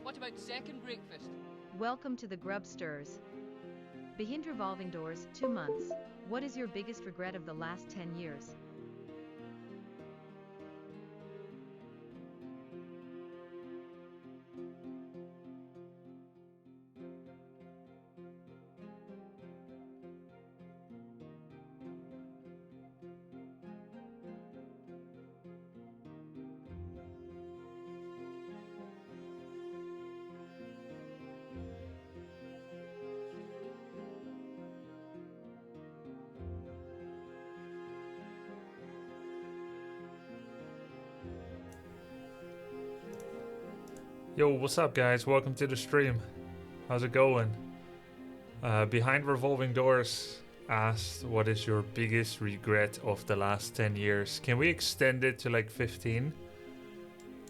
What about second breakfast? Welcome to the Grub Stirs. Behind revolving doors, 2 months. What is your biggest regret of the last 10 years? Yo, what's up guys? Welcome to the stream. How's it going? Behind Revolving Doors asked, what is your biggest regret of the last 10 years? Can we extend it to like 15?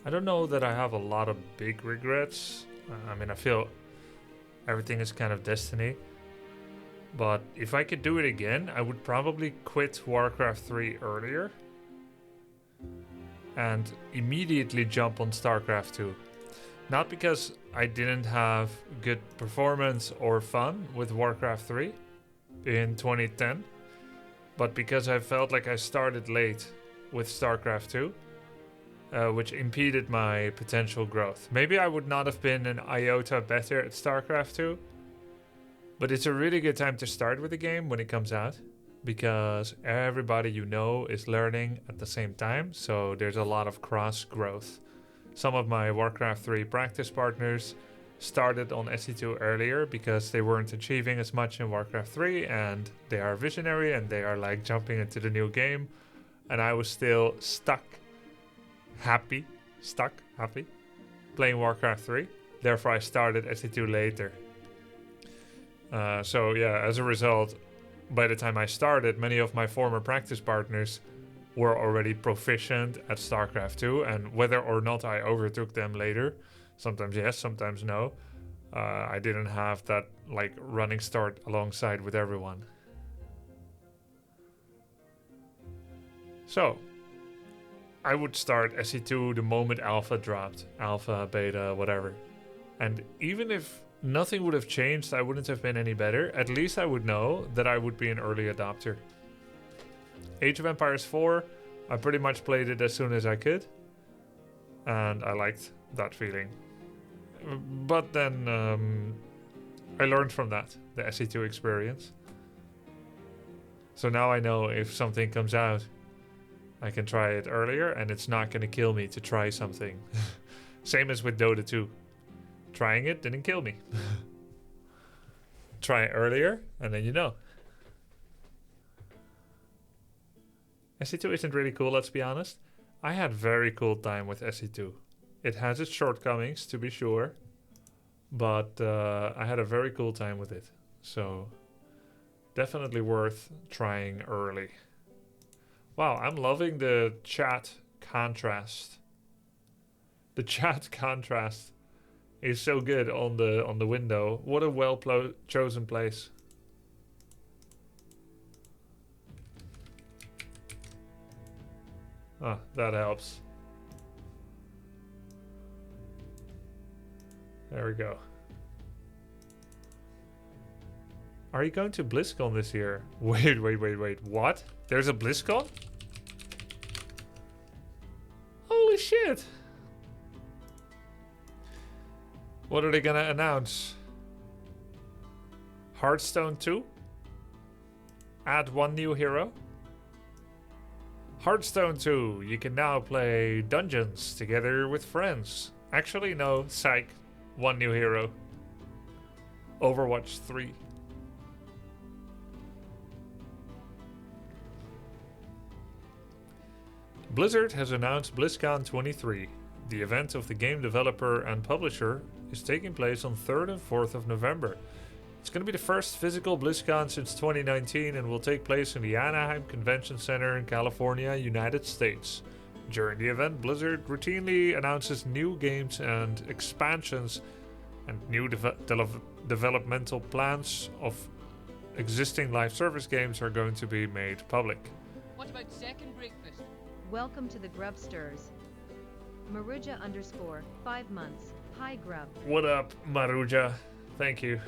I don't know that I have a lot of big regrets. I feel everything is kind of destiny. But if I could do it again, I would probably quit Warcraft 3 earlier. And immediately jump on StarCraft 2. Not because I didn't have good performance or fun with Warcraft 3 in 2010, but because I felt like I started late with StarCraft 2, which impeded my potential growth. Maybe I would not have been an iota better at StarCraft 2, but it's a really good time to start with the game when it comes out, because everybody you know is learning at the same time, so there's a lot of cross growth. Some of my Warcraft 3 practice partners started on SE2 earlier because they weren't achieving as much in Warcraft 3 and they are visionary and they are like jumping into the new game. And I was still happy, playing Warcraft 3. Therefore I started SE2 later. So yeah, as a result, by the time I started, many of my former practice partners were already proficient at StarCraft 2, and whether or not I overtook them later, sometimes yes, sometimes no, I didn't have that like running start alongside with everyone. So I would start SE2 the moment Alpha dropped, Alpha, Beta, whatever. And even if nothing would have changed, I wouldn't have been any better. At least I would know that I would be an early adopter. Age of Empires 4, I pretty much played it as soon as I could, and I liked that feeling. But then I learned from that, the SE2 experience. So now I know if something comes out, I can try it earlier, and it's not going to kill me to try something. Same as with Dota 2. Trying it didn't kill me. Try it earlier, and then you know. SE2 isn't really cool, let's be honest. I had very cool time with SE2. It has its shortcomings, to be sure, but I had a very cool time with it. So, definitely worth trying early. Wow, I'm loving the chat contrast. The chat contrast is so good on the window. What a well chosen place. Ah, that helps. There we go. Are you going to BlizzCon this year? Wait. What? There's a BlizzCon? Holy shit! What are they gonna announce? Hearthstone 2? Add one new hero? Hearthstone 2, you can now play dungeons together with friends. Actually, no, psych. One new hero. Overwatch 3. Blizzard has announced BlizzCon 23. The event of the game developer and publisher is taking place on 3rd and 4th of November. It's going to be the first physical BlizzCon since 2019 and will take place in the Anaheim Convention Center in California, United States. During the event, Blizzard routinely announces new games and expansions, and new developmental plans of existing live service games are going to be made public. What about second breakfast? Welcome to the Grub Stirs. Maruja _ 5 months. Hi Grub. What up, Maruja? Thank you.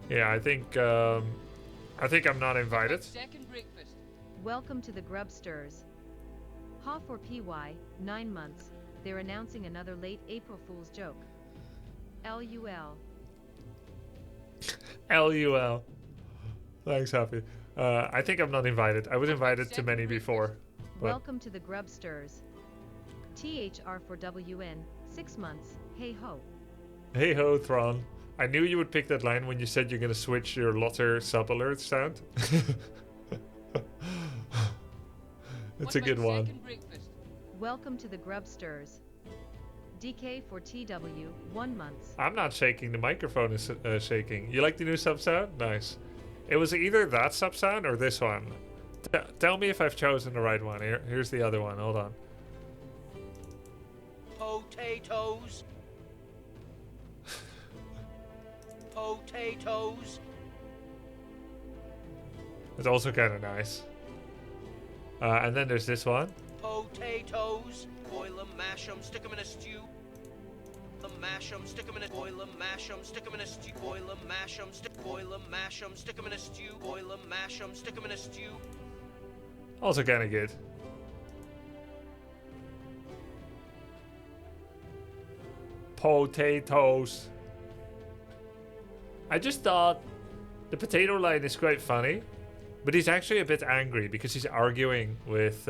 Yeah, I think I'm not invited. Second breakfast. Welcome to the Grubsters. Ha for PY, 9 months. They're announcing another late April Fool's joke. LUL. LUL. Thanks, Happy. I think I'm not invited. I was invited to many before. But Welcome to the Grubsters. THR for WN, 6 months. Hey ho. hey ho, Thron. I knew you would pick that line when you said you're gonna switch your Lotter sub alert sound. It's a good one. Second breakfast. Welcome to the Grubsters. DK for TW, 1 month. I'm not shaking. The microphone is shaking. You like the new sub sound? Nice. It was either that sub sound or this one. Tell me if I've chosen the right one. Here's the other one. Hold on. Potatoes. Potatoes. It's also kind of nice. And then there's this one. Potatoes. Boil 'em, mash 'em, stick 'em in a stew. Mash 'em, stick 'em in a boil 'em, mash 'em, stick 'em in a stew. Boil 'em, mash 'em, boil 'em, mash 'em, stick 'em in a stew. Boil 'em, mash 'em, stick 'em in a stew. Also kind of good. Potatoes. I just thought the potato line is quite funny, but he's actually a bit angry because he's arguing with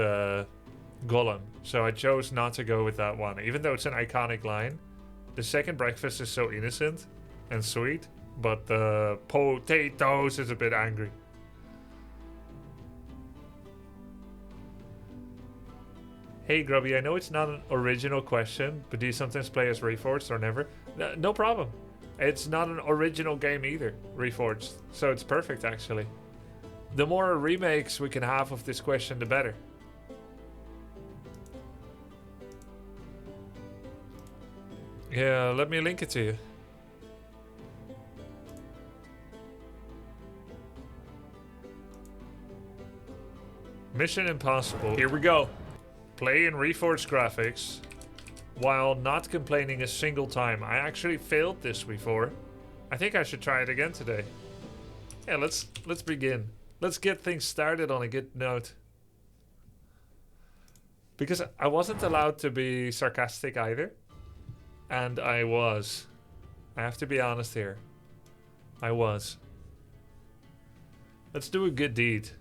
Gollum. So I chose not to go with that one, even though it's an iconic line. The second breakfast is so innocent and sweet, but the potatoes is a bit angry. Hey Grubby, I know it's not an original question, but do you sometimes play as Reforged or never? No problem. It's not an original game either, Reforged, so it's perfect actually. The more remakes we can have of this question, the better. Yeah, let me link it to you. Mission Impossible. Here we go. Play in Reforged graphics while not complaining a single time. I actually failed this before. I think I should try it again today. Yeah, let's begin. Let's get things started on a good note. Because I wasn't allowed to be sarcastic either. And I was. I have to be honest here. I was. Let's do a good deed.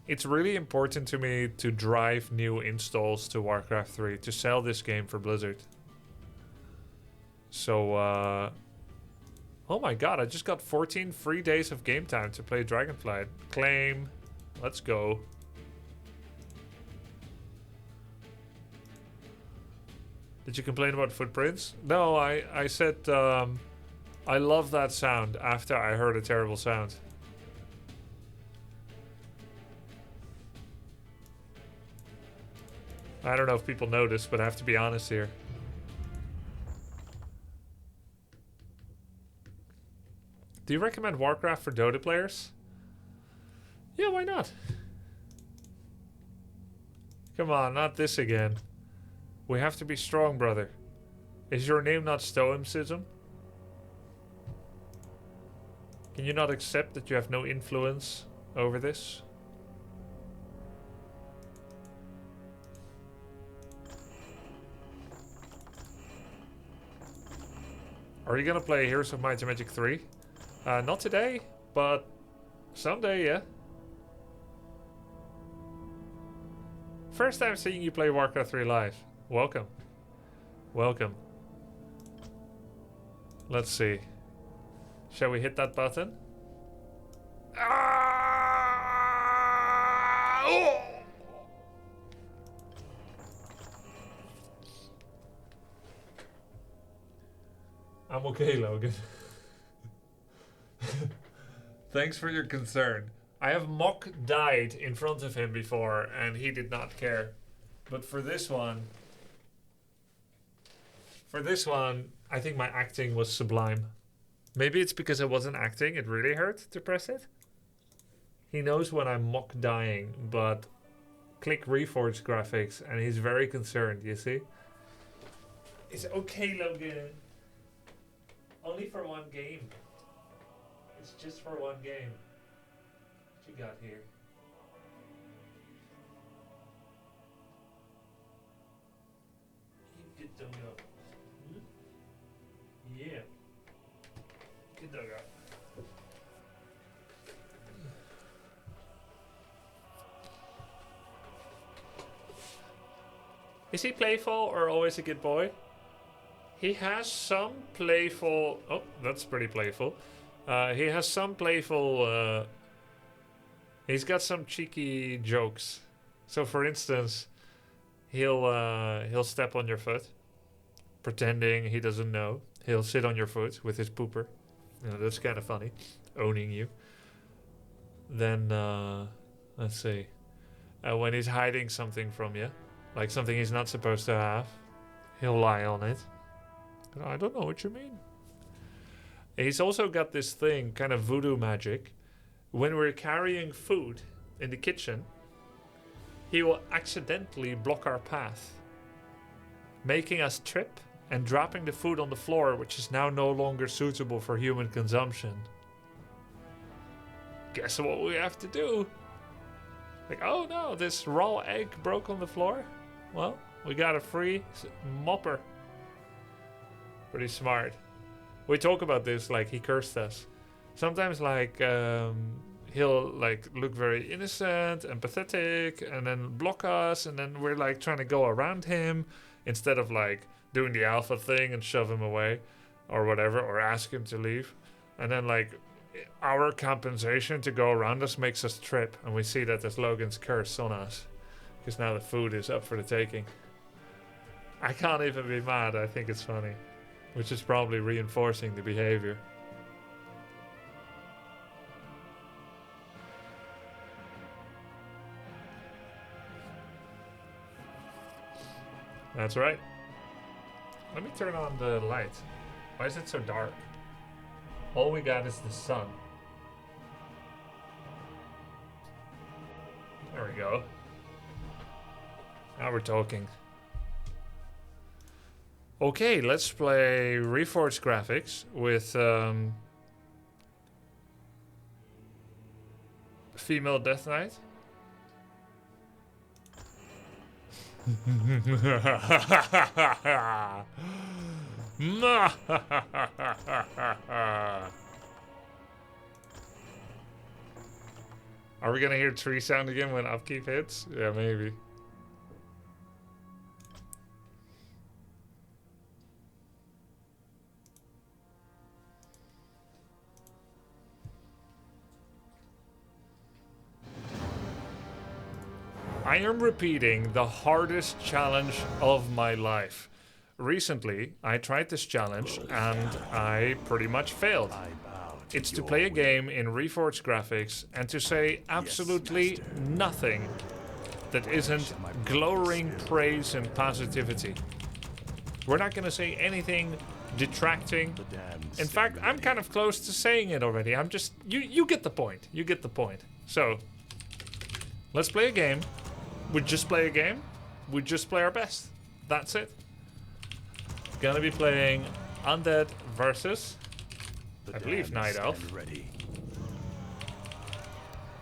It's really important to me to drive new installs to Warcraft 3 to sell this game for Blizzard. So, oh my god, I just got 14 free days of game time to play Dragonflight. Claim. Let's go. Did you complain about footprints? No, I said I love that sound after I heard a terrible sound. I don't know if people noticed, but I have to be honest here. Do you recommend Warcraft for Dota players? Yeah, why not? Come on, not this again. We have to be strong, brother. Is your name not Stoicism? Can you not accept that you have no influence over this? Are you gonna play Heroes of Might and Magic 3? Not today, but someday, yeah. First time seeing you play Warcraft 3 live. Welcome. Welcome. Let's see. Shall we hit that button? Oh! I'm okay, Logan. Thanks for your concern. I have mock died in front of him before and he did not care. But for this one, I think my acting was sublime. Maybe it's because I wasn't acting, it really hurt to press it. He knows when I'm mock dying, but click Reforged graphics, and he's very concerned, you see? It's okay, Logan. Only for one game. It's just for one game. What you got here? Good doggo. Yeah. Good doggo. Is he playful or always a good boy? He has some playful... Oh, that's pretty playful. He has some playful... he's got some cheeky jokes. So, for instance, he'll step on your foot, pretending he doesn't know. He'll sit on your foot with his pooper. You know, that's kind of funny, owning you. Then, let's see. When he's hiding something from you, like something he's not supposed to have, he'll lie on it. I don't know what you mean. He's also got this thing, kind of voodoo magic. When we're carrying food in the kitchen, he will accidentally block our path, making us trip and dropping the food on the floor, which is now no longer suitable for human consumption. Guess what we have to do? Like, oh no, this raw egg broke on the floor. Well, we got a free mopper. Pretty smart. We talk about this like he cursed us. Sometimes like he'll like look very innocent and pathetic and then block us, and then we're like trying to go around him instead of like doing the alpha thing and shove him away or whatever, or ask him to leave. And then like our compensation to go around us makes us trip, and we see that as Logan's curse on us because now the food is up for the taking. I can't even be mad. I think it's funny, which is probably reinforcing the behavior. That's right. Let me turn on the light. Why is it so dark? All we got is the sun. There we go. Now we're talking. Okay, let's play Reforged graphics with female Death Knight. Are we gonna hear tree sound again when upkeep hits? Yeah, maybe. I am repeating the hardest challenge of my life. Recently, I tried this challenge and I pretty much failed. It's to play a game in Reforged graphics and to say absolutely nothing that isn't glowing praise and positivity. We're not going to say anything detracting. In fact, I'm kind of close to saying it already. I'm just... You get the point. You get the point. So, let's play a game. We just play a game. We just play our best. That's it. Gonna be playing Undead versus, I believe, Night Elf.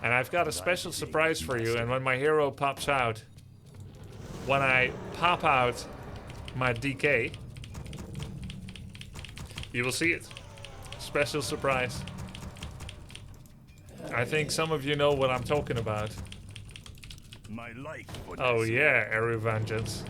And I've got a special surprise for you. And when my hero pops out, when I pop out my DK, you will see it. Special surprise. I think some of you know what I'm talking about. My life. Oh yeah, Eru Vengeance.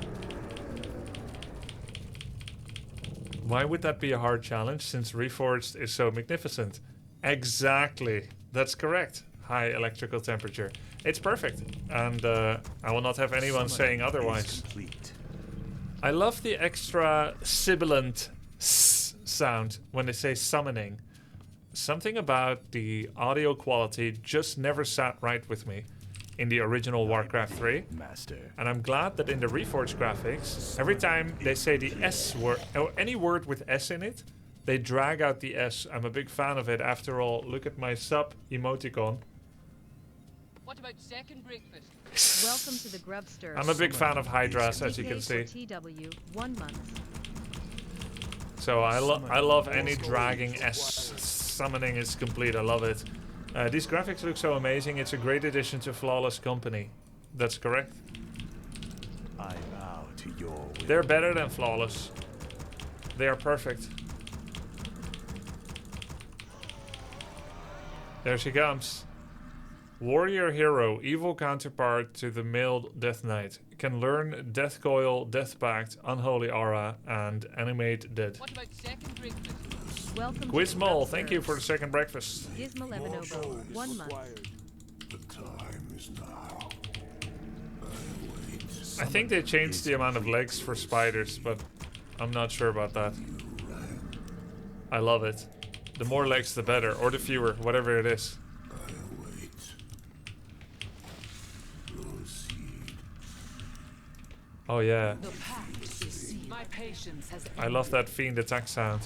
Why would that be a hard challenge since Reforged is so magnificent? Exactly. That's correct. High electrical temperature. It's perfect. And I will not have anyone saying otherwise. I love the extra sibilant s sound when they say summoning. Something about the audio quality just never sat right with me in the original Warcraft 3. And I'm glad that in the Reforged graphics, every time they say the S word, or any word with S in it, they drag out the S. I'm a big fan of it. After all, look at my sub emoticon. What about second breakfast? Welcome to the Grubsters. I'm a big fan of Hydras, as you can see. TW, 1 month. So I love any dragging S summoning is complete. I love it. These graphics look so amazing. It's a great addition to Flawless Company. That's correct. I bow to your will. They're better than Flawless. They are perfect. There she comes. Warrior hero, evil counterpart to the male Death Knight. Can learn Death Coil, Death Pact, Unholy Aura, and Animate Dead. What about second breakfast? Welcome Gizmol, to thank you for the second breakfast. Gizmo Levinovo, 1 month. The time is now. I think they changed the amount of legs for spiders, but I'm not sure about that. I love it. The more legs, the better, or the fewer, whatever it is. Oh yeah. My patience has I love that fiend attack sound.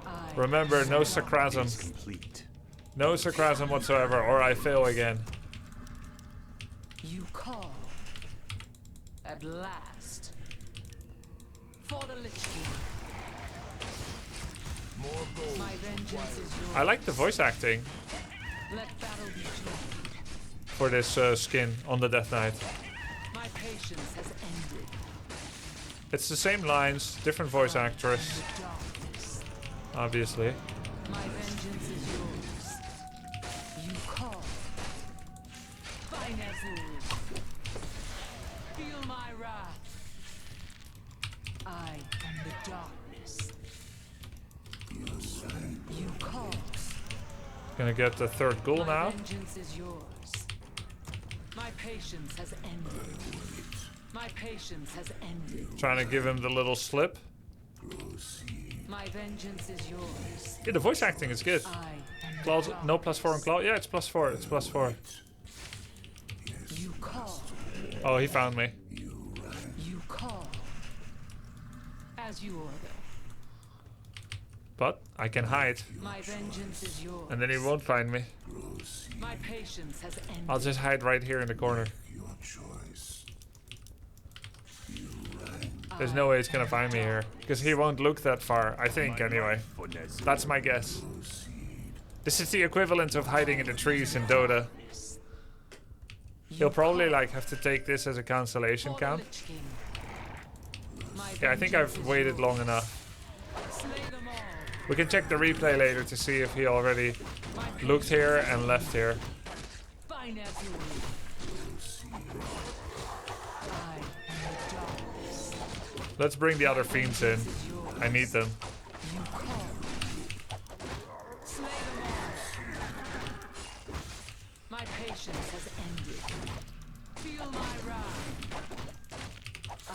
I Remember, no sarcasm. Complete. No sarcasm whatsoever, or I fail again. You call at last for the Lich King. More gold. My vengeance is yours. I like the voice acting Let battle be joined. for this skin on the Death Knight. My patience has ended. It's the same lines, different voice actress, The darkness. obviously. My vengeance is yours. You call. Finazul. Feel my wrath. I am the darkness. You call. Gonna get the third ghoul My now. vengeance is yours. My patience has ended. My patience has ended. Trying to give him the little slip. My vengeance is yours. Yeah, the voice acting is good. I am the Claws, no dark. +4 on claw. Yeah, it's +4. It's +4. You call. Oh, he found me. You call. As you order. But I can hide, My vengeance is yours. and then he won't find me. My patience has ended. I'll just hide right here in the corner. Your choice. There's no way he's gonna find me here, because he won't look that far. I think, anyway. That's my guess. This is the equivalent of hiding in the trees in Dota. He'll probably like have to take this as a cancellation For the count. Lich King. My Yeah, I think vengeance I've is waited yours. long enough. Slay them all. We can check the replay later to see if he already My looked here and left here. Finazul. I am the darkness. Let's bring the other fiends in. This is yours. I need them. You call. Slay them all. My patience has ended. Feel my wrath. I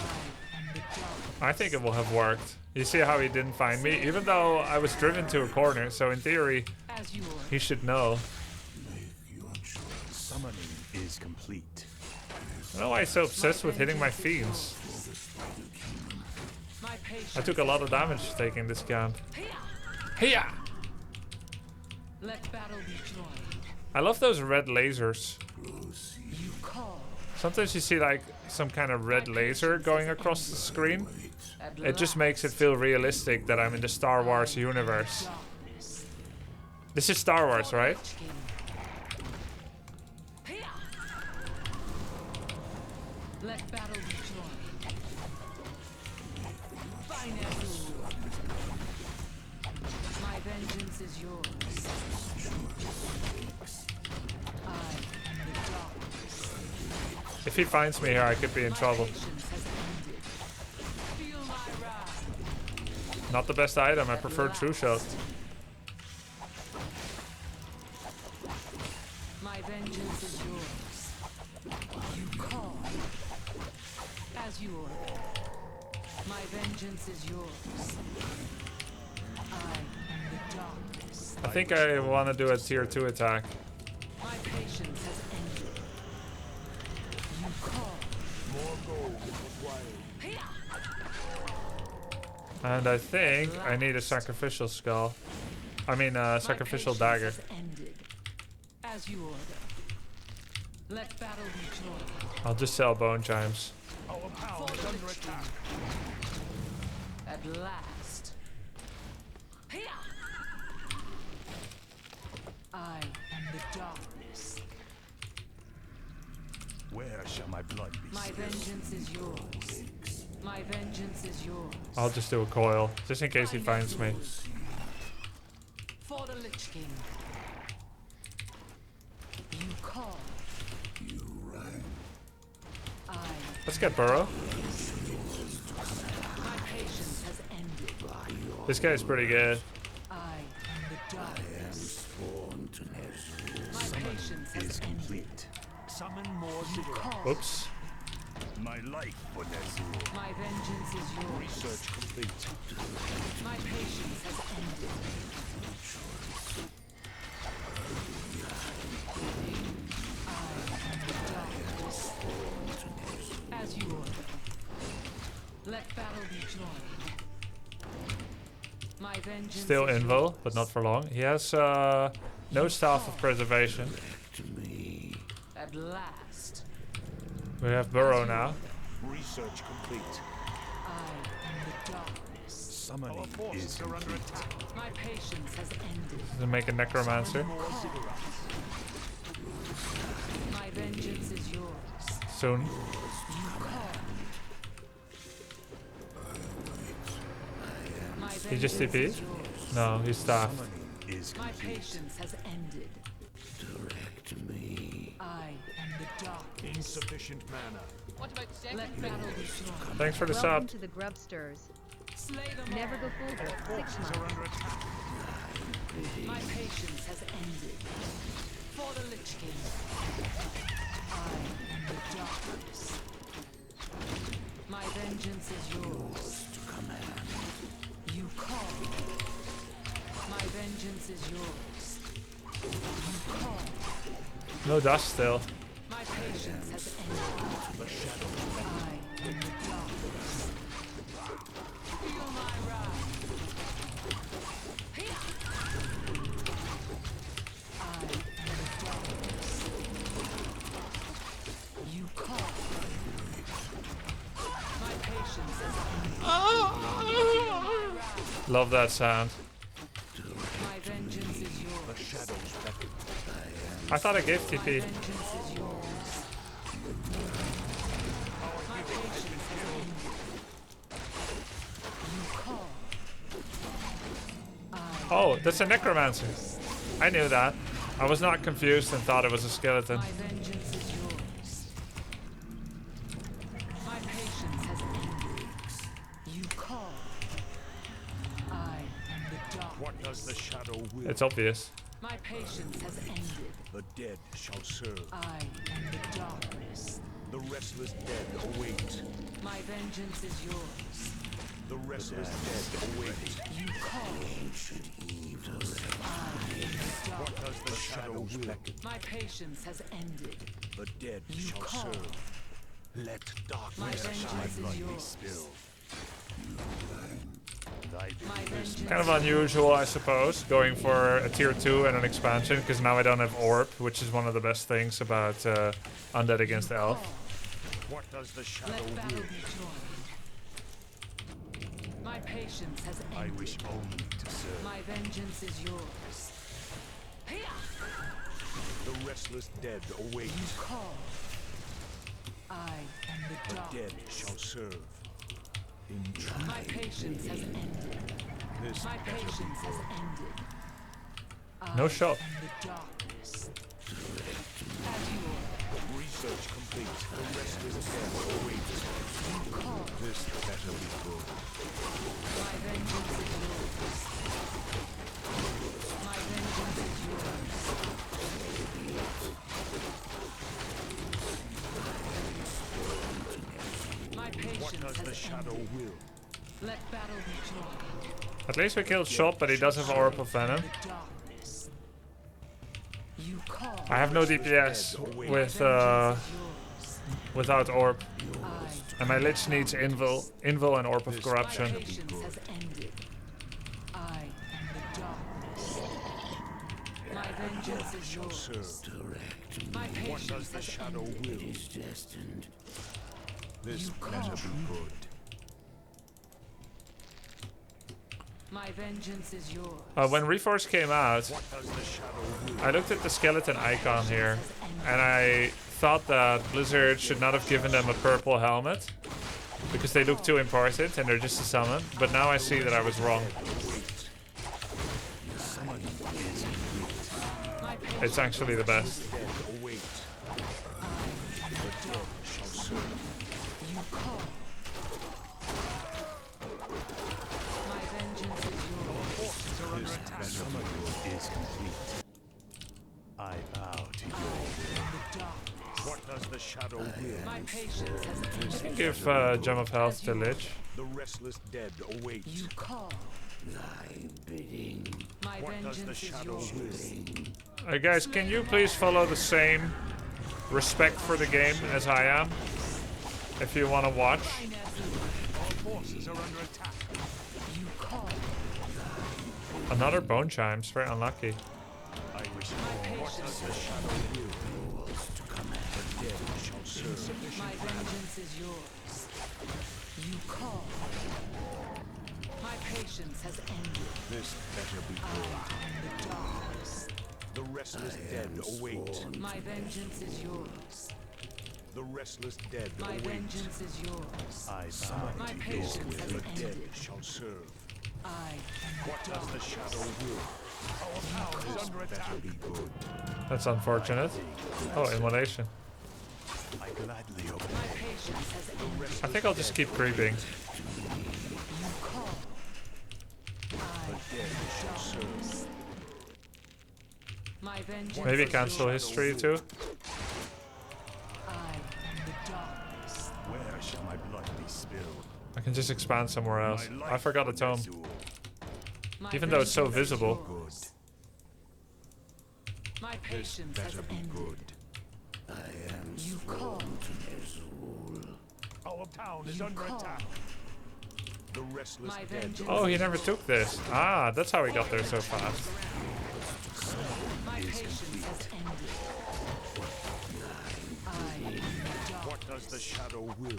am the darkness. I think it will have worked. You see how he didn't find me? Even though I was driven to a corner, so in theory, As you order. he should know. Summoning is complete. I don't know why he's so obsessed with hitting my fiends. My patience. I took a lot of damage taking this camp. Hiya! Let battle be joined. I love those red lasers. You call. Sometimes you see like some kind of red laser going across the screen. At It just makes it feel realistic that I'm in the Star Wars universe. darkness. This is Star Wars, right? Lich King. Let battle be joined. Finazul. My vengeance is yours. I am the darkness. If he finds me here, I could be in My trouble. patience has ended. Feel my wrath. Not the best item, I prefer True Shot. My vengeance is yours. You call. As you order. My vengeance is yours. I am the darkness. I think I want to do a tier 2 attack. My patience has ended. You call. More gold is required. And I think I need a sacrificial skull. I mean, My sacrificial patience dagger. has ended. As you order. Let battle be joy. I'll just sell bone chimes. Our power is under attack. At last. Here. I am the darkness. Where shall my blood be My spilled? vengeance is yours. My vengeance is yours. I'll just do a coil, just in case he finds me. For the Lich King. You call. You rang. I. Let's get Burrow. My patience has ended. This guy's pretty good. I am the darkness. Sworn to Nezru. My patience has Is ended. complete. Summon more cigarettes. Call. Oops. My life for Nezru. My vengeance is yours. Research complete. My patience has ended. I am the darkness. As you order. Let battle be joy. My vengeance Still is invul, yours. but not for long. He has no staff of preservation. At last. We have Burrow now. Research complete. I am the darkness. Summoning Our forces is are under complete. attack. My patience has ended. To make a necromancer. More cigarettes. My vengeance is yours. Soon. You call. My He just vengeance TP'd? is yours. No, he's staffed. Summoning is My complete. patience has ended. Direct me. I am the darkness. Insufficient mana. What about second Let battle be breakfast? joy. Thanks for the Welcome sub. to the Grubsters. Slay them Never all. go full 6 Forces months. are under attack. My patience has ended. For the Lich King. I am the darkness. My vengeance is yours. You call. My vengeance is yours. You call. No dust still. My patience has ended. The shadow. I am the darkness. Feel my wrath. Here. I am the darkness. You call. My patience has ended. Feel my wrath. Love that sound. My vengeance is The yours. shadows beckon. I thought I gave My TP. vengeance is yours. My patience has ended. You call. Oh, that's a necromancer. I knew that. I was not confused and thought it was a skeleton. My vengeance is yours. My patience has ended. You call. I am the dark. What does the shadow will? It's obvious. My patience has ended. The dead shall serve. I am the darkness. The restless dead await. My vengeance is yours. The restless dead await. You call. I am the dark. What does the shadow beckon? My patience has ended. The dead You shall call. serve. Let My darkness vengeance blood is be yours. spilled. Thy My vengeance Kind of unusual, I suppose, going for a tier 2 and an expansion, because now I don't have Orb, which is one of the best things about Undead Against the Elf. call. What does the shadow Let battle will? be joy. My patience has I ended. wish only to serve. My vengeance is yours. Here. The restless dead await. You call. I am the The dark. dead shall serve. In My patience has ended. this My better be patience has good. ended. No I shot. am the darkness. As you order. Research complete. The restless dead await. You call. This better be good. My vengeance is yours. My vengeance is yours. My What patience does the has shadow ended. will? Let battle be joy. At least we killed Shot, but he does have Orb of Venom. The darkness. You call. I have no DPS with without Orb, and my Lich needs Invul and Orb of My Corruption. patience has ended. I am the darkness. My vengeance is shall yours. serve. My What patience does the has shadow ended. will? This better be good. My vengeance is yours. When Reforged came out, What does the shadow will? I looked at the skeleton icon here, and I thought that Blizzard should not have given them a purple helmet, because they look too important and they're just a summon, but now I see that I was wrong. My It's actually the best. Dead await. The dead shall serve. you call. My vengeance is yours. This better is complete. I bow to your will. The darkness. What does the shadow will? My patience has ended. I can give Gem of Health to Lich. The restless dead await. You call. My What does the vengeance is shadow yours. will? Guys, can you please follow the same respect for the game as I am? If you want to watch. Our forces are under attack. You call. Another bone chimes, very unlucky. I wish more. What does the shadow will? The dead shall serve. My vengeance is yours. You call. My patience has ended. This better be I good. am the darkness. The restless dead await. My vengeance is yours. The restless dead My await. vengeance is yours. I bow My to your patience will. has The dead ended. shall serve. I am What the does the darkness. shadow will? Our power is under attack. Be good. That's unfortunate. Oh, immolation. I gladly obey. My patience has ended. I think I'll just keep creeping. You call. I The dead shall serve. My vengeance Maybe is cancel yours. history too. I am the darkness. Where shall my blood be spilled? I can just expand somewhere else. My I life forgot a for tome. Nezul. My Even though it's so vengeance is visible. yours. My This patience has better be ended. good. You call. Our town is You under call. attack. The restless My dead. vengeance Oh, he is never yours. took this. Ah, that's how he got there so fast. My patience has ended. I am the dark. What does the shadow will?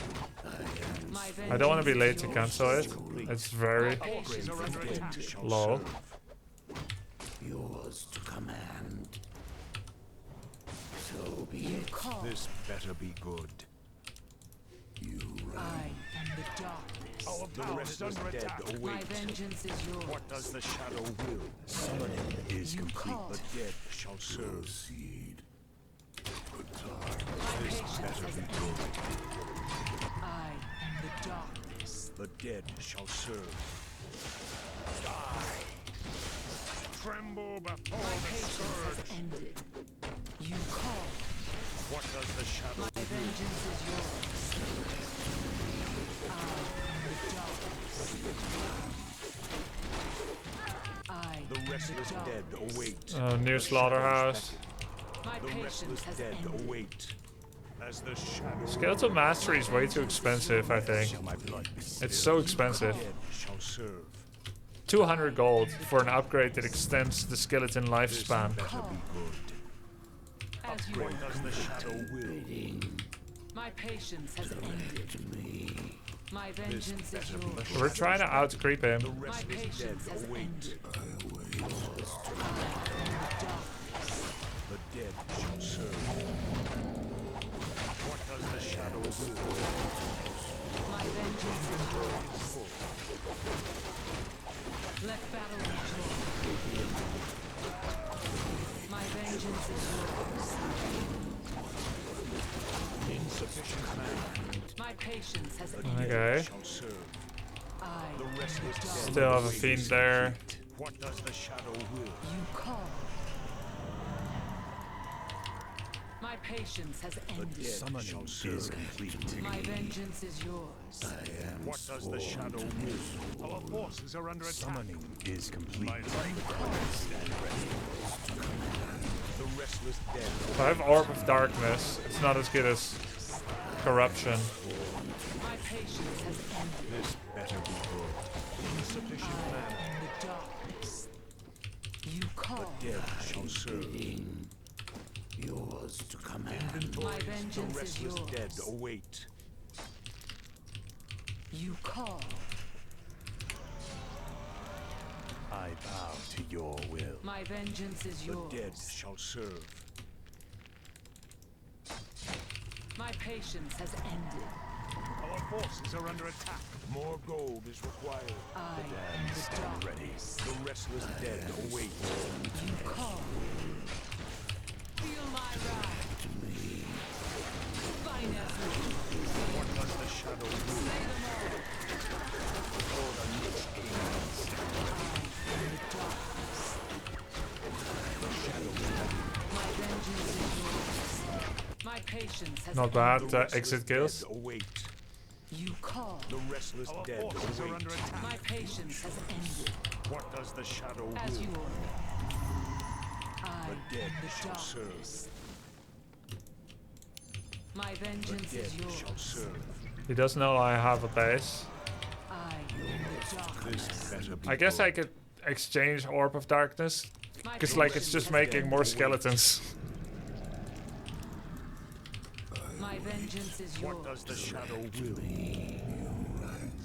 My I don't want to be late vengeance to is cancel it. Complete. It's very Patience Are has under attack. ended. Shall low. serve. You call. This better be good. I am the darkness. Our the restless dead My await. vengeance is yours. What does the shadow will? Summoning is You complete. call. The dead shall serve. My This patience better has be ended. good. I am the darkness. The dead shall serve. Die. Tremble before My the patience has scourge. ended. You call. What does the shadow My vengeance is yours. I am the darkness. I The am restless the dead darkness. await. New The slaughterhouse. My The patience restless has dead ended. await. As the shadow Skeletal Mastery is way too expensive, I think. shall my blood be spilled. It's so expensive. The dead shall serve. 200 gold for an upgrade that extends the skeleton This lifespan. better be good. As you What does the shadow will? My patience has ended. My vengeance is better be yours. We're trying to out-creep The him. My restless dead patience has await. ended. The dead shall serve. What does the shadow will? My vengeance is yours. Let battle be joy. My vengeance is yours. Insufficient man. My patience has ended. Okay. Shall serve. I The am restless the dead. dark. Still have a fiend there. What does the shadow will? You call. My patience has The ended. dead shall serve. Complete. My vengeance is yours. What does the shadow will? Our forces are under attack. Summoning is complete. My life stand ready. The restless dead. If I have Orb of Darkness, it's not as good as Corruption. My patience has ended. This better be good. Insufficient I mana. am the darkness. You call. Dead shall serve. Yours to command. My The vengeance is restless yours. dead await. You call. I bow to your will. My vengeance is The yours. dead shall serve. My patience has ended. Our forces are under attack. More gold is required. I The am damned the stand ready. darkness. The restless dead await. You call. Feel my wrath. Finesse me. What does the shadow do? Slay them all. For the Lich Kings. I am the darkness. My vengeance is yours. My patience has Not ended. bad. Exit kills. Dead await. You call. The restless Our dead forces are await. under attack. My patience has ended. What does the shadow As you will? order. I The dead am the shall darkness. My The vengeance dead is yours. shall serve. He does know I have a base. I am the darkness. This better be I guess good. I could exchange Orb of Darkness. My Because, like, it's patience just has making ended. more skeletons. My vengeance is What yours. does the shadow will?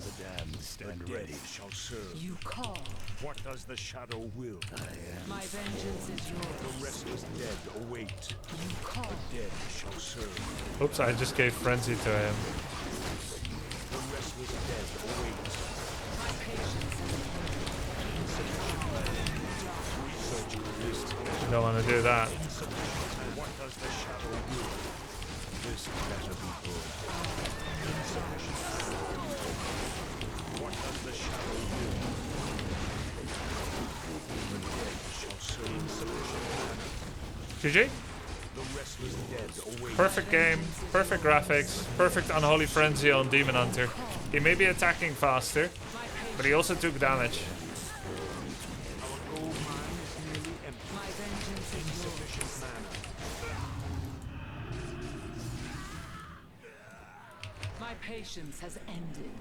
The damned stand ready. Shall serve. You call. What does the shadow will? My vengeance is The yours. restless dead await. You call. Dead shall serve. Oops, I just gave Frenzy to him. The restless dead await. My patience has Research list. Don't want to do that. And what does the shadow will? This better be good. What does the shadow will? The dead shall serve. GG? The restless dead await. Perfect game, perfect graphics, perfect Unholy Frenzy on Demon Hunter. He may be attacking faster, but he also took damage. Our gold mine is nearly empty. My vengeance is yours. Insufficient mana. My patience has ended.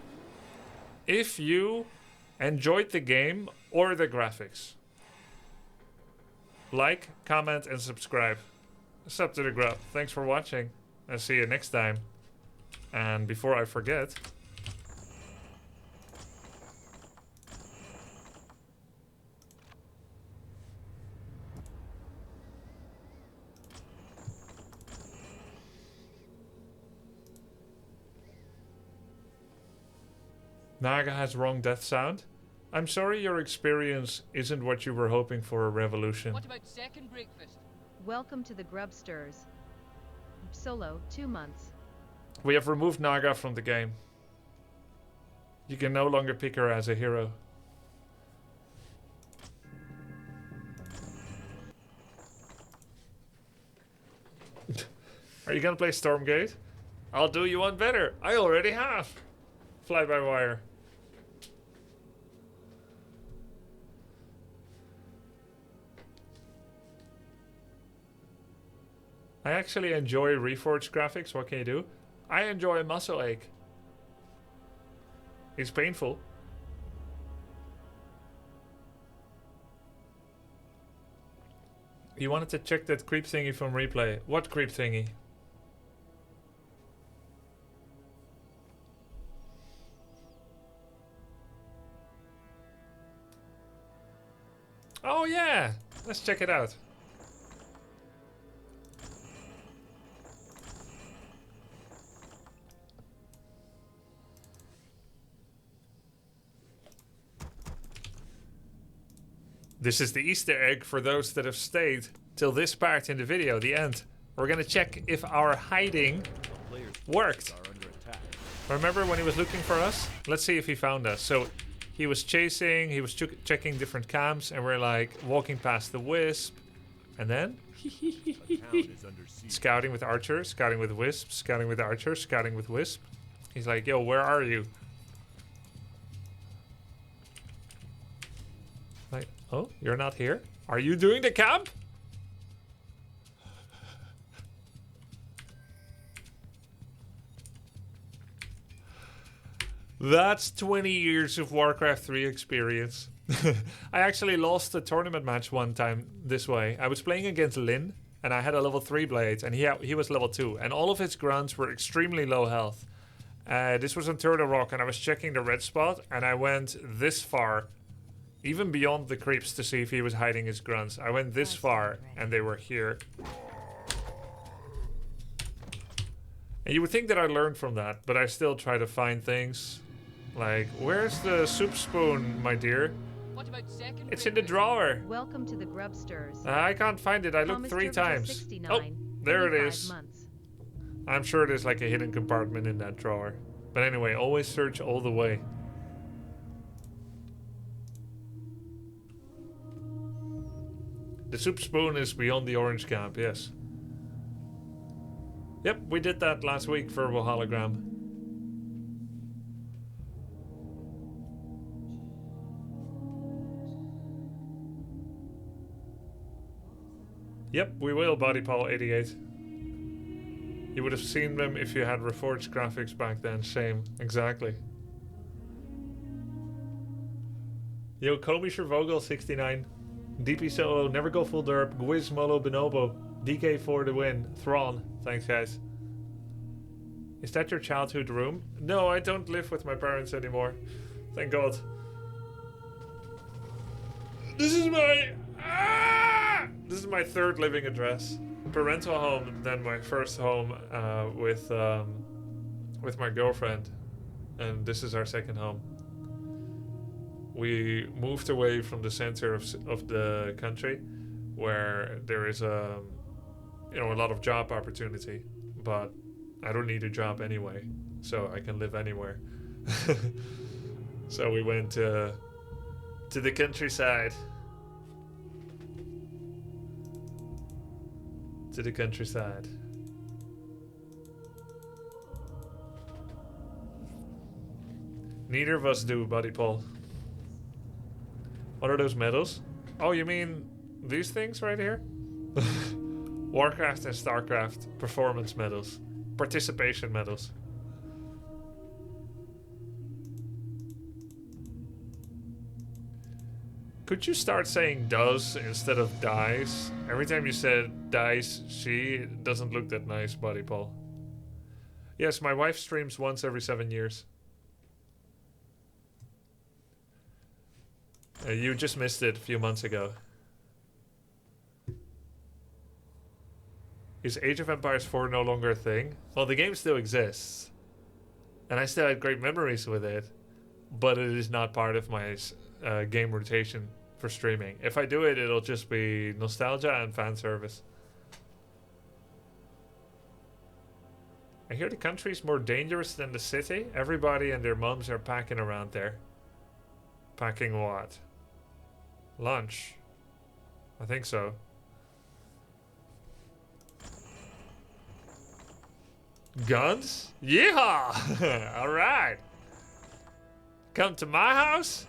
If you enjoyed the game or the graphics, like, comment, and subscribe. Sub to the grub. Thanks for watching, and see you next time. And before I forget, Naga has wrong death sound. I'm sorry your experience isn't what you were hoping for a revolution. What about second breakfast? Welcome to the Grubsters. Solo, 2 months. We have removed Naga from the game. You can no longer pick her as a hero. Are you gonna play Stormgate? I'll do you one better. I already have. Fly-by-wire. I actually enjoy Reforged graphics. What can you do? I enjoy muscle ache. It's painful. You wanted to check that creep thingy from replay. What creep thingy? Oh yeah! Let's check it out. This is the Easter egg for those that have stayed till this part in the video, the end. We're gonna check if our hiding worked. Remember when he was looking for us? Let's see if he found us. So he was chasing, he was checking different camps, and we're like walking past the wisp. And then scouting with archer, scouting with wisp, scouting with archer, scouting with wisp. He's like, yo, where are you? Like, oh, you're not here? Are you doing the camp? That's 20 years of Warcraft 3 experience. I actually lost a tournament match one time this way. I was playing against Lin, and I had a level 3 blade, and he was level 2, and all of his grunts were extremely low health. This was on Turtle Rock, and I was checking the red spot, and I went this far, even beyond the creeps, to see if he was hiding his grunts. I went this far, and they were here. And you would think that I learned from that, but I still try to find things. Like, where's the soup spoon, my dear? What about second It's in the drawer. Welcome to the Grubsters. I can't find it. I looked Thomas 3 Turvis times. 69, Oh, there it 25 is. months. I'm sure there's like a hidden compartment in that drawer. But anyway, always search all the way. The soup spoon is beyond the orange camp, yes. Yep, we did that last week for a hologram. Yep, we will, BodyPaul88. You would have seen them if you had Reforged graphics back then. Same, exactly. Yo, Komisher Vogel 69. DP Solo, Never Go Full Derp, Gwiz Molo Bonobo, DK for the win, Thrawn. Thanks, guys. Is that your childhood room? No, I don't live with my parents anymore. Thank God. This is my... This is my 3rd living address. Parental home, and then my first home with my girlfriend. And this is our 2nd home. We moved away from the center of the country, where there is a lot of job opportunity, but I don't need a job anyway, so I can live anywhere. So we went to the countryside. To the countryside. Neither of us do, Buddy Paul. What are those medals? Oh, you mean these things right here? Warcraft and Starcraft performance medals. Participation medals. Could you start saying does instead of dies? Every time you said dies, it doesn't look that nice, Buddy Paul. Yes, my wife streams once every 7 years. You just missed it a few months ago. Is Age of Empires 4 no longer a thing? Well, the game still exists. And I still had great memories with it. But it is not part of my game rotation for streaming. If I do it, it'll just be nostalgia and fan service. I hear the country's more dangerous than the city. Everybody and their mums are packing around there. Packing what? Lunch. I think so. Guns? Yeehaw! Alright. Come to my house?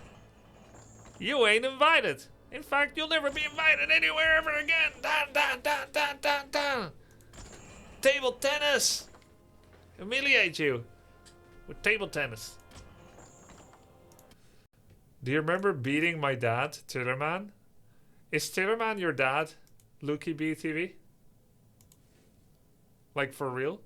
You ain't invited. In fact, you'll never be invited anywhere ever again. Dun, dun, dun, dun, dun, dun. Table tennis. Humiliate you with table tennis. Do you remember beating my dad, Tillerman? Is Tillerman your dad, Lukey BTV? Like for real?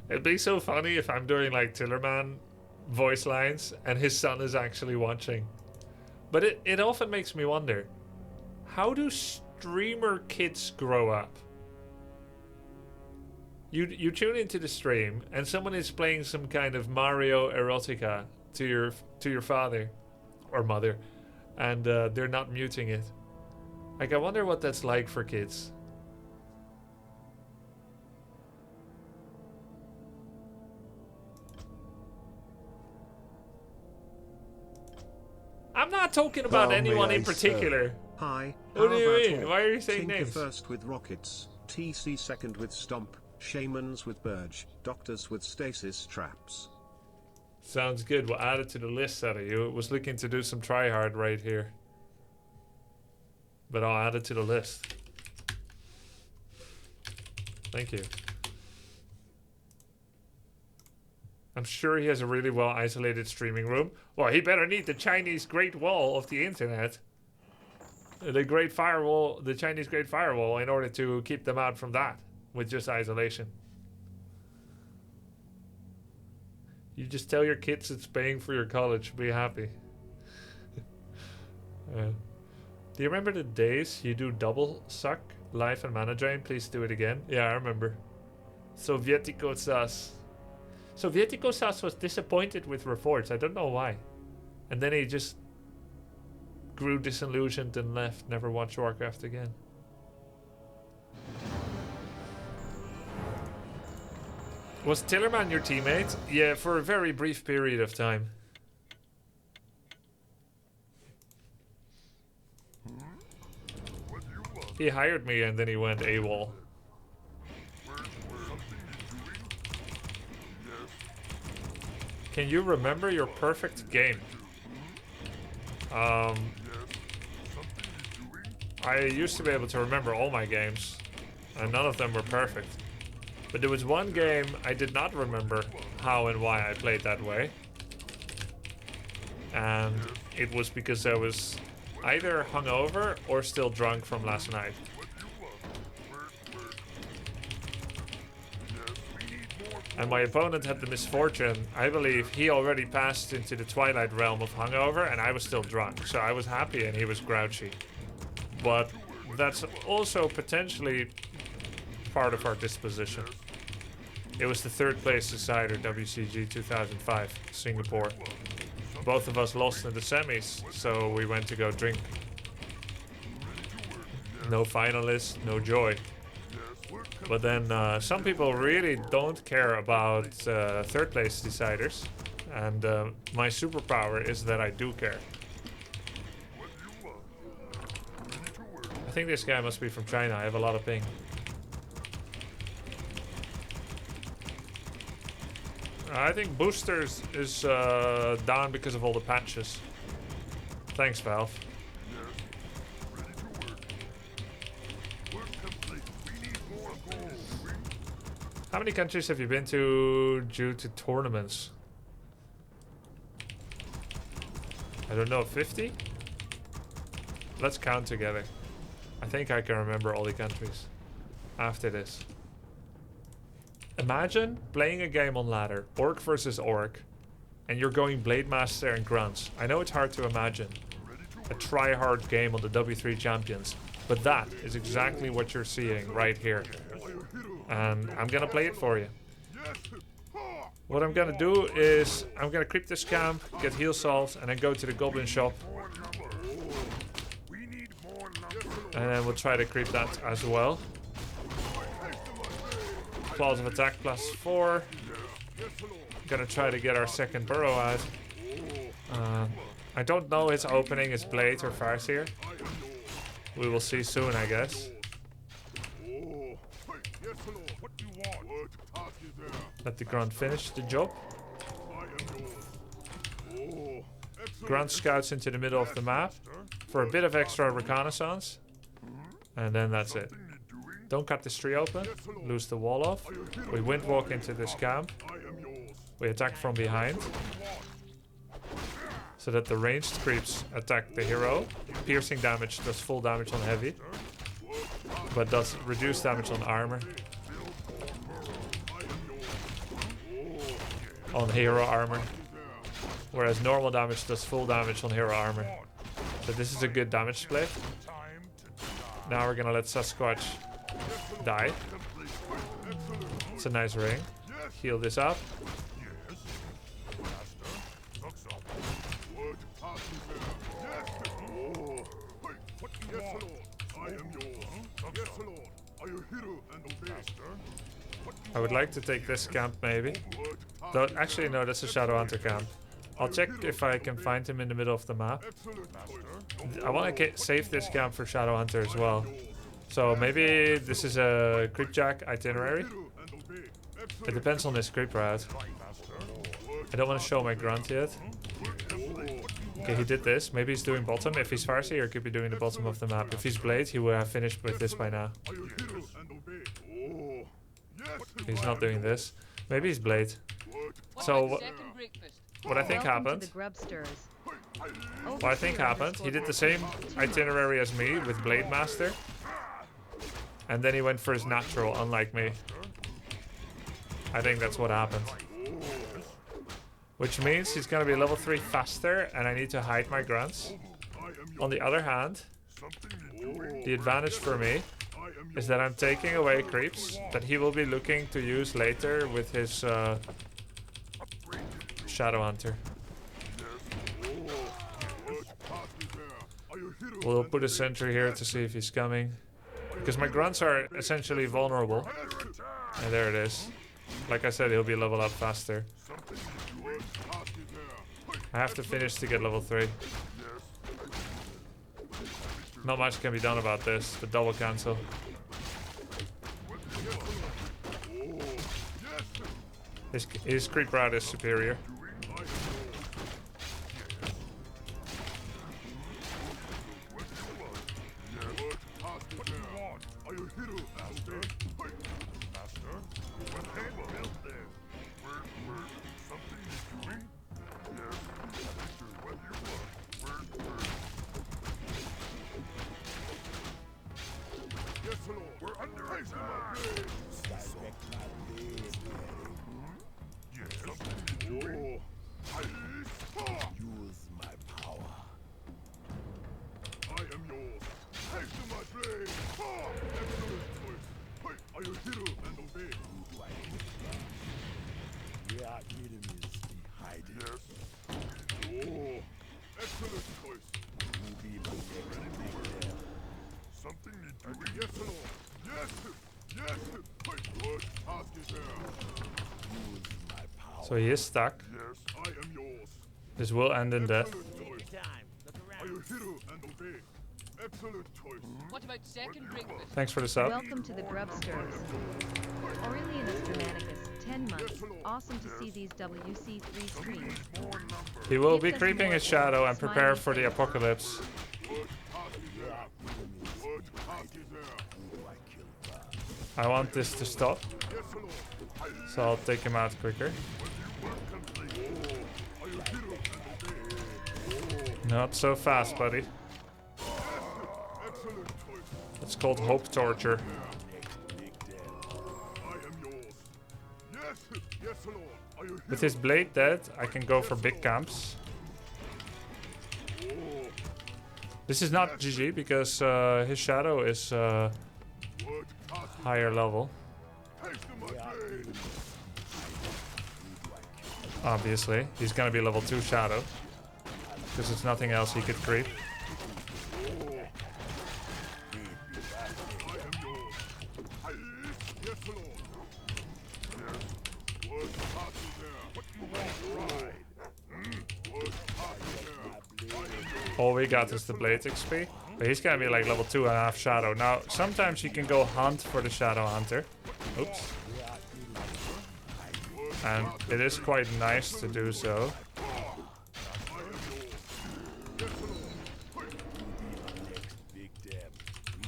It'd be so funny if I'm doing like Tillerman voice lines and his son is actually watching. But it often makes me wonder, how do streamer kids grow up? You tune into the stream and someone is playing some kind of Mario erotica to your father or mother, and they're not muting it. Like, I wonder what that's like for kids. I'm not talking about anyone in particular. Hi. What do you mean? Why are you saying Tinker names? first with rockets, TC second with stomp, Shamans with Burge, doctors with stasis traps. Sounds good. We'll add it to the list, You was looking to do some tryhard right here. But I'll add it to the list. Thank you. I'm sure he has a really well isolated streaming room. Well, he better need the Chinese Great Wall of the internet. The Great Firewall, the Chinese Great Firewall, in order to keep them out from that with just isolation. You just tell your kids it's paying for your college. Be happy. Do you remember the days you do double suck live and mana drain? Please do it again. Yeah, I remember. Sovietico Sas. Sovietico Sas was disappointed with Reforged. I don't know why. And then he just grew disillusioned and left. Never watched Warcraft again. Was Tillerman your teammate? Yeah, for a very brief period of time. He hired me and then he went AWOL. Can you remember your perfect game? I used to be able to remember all my games, and none of them were perfect. But there was one game I did not remember how and why I played that way. And it was because I was either hungover or still drunk from last night. And my opponent had the misfortune, I believe he already passed into the twilight realm of hungover and I was still drunk. So I was happy and he was grouchy. But that's also potentially part of our disposition. It was the third place decider, WCG 2005, Singapore. Both of us lost in the semis, so we went to go drink. No finalists, no joy. But then some people really don't care about third place deciders. And my superpower is that I do care. I think this guy must be from China. I have a lot of ping. I think boosters is down because of all the patches. Thanks, Valve. How many countries have you been to due to tournaments? I don't know, 50? Let's count together. I think I can remember all the countries after this. Imagine playing a game on ladder, orc versus orc, and you're going Blade Master and Grunts. I know it's hard to imagine a try-hard game on the W3 Champions, but that is exactly what you're seeing right here. And I'm gonna play it for you. What I'm gonna do is I'm gonna creep this camp, get heal salts, and then go to the goblin shop. And then we'll try to creep that as well. Claws of attack +4. Gonna try to get our second burrow out. I don't know his opening is Blade or Farseer. We will see soon, I guess. Let the grunt finish the job. Grunt scouts into the middle of the map for a bit of extra reconnaissance. And then that's it. Don't cut this tree open. Lose the wall off. We windwalk into this camp. We attack from behind. So that the ranged creeps attack the hero. Piercing damage does full damage on heavy. But does reduced damage on armor. On hero armor. Whereas normal damage does full damage on hero armor. So this is a good damage split. Now we're gonna let Sasquatch die. It's a nice ring. Heal this up. I would like to take this camp maybe. Though, actually no, that's a Shadowhunter camp. I'll check if I can find him in the middle of the map. I want to save this camp for Shadowhunter as well. So maybe this is a Creepjack itinerary. It depends on this creep route. I don't want to show my grunt yet. Okay, he did this. Maybe he's doing bottom. If he's Farsi, or could be doing the bottom of the map. If he's Blade, he would have finished with this by now. He's not doing this. Maybe he's Blade. So what I think happened, he did the same itinerary as me with Blade Master. And then he went for his natural, unlike me. I think that's what happened. Which means he's gonna be level 3 faster, and I need to hide my grunts. On the other hand, the advantage for me is that I'm taking away creeps that he will be looking to use later with his Shadow Hunter. We'll put a sentry here to see if he's coming. Because my grunts are essentially vulnerable. And there it is. Like I said, he'll be level up faster. I have to finish to get level 3. Not much can be done about this. The double cancel. His creep route is superior. So he is stuck. This will end in death. What about second breakfast? Thanks for the sub. Welcome to the Grubsters. Aurelianus Germanicus, 10 months. Awesome to see these wc3 streams. He will be creeping his shadow and prepare for the apocalypse. I want this to stop, so I'll take him out quicker. Not so fast, buddy. It's called hope torture. With his blade dead, I can go for big camps. This is not GG because his shadow is higher level. Obviously, he's gonna be level 2 shadow because there's nothing else he could creep. All we got is the blade XP, but he's gonna be like level 2.5 shadow. Now, sometimes you can go hunt for the Shadow Hunter. Oops. And it is quite nice to do so.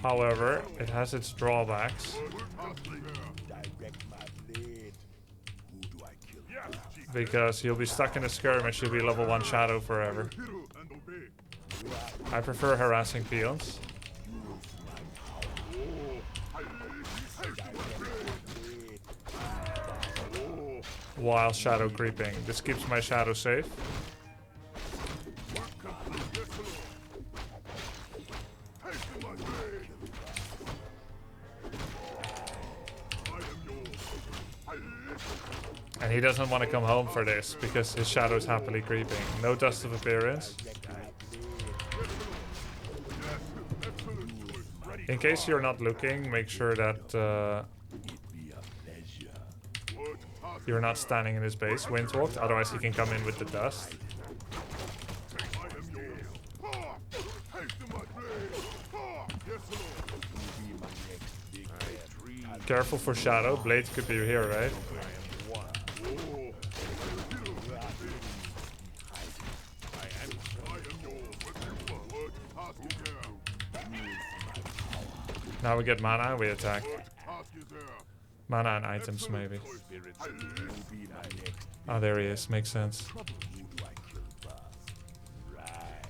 However, it has its drawbacks. Because he'll be stuck in a skirmish, he'll be level 1 shadow forever. I prefer harassing peons. While shadow creeping. This keeps my shadow safe. And he doesn't want to come home for this because his shadow's happily creeping. No dust of appearance. In case you're not looking, make sure that you're not standing in his base, windwalked, otherwise he can come in with the dust. Careful for shadow, blade could be here, right? Now we get mana and we attack. Pass you there. Mana and items, maybe. Spirits will be my next. Oh, there he is. Makes sense. Trouble who do I kill first? Right.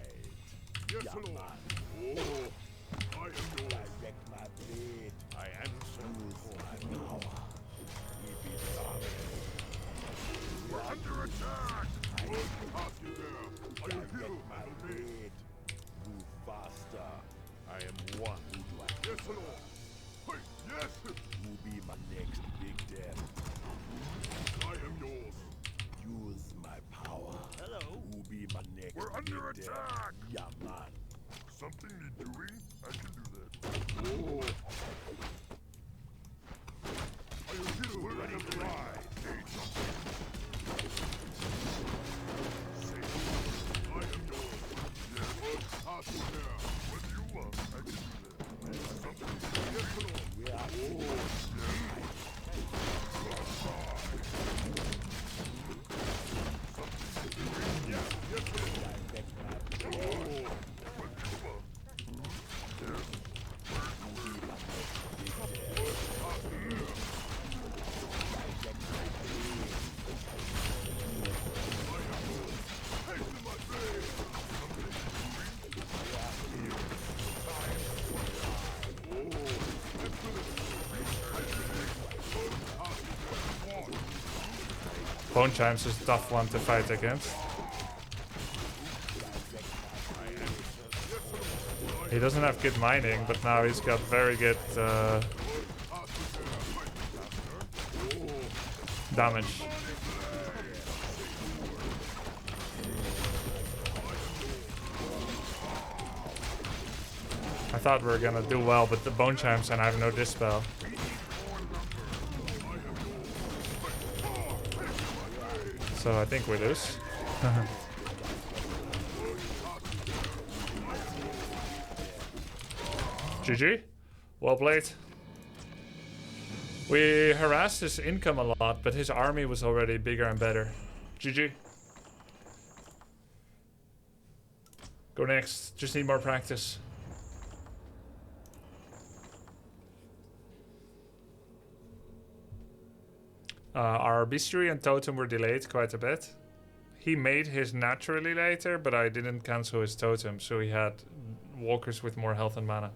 Yes, Lord. Oh, I am yours. Direct my blade. I answer for my power. We be sorry. We're under attack. Pass you there. I feel my blade. Move faster. I am one. Who do I kill? Yes, Lord. Hey, yes. Who be my next big death? I am yours. Use my power. Hello. Who be my next We're under attack. Yeah, man. Something need doing? I can do that. Oh. Are you still ready to ride? Need something? I am yours. Yes. Pass you there. What do you want? I can do that. Something. Yes, Lord. We are. Oh. Bone Chimes is a tough one to fight against. He doesn't have good mining, but now he's got very good damage. I thought we were gonna do well, but the Bone Chimes and I have no Dispel. So I think we lose. GG. Well played. We harassed his income a lot, but his army was already bigger and better. GG. Go next. Just need more practice. Our Bestiary and Totem were delayed quite a bit. He made his naturally later, but I didn't cancel his Totem, so he had walkers with more health and mana.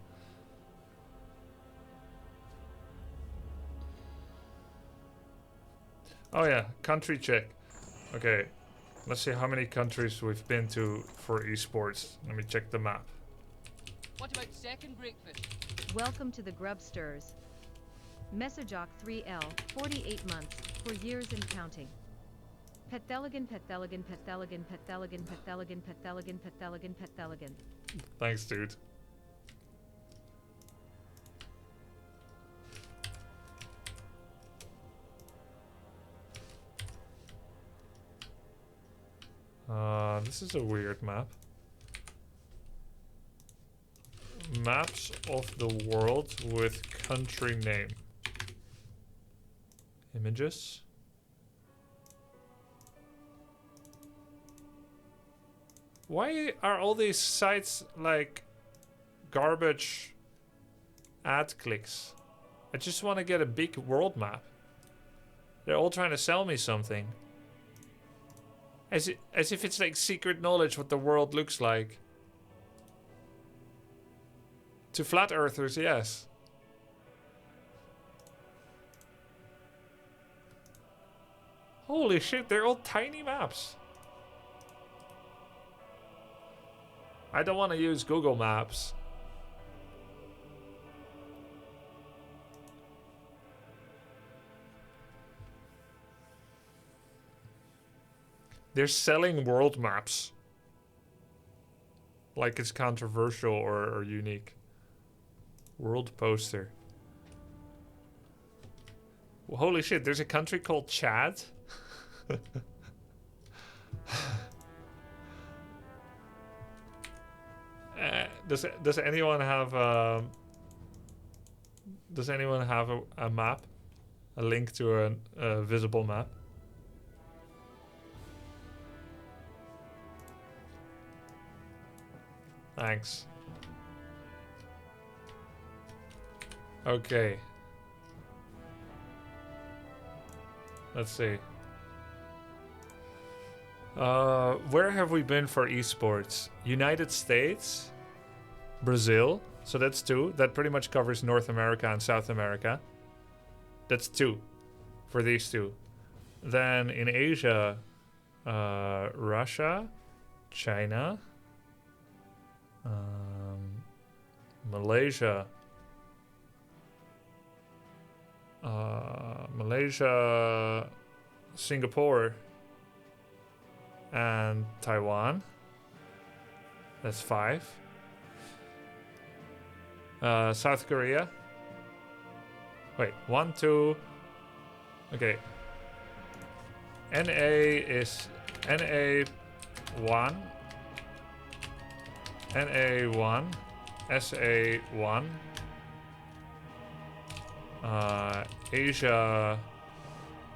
Oh yeah, country check. Okay, let's see how many countries we've been to for esports. Let me check the map. What about second breakfast? Welcome to the Grubsters. Mesojock 3L, 48 months, for years and counting. Petheligan, Petheligan, Petheligan, Petheligan, Petheligan, Petheligan, Petheligan, Petheligan. Thanks, dude. This is a weird map. Maps of the world with country name. Images. Why are all these sites like garbage ad clicks? I just want to get a big world map. They're all trying to sell me something. As if it's like secret knowledge what the world looks like. To flat earthers, yes. Holy shit, they're all tiny maps. I don't want to use Google Maps. They're selling world maps. Like it's controversial or unique. World poster. Well, holy shit, there's a country called Chad? Does anyone have a map? A link to a visible map? Thanks. Okay. Let's see. Where have we been for esports? United States, Brazil. So that's 2. That pretty much covers North America and South America. That's 2 for these 2. Then in Asia, Russia, China, Malaysia, Singapore, and Taiwan. That's 5. South Korea. Wait, 1, 2. Okay. NA is NA1, NA1, SA1. Asia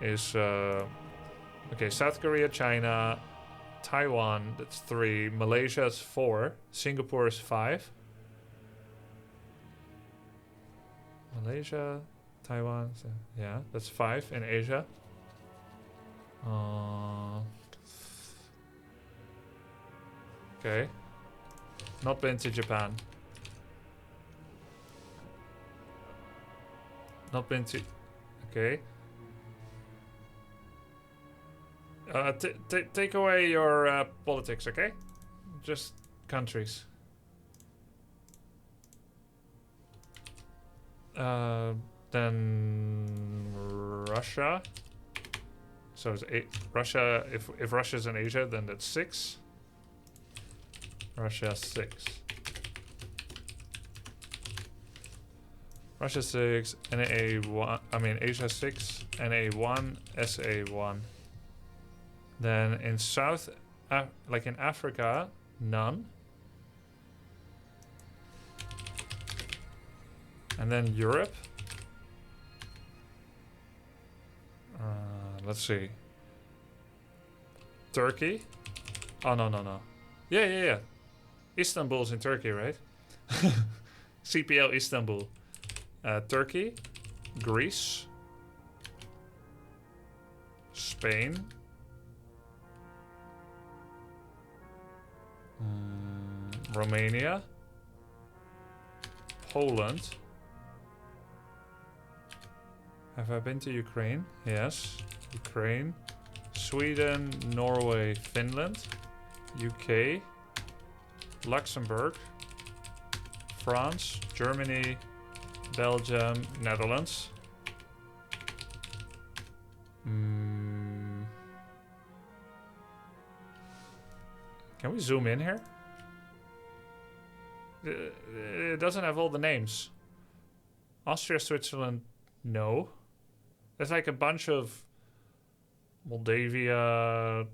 is okay. South Korea, China, Taiwan. That's 3. Malaysia is 4. Singapore is 5. Malaysia, Taiwan. So yeah, that's 5 in Asia. Okay. Not been to Japan. Not been to... Okay. Take away your politics, okay? Just countries. Then Russia. So it's Russia. If Russia's in Asia, then that's 6. Russia 6. Russia 6, NA1. I mean Asia 6, NA1, SA1. Then in like in Africa, none. And then Europe. Let's see. Turkey. Oh no. Yeah. Istanbul's in Turkey, right? CPL Istanbul. Turkey, Greece, Spain, Romania, Poland. Have I been to Ukraine? Yes. Ukraine, Sweden, Norway, Finland, UK, Luxembourg, France, Germany, Belgium, Netherlands. Can we zoom in here? It doesn't have all the names. Austria, Switzerland, no. There's like a bunch of Moldavia.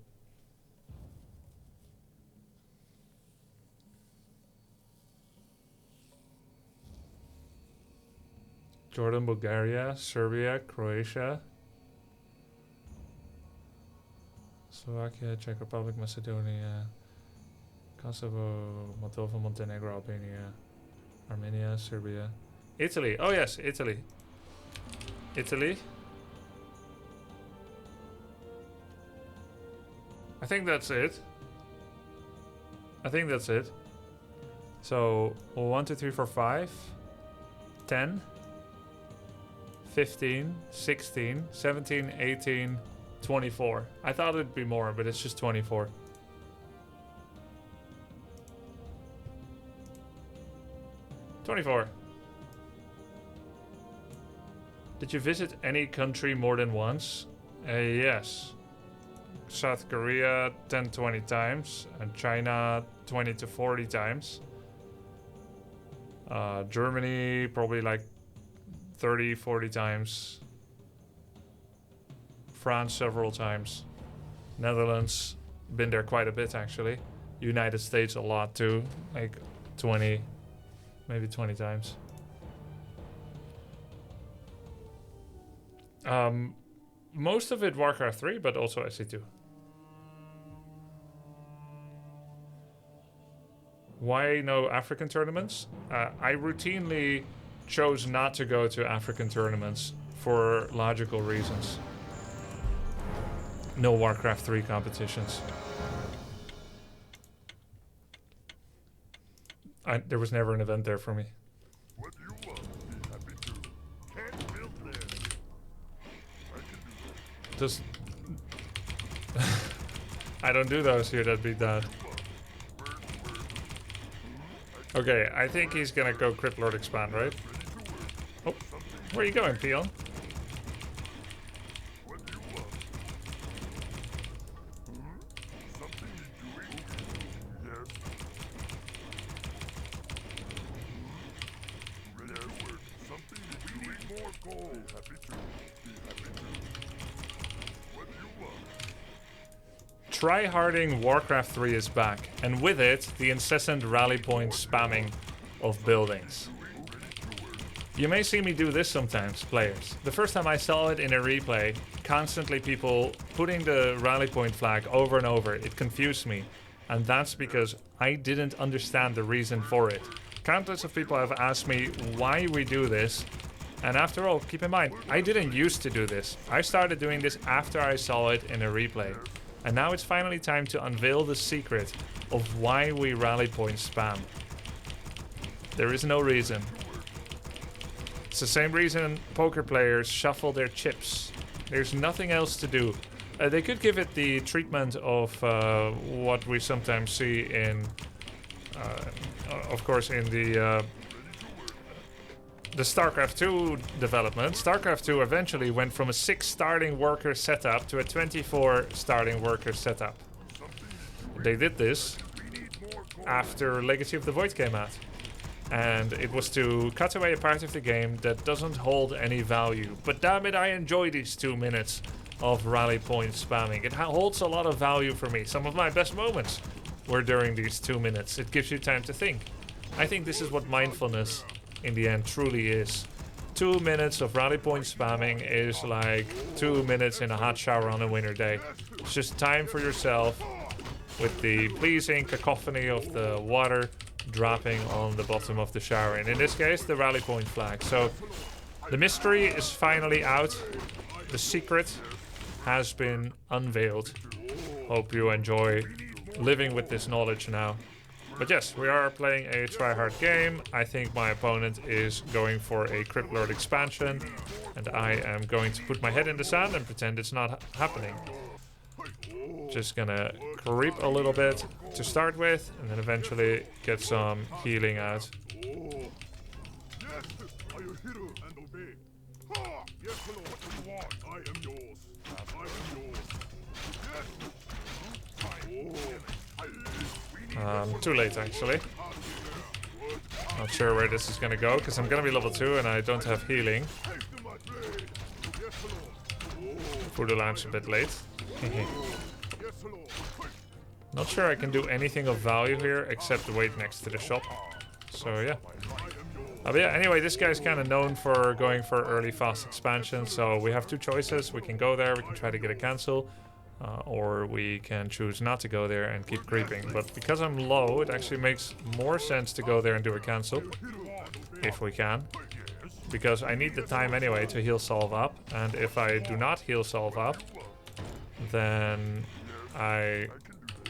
Jordan, Bulgaria, Serbia, Croatia, Slovakia, Czech Republic, Macedonia, Kosovo, Moldova, Montenegro, Albania, Armenia, Serbia, Italy. Oh yes, Italy. Italy. I think that's it. So 1, 2, 3, 4, 5, 10. 15, 16, 17, 18, 24. I thought it'd be more, but it's just 24. Did you visit any country more than once? Yes. South Korea 10, 20 times. And China 20 to 40 times. Germany probably like 30, 40 times. France several times. Netherlands, been there quite a bit actually. United States a lot too, like 20, maybe 20 times. Most of it Warcraft 3, but also SC2. Why no African tournaments? I routinely chose not to go to African tournaments for logical reasons. No Warcraft 3 competitions. There was never an event there for me. What do you want? Be happy to. Can't build there. I can do that. Just... I don't do those here, that'd be that. Okay, I think he's gonna go Crypt Lord expand, right? Oh, where are you going, Peon? What do you want? Something you doing? Yes. Ready to work. Something you doing? More gold. Happy to. Be happy to. What do you want? Tryharding Warcraft 3 is back, and with it, the incessant rally point spamming of buildings. You may see me do this sometimes, players. The first time I saw it in a replay, constantly people putting the rally point flag over and over, it confused me. And that's because I didn't understand the reason for it. Countless of people have asked me why we do this, and after all, keep in mind, I didn't used to do this. I started doing this after I saw it in a replay. And now it's finally time to unveil the secret of why we rally point spam. There is no reason. It's the same reason poker players shuffle their chips. There's nothing else to do. They could give it the treatment of what we sometimes see in, of course, in the StarCraft II development. StarCraft II eventually went from a 6 starting worker setup to a 24 starting worker setup. They did this after Legacy of the Void came out. And it was to cut away a part of the game that doesn't hold any value. But damn it, I enjoy these 2 minutes of rally point spamming. It holds a lot of value for me. Some of my best moments were during these 2 minutes. It gives you time to think. I think this is what mindfulness in the end truly is. 2 minutes of rally point spamming is like 2 minutes in a hot shower on a winter day. It's just time for yourself with the pleasing cacophony of the water dropping on the bottom of the shower, and in this case the rally point flag. So the mystery is finally out. The secret has been unveiled. Hope you enjoy living with this knowledge now. But yes, we are playing a tryhard game. I think my opponent is going for a Crypt Lord expansion, and I am going to put my head in the sand and pretend it's not happening. Just gonna creep a little bit to start with, and then eventually get some healing out. Too late actually. Not sure where this is gonna go, because I'm gonna be level 2 and I don't have healing. Voodoo launch a bit late. Not sure I can do anything of value here except wait next to the shop. So yeah. But yeah, anyway, this guy's kind of known for going for early fast expansion. So we have 2 choices. We can go there, we can try to get a cancel. Or we can choose not to go there and keep creeping. But because I'm low, it actually makes more sense to go there and do a cancel. If we can. Because I need the time anyway to heal solve up. And if I do not heal solve up, then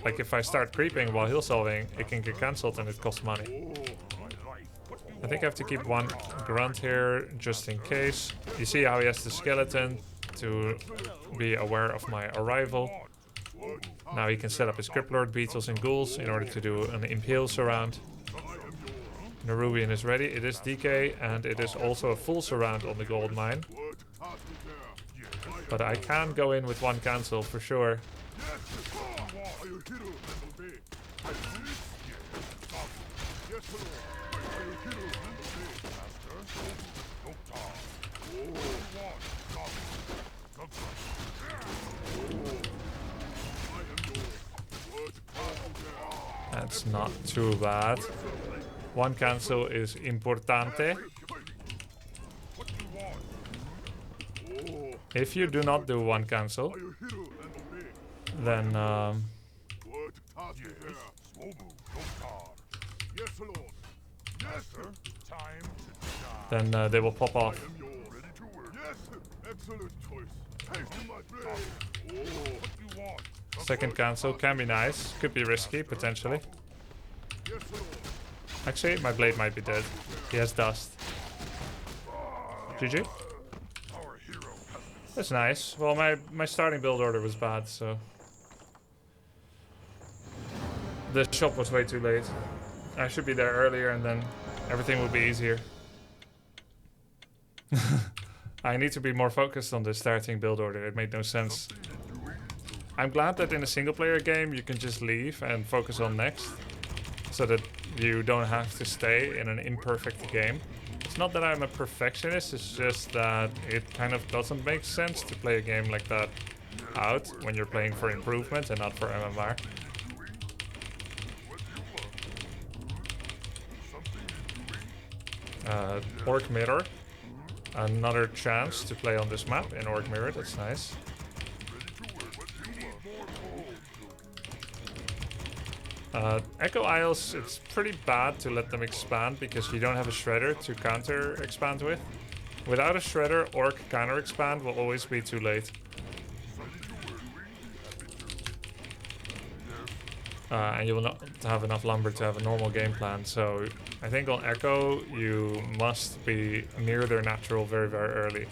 like if I start creeping while heal solving, it can get cancelled and it costs money. I think I have to keep 1 grunt here just in case. You see how he has the skeleton to be aware of my arrival. Now he can set up his Crypt Lord, Beetles and Ghouls in order to do an Impale surround. Nerubian is ready. It is DK and it is also a full surround on the gold mine. But I can go in with 1 cancel for sure. That's not too bad. 1 cancel is importante. If you do not do 1 cancel, then then they will pop off. I am yours. Ready to work. Yes, excellent choice. Taste my blade. Oh, what you want? Second cancel can be nice. Could be risky, potentially. Yes, Lord. Actually, my blade might be dead. He has dust. GG. Our hero has been That's nice. Well, my starting build order was bad, so... The shop was way too late. I should be there earlier and then everything will be easier. I need to be more focused on the starting build order. It made no sense. I'm glad that in a single player game you can just leave and focus on next. So that you don't have to stay in an imperfect game. It's not that I'm a perfectionist, it's just that it kind of doesn't make sense to play a game like that out when you're playing for improvement and not for MMR. Orc Mirror. Another chance to play on this map in Orc Mirror, that's nice. Echo Isles, it's pretty bad to let them expand because you don't have a shredder to counter expand with. Without a shredder, Orc counter expand will always be too late. And you will not have enough lumber to have a normal game plan, so I think on Echo you must be near their natural very, very early.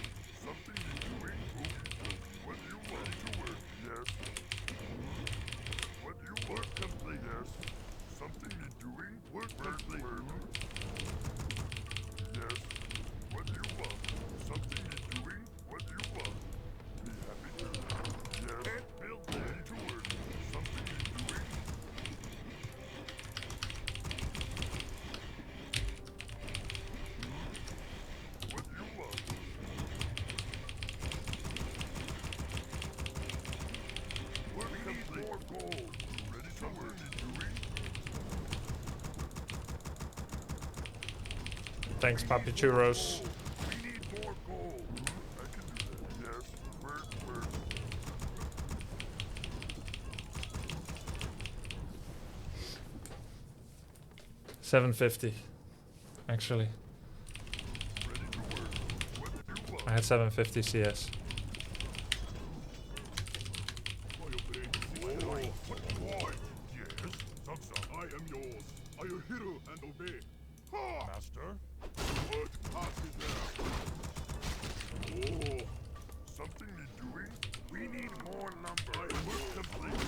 Thanks, Papi Churros. We need more gold. I can do that. Yes. Where? 750, actually. I had 750 CS. I am yours. Are you hero and obey? Ha! Master? What task is there? Oh, something need doing? We need more lumber. I am work complete.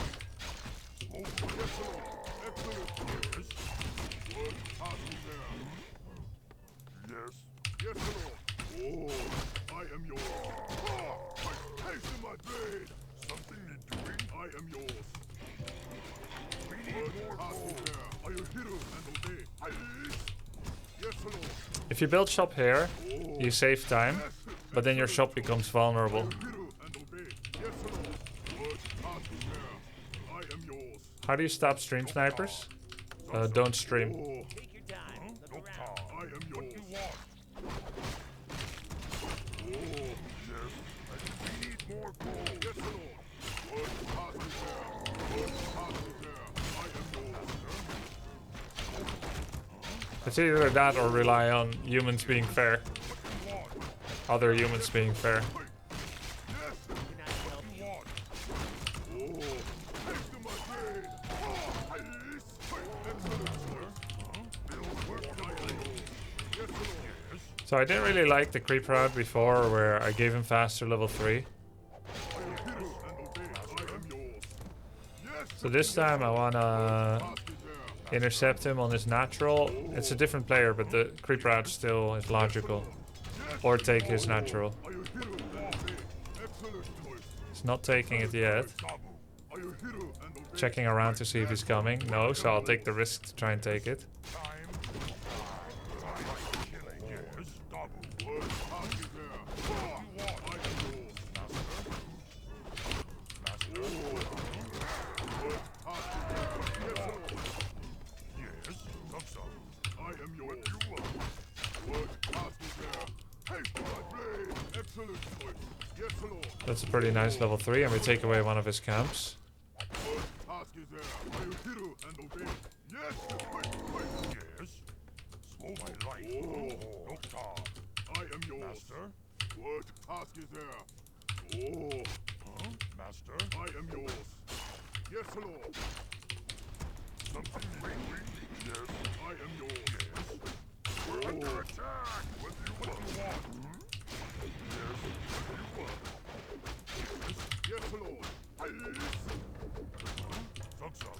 Oh, yes, sir. Excellent. Yes. What task is there? Yes. Yes, sir. Oh, I am yours. Ha! Taste in my blade. Something need doing? I am yours. We need more gold. Are you hero and obey? Yes, Lord. If you build shop here, you save time, but then your shop becomes vulnerable. How do you stop stream snipers? Don't stream. Take your time. Look around. I am yours. What you want? Oh, yes. We need more gold. Yes, Lord. What task is there? What task is there? I am yours. It's either that or rely on humans being fair. Other humans being fair. So I didn't really like the creep route before where I gave him faster level 3. So this time I wanna intercept him on his natural. It's a different player, but the creep route still is logical. Or take his natural. He's not taking it yet. Checking around to see if he's coming. No, so I'll take the risk to try and take it. That's a pretty nice level 3, and we take away one of his camps. am yours. Master? What task is there? Oh. Huh? Master? I am yours. Yes, Lord. Something waiting? Yes. I am yours. Yes. We're under attack. What do you want? Yes. What do you want? Yes, Lord. Something.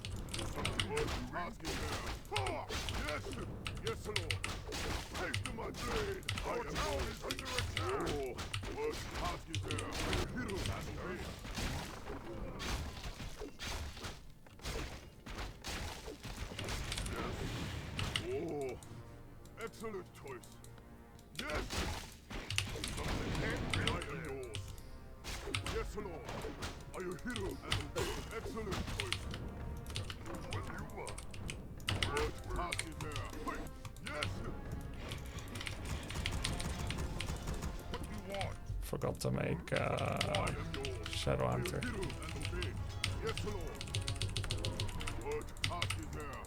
What task is there? Ah! Yes. Yes, Lord. Take to my blade. Our town is under attack. Oh. What task is there? Hero, Master. Oh, excellent choice. Yes! Something can't be I am yours. Yes, Lord. Are you hero and obey? Excellent choice. What do you want? What task is there? Wait. Yes! What do you want? Forgot to make I am yours. Shadow Are you Hunter. hero and obey? Yes, Lord. What task is there?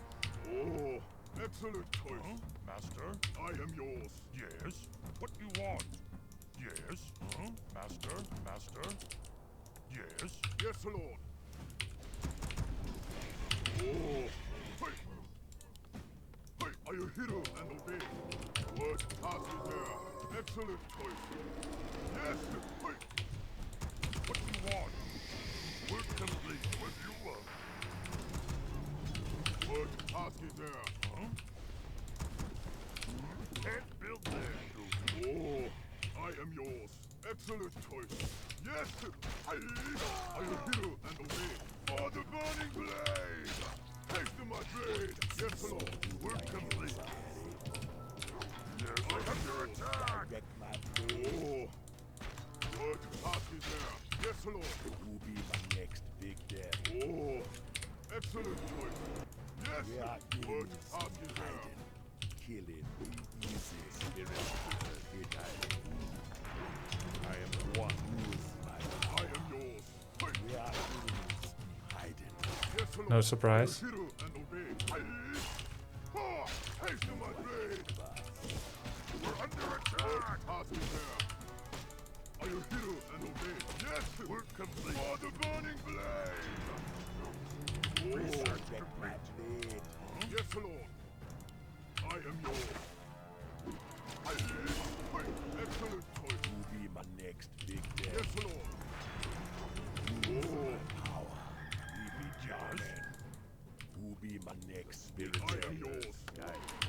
Oh, excellent choice. Huh? Master? I am yours. Yes? What do you want? Yes? Huh? Master? Master? Yes? Yes, Lord. Oh, hey! Hey, are you hero and obey? What task is there? Excellent choice. Yes! Hey! What do you want? Work complete. What do you want? What task is there? Huh? Can't build there. Oh, I am yours. Excellent choice. Yes! Are you hero and obey? For the burning blade! Take to my blade! Yes, Lord. Work complete. Yes, I'm under attack! Oh, what task is there? Yes, Lord. Who will be my next big death? Oh, excellent choice. Yes, what task is there? Killing easy spirit. I am the one who is my I am yours. We are enemies hiding. Yes, Lord. No surprise. Hero and obey. Haste to my blade. We're under attack. Task is there. Are you hero and obey? Yes, work complete. For the burning blade. Research complete. Yes, Lord. I am yours. Excellent choice. Who be my next big death? Yes, Lord. Oh, power. We be Jarman. Who be my next spirit? I am yours.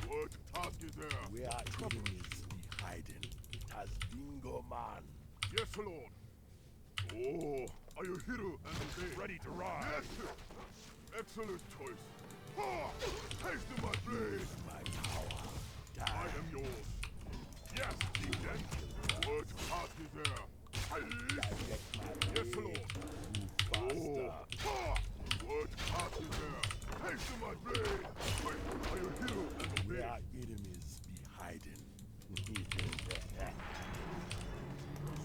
What task is there? We are enemies be hiding. It has Dingo Man. Yes, Lord. Oh, are you hero and obey? Ready to ride. Yes. Excellent choice. Haste to my blade. My power. I am yours. Yes, Chieftain. What task is there? Yes, Lord. Oh. What task is there? Haste to my blade. Are you hero and obey? We are enemies be hiding.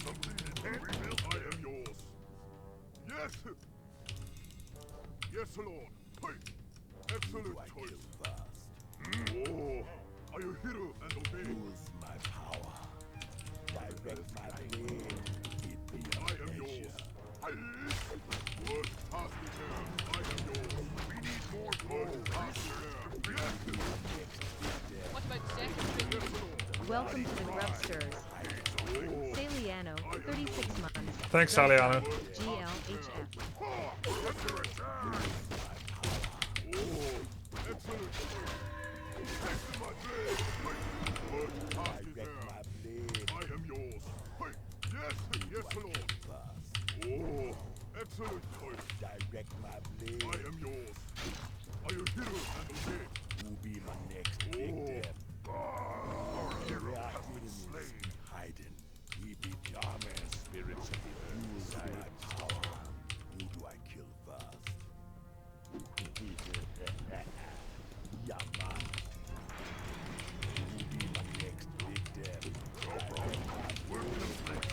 Something can't rebuild. I am yours. Yes. Yes, Lord. Excellent choice. Oh, are you hero and obey? Use my power. Direct my blade. I am yours. What task is there? I am yours. We need more gold. Task is there. Yes. What about second breakfast? Welcome to the Grubsters. Saliano, 36 months. Thanks, Saliano. GLHF. Excellent. Take to my blade. What task is there? I am yours. Yes, yes, Lord. Oh, excellent choice. Direct my blade. I am yours. Are you hero and obey? Who be my next big death? Our hero has been slain. Hiding. We be Jarman spirits. Use my power. Who do I kill first? Yeah, man. Who be my next big death? No problem. We're complete.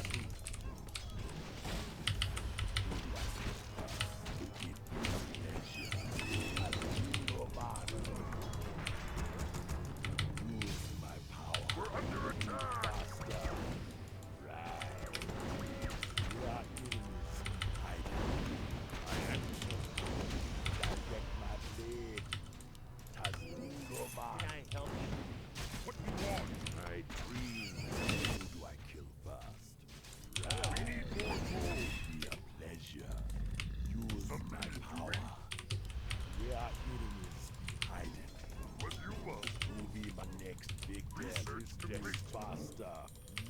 Faster.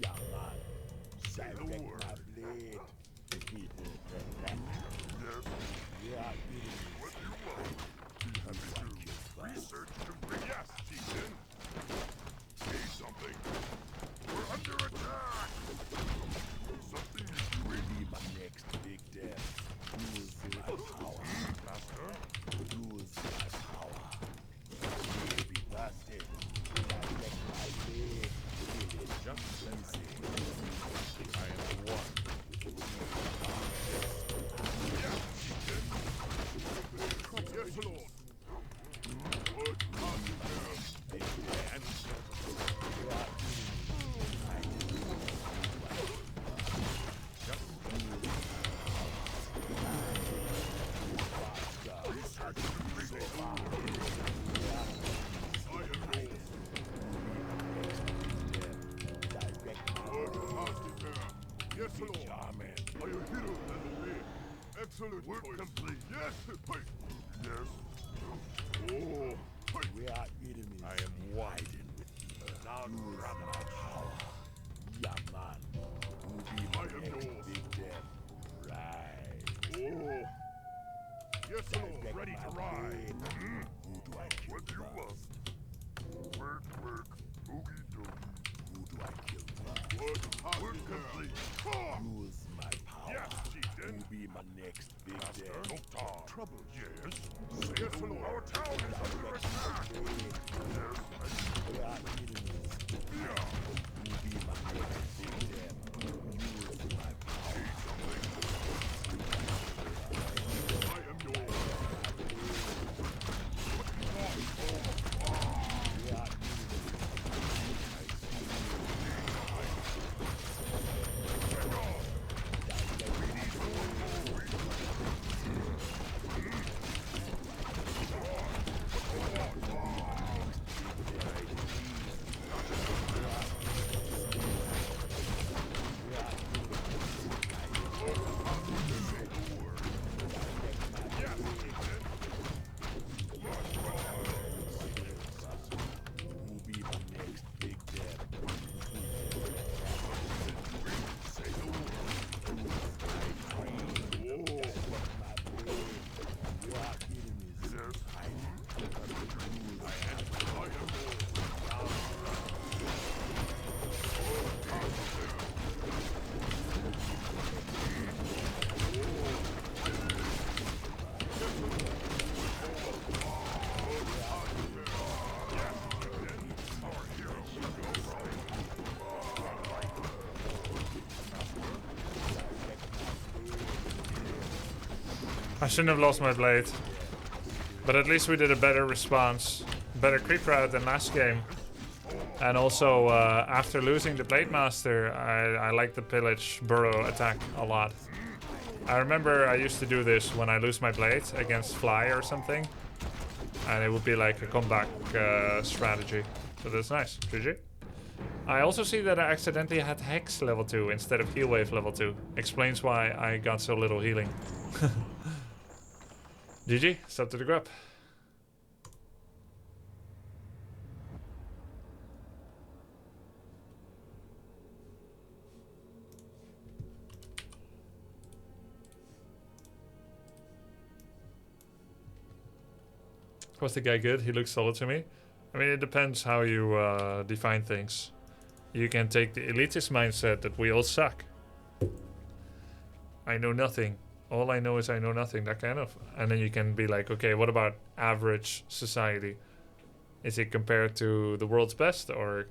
Yeah, man. Direct my blade. Yes. Yeah, what do you want? Be happy to. Research complete. Yes, Chieftain. Say something. We're under attack. Something will be my next big death. Use my power. Master? Use my power. You'll be busted. Direct my blade. Kill it. Just easy. I am one. Yes, Chieftain. Yes, Lord. What positive? Big answer. Yes, Lord. I am hero level 8. Excellent work complete. Yes. Yes. Oh. We are enemies. I am widen. Now grab my power. Yeah, man. Who be my next big death? Right. Oh. Yes, Lord. Ready to ride. Who do I kill? What do you want? Work. Oogie doogie. Who do I kill first? Work complete. Use my power. Yes, Chieftain. Who be my next big death? Trouble. Yes. Yes, Lord. Our town is under attack. Yes. We are enemies. Yeah. Who be my next big death? Use my power. I am yours. We are I shouldn't have lost my blade. But at least we did a better response. Better creep route than last game. And also, after losing the Blade Master, I like the Pillage Burrow attack a lot. I remember I used to do this when I lose my blade against Fly or something. And it would be like a comeback strategy. So that's nice. GG. I also see that I accidentally had Hex level 2 instead of Heal Wave level 2. Explains why I got so little healing. GG, sub to the grub. Was the guy good? He looks solid to me. I mean, it depends how you define things. You can take the elitist mindset that we all suck. I know nothing. All I know is I know nothing, that kind of. And then you can be like, okay, what about average society? Is it compared to the world's best or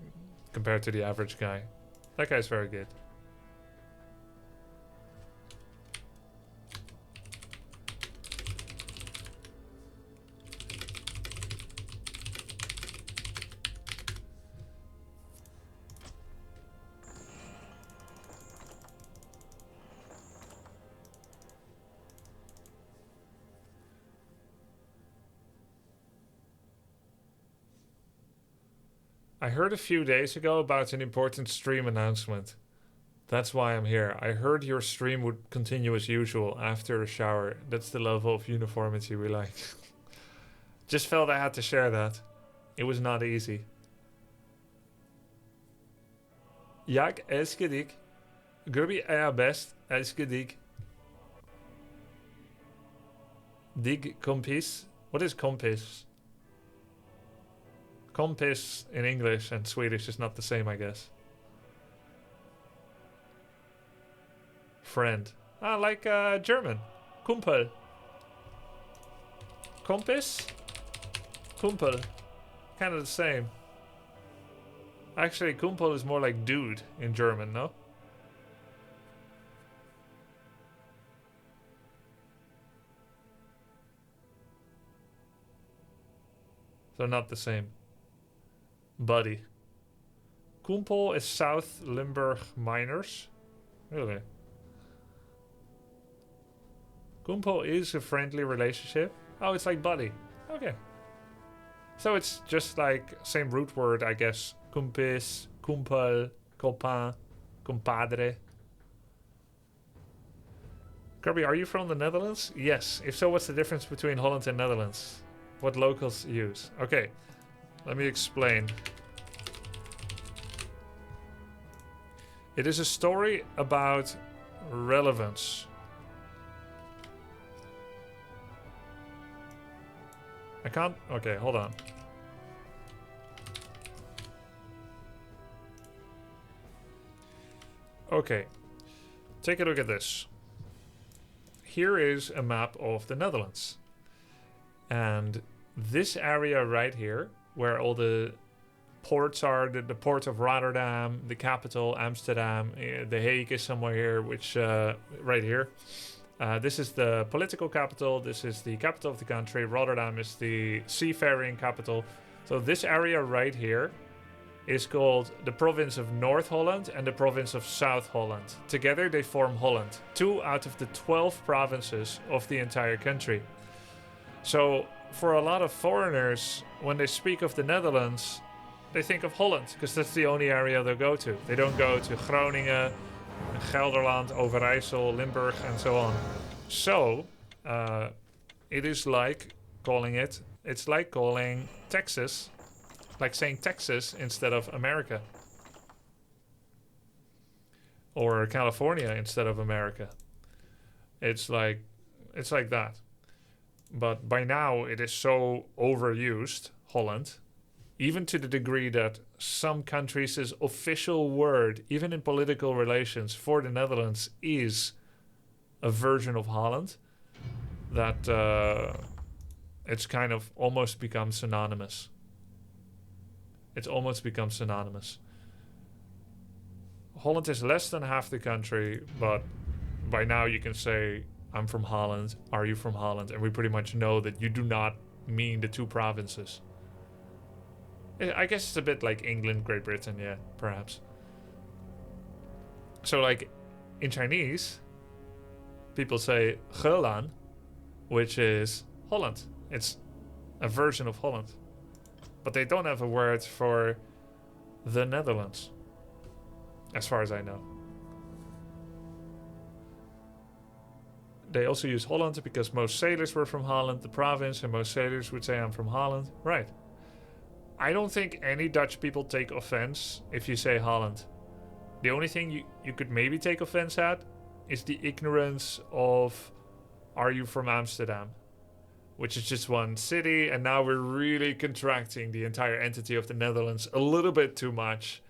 compared to the average guy? That guy's very good. I heard a few days ago about an important stream announcement. That's why I'm here. I heard your stream would continue as usual after a shower. That's the level of uniformity we like. Just felt I had to share that. It was not easy. Jak, elske dik. Grubby, best, elske dik. Dig kompis. What is kompis? Kompis in English and Swedish is not the same, I guess. Friend. Ah, like German. Kumpel. Kompis? Kumpel. Kind of the same. Actually, Kumpel is more like dude in German, no? So not the same. Buddy. Kumpel is South Limburg Miners. Really? Kumpel is a friendly relationship. Oh, it's like buddy. Okay. So it's just like same root word, I guess. Kumpis, kumpel, copain, compadre. Kirby, are you from the Netherlands? Yes. If so, what's the difference between Holland and Netherlands? What locals use? Okay. Let me explain. It is a story about relevance. I can't... Okay, hold on. Okay. Take a look at this. Here is a map of the Netherlands. And this area right here, where all the ports are, the port of Rotterdam, the capital, Amsterdam, the Hague is somewhere here, which, right here. This is the political capital, this is the capital of the country, Rotterdam is the seafaring capital. So this area right here is called the province of North Holland and the province of South Holland. Together they form Holland, 2 out of the 12 provinces of the entire country. So for a lot of foreigners, when they speak of the Netherlands, they think of Holland, because that's the only area they'll go to. They don't go to Groningen, Gelderland, Overijssel, Limburg, and so on. So, it is like calling it's like calling Texas, like saying Texas instead of America. Or California instead of America. It's like that. But by now it is so overused, Holland, even to the degree that some countries' official word, even in political relations, for the Netherlands is a version of Holland, that it's kind of almost become synonymous. It's almost become synonymous. Holland is less than half the country, but by now you can say, I'm from Holland, are you from Holland? And we pretty much know that you do not mean the 2 provinces. I guess it's a bit like England, Great Britain, yeah, perhaps. So like in Chinese, people say Gelan, which is Holland. It's a version of Holland. But they don't have a word for the Netherlands, as far as I know. They also use Holland because most sailors were from Holland, the province, and most sailors would say I'm from Holland. Right. I don't think any Dutch people take offense if you say Holland. The only thing you could maybe take offense at is the ignorance of, are you from Amsterdam? Which is just one city, and now we're really contracting the entire entity of the Netherlands a little bit too much.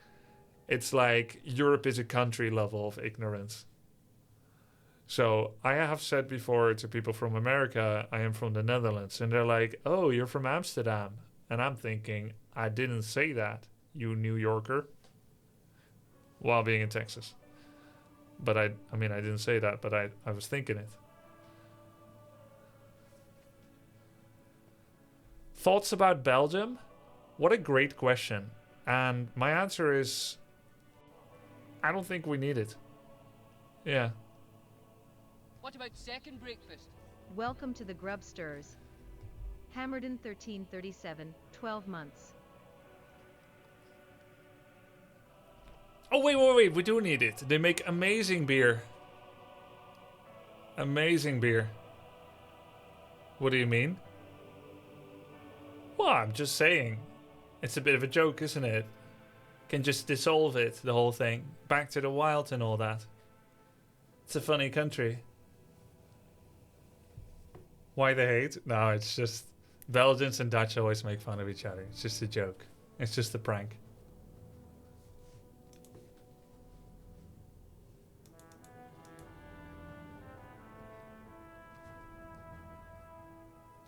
It's like Europe is a country level of ignorance. So I have said before to people from America, I am from the Netherlands, and they're like, oh, you're from Amsterdam. And I'm thinking, I didn't say that, you New Yorker, while being in Texas. But I mean, I didn't say that, but I was thinking it. Thoughts about Belgium? What a great question. And my answer is, I don't think we need it. Yeah. What about second breakfast? Welcome to the Grubsters. Hammerden 1337, 12 months. Oh, wait. We do need it. They make amazing beer. Amazing beer. What do you mean? Well, I'm just saying. It's a bit of a joke, isn't it? Can just dissolve it, the whole thing. Back to the wild and all that. It's a funny country. Why the hate? No, it's just Belgians and Dutch always make fun of each other. It's just a joke. It's just a prank.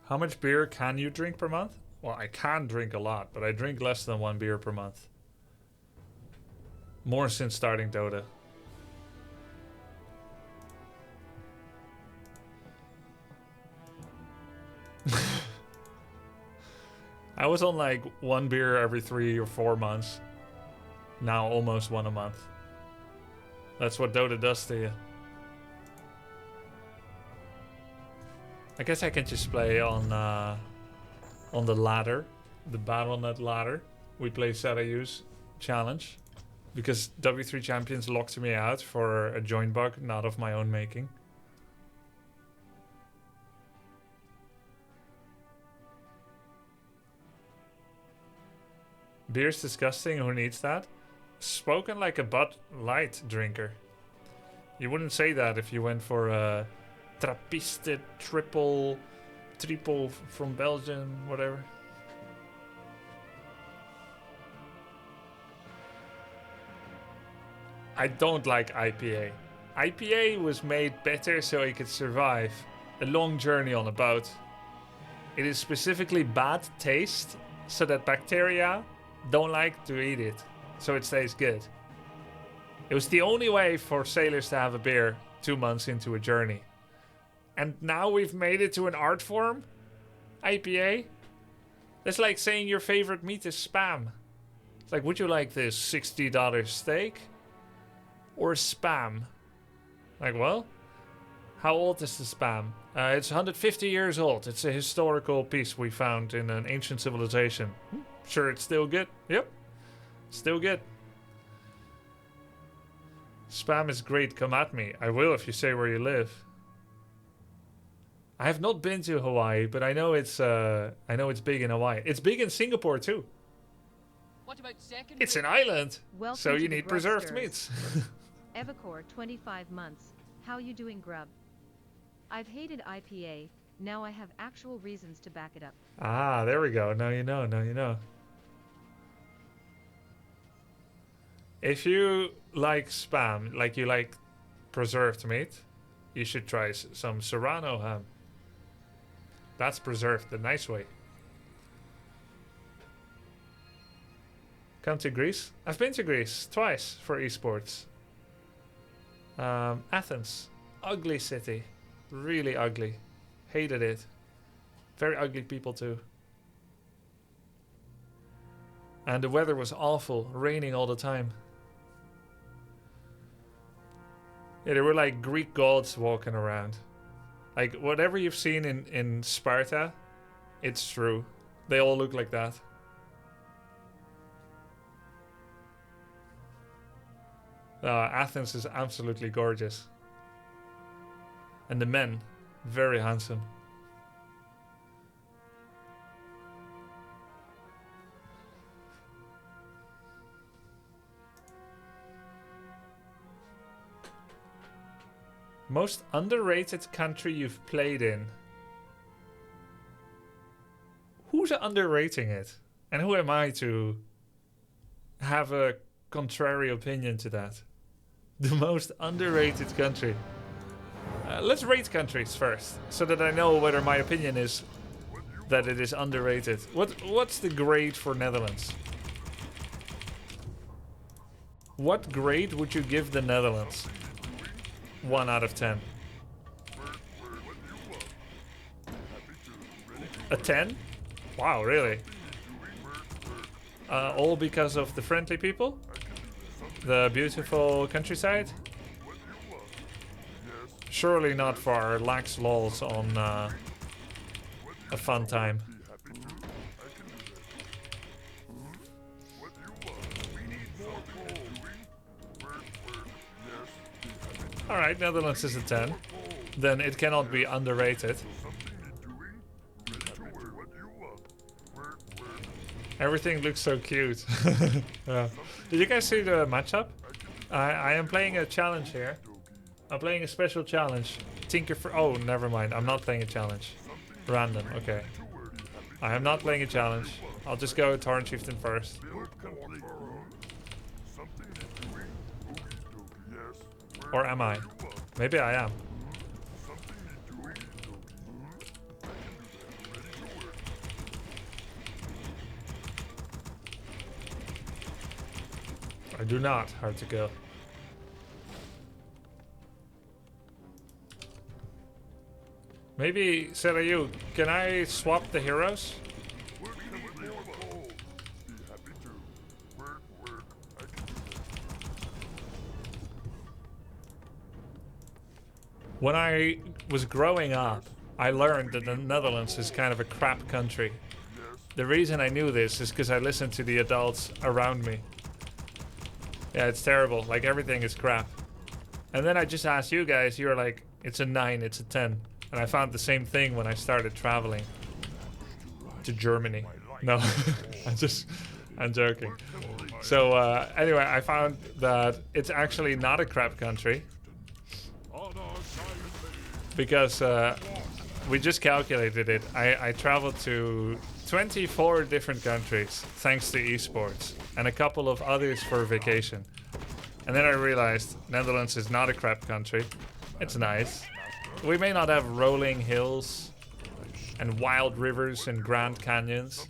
How much beer can you drink per month? Well, I can drink a lot, but I drink less than 1 beer per month. More since starting Dota. I was on like 1 beer every 3 or 4 months. Now almost 1 a month. That's what Dota does to you. I guess I can just play on the ladder, the Battle.net ladder. We play Zeta's challenge because W3 Champions locked me out for a join bug, not of my own making. Beer's disgusting. Who needs that? Spoken like a Bud Light drinker. You wouldn't say that if you went for a Trappiste triple from Belgium, whatever. I don't like IPA. IPA was made better so it could survive a long journey on a boat. It is specifically bad taste so that bacteria don't like to eat it, so it stays good. It was the only way for sailors to have a beer 2 months into a journey. And now we've made it to an art form? IPA? That's like saying your favorite meat is Spam. It's like, would you like this $60 steak? Or Spam? Like, well, how old is the Spam? It's 150 years old. It's a historical piece we found in an ancient civilization. Sure, it's still good? Yep. Still good. Spam is great. Come at me. I will if you say where you live. I have not been to Hawaii, but I know it's big in Hawaii. It's big in Singapore too. What about second? It's an island, Welcome so to you the need preserved Grubsters. meats. Evacor, 25 months. How you doing, Grub? I've hated IPA. Now I have actual reasons to back it up. Ah, there we go. Now you know. Now you know. If you like Spam, like you like preserved meat, you should try some Serrano ham. That's preserved the nice way. Come to Greece? I've been to Greece twice for esports. Athens. Ugly city. Really ugly. Hated it. Very ugly people too. And the weather was awful. Raining all the time. Yeah, there were like Greek gods walking around. Like whatever you've seen in Sparta, it's true. They all look like that. Athens is absolutely gorgeous. And the men, very handsome. Most underrated country you've played in. Who's underrating it? And who am I to have a contrary opinion to that? The most underrated country. Let's rate countries first, so that I know whether my opinion is that it is underrated. What's the grade for Netherlands? What grade would you give the Netherlands? 1 out of 10. A 10? Wow, really? All because of the friendly people? The beautiful countryside? Surely not for our lax lols on a fun time. Alright, Netherlands is a 10. Then it cannot be underrated. Everything looks so cute. Yeah. Did you guys see the matchup? I am playing a challenge here. I'm playing a special challenge. Tinker for... Oh, never mind. I'm not playing a challenge. Random, okay. I am not playing a challenge. I'll just go Torrent Chieftain first. Or am I? Maybe I am. I do not. Hard to kill. Maybe, Serayu, can I swap the heroes? When I was growing up, I learned that the Netherlands is kind of a crap country. The reason I knew this is because I listened to the adults around me. Yeah, it's terrible. Like, everything is crap. And then I just asked you guys, you were like, it's a 9, it's a 10. And I found the same thing when I started traveling to Germany. No, I'm joking. So anyway, I found that it's actually not a crap country. Because we just calculated it. I traveled to 24 different countries thanks to esports and a couple of others for vacation. And then I realized Netherlands is not a crap country. It's nice. We may not have rolling hills and wild rivers and grand canyons,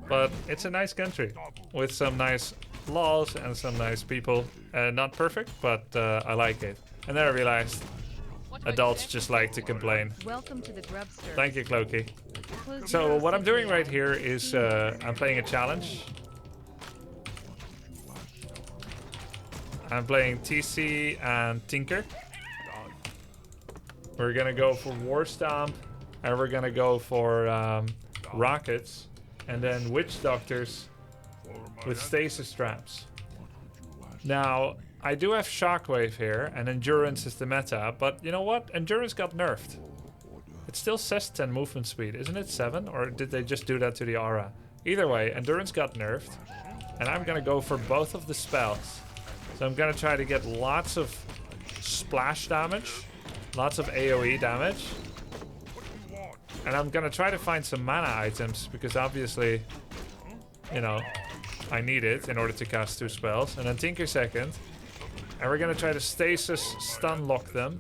but it's a nice country with some nice laws and some nice people. Not perfect, but I like it. And then I realized adults just like to complain. Welcome to the Grubster. Thank you, Clokey. Close So your what I'm doing eyes. right here is I'm playing a challenge. I'm playing TC and Tinker. We're gonna go for War Stomp, and we're gonna go for Rockets, and then Witch Doctors with Stasis Traps. Now, I do have Shockwave here, and Endurance is the meta, but you know what? Endurance got nerfed. It still says 10 movement speed, isn't it 7? Or did they just do that to the aura? Either way, Endurance got nerfed, and I'm gonna go for both of the spells. So I'm gonna try to get lots of splash damage, lots of AoE damage, and I'm gonna try to find some mana items, because obviously, you know, I need it in order to cast 2 spells. And then Tinker second, and we're gonna try to stasis stun lock them.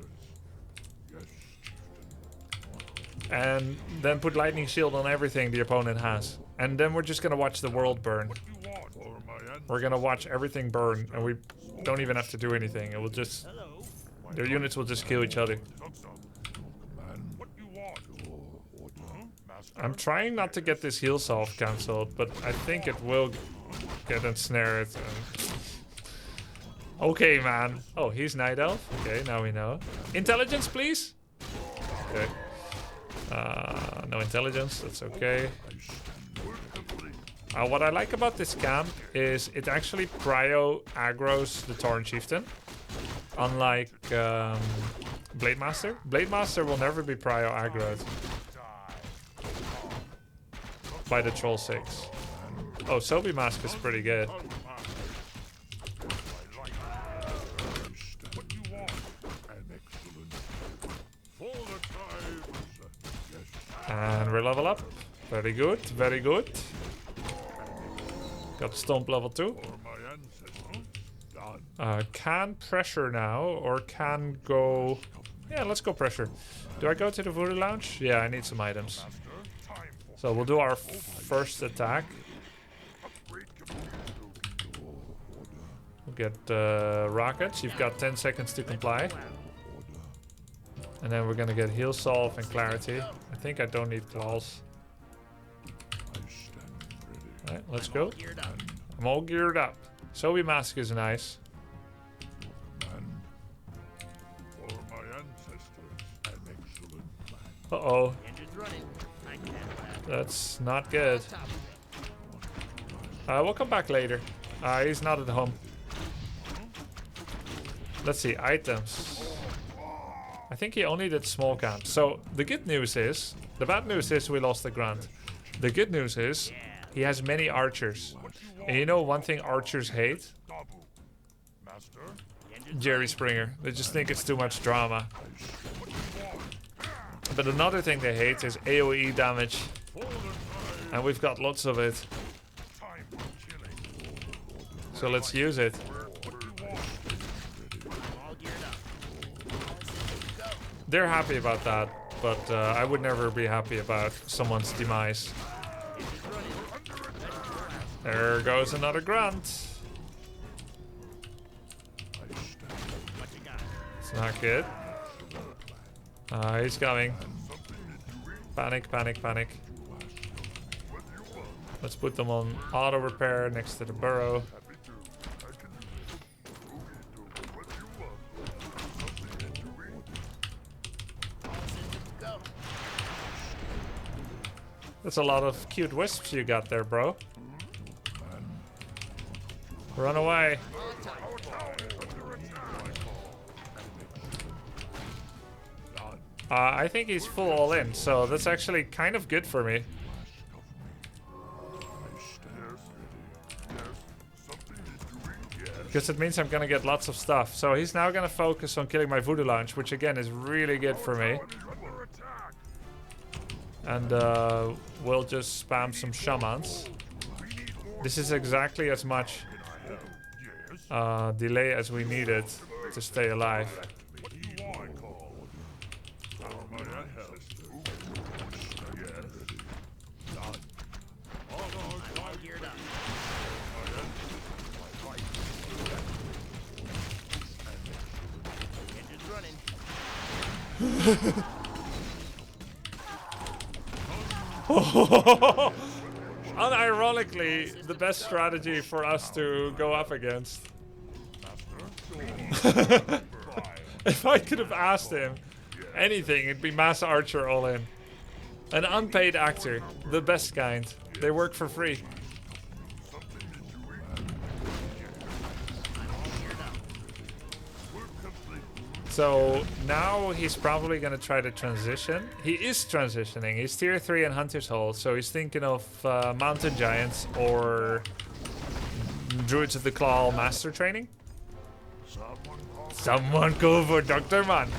And then put lightning shield on everything the opponent has. And then we're just gonna watch the world burn. We're gonna watch everything burn, and we don't even have to do anything. It will just... Their units will just kill each other. I'm trying not to get this heal solve cancelled, but I think it will get ensnared. Okay, man. Oh, he's Night Elf. Okay, now we know. Intelligence, please. Okay. No intelligence. That's okay. What I like about this camp is it actually prio aggroes the Torrent Chieftain. Unlike Blade Master. Blade Master will never be prio aggroed by the Troll 6. Oh, Sobi Mask is pretty good. And we're level up. Very good, very good. Got Stomp level 2. Can pressure now, or can go... Yeah, let's go pressure. Do I go to the Voodoo Lounge? Yeah, I need some items. So we'll do our first attack. We'll get rockets. You've got 10 seconds to comply. And then we're gonna get heal solve and clarity. I think I don't need claws. Alright, let's go. I'm all geared up. Sobi Mask is nice. Uh-oh. That's not good. We'll come back later. He's not at home. Let's see, items. I think he only did small camp. So the good news is, the bad news is we lost the grunt. The good news is He has many archers. And you know one thing archers hate? Dabu. Master? Jerry Springer. They just think it's too much drama. But another thing they hate is AoE damage. And we've got lots of it. Time for killing. So let's use it. They're happy about that, but I would never be happy about someone's demise. There goes another grunt. It's not good. He's coming. Panic, panic, panic. Let's put them on auto repair next to the burrow. That's a lot of cute wisps you got there, bro. Run away. I think he's full all in, so that's actually kind of good for me. Because it means I'm gonna get lots of stuff. So he's now gonna focus on killing my voodoo launch, which again is really good for me. And we'll just spam some shamans. This is exactly as much delay as we needed to stay alive. Unironically, the best strategy for us to go up against. If I could have asked him anything, it'd be Mass Archer all in. An unpaid actor, the best kind. They work for free. So now he's probably going to try to transition. He is transitioning. He's tier 3 in Hunter's Hall, so he's thinking of Mountain Giants or Druids of the Claw Master Training. Someone go for Dr. Man.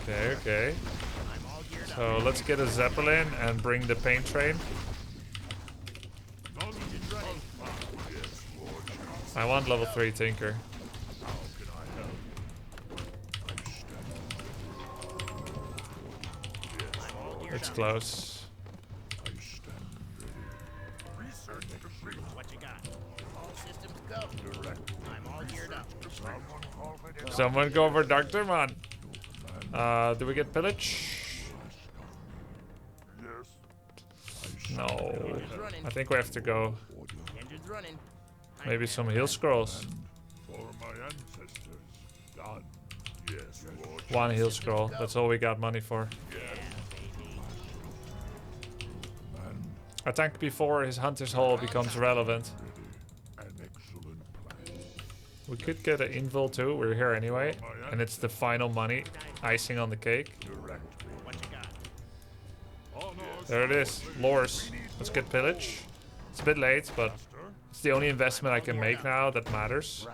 Okay, okay. So let's get a Zeppelin and bring the Pain Train. I want level 3 Tinker. It's close. Someone go over Dr. Man. Do we get pillage? No. I think we have to go. Maybe some heal scrolls. One heal scroll. That's all we got money for. Attack before his Hunter's Hall becomes relevant. We could get an invul too, we're here anyway. And it's the final money, icing on the cake. There it is, Lores. Let's get pillage. It's a bit late, but it's the only investment I can make now that matters.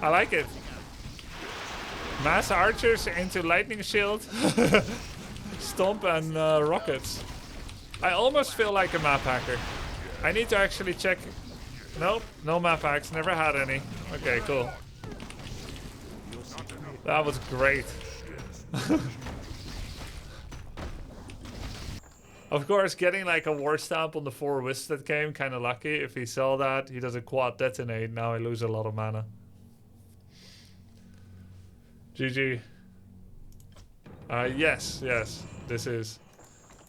I like it. Mass archers into lightning shield, stomp and rockets. I almost feel like a map hacker. I need to actually check. Nope, no map hacks, never had any. Okay, cool. That was great. Of course, getting like a war stamp on the 4 Wisted game, kind of lucky. If he saw that, he does a quad detonate. Now I lose a lot of mana. GG. Yes, this is.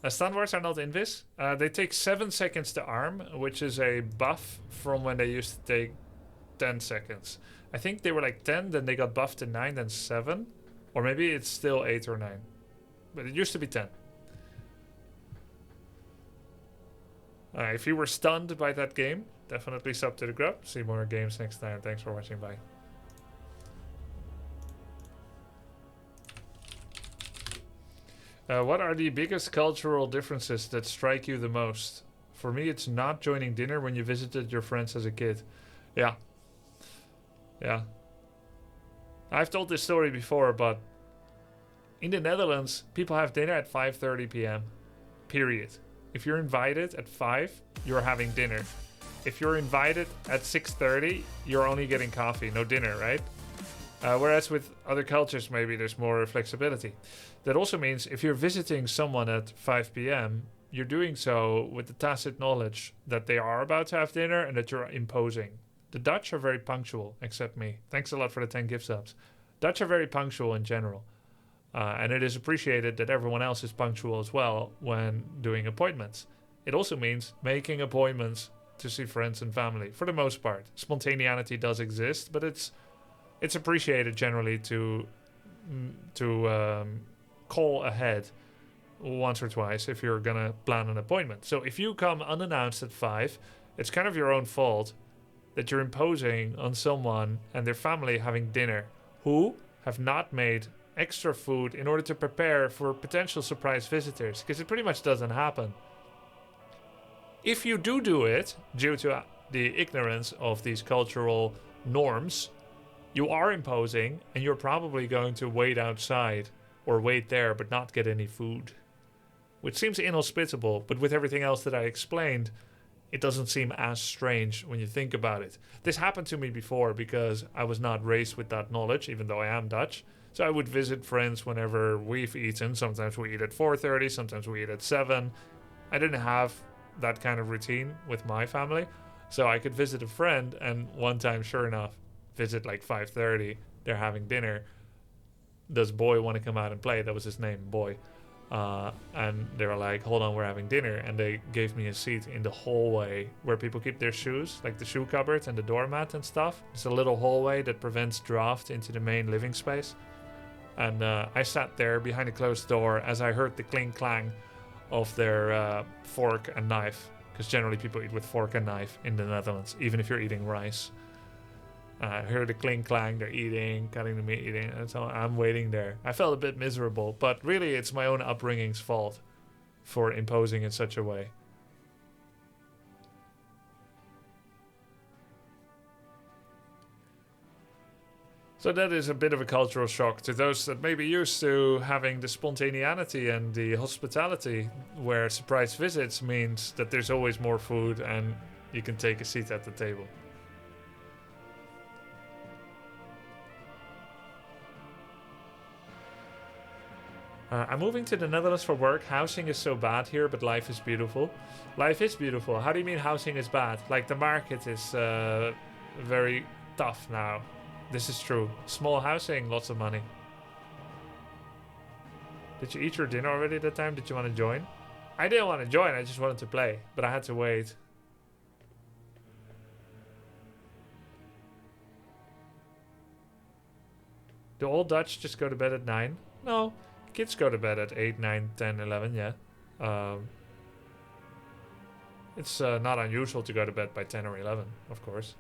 Stun wards are not invis. They take 7 seconds to arm, which is a buff from when they used to take 10 seconds. I think they were like 10, then they got buffed to 9, then 7. Or maybe it's still 8 or 9. But it used to be 10. If you were stunned by that game, definitely sub to the grub. See more games next time. Thanks for watching. Bye. What are the biggest cultural differences that strike you the most? For me, it's not joining dinner when you visited your friends as a kid. Yeah. Yeah. I've told this story before, but in the Netherlands, people have dinner at 5:30 p.m. Period. If you're invited at 5, you're having dinner. If you're invited at 6:30, you're only getting coffee, no dinner, right? Whereas with other cultures, maybe there's more flexibility. That also means if you're visiting someone at 5 p.m., you're doing so with the tacit knowledge that they are about to have dinner and that you're imposing. The Dutch are very punctual, except me. Thanks a lot for the 10 gift subs. Dutch are very punctual in general. And it is appreciated that everyone else is punctual as well when doing appointments. It also means making appointments to see friends and family, for the most part. Spontaneity does exist, but it's appreciated generally to call ahead once or twice if you're gonna plan an appointment. So if you come unannounced at 5, it's kind of your own fault that you're imposing on someone and their family having dinner who have not made extra food in order to prepare for potential surprise visitors, because it pretty much doesn't happen. If you do it due to the ignorance of these cultural norms, you are imposing, and you're probably going to wait outside or wait there but not get any food, which seems inhospitable, but with everything else that I explained, it doesn't seem as strange when you think about it. This happened to me before because I was not raised with that knowledge, even though I am Dutch. So I would visit friends whenever we've eaten. Sometimes we eat at 4:30, sometimes we eat at 7. I didn't have that kind of routine with my family. So I could visit a friend, and one time, sure enough, visit like 5:30, they're having dinner. Does Boy want to come out and play? That was his name, Boy. And they were like, hold on, we're having dinner. And they gave me a seat in the hallway where people keep their shoes, like the shoe cupboard and the doormat and stuff. It's a little hallway that prevents draft into the main living space. And I sat there behind a closed door as I heard the clink-clang of their fork and knife. Because generally people eat with fork and knife in the Netherlands, even if you're eating rice. I heard the clink-clang, they're eating, cutting the meat, eating, and so I'm waiting there. I felt a bit miserable, but really it's my own upbringing's fault for imposing in such a way. So that is a bit of a cultural shock to those that may be used to having the spontaneity and the hospitality, where surprise visits means that there's always more food and you can take a seat at the table. I'm moving to the Netherlands for work. Housing is so bad here, but life is beautiful. Life is beautiful. How do you mean housing is bad? Like the market is very tough now. This is true. Small housing, lots of money. Did you eat your dinner already that time? Did you want to join? I didn't want to join, I just wanted to play. But I had to wait. Do all Dutch just go to bed at 9? No. Kids go to bed at 8, 9, 10, 11, yeah. It's not unusual to go to bed by 10 or 11, of course.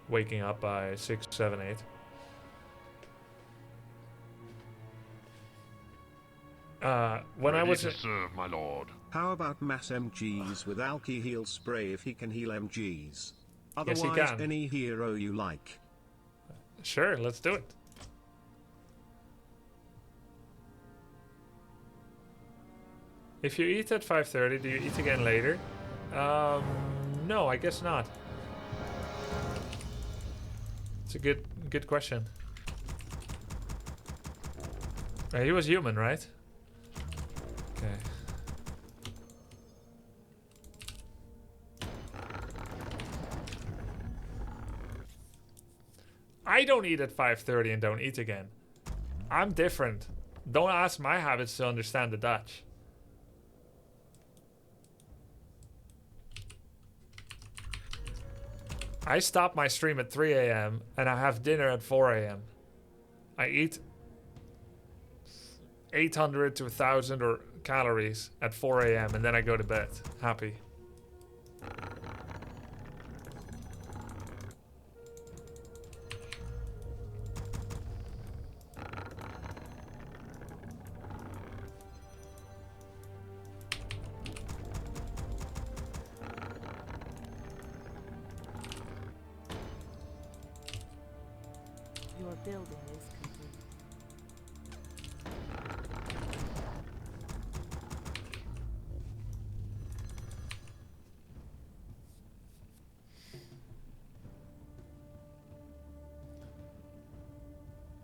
Waking up by 6, 7, 8. When I was... to serve, my lord. How about mass MGs with alky heal spray if he can heal MGs? Yes, he Otherwise, can. any hero you like. Sure, let's do it. If you eat at 5:30, do you eat again later? No, I guess not. It's a good question. He was human, right? Okay. I don't eat at 5:30 and don't eat again. I'm different. Don't ask my habits to understand the Dutch. I stop my stream at 3 a.m. and I have dinner at 4 a.m. I eat 800 to 1,000 or calories at 4 a.m. and then I go to bed. Happy. Your building is complete.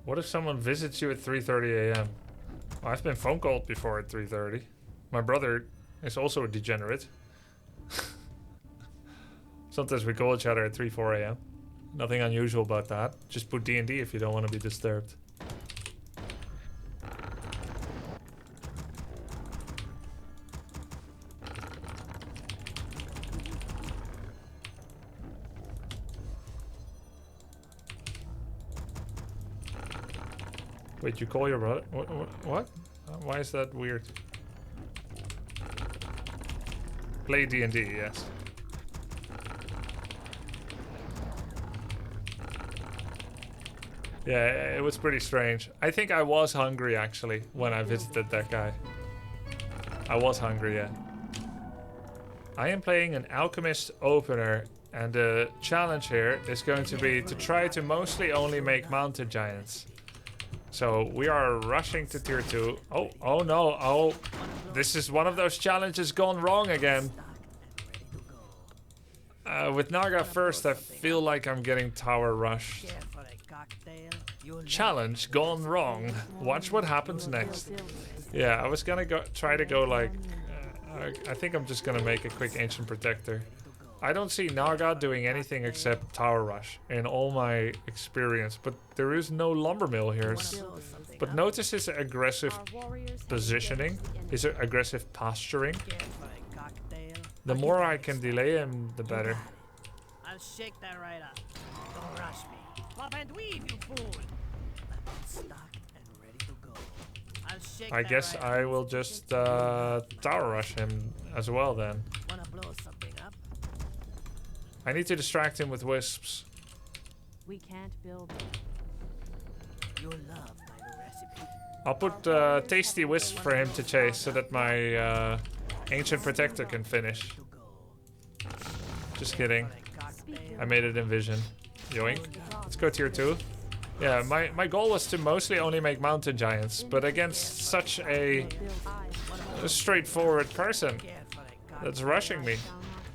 What if someone visits you at 3:30 a.m.? Well, I've been phone called before at 3:30. My brother is also a degenerate. Sometimes we call each other at 3, 4 a.m. Nothing unusual about that. Just put D&D if you don't want to be disturbed. Wait, you call your brother? What? Why is that weird? Play D&D, yes. Yeah, it was pretty strange. I think I was hungry actually when I visited that guy. I was hungry, yeah. I am playing an alchemist opener and the challenge here is going to be to try to mostly only make mountain giants. So we are rushing to tier 2. Oh no, oh. This is one of those challenges gone wrong again. With Naga first, I feel like I'm getting tower rushed. Challenge gone wrong. Watch what happens next. Yeah, I was gonna try to go like... I think I'm just gonna make a quick Ancient Protector. I don't see Naga doing anything except tower rush in all my experience, but there is no lumber mill here. But notice his aggressive positioning, his aggressive posturing. The more I can delay him, the better. I'll shake that right up. Don't rush me. Flop and weave, you fool. Stocked and ready to go. I'll shake I guess right I will just tower rush him as well then. Wanna blow something up? I need to distract him with wisps. We can't build. You'll love my new recipe. I'll put tasty wisps for him to chase so that my Ancient Protector can finish. Just kidding. I made it in vision. Yoink. Let's go tier 2. Yeah, my goal was to mostly only make mountain giants, but against such a straightforward person that's rushing me.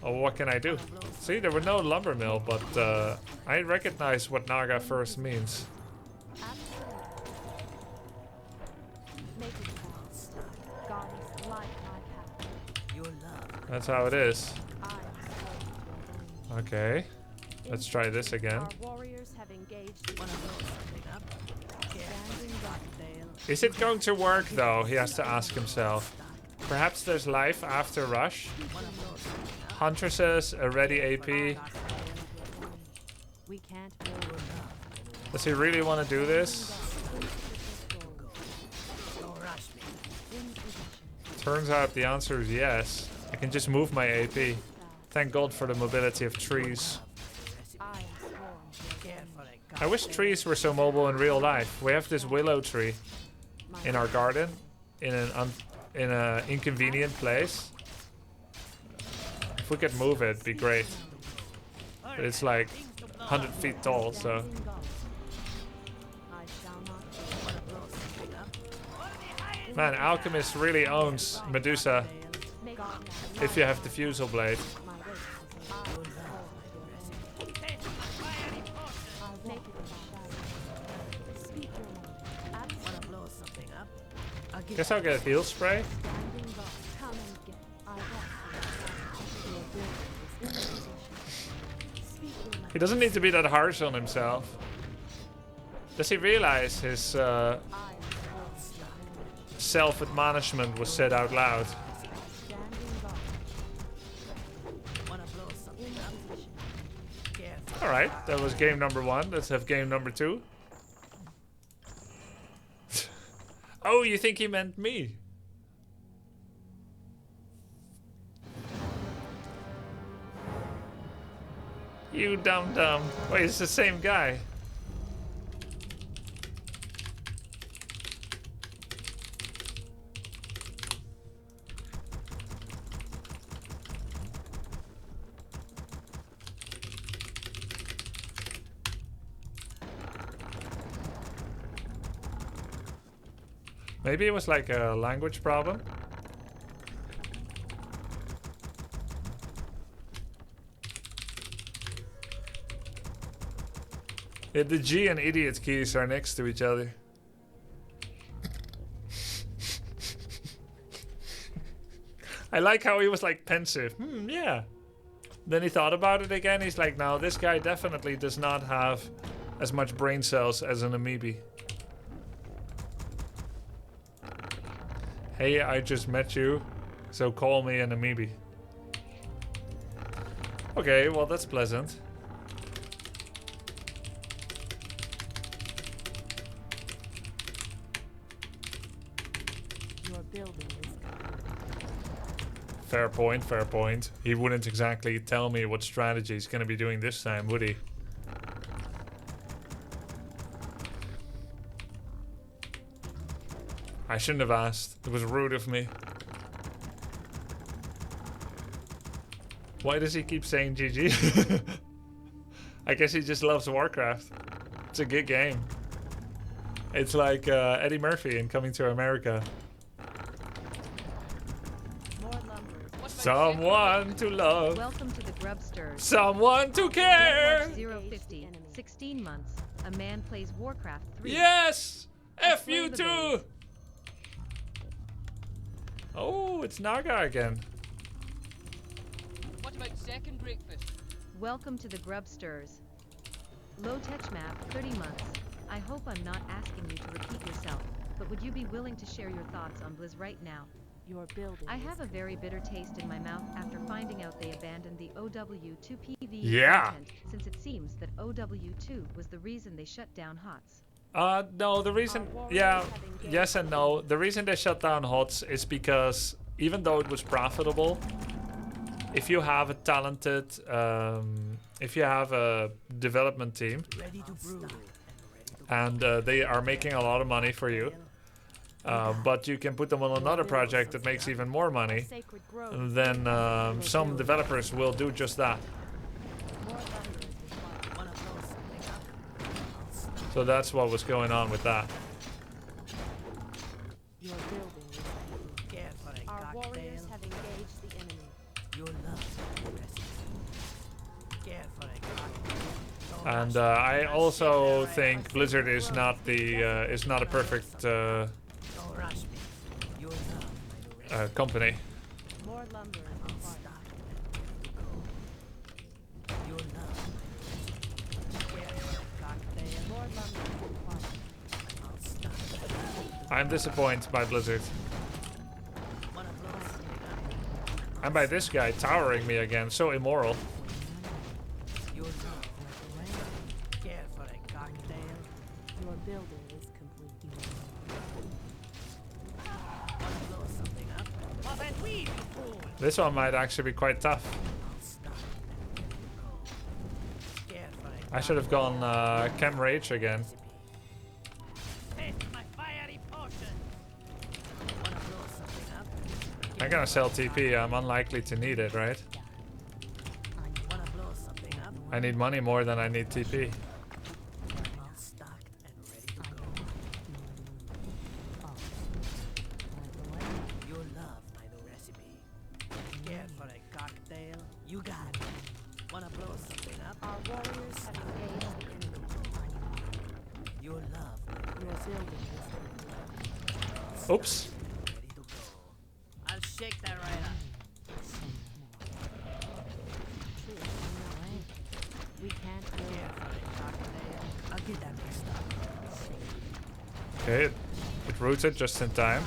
Oh, what can I do? See, there were no lumber mill, but I recognize what Naga first means. That's how it is. Okay. Let's try this again. Is it going to work though? He has to ask himself. Perhaps there's life after rush. Huntresses, a ready AP. Does he really want to do this? Turns out the answer is yes. I can just move my AP. Thank God for the mobility of trees. I wish trees were so mobile in real life. We have this willow tree in our garden in an inconvenient place. If we could move it, it'd be great. But it's like 100 feet tall, so... Man, Alchemist really owns Medusa if you have Diffusal Blade. Guess I'll get a heal spray. He doesn't need to be that harsh on himself. Does he realize his self-admonishment was said out loud? Alright, that was game number 1. Let's have game number 2. Oh, you think he meant me? You dumb. Wait, it's the same guy. Maybe it was like a language problem. Yeah, the G and idiot keys are next to each other. I like how he was like pensive. Yeah. Then he thought about it again. He's like, no, this guy definitely does not have as much brain cells as an amoeba. Hey, I just met you, so call me an amoeba. Okay, well that's pleasant. Your building is Fair point, fair point. He wouldn't exactly tell me what strategy he's gonna be doing this time, would he? I shouldn't have asked. It was rude of me. Why does he keep saying GG? I guess he just loves Warcraft. It's a good game. It's like Eddie Murphy in Coming to America. Someone to love. Welcome to the Grubsters. Someone to care. 050. 16 months. A man plays Warcraft 3. Yes! F you too! Oh, it's Naga again. What about second breakfast? Welcome to the Grubsters. Low tech map, 30 months. I hope I'm not asking you to repeat yourself, but would you be willing to share your thoughts on Blizz right now? your building. I have a very bitter taste in my mouth after finding out they abandoned the OW2 PvE content, since it seems that OW2 was the reason they shut down HOTS. No, the reason, yeah, yes and no. The reason they shut down HOTS is because even though it was profitable, if you have a talented, if you have a development team, and they are making a lot of money for you, but you can put them on another project that makes even more money, then some developers will do just that. So that's what was going on with that. Your building is ready. Our warriors have engaged the enemy. Your love. And I also think Blizzard is not the is not a perfect company. More lumber is I'm disappointed by Blizzard. And by this guy towering me again, so immoral. Your building is complete. This one might actually be quite tough. I should have gone Chem Rage again. I'm gonna sell TP, I'm unlikely to need it, right? I need money more than I need TP. Oops. I'll shake that right up. We can't I'll get that mixed up. Okay, it rooted just in time.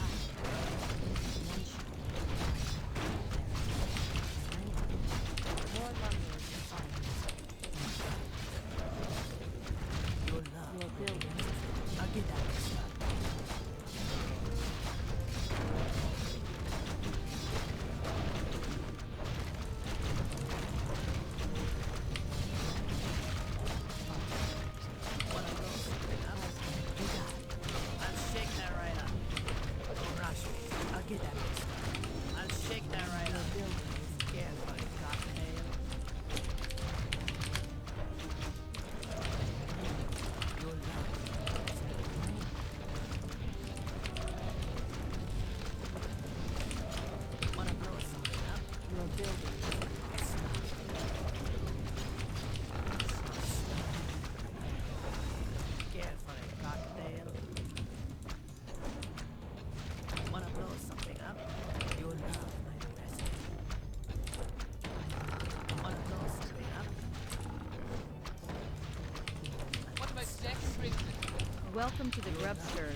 Welcome to the Grubsters.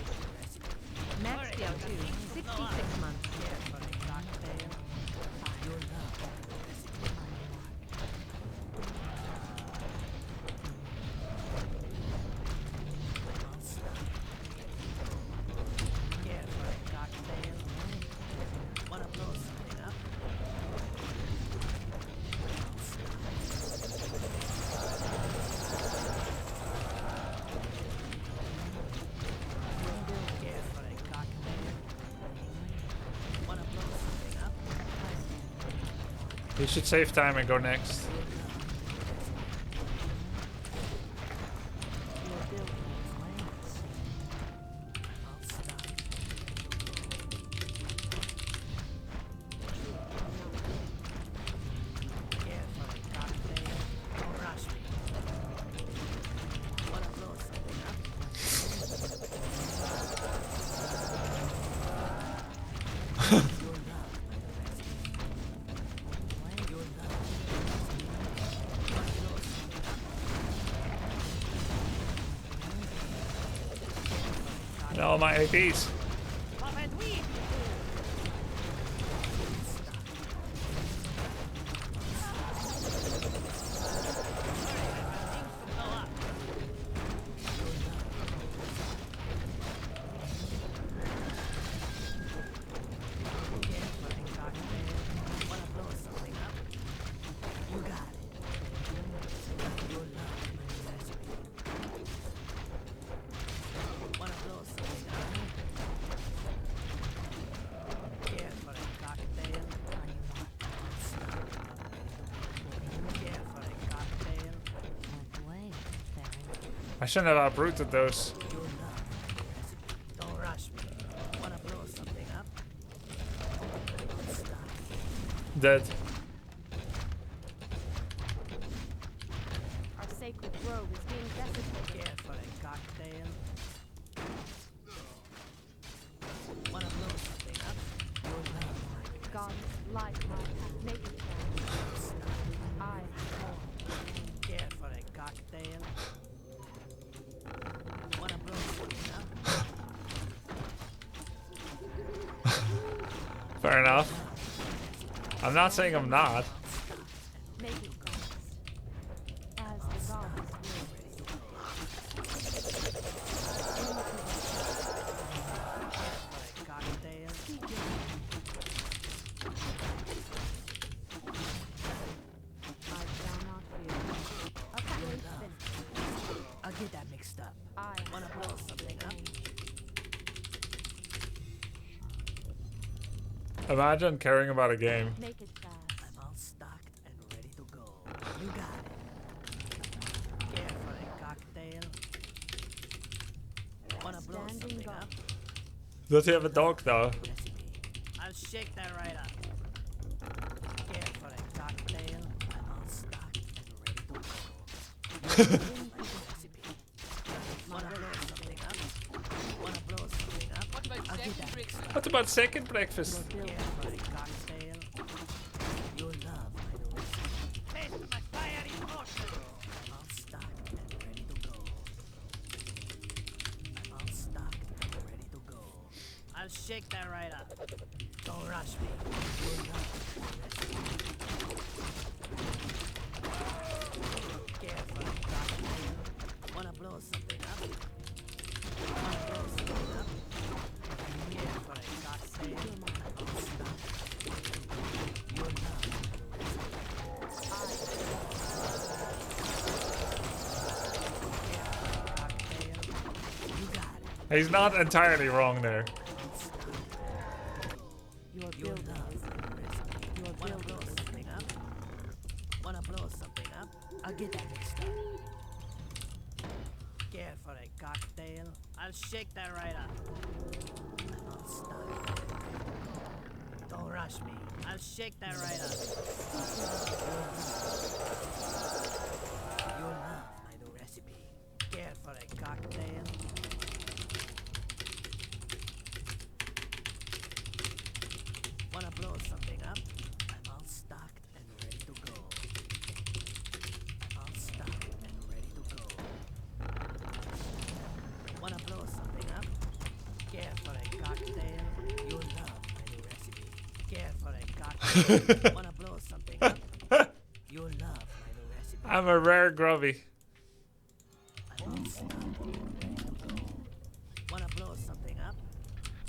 Max Scale 2, 66 months. You should save time and go next. And all my APs. I shouldn't have uprooted those. Don't rush me. Wanna blow something up? Dead. Our sacred grove is being desecrated. Care for a cocktail? Wanna blow something up? God's light my path. Make it fast. I Care for a cocktail? Wanna blow something up? Fair enough. I'm not saying I'm not. make it gods. As the gods I'll get that mixed up. I wanna blow something up. Imagine caring about a game. Make it fast. I'm all stocked and ready to go. You got it. Care for a cocktail? Wanna blow something up? Does he have a dog though? Recipe. I'll shake that right up. Care for a cocktail? I'm all stocked and ready to go. Recipe. Wanna blow something up? Wanna blow something up? What about I'll get second that. breakfast? What about second breakfast? Care for a cocktail? Your love, my recipe. Taste my fiery emotion. I'm all stocked and ready to go. I'm all stocked and I'll shake that right up. Don't rush me. Careful, Doctor. Wanna blow something up? Wanna blow something up? Careful, Doctor. Don't stop. You're not. You got it. He's not entirely wrong there. You're done. Wanna blow something up? Wanna blow something up? I'll get that mixed up. Care for a cocktail? I'll shake that right up. I'm unstuck. Don't rush me. I'll shake that right up. You'll love my new recipe. Care for a cocktail? Wanna blow something up? I'm all stocked and ready to go. All stocked and ready to go. Wanna blow something up? Care for a cocktail? You'll love my new recipe. Care for a cocktail? Wanna blow something up? You'll love my new recipe. I'm a rare grubby. I'm all stocked and ready to go. Wanna blow something up?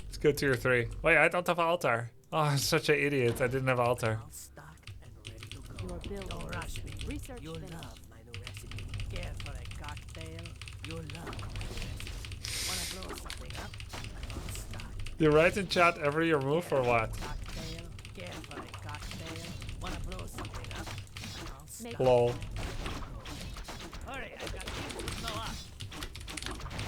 Let's go tier 3. Wait, I don't have altar. Oh, I'm such an idiot. I didn't have altar. All stocked and ready to go. Don't rush me. Research You'll finished. love my new recipe. Care for a cocktail? You'll love my new recipe. Wanna blow something up? I'm all stocked. You write in chat every your move or what? Cocktail? Care for a cocktail? Wanna blow something up? I'm all stocked. Lol. Hurry, I've got things to blow up.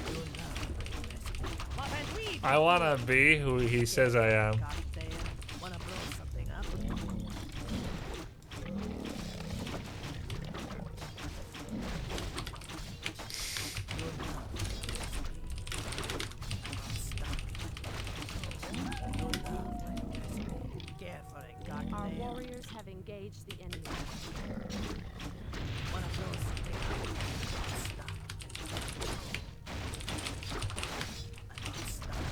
You'll love my new recipe. Pop and weave. I wanna be who he says I am. Cocktail? Wanna blow something up? Our warriors have engaged the enemy. Wanna blow something up? Stop. I'm unstuck.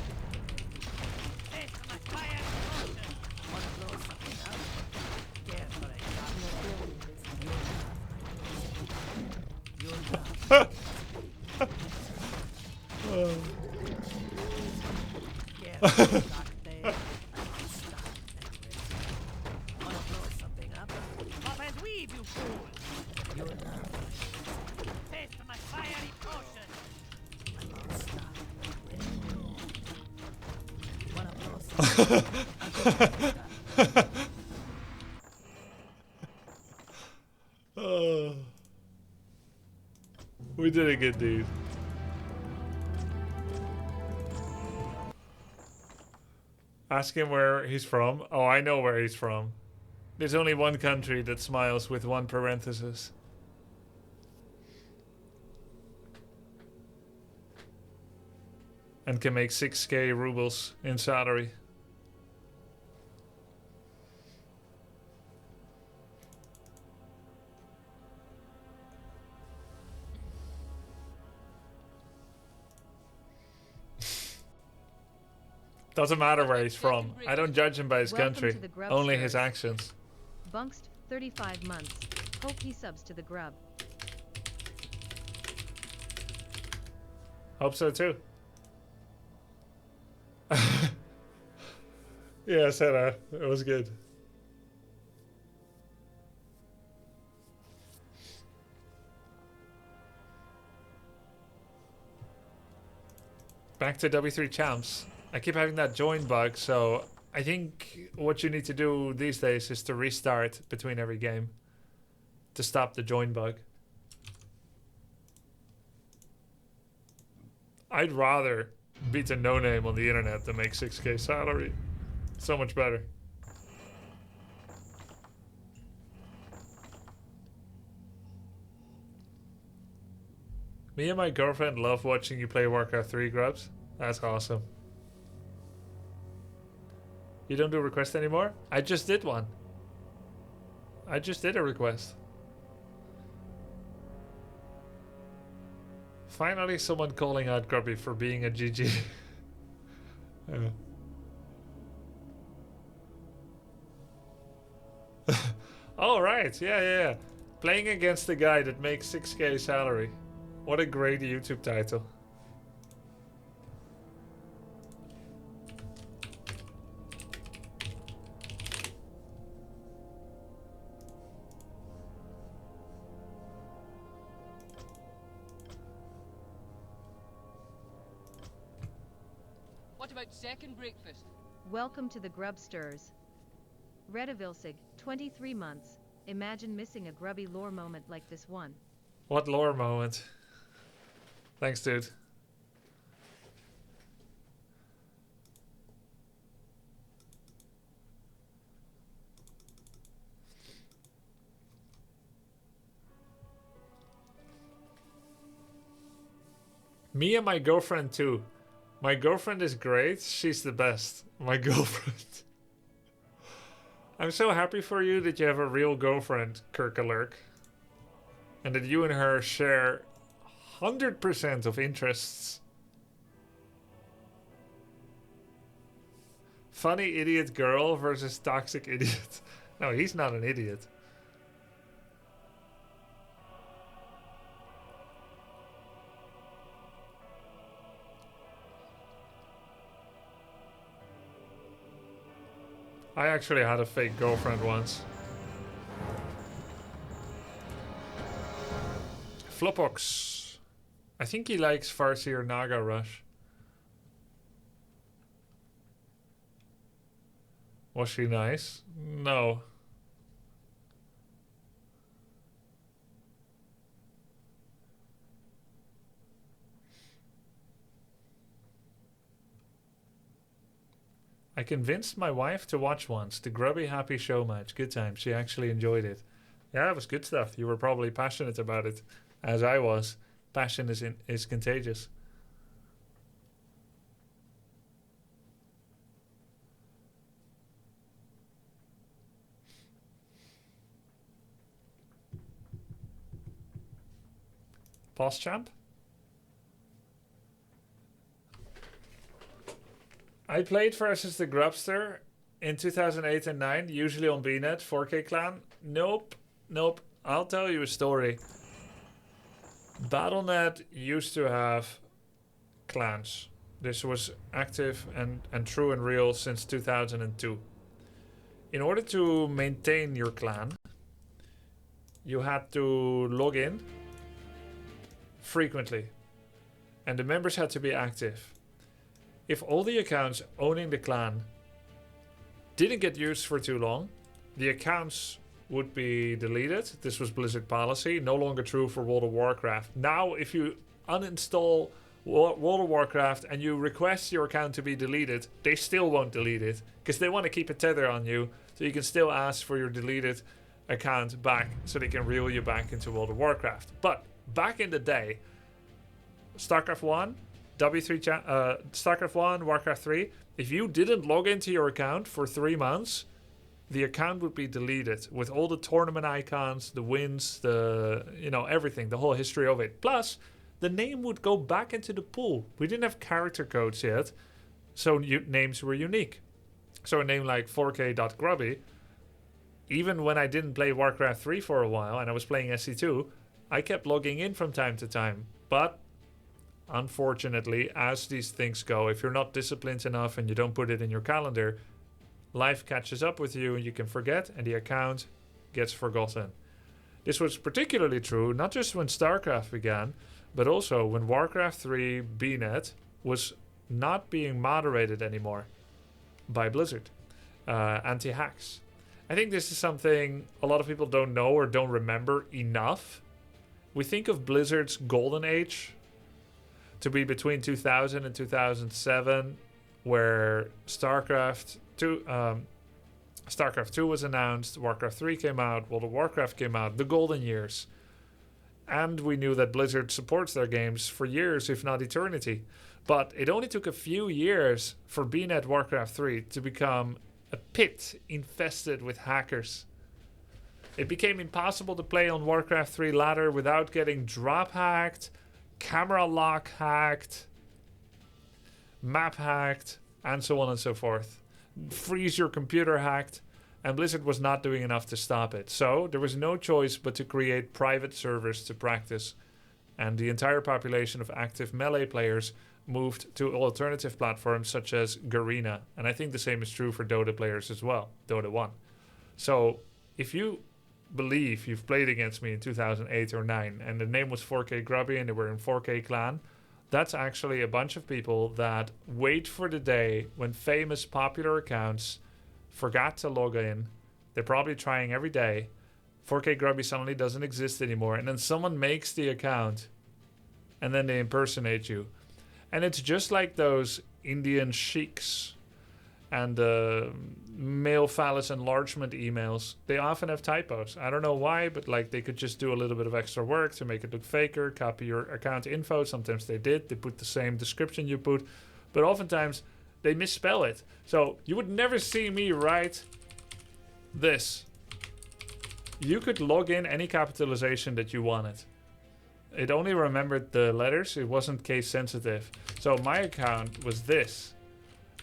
Hey, my fire explosion! Wanna blow something up? Careful, You'll love. Careful, cocktail. I'm unstuck and ready. Wanna blow something up? Pop and weave, you fool! You'll love. Taste my fiery potion! I'm unstuck and ready. Wanna blow something up? Oh. We did a good deed. Ask him where he's from. Oh, I know where he's from. There's only one country that smiles with one parenthesis. And can make 6k rubles in salary. Doesn't matter where he's from. I don't judge him by his Welcome country, to the Grub only his Stars. actions. Bunkst, 35 months. Hope he subs to the grub. Hope so too. Yeah, I said that. It was good. Back to W3 champs. I keep having that join bug, so I think what you need to do these days is to restart between every game to stop the join bug. I'd rather beat a no-name on the internet than make 6k salary. So much better. Me and my girlfriend love watching you play Warcraft 3, Grubs. That's awesome. You don't do requests anymore? I just did one. I just did a request. Finally someone calling out Grubby for being a GG. Yeah. Oh, right. Yeah, yeah, yeah. Playing against the guy that makes 6k salary. What a great YouTube title. What about second breakfast? Welcome to the Grubsters. Redivilsig, 23 months. Imagine missing a grubby lore moment like this one. What lore moment? Thanks, dude. Me and my girlfriend too. My girlfriend is great. She's the best. My girlfriend. I'm so happy for you that you have a real girlfriend, Kirkalurk. And that you and her share 100% of interests. Funny idiot girl versus toxic idiot. No, he's not an idiot. I actually had a fake girlfriend once. Flopox. I think he likes Farseer Naga Rush. Was she nice? No. I convinced my wife to watch once. The Grubby Happy Show match. Good time. She actually enjoyed it. Yeah, it was good stuff. You were probably passionate about it, as I was. Passion is contagious. Boss champ? I played versus the Grubster in 2008 and 9, usually on BNet, 4K clan. Nope. I'll tell you a story. BattleNet used to have clans. This was active and true and real since 2002. In order to maintain your clan, you had to log in frequently. And the members had to be active. If all the accounts owning the clan didn't get used for too long, the accounts would be deleted. This was Blizzard policy, no longer true for World of Warcraft. Now, if you uninstall World of Warcraft and you request your account to be deleted, they still won't delete it because they want to keep a tether on you, so you can still ask for your deleted account back so they can reel you back into World of Warcraft. But back in the day, StarCraft 1, StarCraft 1, Warcraft 3, if you didn't log into your account for 3 months, the account would be deleted with all the tournament icons, the wins, everything, the whole history of it. Plus, the name would go back into the pool. We didn't have character codes yet, so names were unique. So a name like 4K.Grubby, even when I didn't play Warcraft 3 for a while and I was playing SC2, I kept logging in from time to time. But unfortunately, as these things go, if you're not disciplined enough and you don't put it in your calendar, life catches up with you and you can forget and the account gets forgotten. This was particularly true not just when StarCraft began, but also when Warcraft 3 BNet was not being moderated anymore by Blizzard. Anti-hacks. I think this is something a lot of people don't know or don't remember enough. We think of Blizzard's golden age to be between 2000 and 2007, where StarCraft 2 was announced, Warcraft 3 came out, World of Warcraft came out, the golden years. And we knew that Blizzard supports their games for years, if not eternity. But it only took a few years for BNet Warcraft 3 to become a pit infested with hackers. It became impossible to play on Warcraft 3 ladder without getting drop hacked, camera lock hacked, map hacked, and so on and so forth. Freeze your computer hacked. and Blizzard was not doing enough to stop it. So there was no choice but to create private servers to practice, and the entire population of active Melee players moved to alternative platforms such as Garena, and I think the same is true for Dota players as well, Dota 1. So if you believe you've played against me in 2008 or 9 and the name was 4K Grubby and they were in 4K Clan, that's actually a bunch of people that wait for the day when famous popular accounts forgot to log in. They're probably trying every day. 4K Grubby suddenly doesn't exist anymore, and then someone makes the account and then they impersonate you. And it's just like those Indian sheiks and male phallus enlargement emails. They often have typos. I don't know why, but like they could just do a little bit of extra work to make it look faker, copy your account info. Sometimes they did. They put the same description you put, but oftentimes they misspell it. So you would never see me write this. You could log in any capitalization that you wanted. It only remembered the letters. It wasn't case sensitive. So my account was this.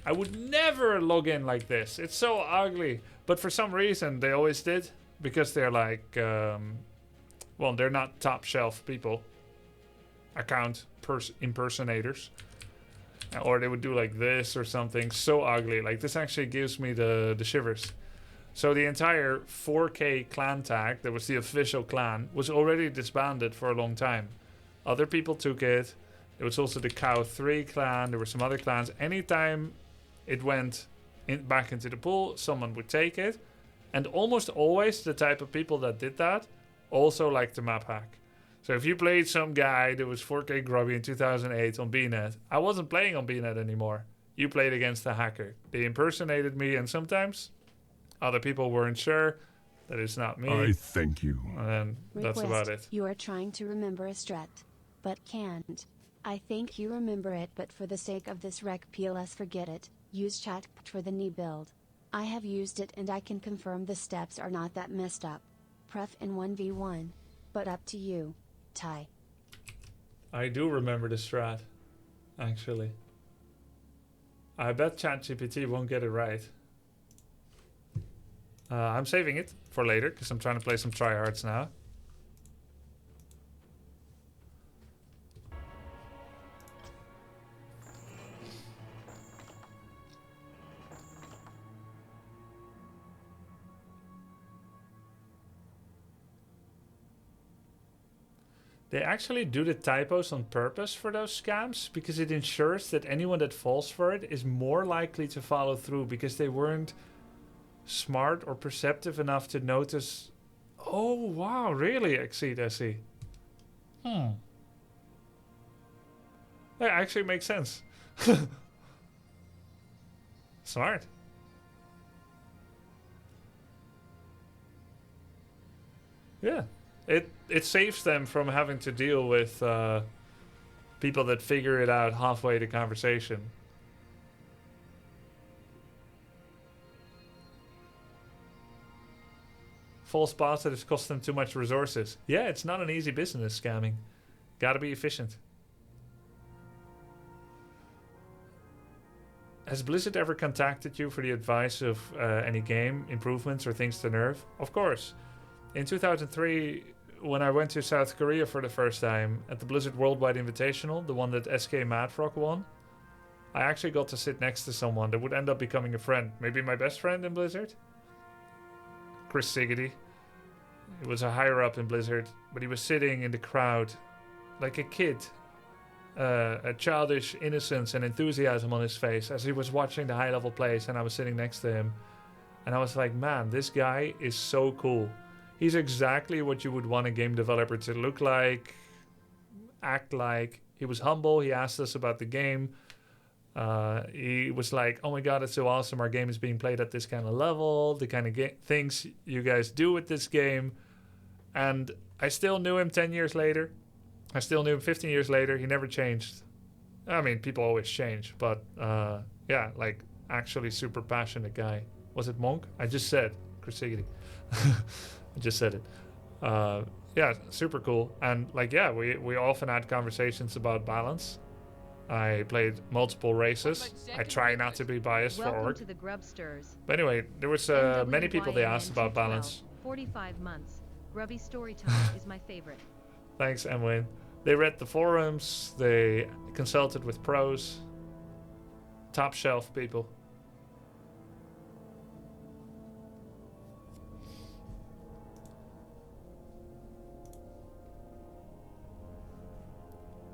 I would never log in like this. It's so ugly. But for some reason, they always did. Because they're like... well, they're not top shelf people. Account impersonators. Or they would do like this or something. So ugly. Like this actually gives me the shivers. So the entire 4K clan tag, that was the official clan, was already disbanded for a long time. Other people took it. There was also the Cow 3 clan. There were some other clans. Anytime it went back into the pool, someone would take it. And almost always the type of people that did that also liked the map hack. So if you played some guy that was 4K Grubby in 2008 on BNet, I wasn't playing on BNet anymore. You played against a hacker. They impersonated me, and sometimes other people weren't sure that it's not me. I thank you. And that's about it. You are trying to remember a strat, but can't. I think you remember it, but for the sake of this rec PLS, forget it. Use chat for the knee build. I have used it and I can confirm the steps are not that messed up. Pref in 1v1. But up to you, Ty. I do remember the strat, actually. I bet ChatGPT won't get it right. I'm saving it for later because I'm trying to play some tryhards now. They actually do the typos on purpose for those scams because it ensures that anyone that falls for it is more likely to follow through because they weren't smart or perceptive enough to notice. Oh, wow, really, Exceed, I see. That actually makes sense. Smart. Yeah. It saves them from having to deal with people that figure it out halfway the conversation. False positives cost them too much resources. Yeah, it's not an easy business, scamming. Gotta be efficient. Has Blizzard ever contacted you for the advice of any game improvements or things to nerf? Of course. In 2003, when I went to South Korea for the first time at the Blizzard Worldwide Invitational, the one that SK Madfrog won, I actually got to sit next to someone that would end up becoming a friend. Maybe my best friend in Blizzard? Chris Siggety. He was a higher up in Blizzard, but he was sitting in the crowd like a kid. A childish innocence and enthusiasm on his face as he was watching the high level plays, and I was sitting next to him. And I was like, man, this guy is so cool. He's exactly what you would want a game developer to look like, act like. He was humble. He asked us about the game. He was like, oh my god, it's so awesome. Our game is being played at this kind of level. The kind of things you guys do with this game. And I still knew him 10 years later. I still knew him 15 years later. He never changed. I mean, people always change. But yeah, like actually super passionate guy. Was it Monk? I just said Chris Siggety. I just said it. Yeah, super cool. And like, yeah, we often had conversations about balance. I played multiple races. I try not to be biased for Welcome org. to the Grubsters. But anyway, there was many people they asked about balance. 45 months. Grubby Storytime is my favorite. Thanks, Emwin. They read the forums, they consulted with pros. Top shelf people.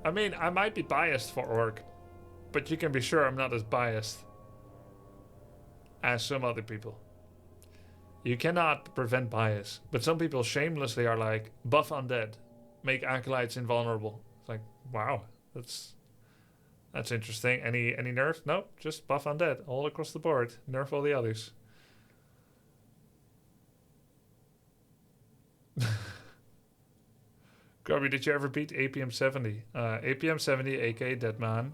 I mean, I might be biased for org, but you can be sure I'm not as biased as some other people. You cannot prevent bias, but some people shamelessly are like, buff undead, make acolytes invulnerable. It's like, wow, that's interesting. Any nerf? Nope, just buff undead all across the board. Nerf all the others. Grubby, did you ever beat APM 70? APM 70, aka Deadman,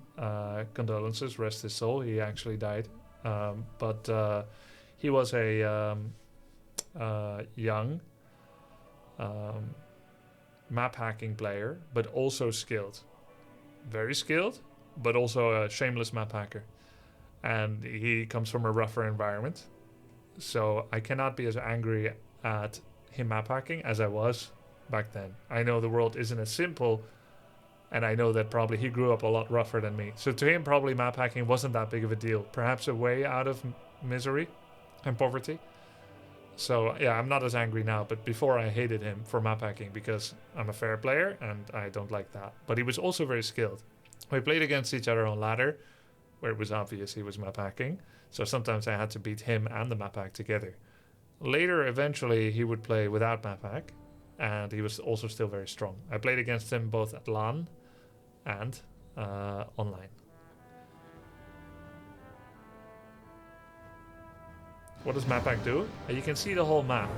condolences, rest his soul. He actually died. But he was a young map hacking player, but also skilled. Very skilled, but also a shameless map hacker. And he comes from a rougher environment. So I cannot be as angry at him map hacking as I was back then. I know the world isn't as simple, and I know that probably he grew up a lot rougher than me. So to him, probably map hacking wasn't that big of a deal. Perhaps a way out of misery and poverty. So yeah, I'm not as angry now, but before I hated him for map hacking because I'm a fair player and I don't like that. But he was also very skilled. We played against each other on ladder, where it was obvious he was map hacking. So sometimes I had to beat him and the map hack together. Later, eventually, he would play without map hack, and he was also still very strong. I played against him both at LAN and online. What does map hack do? You can see the whole map.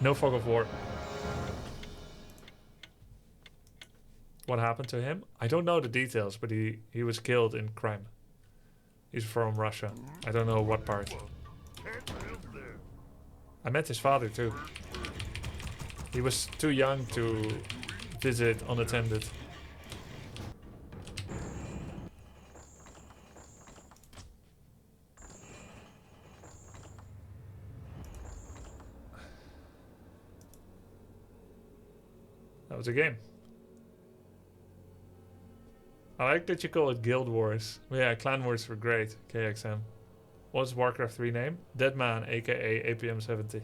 No fog of war. What happened to him? I don't know the details, but he was killed in crime. He's from Russia. I don't know what part. I met his father too. He was too young to visit unattended. That was a game. I like that you call it Guild Wars. Yeah, Clan Wars were great. KXM. What's Warcraft 3 name? Deadman, aka APM 70.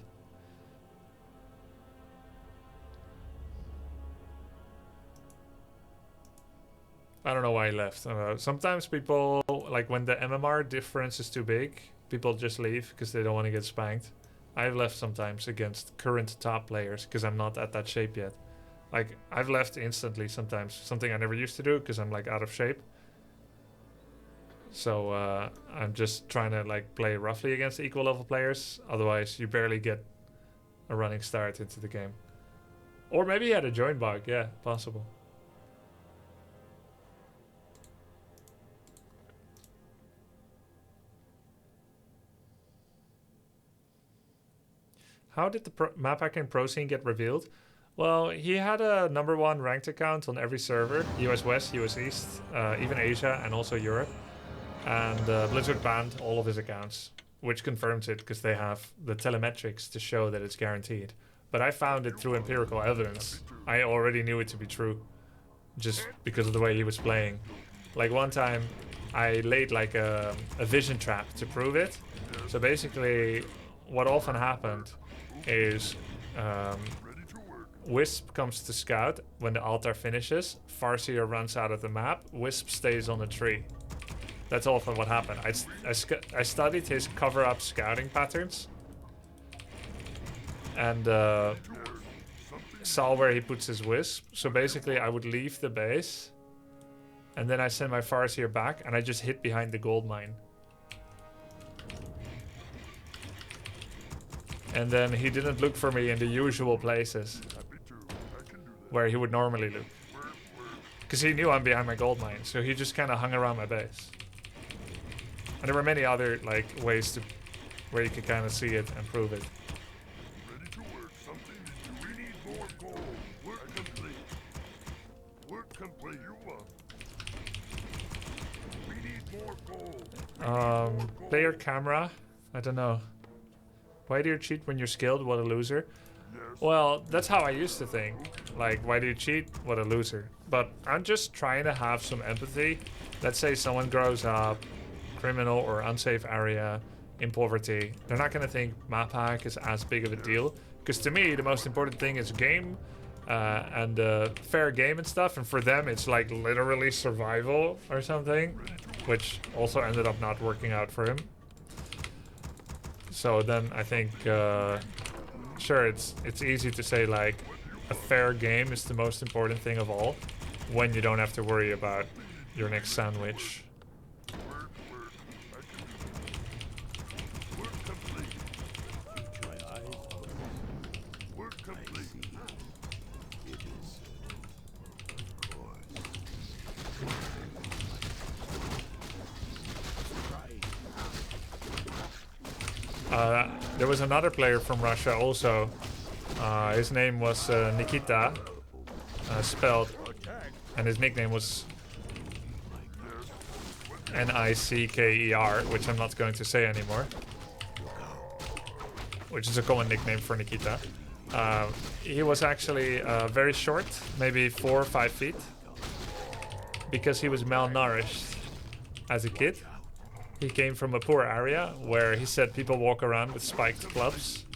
I don't know why he left. I don't know. Sometimes people, like when the MMR difference is too big, people just leave because they don't want to get spanked. I've left sometimes against current top players because I'm not at that shape yet. Like, I've left instantly sometimes. Something I never used to do because I'm like out of shape. So I'm just trying to like play roughly against equal level players. Otherwise, you barely get a running start into the game. Or maybe he had a join bug. Yeah, possible. How did the map hacking pro scene get revealed? Well, he had a #1 ranked account on every server. US West, US East, even Asia and also Europe. And Blizzard banned all of his accounts, which confirms it because they have the telemetrics to show that it's guaranteed. But I found it through empirical evidence. I already knew it to be true, just because of the way he was playing. Like one time, I laid like a vision trap to prove it. So basically, what often happened is Wisp comes to scout when the altar finishes, Farseer runs out of the map, Wisp stays on the tree. That's often what happened. I studied his cover-up scouting patterns and saw where he puts his Wisp. So basically I would leave the base and then I send my Farseer back and I just hid behind the gold mine. And then he didn't look for me in the usual places where he would normally look. Because he knew I'm behind my gold mine, so he just kind of hung around my base. And there were many other like ways to where you could kind of see it and prove it. Ready to work. Something we need more gold. Work complete. Work complete. You want. Player camera. I don't know. Why do you cheat when you're skilled? What a loser. Well, that's how I used to think. Like, why do you cheat? What a loser. But I'm just trying to have some empathy. Let's say someone grows up, criminal or unsafe area, in poverty. They're not going to think map hack is as big of a deal. Because to me, the most important thing is game and fair game and stuff. And for them, it's like literally survival or something. Which also ended up not working out for him. So then I think, sure, it's easy to say like a fair game is the most important thing of all when you don't have to worry about your next sandwich. There was another player from Russia also. His name was Nikita, spelled, and his nickname was Nicker, which I'm not going to say anymore. Which is a common nickname for Nikita. He was actually very short, maybe 4 or 5 feet, because he was malnourished as a kid. He came from a poor area where he said people walk around with spiked clubs.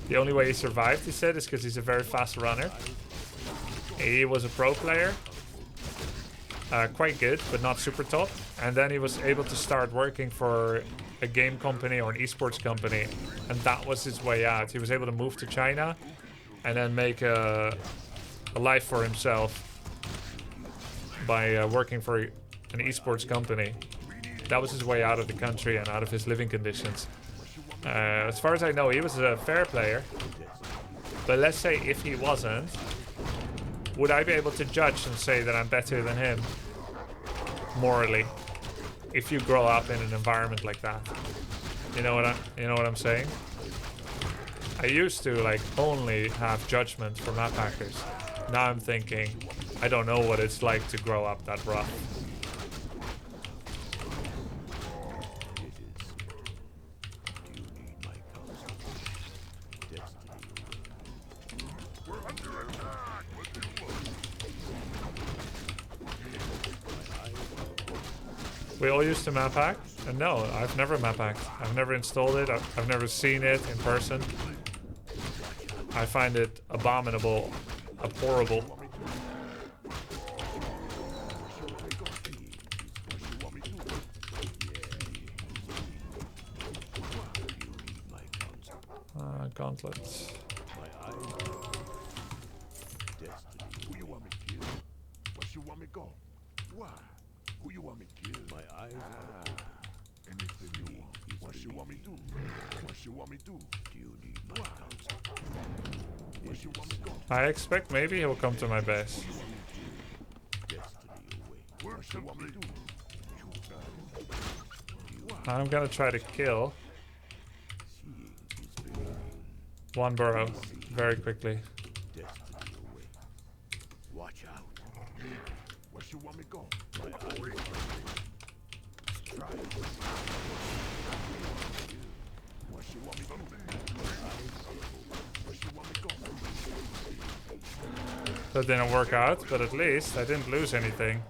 The only way he survived, he said, is because he's a very fast runner. He was a pro player. Quite good, but not super top. And then he was able to start working for a game company or an esports company. And that was his way out. He was able to move to China and then make a life for himself by working for an esports company. That was his way out of the country and out of his living conditions. As far as I know, he was a fair player. But let's say if he wasn't, would I be able to judge and say that I'm better than him morally if you grow up in an environment like that? You know what I'm saying? I used to like only have judgment for map hackers. Now I'm thinking, I don't know what it's like to grow up that rough. We all used to map hack? And no, I've never map hacked. I've never installed it. I've never seen it in person. I find it abominable, abhorrible. Gauntlets. Who you want me to kill? What you want me go? Why? Who you want me to kill? My eyes are anything you want. What you want me do? What you want me do? Do you need my counsel? What you want me go? I expect maybe he'll come to my base. What you want me do? I'm gonna try to kill one burrow very quickly. Watch out. What you want me go? That didn't work out, but at least I didn't lose anything.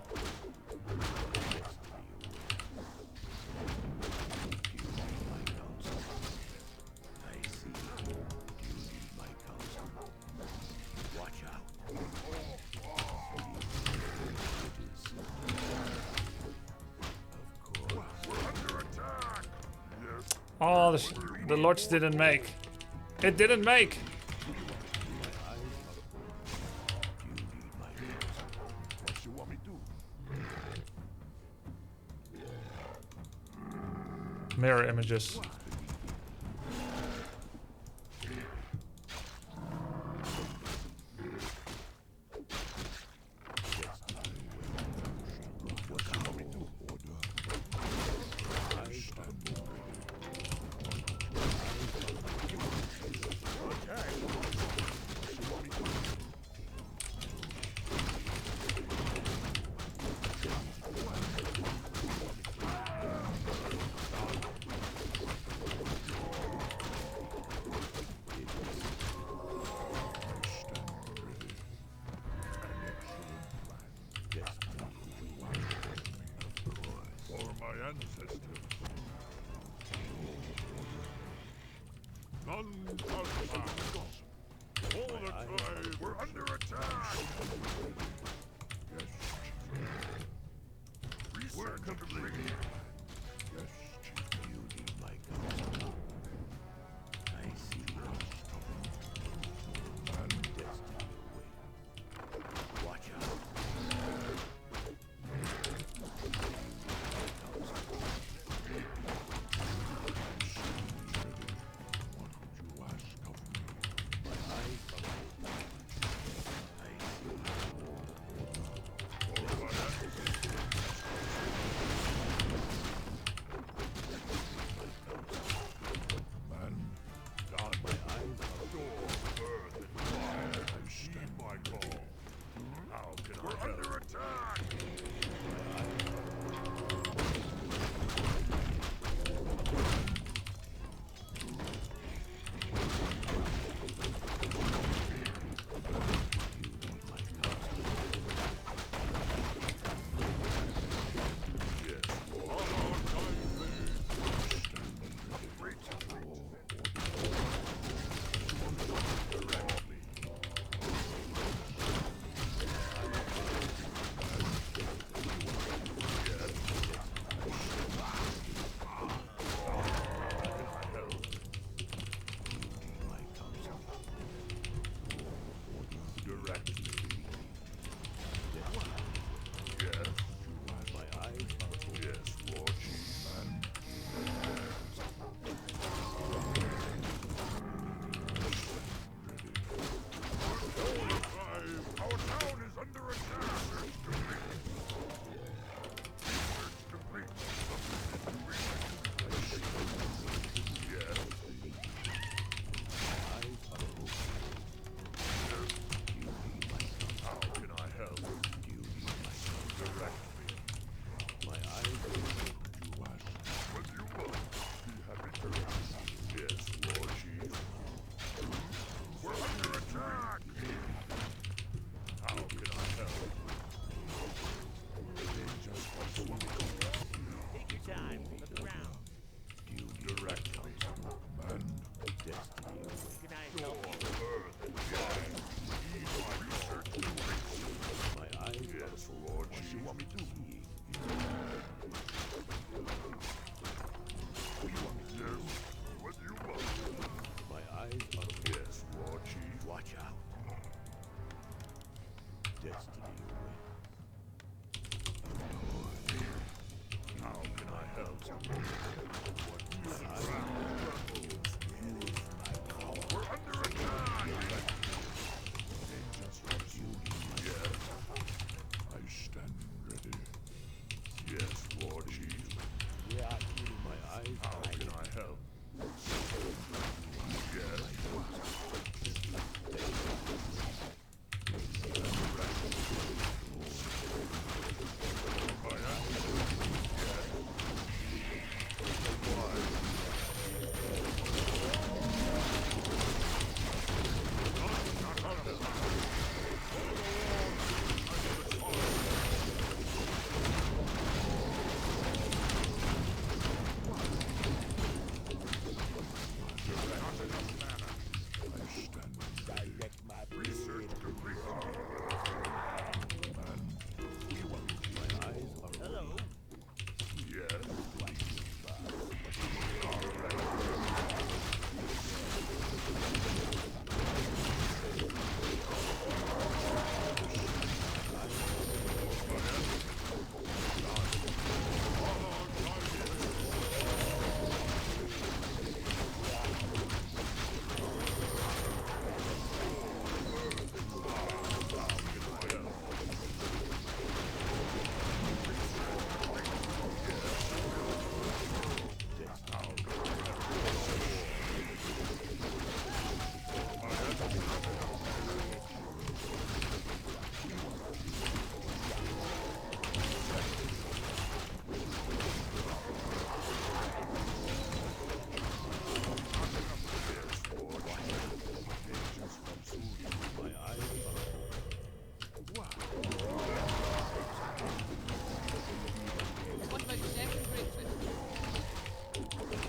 Oh, the lodge didn't make. It didn't make! Mirror images. ancestors. None shall pass. All the tribes were under attack. Yes, Chief. We're complete. Yes, Chief. Beauty, my counsel. I see lost and destiny away. Watch out.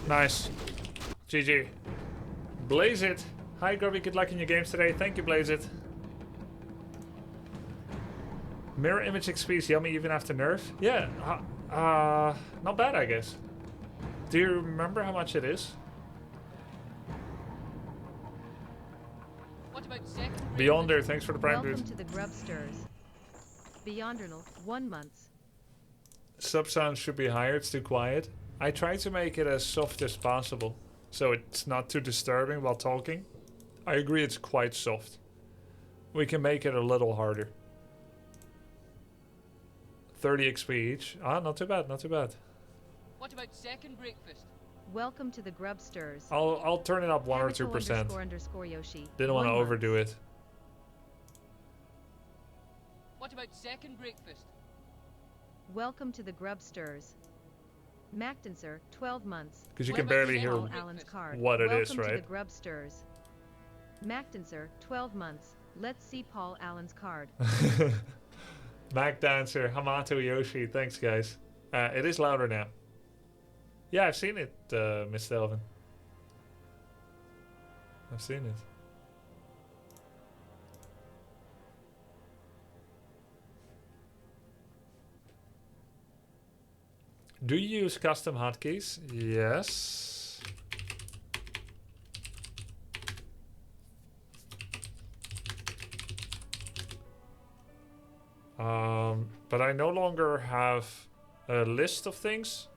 Nice. GG. Blaze it. Hi Grubby, good luck in your games today. Thank you, Blaze it. Mirror image XP is yummy even after nerf. Yeah, not bad, I guess. Do you remember how much it is? What about second Beyonder, thanks for the prime, Welcome dude. to the Grubsters. Beyondernal, 1 month. Sub sound should be higher, it's too quiet. I try to make it as soft as possible, so it's not too disturbing while talking. I agree it's quite soft. We can make it a little harder. 30 XP each. Ah, not too bad, not too bad. What about second breakfast? Welcome to the Grubsters. I'll turn it up 1 or 2%. _ Yoshi. Didn't want to 1 month. overdo it. What about second breakfast? Welcome to the Grubsters. Macdenser, 12 months. Because you What can about barely hear Paul Allen's card. what it Welcome is, right? to the Grubsters. Macdenser, 12 months. Let's see Paul Allen's card. Mac Dancer, Hamato Yoshi, thanks guys. It is louder now. Yeah, I've seen it, Miss Delvin. I've seen it. Do you use custom hotkeys? Yes. But I no longer have a list of things.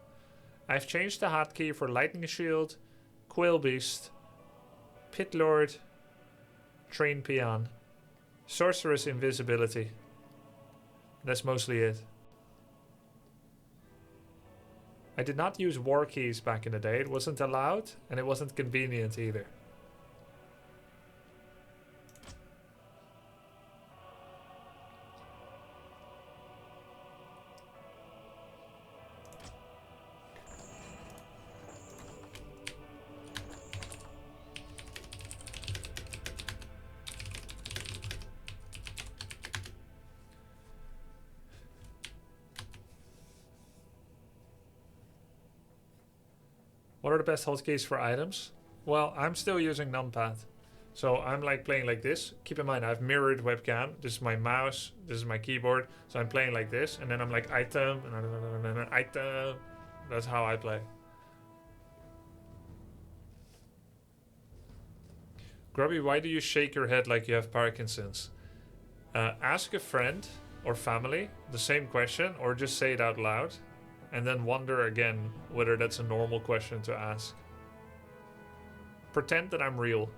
I've changed the hotkey for Lightning Shield, Quail Beast, Pit Lord, Train Peon, Sorceress Invisibility. That's mostly it. I did not use war keys back in the day. It wasn't allowed and it wasn't convenient either. What are the best hotkeys for items? Well, I'm still using numpad. So I'm like playing like this. Keep in mind, I have mirrored webcam. This is my mouse. This is my keyboard. So I'm playing like this. And then I'm like item. And item. That's how I play. Grubby, why do you shake your head like you have Parkinson's? Ask a friend or family the same question or just say it out loud. And then wonder again whether that's a normal question to ask. Pretend that I'm real.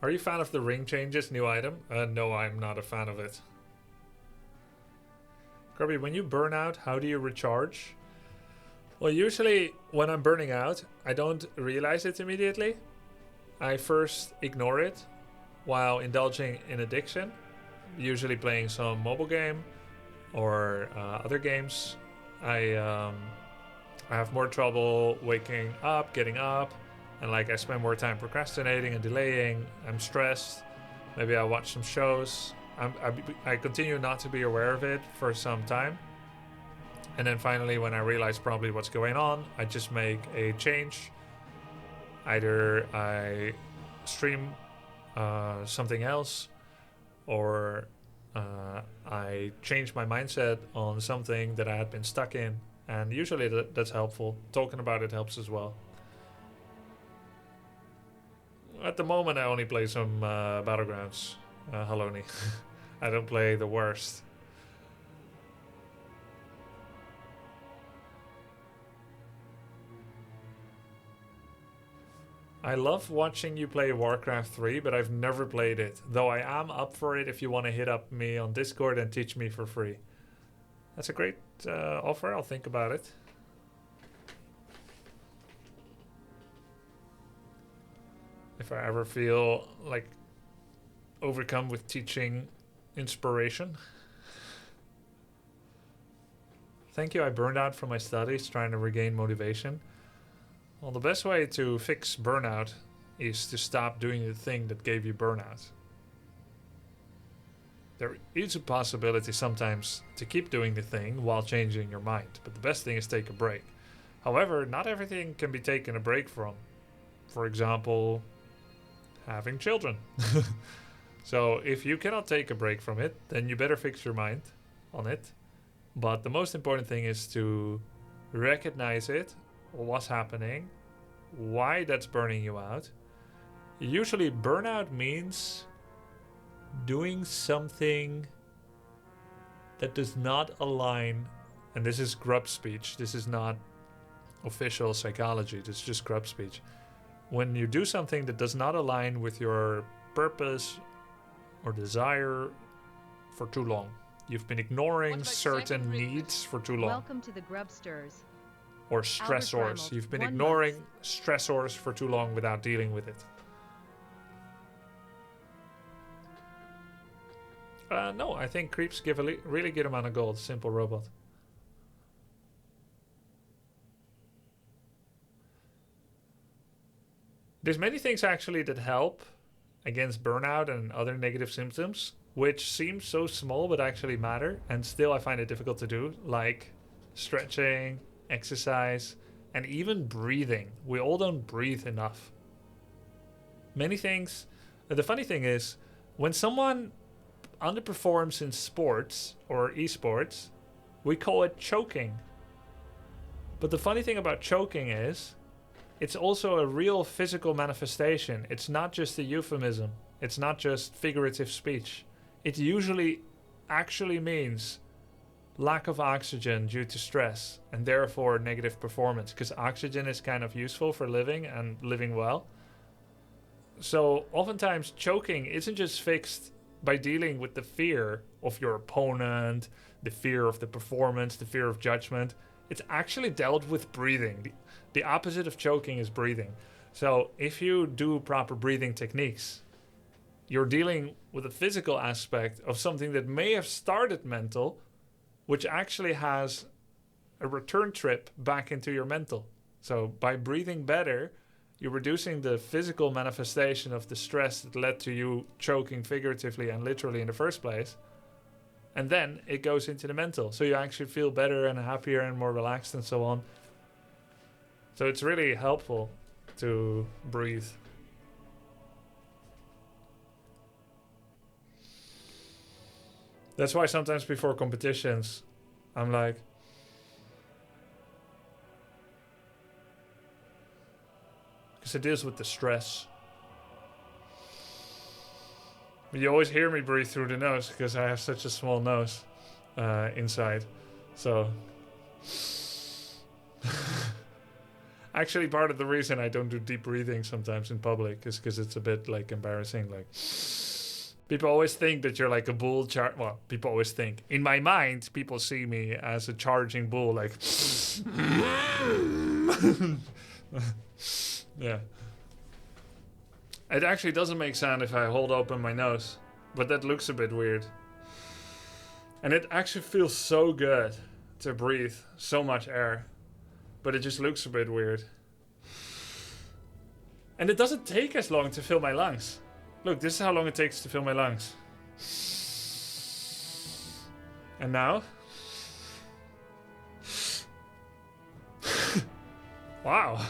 Are you a fan of the ring changes, new item? No, I'm not a fan of it. Grubby, when you burn out, how do you recharge? Well, usually when I'm burning out, I don't realize it immediately. I first ignore it while indulging in addiction, usually playing some mobile game or other games. I have more trouble waking up, getting up. And like I spend more time procrastinating and delaying. I'm stressed. Maybe I watch some shows. I continue not to be aware of it for some time. And then finally, when I realize probably what's going on, I just make a change. Either I stream something else, or I change my mindset on something that I had been stuck in. And usually that's helpful. Talking about it helps as well. At the moment, I only play some Battlegrounds, Haloni. I don't play the worst. I love watching you play Warcraft 3, but I've never played it. Though I am up for it if you want to hit up me on Discord and teach me for free. That's a great offer. I'll think about it. If I ever feel like overcome with teaching inspiration. Thank you, I burned out from my studies trying to regain motivation. Well, the best way to fix burnout is to stop doing the thing that gave you burnout. There is a possibility sometimes to keep doing the thing while changing your mind, but the best thing is take a break. However, not everything can be taken a break from. For example, having children. So if you cannot take a break from it, then you better fix your mind on it. But the most important thing is to recognize it, what's happening, why that's burning you out. Usually burnout means doing something that does not align, and this is grub speech, this is not official psychology, this is just grub speech. When you do something that does not align with your purpose or desire for too long. You've been ignoring certain needs for too long. Welcome to the Grubsters. Or stressors. You've been ignoring stressors for too long without dealing with it. No, I think creeps give a really good amount of gold. Simple robot. There's many things actually that help against burnout and other negative symptoms, which seem so small but actually matter, and still I find it difficult to do, like stretching, exercise, and even breathing. We all don't breathe enough. Many things. The funny thing is, when someone underperforms in sports or esports, we call it choking. But the funny thing about choking is, it's also a real physical manifestation. It's not just a euphemism. It's not just figurative speech. It usually actually means lack of oxygen due to stress and therefore negative performance, because oxygen is kind of useful for living and living well. So oftentimes choking isn't just fixed by dealing with the fear of your opponent, the fear of the performance, the fear of judgment. It's actually dealt with breathing. The opposite of choking is breathing. So if you do proper breathing techniques, you're dealing with a physical aspect of something that may have started mental, which actually has a return trip back into your mental. So by breathing better, you're reducing the physical manifestation of the stress that led to you choking figuratively and literally in the first place. And then it goes into the mental. So you actually feel better and happier and more relaxed and so on. So it's really helpful to breathe. That's why sometimes before competitions, I'm like, because it deals with the stress. But you always hear me breathe through the nose because I have such a small nose inside. So actually part of the reason I don't do deep breathing sometimes in public is because it's a bit like embarrassing. Like people always think that you're like a bull well, people always think. In my mind, people see me as a charging bull, like yeah. It actually doesn't make sound if I hold open my nose, but that looks a bit weird. And it actually feels so good to breathe so much air, but it just looks a bit weird. And it doesn't take as long to fill my lungs. Look, this is how long it takes to fill my lungs. And now? Wow.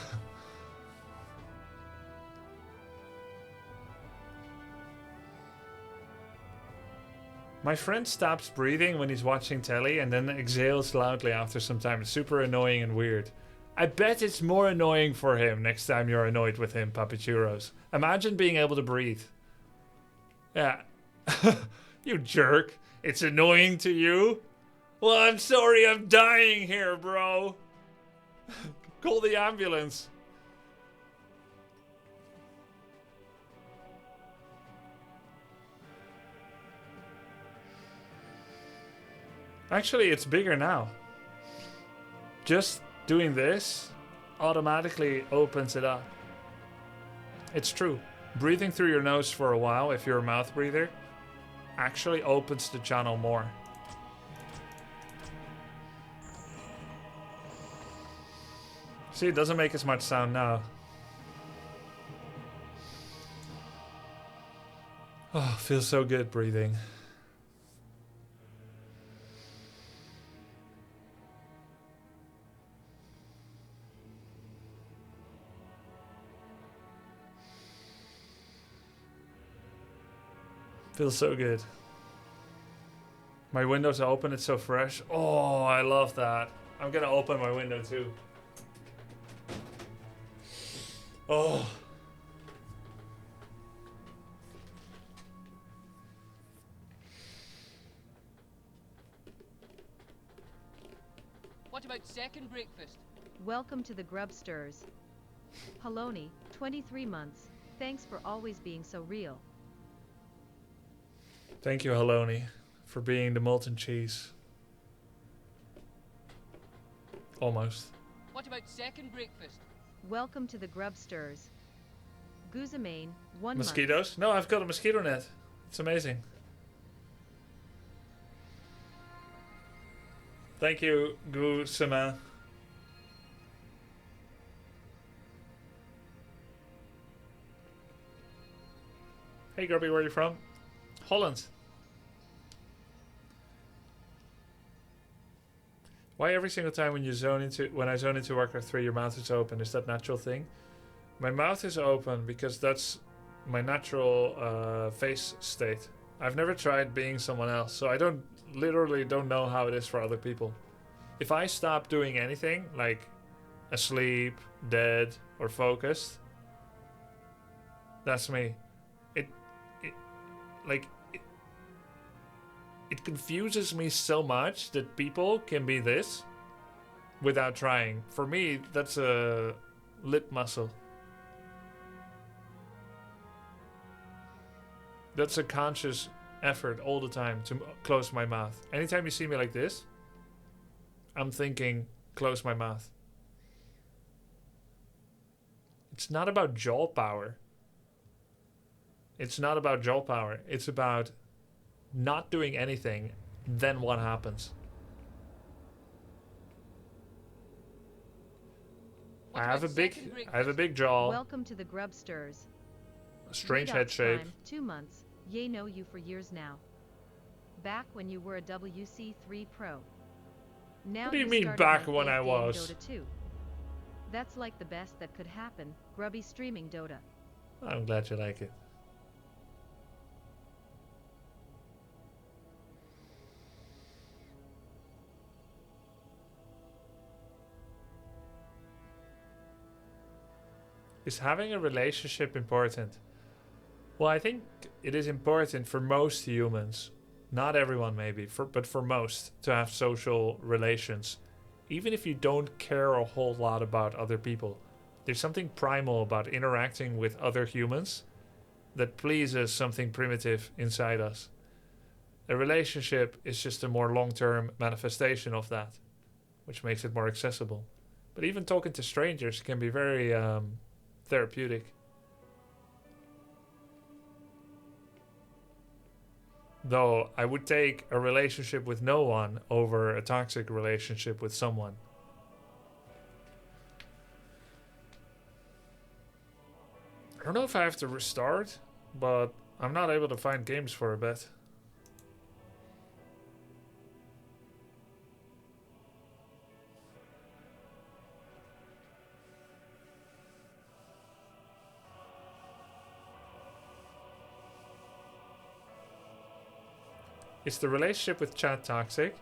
My friend stops breathing when he's watching telly and then exhales loudly after some time. It's super annoying and weird. I bet it's more annoying for him next time you're annoyed with him, Papichuros. Imagine being able to breathe. Yeah. You jerk. It's annoying to you? Well, I'm sorry, I'm dying here, bro. Call the ambulance. Actually, it's bigger now. Just doing this automatically opens it up. It's true. Breathing through your nose for a while, if you're a mouth breather, actually opens the channel more. See, it doesn't make as much sound now. Oh, feels so good breathing. Feels so good. My window's open, it's so fresh. Oh, I love that. I'm gonna open my window too. Oh. What about second breakfast? Welcome to the Grubsters. Haloni, 23 months. Thanks for always being so real. Thank you, Haloni, for being the molten cheese. Almost. What about second breakfast? Welcome to the Grubsters. Guzamane, 1 month. Mosquitoes? No, I've got a mosquito net. It's amazing. Thank you, Guzama. Hey, Grubby, where are you from? Holland. Why every single time when I zone into Warcraft 3, your mouth is open? Is that a natural thing? My mouth is open because that's my natural face state. I've never tried being someone else, so I literally don't know how it is for other people. If I stop doing anything, like asleep, dead, or focused, that's me. It confuses me so much that people can be this without trying. For me, that's a lip muscle. That's a conscious effort all the time to close my mouth. Anytime you see me like this, I'm thinking, close my mouth. It's not about jaw power. It's not about jaw power. It's about not doing anything, then what happens? I have a big jaw. Welcome to the Grubsters. A strange head shape. 2 months. Ye know you for years now. Back when you were a WC3 pro. Now What do you mean back when I was? Dota 2. That's like the best that could happen. Grubby streaming Dota. I'm glad you like it. Is having a relationship important? Well, I think it is important for most humans. Not everyone maybe, but for most, to have social relations. Even if you don't care a whole lot about other people. There's something primal about interacting with other humans that pleases something primitive inside us. A relationship is just a more long-term manifestation of that, which makes it more accessible. But even talking to strangers can be very therapeutic. Though I would take a relationship with no one over a toxic relationship with someone. I don't know if I have to restart, but I'm not able to find games for a bit. Is the relationship with chat toxic?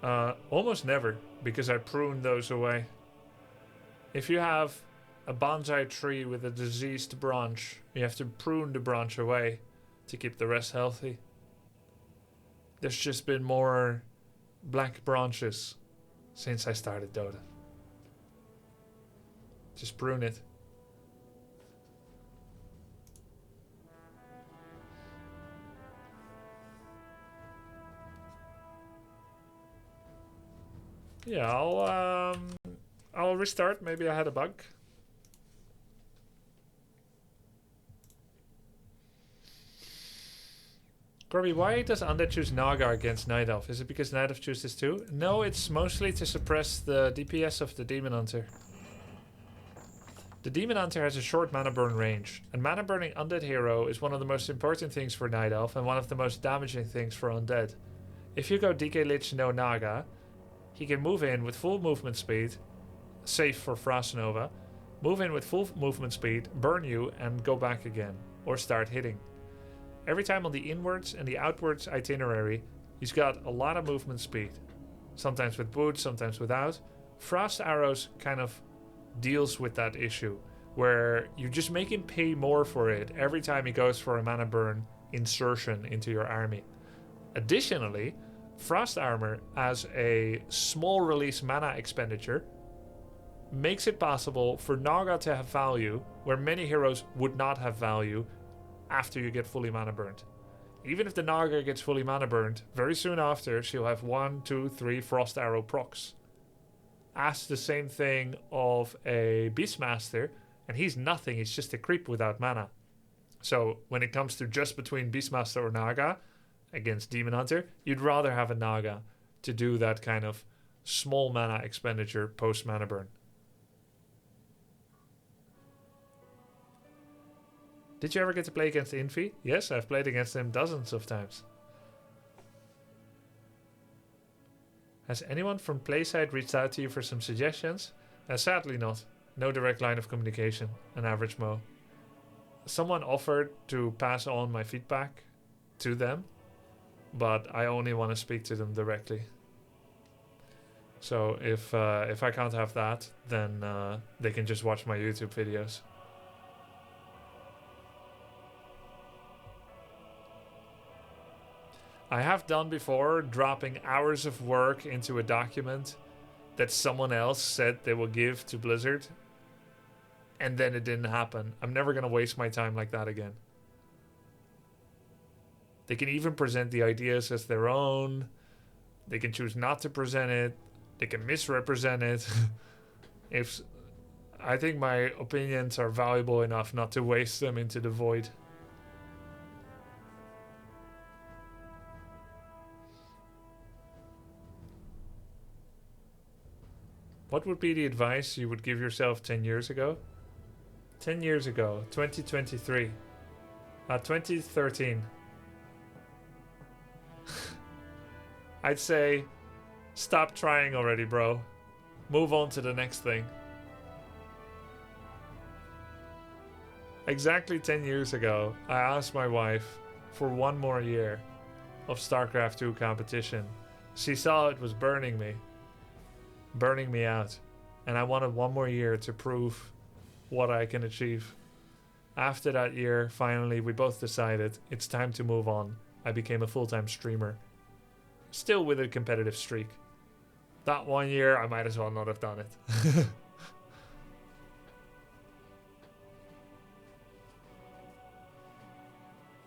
Almost never, because I prune those away. If you have a bonsai tree with a diseased branch, you have to prune the branch away to keep the rest healthy. There's just been more black branches since I started Dota. Just prune it. Yeah, I'll restart. Maybe I had a bug. Grubby, why does Undead choose Naga against Night Elf? Is it because Night Elf chooses too? No, it's mostly to suppress the DPS of the Demon Hunter. The Demon Hunter has a short mana burn range, and mana burning undead hero is one of the most important things for Night Elf and one of the most damaging things for undead. If you go DK Lich no Naga, he can move in with full movement speed, safe for Frost Nova, move in with full movement speed, burn you, and go back again, or start hitting. Every time on the inwards and the outwards itinerary, he's got a lot of movement speed. Sometimes with boots, sometimes without. Frost Arrows kind of deals with that issue, where you just make him pay more for it every time he goes for a mana burn insertion into your army. Additionally, Frost Armor as a small release mana expenditure makes it possible for Naga to have value where many heroes would not have value after you get fully mana burned. Even if the Naga gets fully mana burned, very soon after she'll have 1, 2, 3 Frost Arrow procs. Ask the same thing of a Beastmaster, and he's nothing, he's just a creep without mana. So when it comes to just between Beastmaster or Naga against Demon Hunter, you'd rather have a Naga to do that kind of small mana expenditure post mana burn. Did you ever get to play against Infi? Yes, I've played against him dozens of times. Has anyone from Playside reached out to you for some suggestions? Sadly not. No direct line of communication, an average Mo. Someone offered to pass on my feedback to them, but I only want to speak to them directly. So if I can't have that, then they can just watch my YouTube videos. I have done before dropping hours of work into a document that someone else said they will give to Blizzard, and then it didn't happen. I'm never going to waste my time like that again. They can even present the ideas as their own. They can choose not to present it. They can misrepresent it. I think my opinions are valuable enough not to waste them into the void. What would be the advice you would give yourself 10 years ago? 10 years ago, 2023. 2013. I'd say, stop trying already, bro. Move on to the next thing. Exactly 10 years ago, I asked my wife for one more year of StarCraft 2 competition. She saw it was burning me out, and I wanted one more year to prove what I can achieve. After that year, finally, we both decided it's time to move on. I became a full-time streamer, still with a competitive streak. That 1 year, I might as well not have done it.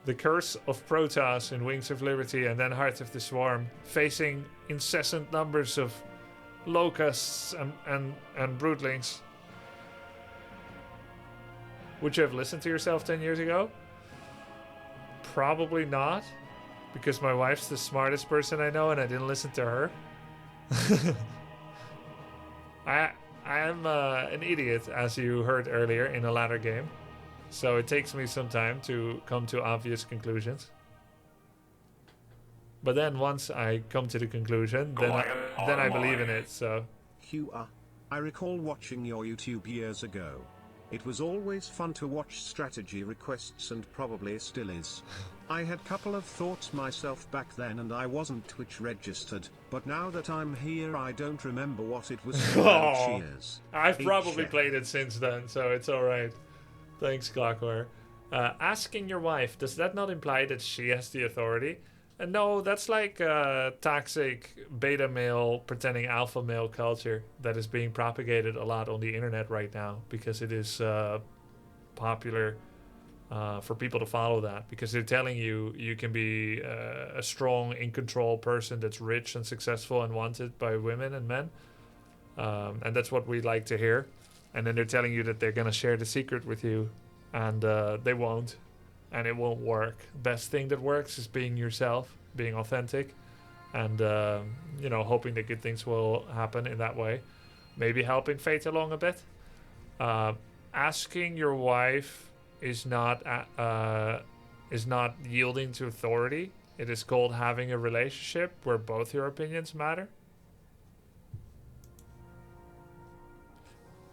The curse of Protoss in Wings of Liberty and then Heart of the Swarm, facing incessant numbers of locusts and broodlings. Would you have listened to yourself 10 years ago? Probably not, because my wife's the smartest person I know and I didn't listen to her. I am an idiot, as you heard earlier in a ladder game, so it takes me some time to come to obvious conclusions. But then once I come to the conclusion, then I believe in it, so... I recall watching your YouTube years ago. It was always fun to watch strategy requests and probably still is. I had couple of thoughts myself back then and I wasn't Twitch registered, but now that I'm here I don't remember what it was about. Cheers. I've probably played it since then, so it's alright. Thanks, Clockware. Asking your wife, does that not imply that she has the authority? No, that's like toxic beta male pretending alpha male culture that is being propagated a lot on the internet right now because it is popular for people to follow that, because they're telling you you can be a strong, in control person that's rich and successful and wanted by women and men, and that's what we like to hear. And then they're telling you that they're going to share the secret with you, and they won't. And it won't work. Best thing that works is being yourself, being authentic, and hoping that good things will happen in that way. Maybe helping fate along a bit. asking your wife is not yielding to authority. It is called having a relationship where both your opinions matter.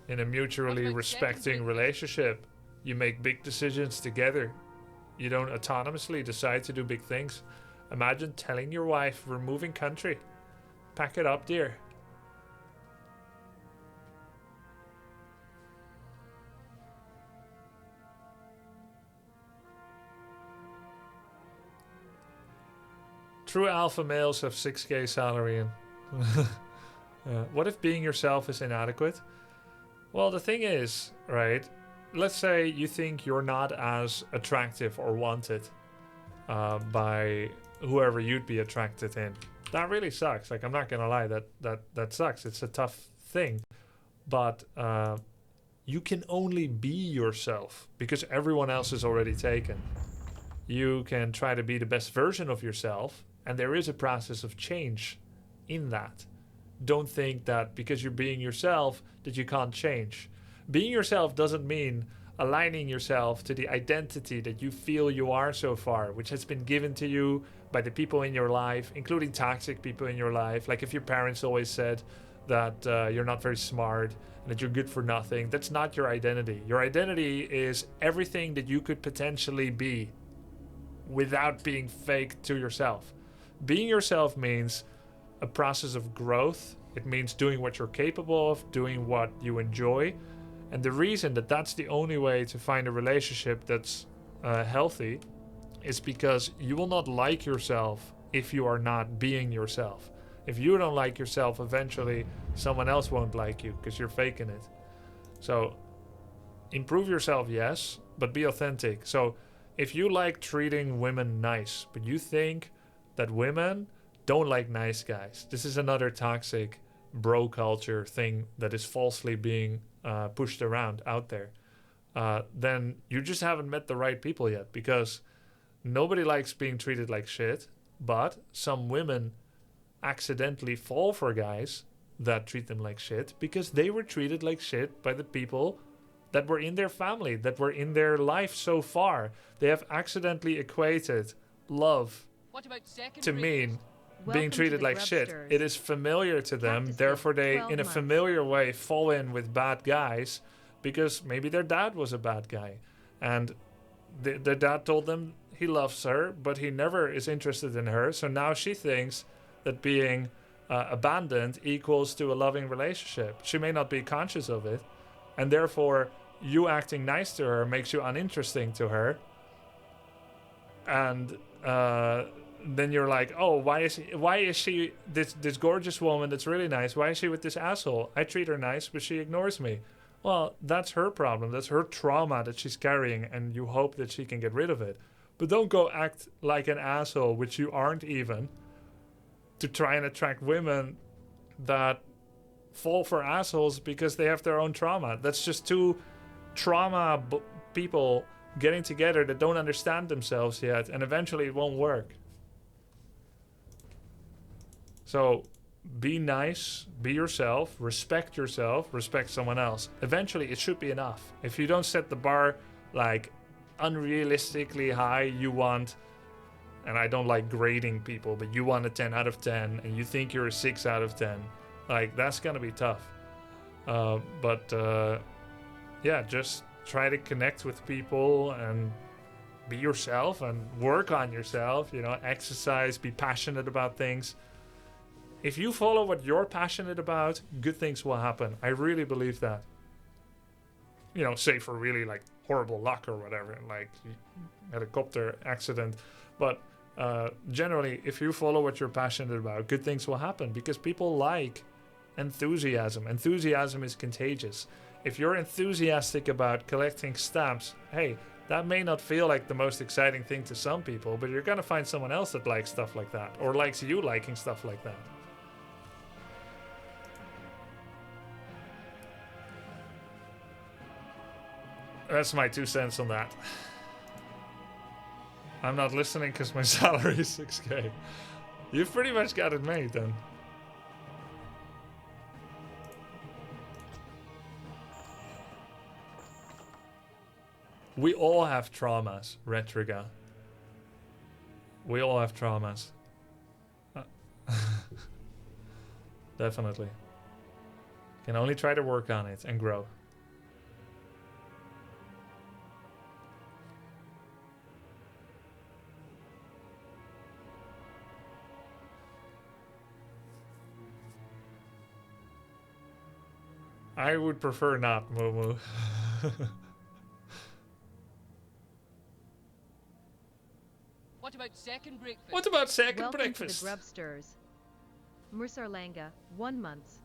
In a mutually respecting relationship, you make big decisions together. You don't autonomously decide to do big things. Imagine telling your wife, we're moving country. Pack it up, dear. True alpha males have 6k salary and what if being yourself is inadequate? Well, the thing is, right, let's say you think you're not as attractive or wanted by whoever you'd be attracted in. That really sucks. Like, I'm not gonna lie, that sucks. It's a tough thing. But you can only be yourself because everyone else is already taken. You can try to be the best version of yourself, and there is a process of change in that. Don't think that because you're being yourself that you can't change. Being yourself doesn't mean aligning yourself to the identity that you feel you are so far, which has been given to you by the people in your life, including toxic people in your life. Like if your parents always said that you're not very smart and that you're good for nothing, that's not your identity. Your identity is everything that you could potentially be without being fake to yourself. Being yourself means a process of growth. It means doing what you're capable of, doing what you enjoy. And the reason that that's the only way to find a relationship that's healthy is because you will not like yourself if you are not being yourself. If you don't like yourself, eventually someone else won't like you because you're faking it. So improve yourself, yes, but be authentic. So if you like treating women nice, but you think that women don't like nice guys, this is another toxic bro culture thing that is falsely being pushed around out there, then you just haven't met the right people yet, because nobody likes being treated like shit, but some women accidentally fall for guys that treat them like shit because they were treated like shit by the people that were in their family, that were in their life so far. They have accidentally equated love to mean being treated like shit. It is familiar to them, therefore they, in a familiar way, fall in with bad guys because maybe their dad was a bad guy. And their dad told them he loves her, but he never is interested in her. So now she thinks that being abandoned equals to a loving relationship. She may not be conscious of it. And therefore, you acting nice to her makes you uninteresting to her. And then you're like, oh, why is she this gorgeous woman that's really nice? Why is she with this asshole? I treat her nice, but she ignores me. Well, that's her problem. That's her trauma that she's carrying, and you hope that she can get rid of it. But don't go act like an asshole, which you aren't even, to try and attract women that fall for assholes because they have their own trauma. That's just two trauma people getting together that don't understand themselves yet, and eventually it won't work. So be nice, be yourself, respect someone else. Eventually it should be enough. If you don't set the bar like unrealistically high, you want, and I don't like grading people, but you want a 10 out of 10 and you think you're a 6 out of 10, like that's gonna be tough. Yeah, just try to connect with people and be yourself and work on yourself, exercise, be passionate about things. If you follow what you're passionate about, good things will happen. I really believe that. Save for really like horrible luck or whatever, like helicopter accident. But generally, if you follow what you're passionate about, good things will happen because people like enthusiasm. Enthusiasm is contagious. If you're enthusiastic about collecting stamps, hey, that may not feel like the most exciting thing to some people, but you're gonna find someone else that likes stuff like that, or likes you liking stuff like that. That's my 2 cents on that. I'm not listening because my salary is 6k. You've pretty much got it made then. We all have traumas, Retriga. We all have traumas. Definitely. Can only try to work on it and grow. I would prefer not, Momo. What about second breakfast? What about second Welcome breakfast? to the Grubsters. Mursarlanga, 1 month.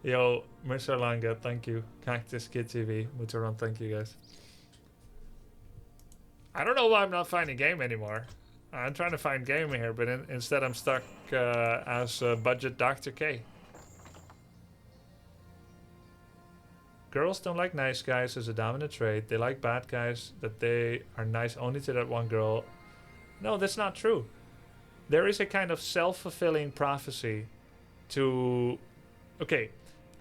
Yo, Mr. Langa, thank you. Cactus Kid TV, Muteron, thank you guys. I don't know why I'm not finding game anymore. I'm trying to find game here, but instead I'm stuck as budget Dr. K. Girls don't like nice guys as a dominant trait. They like bad guys that they are nice only to that one girl. No, that's not true. There is a kind of self-fulfilling prophecy to... Okay,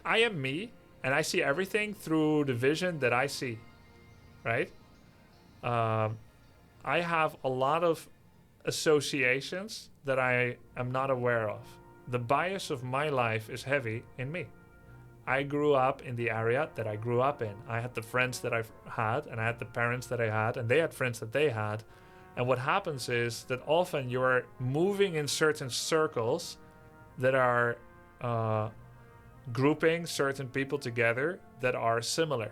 I am me, and I see everything through the vision that I see, right? I have a lot of associations that I am not aware of. The bias of my life is heavy in me. I grew up in the area that I grew up in. I had the friends that I've had, and I had the parents that I had, and they had friends that they had. And what happens is that often you're moving in certain circles that are grouping certain people together that are similar.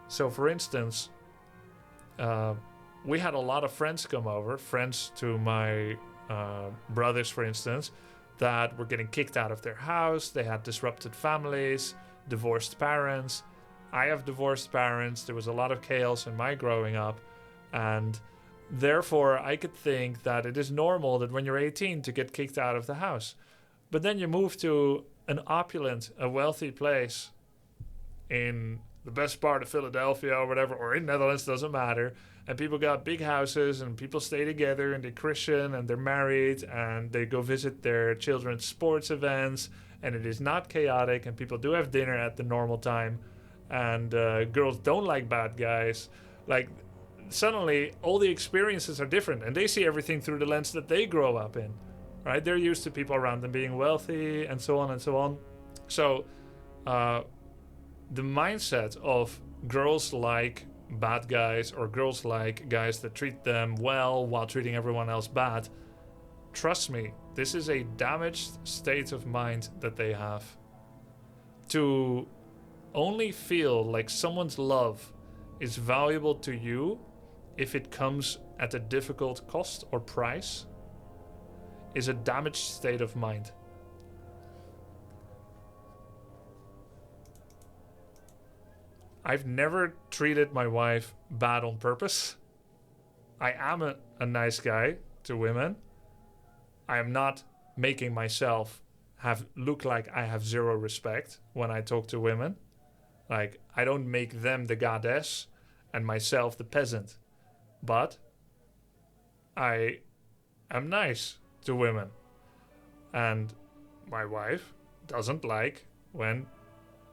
So for instance, we had a lot of friends come over, friends to my brothers, for instance, that were getting kicked out of their house. They had disrupted families, divorced parents. I have divorced parents. There was a lot of chaos in my growing up. And therefore, I could think that it is normal that when you're 18 to get kicked out of the house. But then you move to an opulent, a wealthy place in the best part of Philadelphia or whatever, or in Netherlands, doesn't matter. And people got big houses and people stay together and they're Christian and they're married and they go visit their children's sports events and it is not chaotic and people do have dinner at the normal time and girls don't like bad guys. Like suddenly all the experiences are different and they see everything through the lens that they grow up in, right? They're used to people around them being wealthy and so on and so on. So the mindset of girls like bad guys or girls like guys that treat them well while treating everyone else bad, trust me, this is a damaged state of mind that they have. To only feel like someone's love is valuable to you if it comes at a difficult cost or price is a damaged state of mind. I've never treated my wife bad on purpose. I am a nice guy to women. I am not making myself look like I have zero respect when I talk to women. Like, I don't make them the goddess and myself the peasant. But I am nice to women. And my wife doesn't like when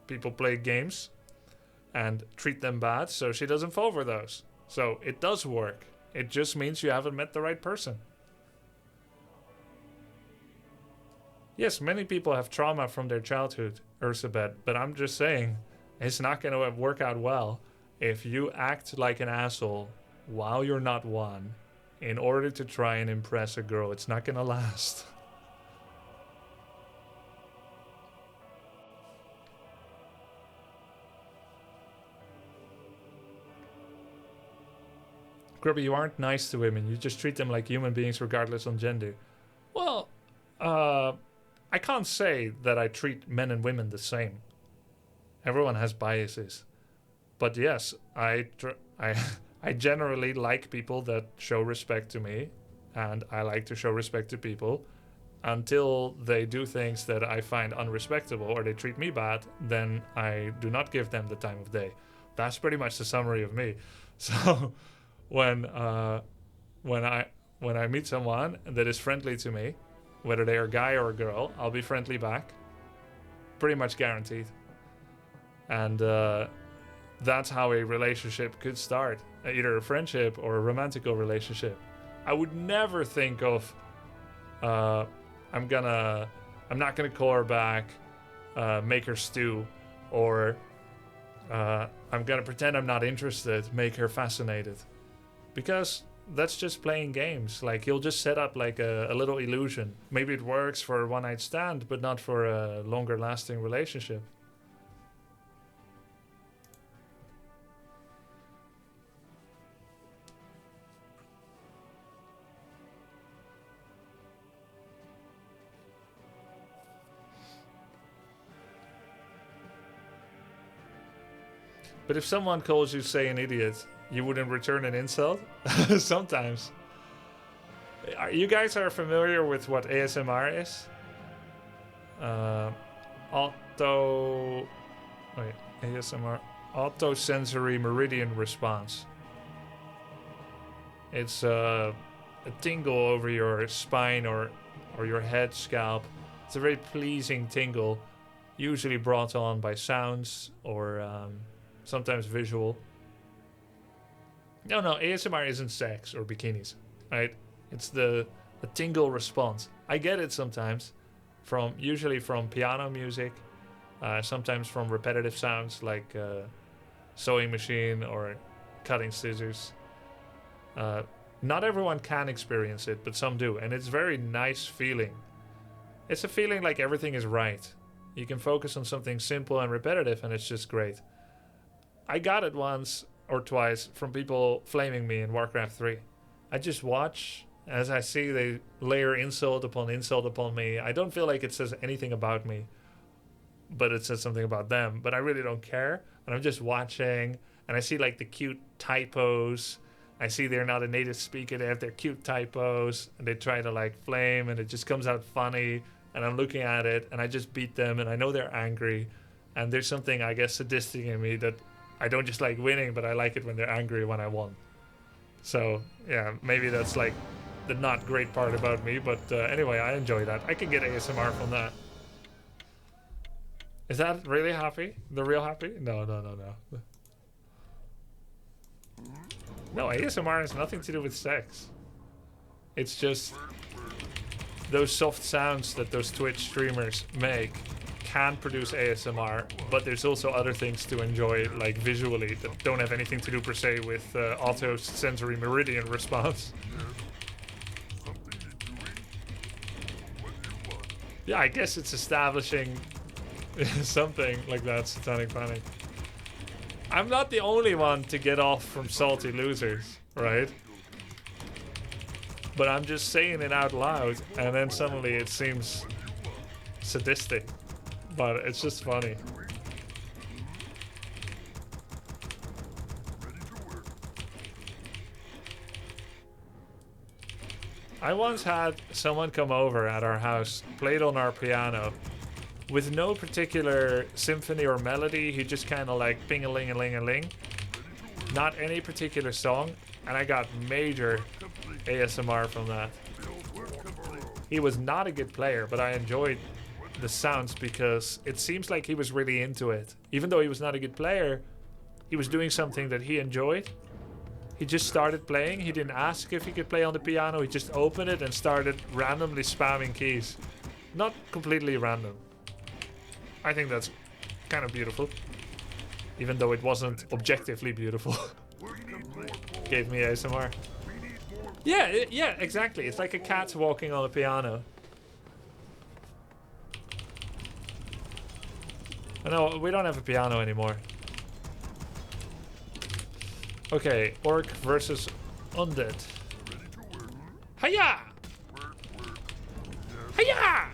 people play games and treat them bad, so she doesn't fall for those. So it does work. It just means you haven't met the right person. Yes, many people have trauma from their childhood, Ursabet, but I'm just saying it's not going to work out well if you act like an asshole while you're not one in order to try and impress a girl. It's not going to last. Grubby, you aren't nice to women. You just treat them like human beings regardless on gender. Well, I can't say that I treat men and women the same. Everyone has biases. But yes, I generally like people that show respect to me. And I like to show respect to people. Until they do things that I find unrespectable or they treat me bad, then I do not give them the time of day. That's pretty much the summary of me. So when I meet someone that is friendly to me, whether they are a guy or a girl, I'll be friendly back. Pretty much guaranteed. And that's how a relationship could start. either a friendship or a romantical relationship. I would never think of I'm not gonna call her back, make her stew, or I'm gonna pretend I'm not interested, make her fascinated. Because that's just playing games. Like, you'll just set up like a little illusion. Maybe it works for a one-night stand, but not for a longer lasting relationship. But if someone calls you, say, an idiot, you wouldn't return an insult? Sometimes. You guys are familiar with what ASMR is? ASMR. Auto-sensory meridian response. It's a tingle over your spine or your head, scalp. It's a very pleasing tingle, usually brought on by sounds or sometimes visual. No, ASMR isn't sex or bikinis, right? It's the tingle response. I get it sometimes, usually from piano music, sometimes from repetitive sounds like sewing machine or cutting scissors. Not everyone can experience it, but some do, and it's a very nice feeling. It's a feeling like everything is right. You can focus on something simple and repetitive, and it's just great. I got it once or twice from people flaming me in Warcraft 3. I just watch as I see they layer insult upon me. I don't feel like it says anything about me, but it says something about them. But I really don't care. And I'm just watching, and I see like the cute typos. I see they're not a native speaker. They have their cute typos, and they try to like flame, and it just comes out funny. And I'm looking at it, and I just beat them, and I know they're angry. And there's something, I guess, sadistic in me that I don't just like winning, but I like it when they're angry when I won. So, yeah, maybe that's like the not great part about me, but anyway, I enjoy that. I can get ASMR from that. Is that really happy? The real happy? No. No, ASMR has nothing to do with sex. It's just those soft sounds that those Twitch streamers make can produce ASMR, but there's also other things to enjoy, like visually, that don't have anything to do per se with auto-sensory meridian response. Yeah, I guess it's establishing something like that, Satanic Panic. I'm not the only one to get off from salty losers, right? But I'm just saying it out loud, and then suddenly it seems sadistic. But it's just funny. I once had someone come over at our house, played on our piano, with no particular symphony or melody. He just kind of like ping-a-ling-a-ling-a-ling. Not any particular song, and I got major ASMR from that. He was not a good player, but I enjoyed the sounds because it seems like he was really into it. Even though he was not a good player, he was doing something that he enjoyed. He just started playing. He didn't ask if he could play on the piano. He just opened it and started randomly spamming keys. Not completely random. I think that's kind of beautiful. Even though it wasn't objectively beautiful. Gave me ASMR. Yeah, exactly. It's like a cat walking on a piano. No, we don't have a piano anymore. Okay, orc versus undead. Hiya! Hiya!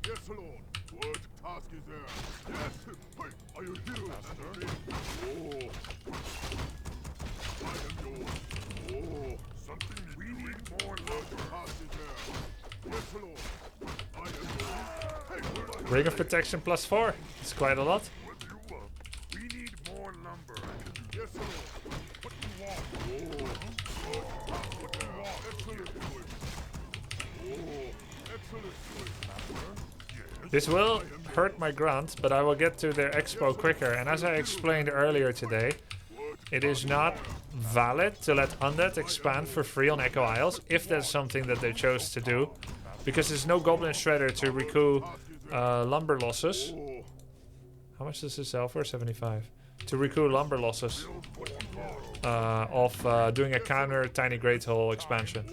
Yes, Lord. What task is there? Yes. Hey, are you here, Master? Oh. I am yours. Oh, something we need more love. Task is there. Yes, Lord. I am yours. Hey, Ring of Protection +4. It's quite a lot. what do you want? We need more lumber. Yes, Lord. What do you want? Oh. What do you want? Excellent. Oh. This will hurt my grunt, but I will get to their expo quicker. And as I explained earlier today, it is not valid to let Undead expand for free on Echo Isles, if that's something that they chose to do. Because there's no Goblin Shredder to recoup lumber losses. How much does this sell for? 75. To recoup lumber losses of doing a counter Tiny Great Hole expansion.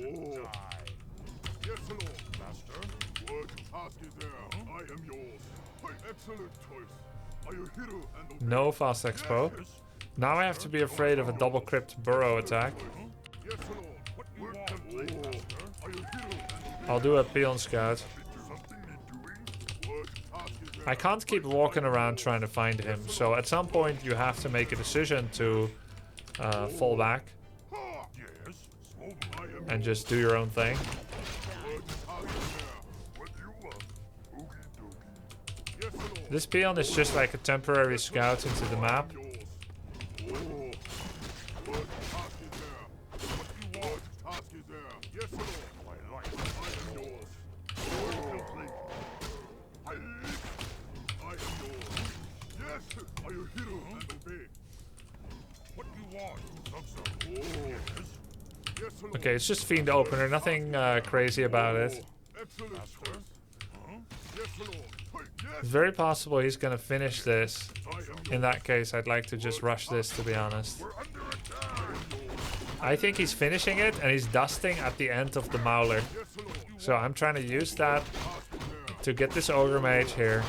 No fast expo. Now I have to be afraid of a double crypt burrow attack. I'll do a peon scout. I can't keep walking around trying to find him, so at some point you have to make a decision to fall back and just do your own thing. This peon is just like a temporary scout into the map. Okay, it's just Fiend Opener, nothing crazy about it. It's very possible he's gonna finish this. In that case, I'd like to just rush this, to be honest. I think he's finishing it and he's dusting at the end of the Mauler. So I'm trying to use that to get this Ogre Mage here.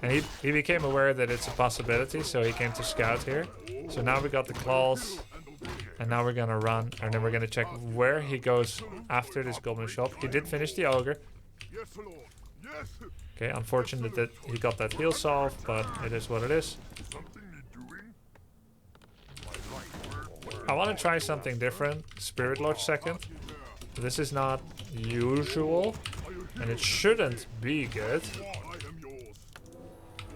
And he became aware that it's a possibility, so he came to scout here. So now we got the claws. And now we're gonna run, and then we're gonna check where he goes after this Goblin Shop. He did finish the Ogre. Okay, unfortunate that he got that heal solve, but it is what it is. I want to try something different. Spirit Lodge second. This is not usual, and it shouldn't be good.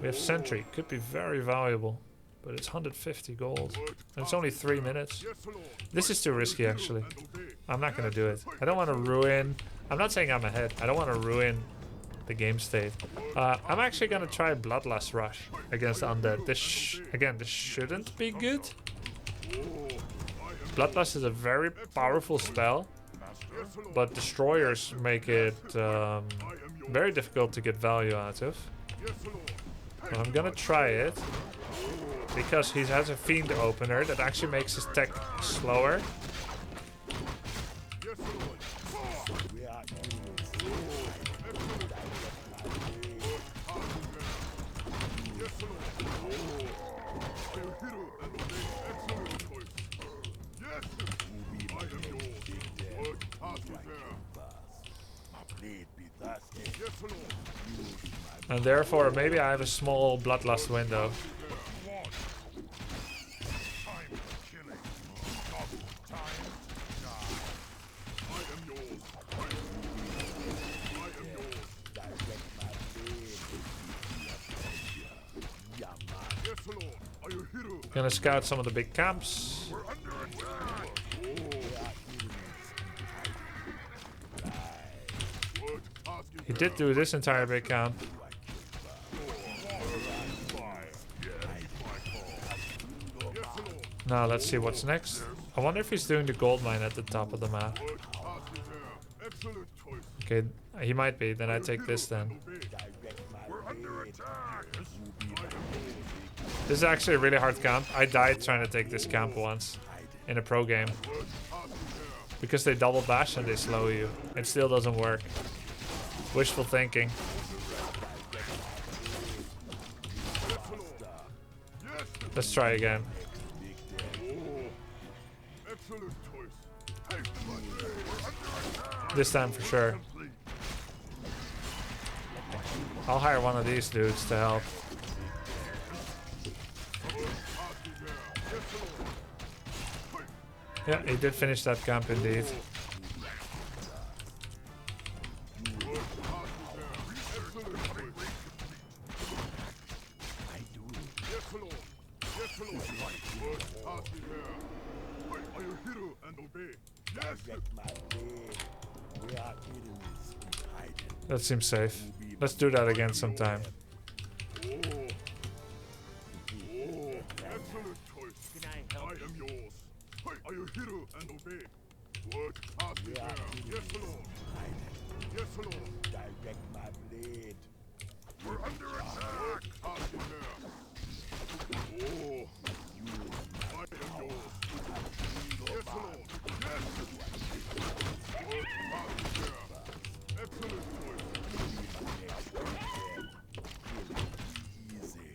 We have Sentry, could be very valuable. But it's 150 gold. And it's only 3 minutes. This is too risky, actually. I'm not going to do it. I don't want to ruin... I'm not saying I'm ahead. I don't want to ruin the game state. I'm actually going to try Bloodlust Rush against Undead. This shouldn't be good. Bloodlust is a very powerful spell. But Destroyers make it very difficult to get value out of. But I'm going to try it. Because he has a Fiend Opener that actually makes his tech slower. And therefore maybe I have a small Bloodlust window. Gonna scout some of the big camps. He did do this entire big camp. Now let's see what's next. I wonder if he's doing the gold mine at the top of the map. Okay, he might be. Then I take this then. This is actually a really hard camp. I died trying to take this camp once in a pro game. Because they double bash and they slow you. It still doesn't work. Wishful thinking. Let's try again. This time for sure. I'll hire one of these dudes to help. Yeah, he did finish that camp indeed. That seems safe. Let's do that again sometime. Excellent choice. I am yours. Are you here and obey? What task is there? Yes, Lord. Yes, Lord. Direct my blade. We're under attack. What task is there? Oh, I am yours. Yes, Lord. Yes. What task is there? Excellent choice. Easy.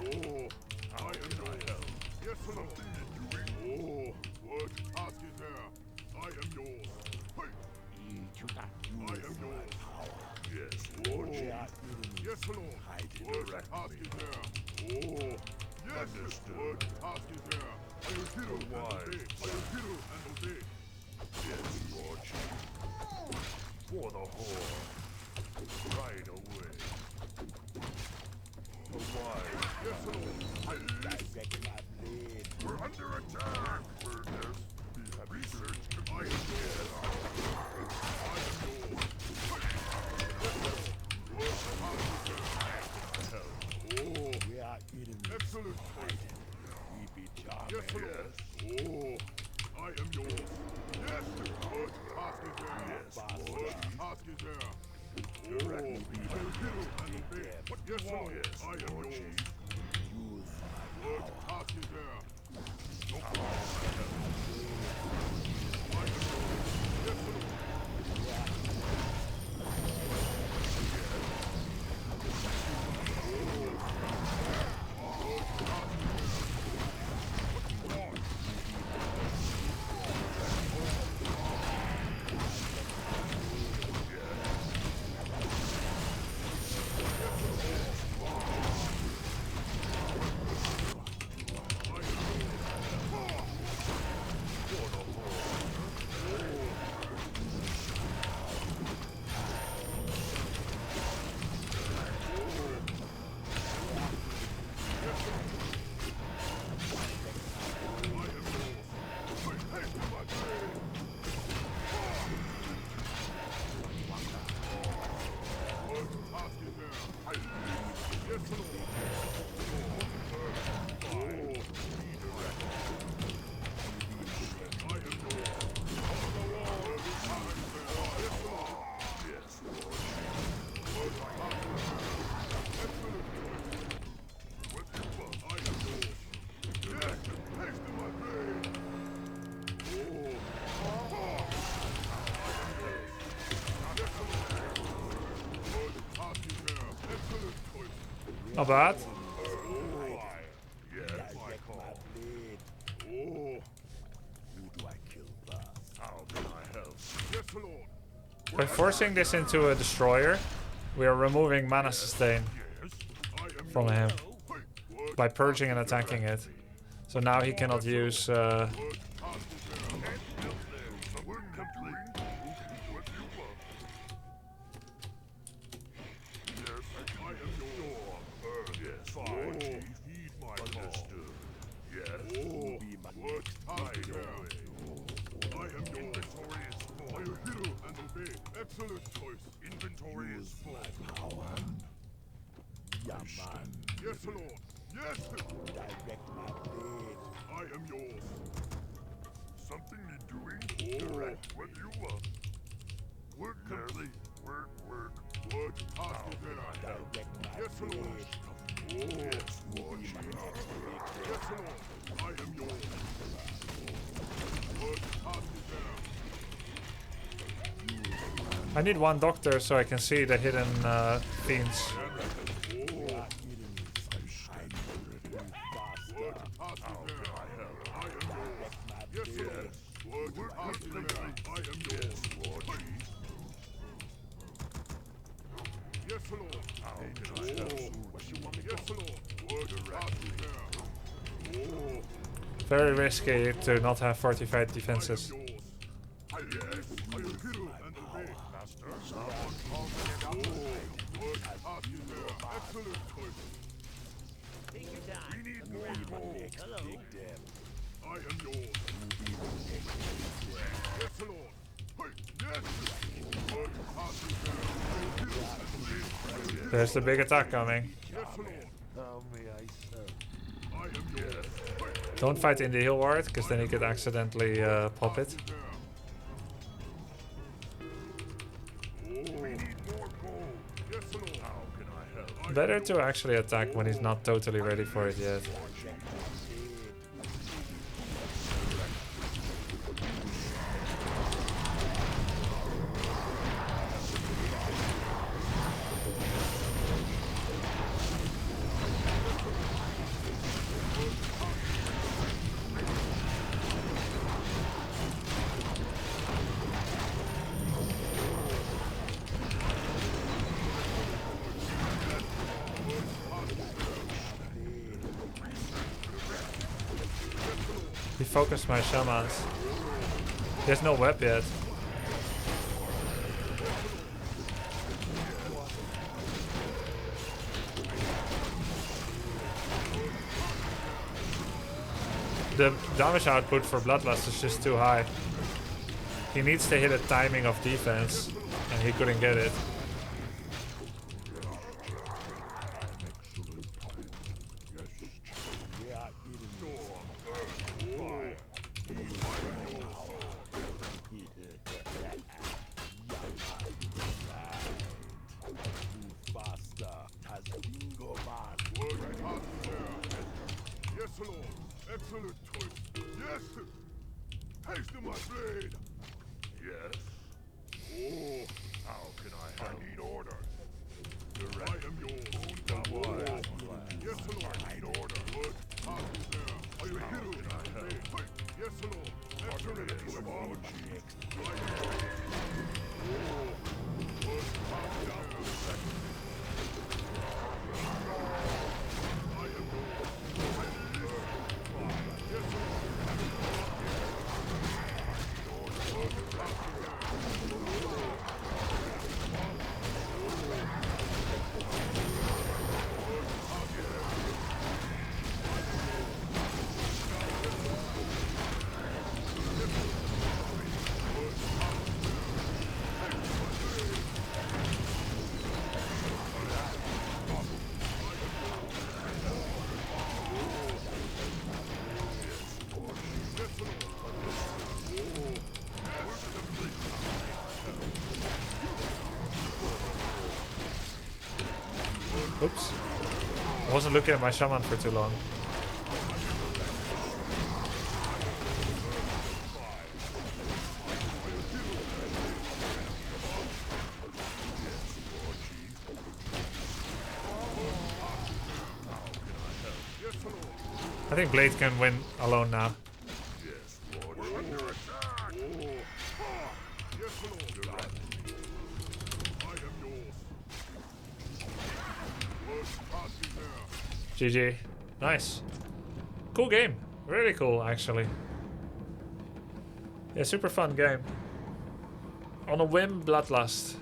Oh, I am yours. Yes, Lord. Oh, what task is there? I am yours. Hey. I am yours. Yes, Lord. Yes, Lord. What task is there? Oh, yes, what task is there? Are you hero and obey? Are you hero and obey? Yes, Lord. For the whore. Right away. For why? Yes, Lord. I direct my blade. We're under attack. We have research. I am yours. I am yours. Oh, we are eating. Excellent choice. We be charmed. Yes, Lord. Oh, I am yours. Yes, what task is there? Yes, what task is there? Oh, I am hero and obey. Yes, Lord. I am yours. What task is there? No problem. I am yours. Yes, Lord. Not bad. By forcing this into a destroyer, we are removing mana sustain from him by purging and attacking it. So now he cannot use Excellent choice. Inventory is full. Yaman. Yes, Lord. Yes. Direct my blade. I am yours. Something need doing? Direct what you want. Work complete. Work. What task is there? Direct my yes, Lord. Yes, Lord. Yes, Lord. I am yours. What task is there? I need one doctor so I can see the hidden fiends. Very risky to not have fortified defenses. There's the big attack coming. Don't fight in the heal ward, because then he could accidentally pop it. Better to actually attack when he's not totally ready for it yet. He focused my shamans. He has no web yet. The damage output for Bloodlust is just too high. He needs to hit a timing of defense, and he couldn't get it. Oops. I wasn't looking at my shaman for too long. I think Blade can win alone now. GG. Nice. Cool game. Really cool, actually. Yeah, super fun game. On a whim, Bloodlust.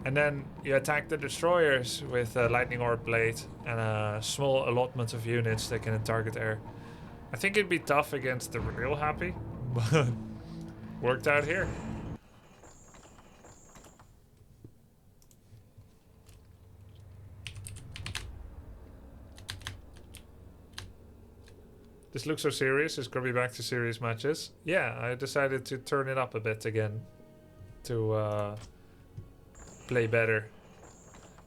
And then you attack the destroyers with a lightning orb blade and a small allotment of units that can target air. I think it'd be tough against the real happy, but worked out here. This looks so serious. It's gonna be back to serious matches. Yeah, I decided to turn it up a bit again to play better.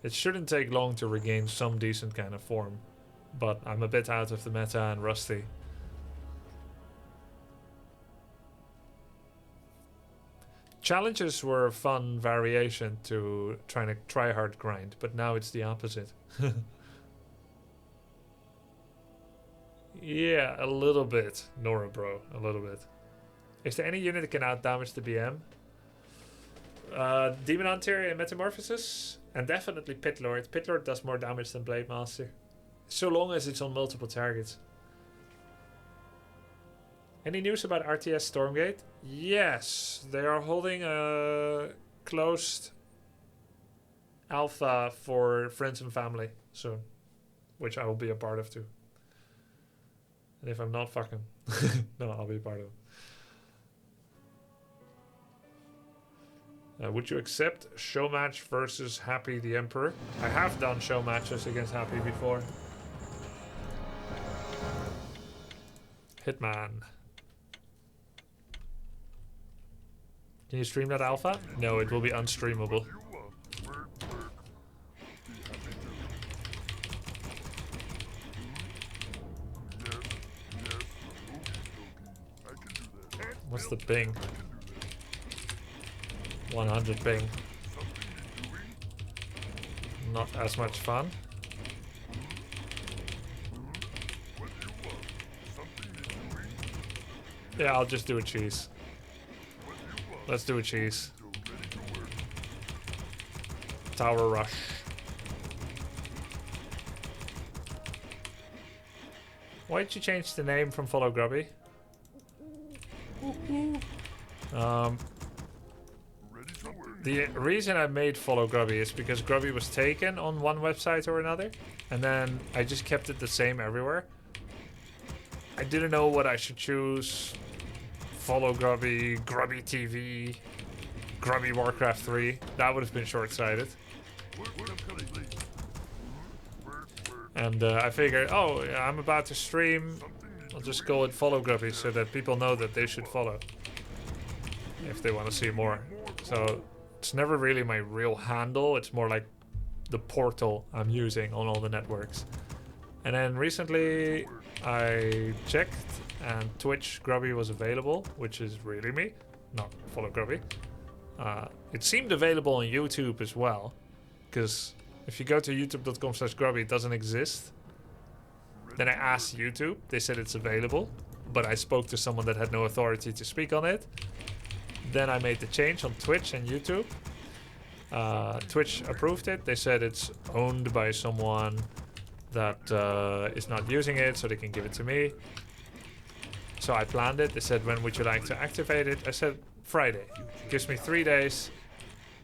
It shouldn't take long to regain some decent kind of form, but I'm a bit out of the meta and rusty. Challenges were a fun variation to trying to try hard grind, but now it's the opposite. Yeah, a little bit, Nora bro, a little bit. Is there any unit that can out-damage the BM? Demon Hunter and Metamorphosis, and definitely Pit Lord. Pit Lord does more damage than Blade Master, so long as it's on multiple targets. Any news about RTS Stormgate? Yes, they are holding a closed alpha for friends and family soon, which I will be a part of too. And if I'm not, fucking no, I'll be part of it. Would you accept show match versus Happy the Emperor? I have done show matches against Happy before. Hitman. Can you stream that alpha? No, it will be unstreamable. What's the ping? 100 ping. Not as much fun. Yeah, I'll just do a cheese. Let's do a cheese. Tower rush. Why did you change the name from Follow Grubby? The reason I made Follow Grubby is because Grubby was taken on one website or another, and then I just kept it the same everywhere. I didn't know what I should choose. Follow Grubby, Grubby TV, Grubby Warcraft 3. That would have been short-sighted. And I figured, oh, yeah, I'm about to stream. I'll just call it Follow Grubby so that people know that they should follow if they want to see more. So it's never really my real handle. It's more like the portal I'm using on all the networks. And then recently I checked and Twitch Grubby was available, which is really me, not Follow Grubby. It seemed available on YouTube as well, because if you go to youtube.com/grubby, it doesn't exist. Then I asked YouTube, they said it's available, but I spoke to someone that had no authority to speak on it. Then I made the change on Twitch and YouTube. Twitch approved it. They said it's owned by someone that is not using it, so they can give it to me. So I planned it. They said, when would you like to activate it? I said, Friday. It gives me 3 days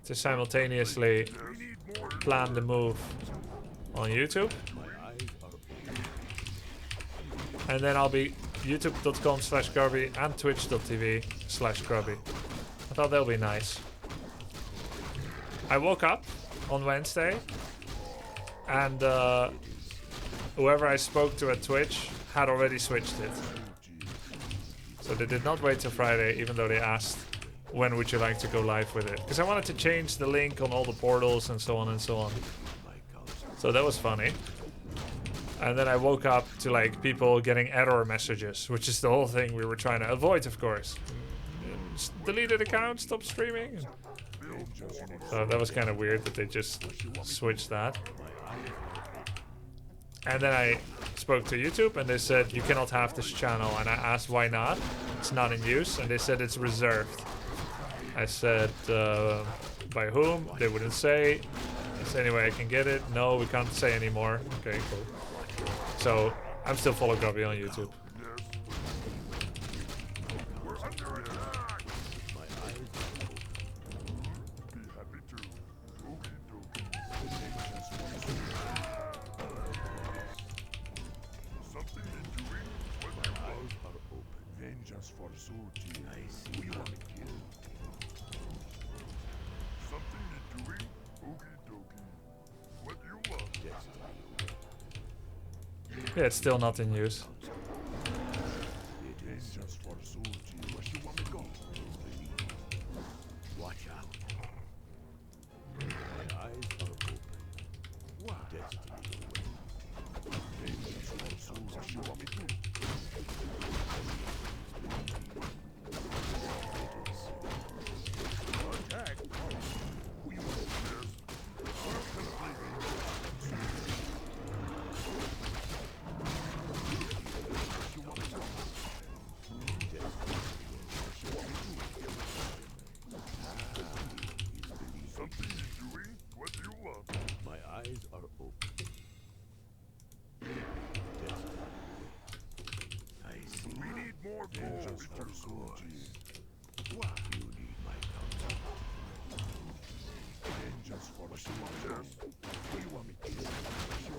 to simultaneously plan the move on YouTube. And then I'll be youtube.com/grubby and twitch.tv/grubby. I thought that'll be nice. I woke up on Wednesday and whoever I spoke to at Twitch had already switched it. So they did not wait till Friday, even though they asked, when would you like to go live with it? Because I wanted to change the link on all the portals and so on and so on. So that was funny. And then I woke up to like people getting error messages, which is the whole thing we were trying to avoid, of course. Deleted account, stop streaming. So that was kind of weird that they just switched that. And then I spoke to YouTube and they said, you cannot have this channel. And I asked why not? It's not in use. And they said it's reserved. I said, by whom? They wouldn't say. I said, anyway, I can get it. No, we can't say anymore. Okay, cool. So I'm still Follow Grubby on YouTube. Yeah, it's still not in use.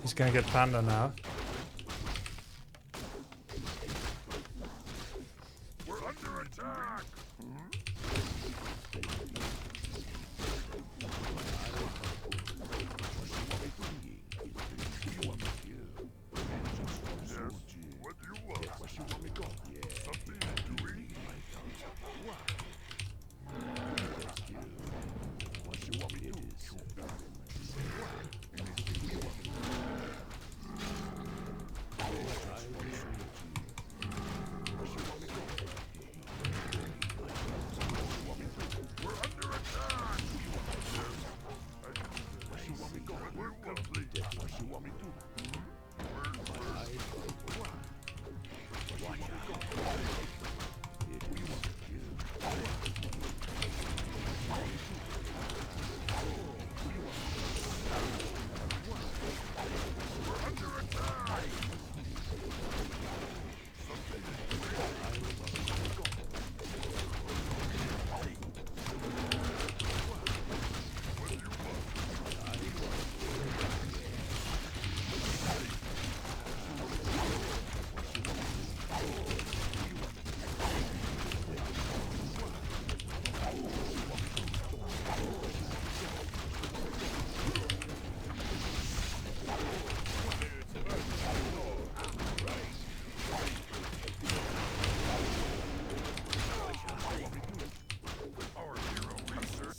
He's gonna get Panda now. We're under attack.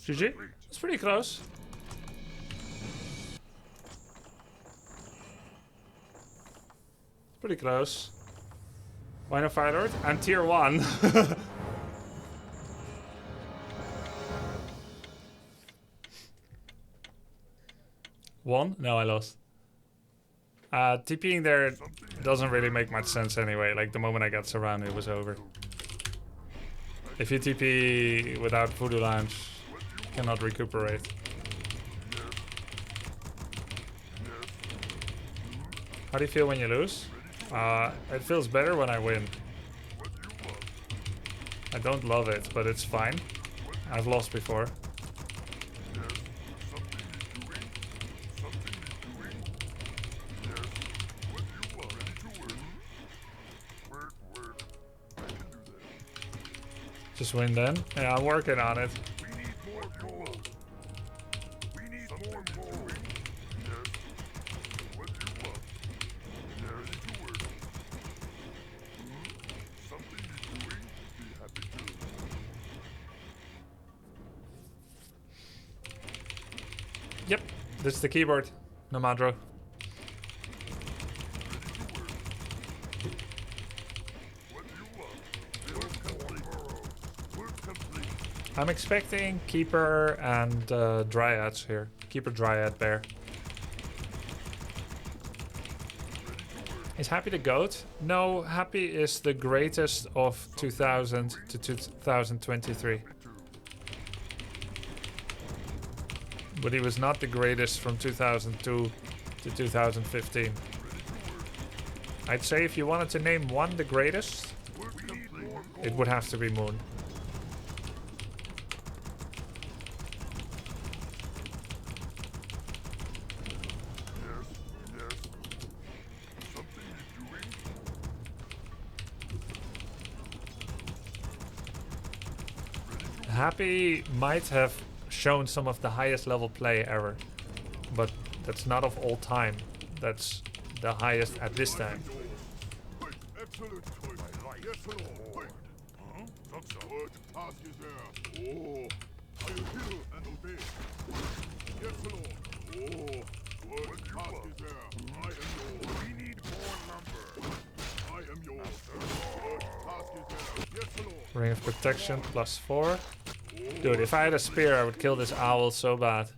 GG. It's pretty close. Pretty close. Why no Fire Lord? I'm tier 1. One? No, I lost. TPing there doesn't really make much sense anyway. Like, the moment I got surrounded, it was over. If you TP without Voodoo Lounge, you cannot recuperate. How do you feel when you lose? It feels better when I win. I don't love it, but it's fine. I've lost before. Just win then? Yeah, I'm working on it. Yep, this is the keyboard. No Madro. I'm expecting Keeper and Dryads here. Keeper, Dryad, Bear. Is Happy the GOAT? No, Happy is the greatest of 2000 to 2023. But he was not the greatest from 2002 to 2015. I'd say if you wanted to name one the greatest, it would have to be Moon. Happy might have shown some of the highest level play ever, but that's not of all time. That's the highest at this time. Ring of Protection +4. Dude, if I had a spear, I would kill this owl so bad.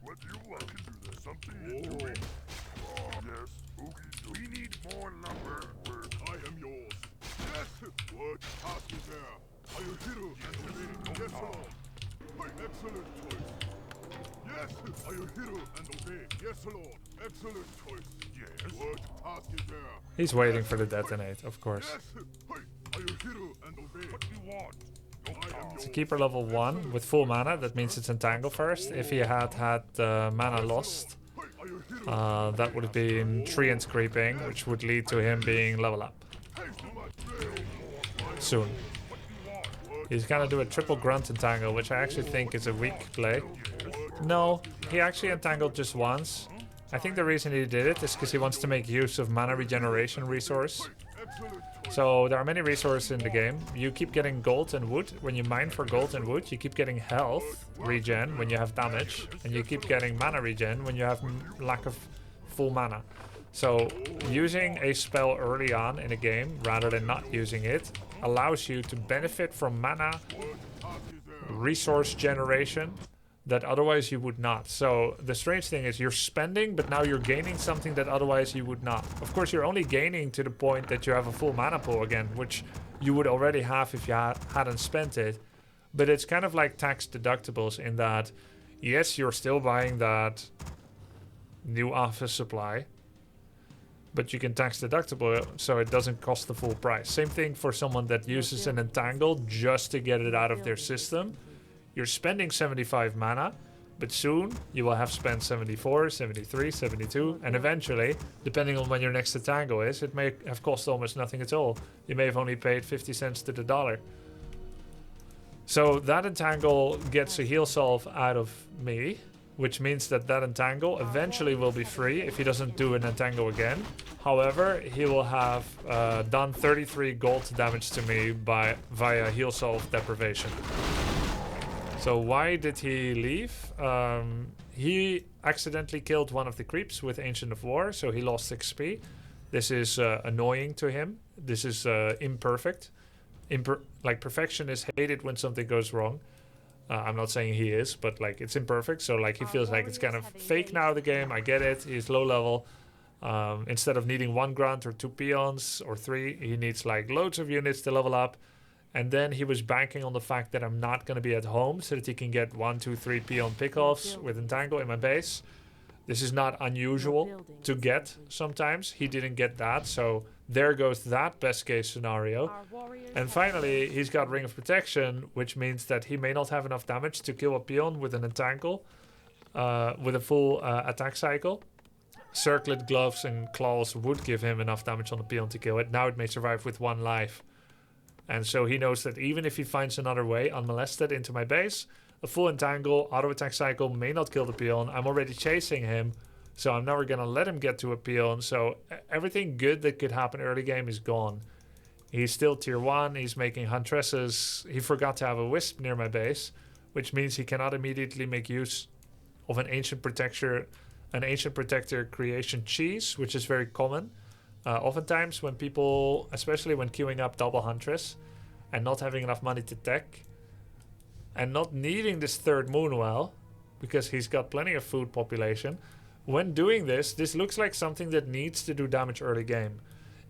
He's waiting for the detonate, of course. It's a Keeper level 1 with full mana. That means it's Entangle first. If he had mana lost, that would have been Treant creeping, which would lead to him being level up soon. He's gonna do a triple Grunt Entangle, which I actually think is a weak play. No, he actually entangled just once. I think the reason he did it is because he wants to make use of mana regeneration resource. So there are many resources in the game. You keep getting gold and wood. When you mine for gold and wood, you keep getting health regen when you have damage. And you keep getting mana regen when you have lack of full mana. So using a spell early on in a game, rather than not using it, allows you to benefit from mana resource generation that otherwise you would not. So the strange thing is you're spending, but now you're gaining something that otherwise you would not. Of course, you're only gaining to the point that you have a full mana pool again, which you would already have if you hadn't spent it. But it's kind of like tax deductibles in that, yes, you're still buying that new office supply, but you can tax deductible so it doesn't cost the full price. Same thing for someone that uses an entangle just to get it out of their system. You're spending 75 mana, but soon you will have spent 74, 73, 72, and eventually, depending on when your next entangle is, it may have cost almost nothing at all. You may have only paid 50 cents to the dollar. So that entangle gets a heal solve out of me, which means that that entangle eventually will be free if he doesn't do an entangle again. However, he will have done 33 gold damage to me via heal solve deprivation. So why did he leave? He accidentally killed one of the creeps with Ancient of War, so he lost XP. This is annoying to him. This is imperfect. Like, perfection is hated when something goes wrong. I'm not saying he is, but like, it's imperfect. So like, he feels like it's kind of fake now, the game. I get it. He's low level. Instead of needing 1 grunt or 2 peons or 3, he needs like loads of units to level up. And then he was banking on the fact that I'm not going to be at home so that he can get 1, 2, 3 peon pickoffs with Entangle in my base. This is not unusual to get sometimes. He didn't get that, so there goes that best case scenario. And finally, he's got Ring of Protection, which means that he may not have enough damage to kill a peon with an Entangle, with a full attack cycle. Circlet Gloves and Claws would give him enough damage on the peon to kill it. Now it may survive with 1 life. And so he knows that even if he finds another way unmolested into my base, a full Entangle, auto attack cycle may not kill the peon. I'm already chasing him, so I'm never going to let him get to a peon. So everything good that could happen early game is gone. He's still tier 1, he's making Huntresses. He forgot to have a Wisp near my base, which means he cannot immediately make use of an Ancient Protector creation cheese, which is very common. Oftentimes when people, especially when queuing up double Huntress and not having enough money to tech and not needing this 3rd Moonwell because he's got plenty of food population, when doing this, this looks like something that needs to do damage early game.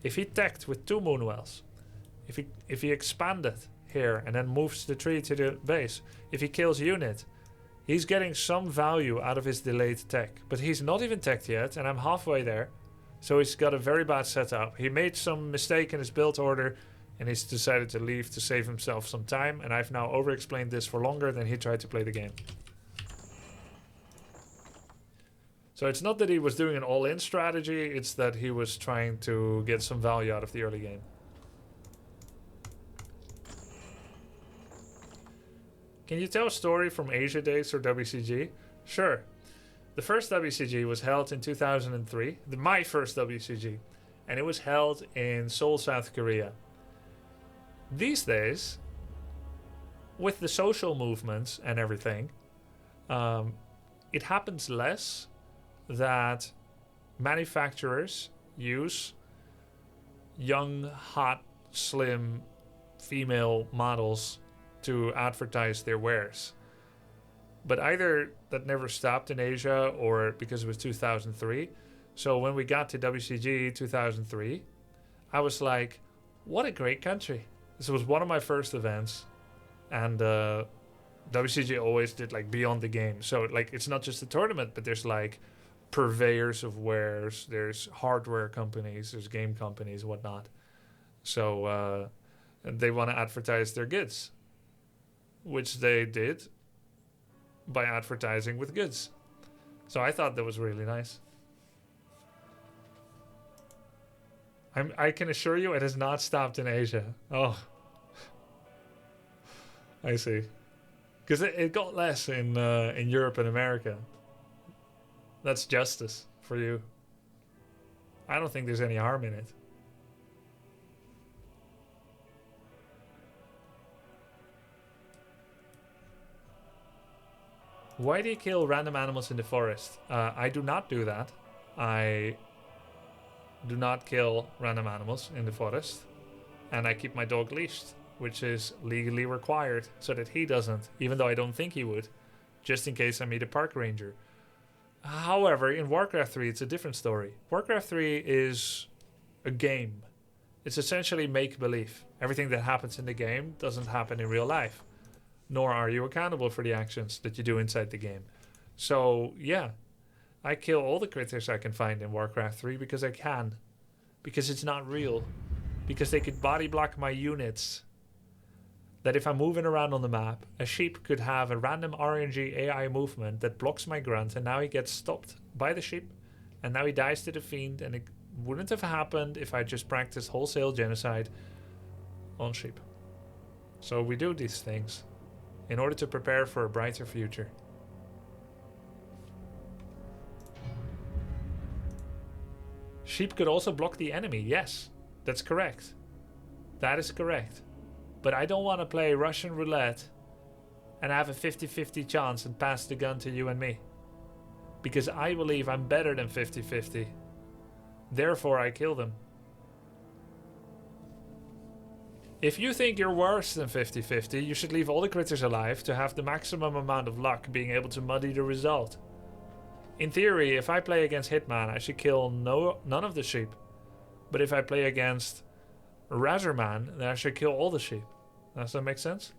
If he teched with 2 Moonwells, if he expanded here and then moves the tree to the base, if he kills unit, he's getting some value out of his delayed tech. But he's not even teched yet, and I'm halfway there. So he's got a very bad setup. He made some mistake in his build order, and he's decided to leave to save himself some time. And I've now over-explained this for longer than he tried to play the game. So it's not that he was doing an all-in strategy, it's that he was trying to get some value out of the early game. Can you tell a story from Asia days or WCG? Sure. The first WCG was held in 2003, my first WCG, and it was held in Seoul, South Korea. These days, with the social movements and everything, it happens less that manufacturers use young, hot, slim female models to advertise their wares. But either that never stopped in Asia or because it was 2003. So when we got to WCG 2003, I was like, what a great country. This was one of my first events. And WCG always did like beyond the game. So like it's not just a tournament, but there's like purveyors of wares, there's hardware companies, there's game companies, whatnot. So they want to advertise their goods, which they did by advertising with goods. So I thought that was really nice. I can assure you it has not stopped in Asia. Oh. I see. Because it got less in Europe and America. That's justice for you. I don't think there's any harm in it. Why do you kill random animals in the forest? I do not do that. I do not kill random animals in the forest. And I keep my dog leashed, which is legally required, so that he doesn't, even though I don't think he would, just in case I meet a park ranger. However, in Warcraft 3, it's a different story. Warcraft 3 is a game. It's essentially make-believe. Everything that happens in the game doesn't happen in real life. Nor are you accountable for the actions that you do inside the game. So, yeah, I kill all the critters I can find in Warcraft 3 because I can. Because it's not real. Because they could body block my units. That if I'm moving around on the map, a sheep could have a random RNG AI movement that blocks my grunt, and now he gets stopped by the sheep, and now he dies to the fiend, and it wouldn't have happened if I just practiced wholesale genocide on sheep. So we do these things in order to prepare for a brighter future. Sheep could also block the enemy. Yes, that's correct. That is correct. But I don't want to play Russian roulette and have a 50-50 chance and pass the gun to you and me. Because I believe I'm better than 50-50. Therefore, I kill them. If you think you're worse than 50-50, you should leave all the critters alive to have the maximum amount of luck being able to muddy the result. In theory, if I play against Hitman, I should kill none of the sheep. But if I play against Razorman, then I should kill all the sheep. Does that make sense?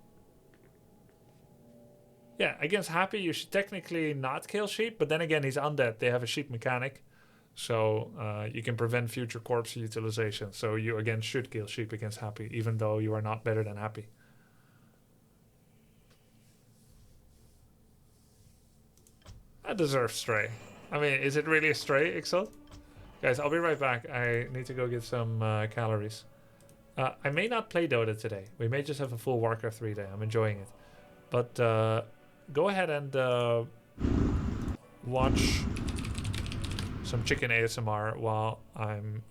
Yeah, against Happy, you should technically not kill sheep, but then again, he's undead. They have a sheep mechanic, so you can prevent future corpse utilization. So you again should kill sheep against Happy, even though you are not better than Happy. That deserves Stray. I mean, is it really a Stray, Ixel? Guys, I'll be right back. I need to go get some calories. I may not play Dota today. We may just have a full Warcraft 3 day. I'm enjoying it. But go ahead and watch some chicken ASMR while I'm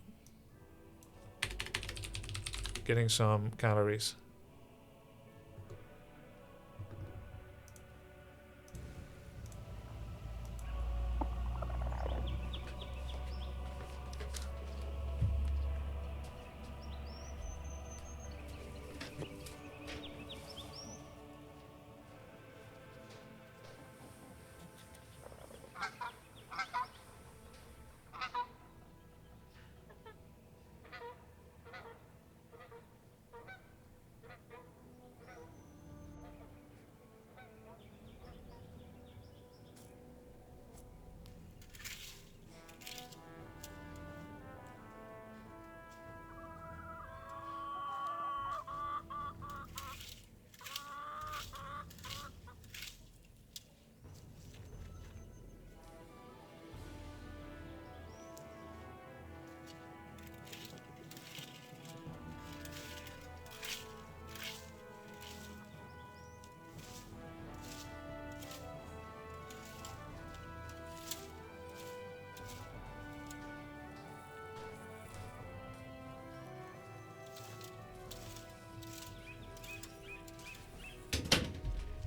getting some calories.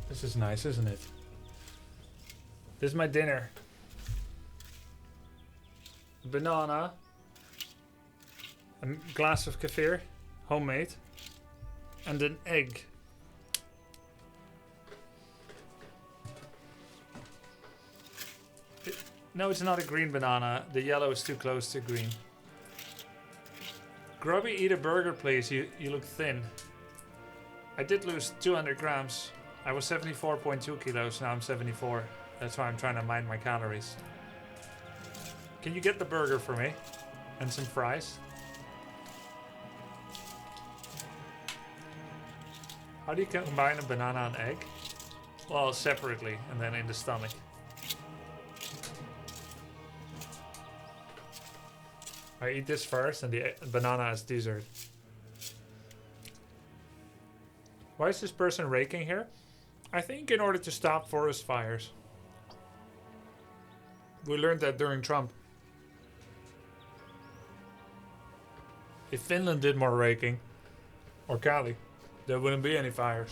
This is nice, isn't it? This is my dinner. Banana. A glass of kefir, homemade. And an egg. No, it's not a green banana. The yellow is too close to green. Grubby, eat a burger, please. You look thin. I did lose 200 grams. I was 74.2 kilos, now I'm 74. That's why I'm trying to mind my calories. Can you get the burger for me? And some fries? How do you combine a banana and egg? Well, separately, and then in the stomach. I eat this first and the banana as dessert. Why is this person raking here? I think in order to stop forest fires. We learned that during Trump. If Finland did more raking, or Cali, there wouldn't be any fires.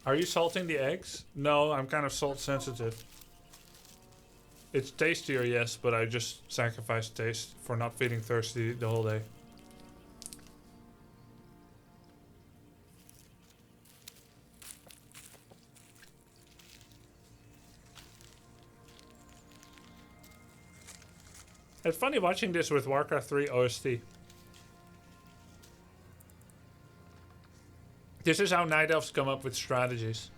Are you salting the eggs? No, I'm kind of salt sensitive. It's tastier, yes, but I just sacrifice taste for not feeling thirsty the whole day. It's funny watching this with Warcraft 3 OST. This is how Night Elves come up with strategies.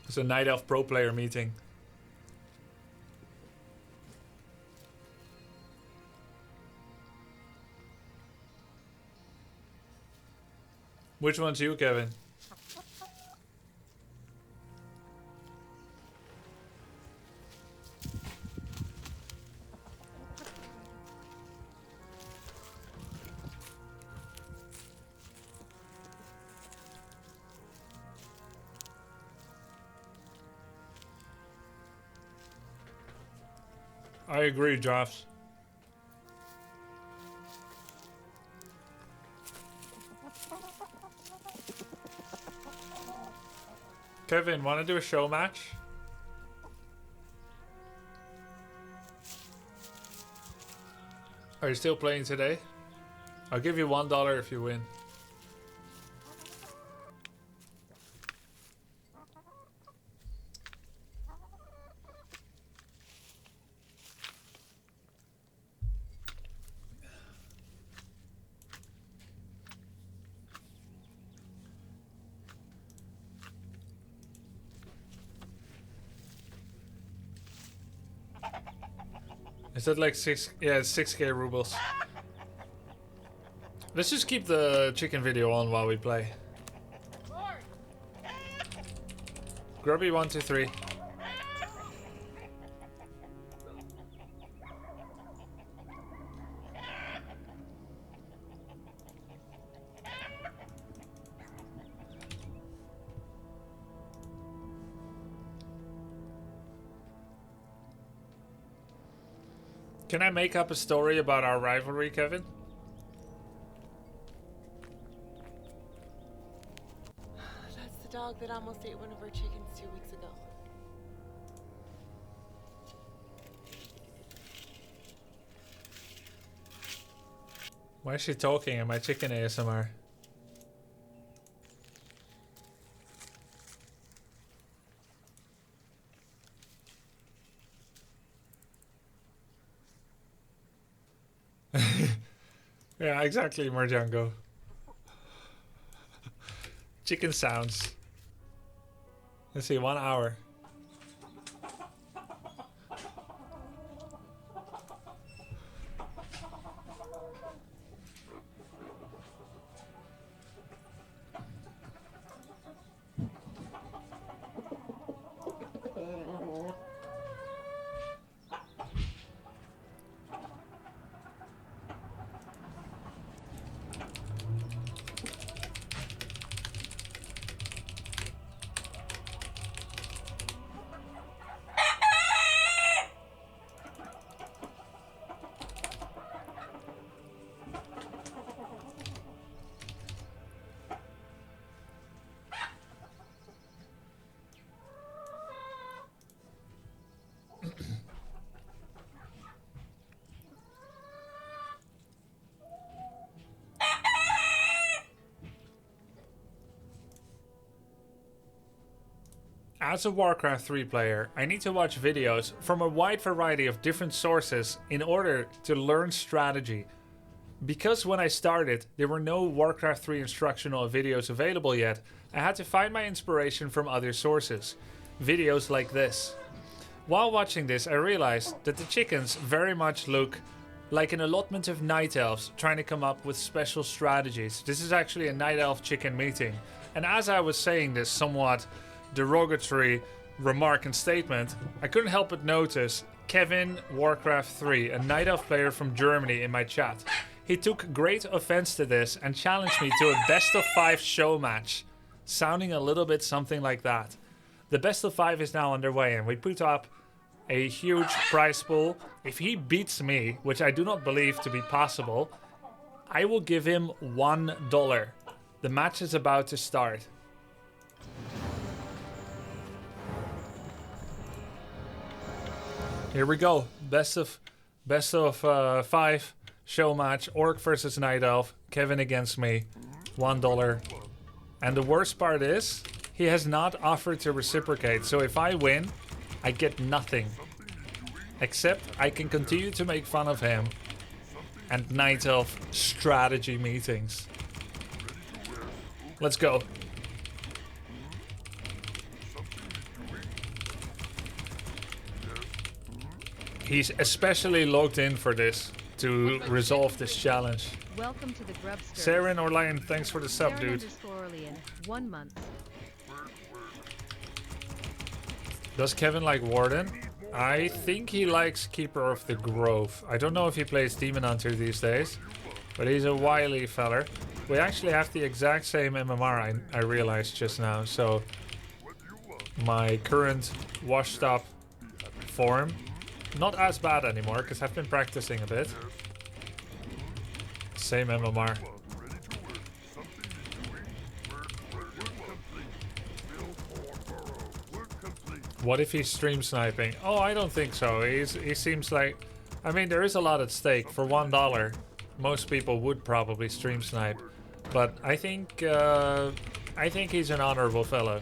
It's a Night Elf pro player meeting. Which one's you, Kevin? I agree, Drafts. Kevin, wanna do a show match? Are you still playing today? I'll give you $1 if you win. Is that like 6? Yeah, it's 6k rubles. Let's just keep the chicken video on while we play. Grubby 123. Can I make up a story about our rivalry, Kevin? That's the dog that almost ate one of our chickens 2 weeks ago. Why is she talking in my chicken ASMR? Yeah, exactly, Marjango. Chicken sounds. Let's see, 1 hour. As a Warcraft 3 player, I need to watch videos from a wide variety of different sources in order to learn strategy. Because when I started, there were no Warcraft 3 instructional videos available yet, I had to find my inspiration from other sources. Videos like this. While watching this, I realized that the chickens very much look like an allotment of night elves trying to come up with special strategies. This is actually a night elf chicken meeting. And as I was saying this somewhat derogatory remark and statement, I couldn't help but notice Kevin Warcraft 3, a night elf player from Germany, in my chat. He took great offense to this and challenged me to a best of 5 show match, sounding a little bit something like that. The best of 5 is now underway and we put up a huge prize pool. If he beats me, which I do not believe to be possible, I will give him $1. The match is about to start. Here we go. Best of 5 show match. Orc versus Night Elf. Kevin against me. $1. And the worst part is, he has not offered to reciprocate. So if I win, I get nothing. Except I can continue to make fun of him and Night Elf strategy meetings. Let's go. He's especially logged in for this to resolve this challenge. Welcome to the Grubsters. Saren Orlian, thanks for the sub, dude. Orlian, 1 month. Does Kevin like Warden? I think he likes Keeper of the Grove. I don't know if he plays Demon Hunter these days, but he's a wily feller. We actually have the exact same MMR, I realized just now. So my current washed up form Not as bad anymore, because I've been practicing a bit. Same MMR. What if he's stream sniping? Oh, I don't think so. He seems like... I mean, there is a lot at stake. For $1, most people would probably stream snipe. But I think he's an honorable fellow.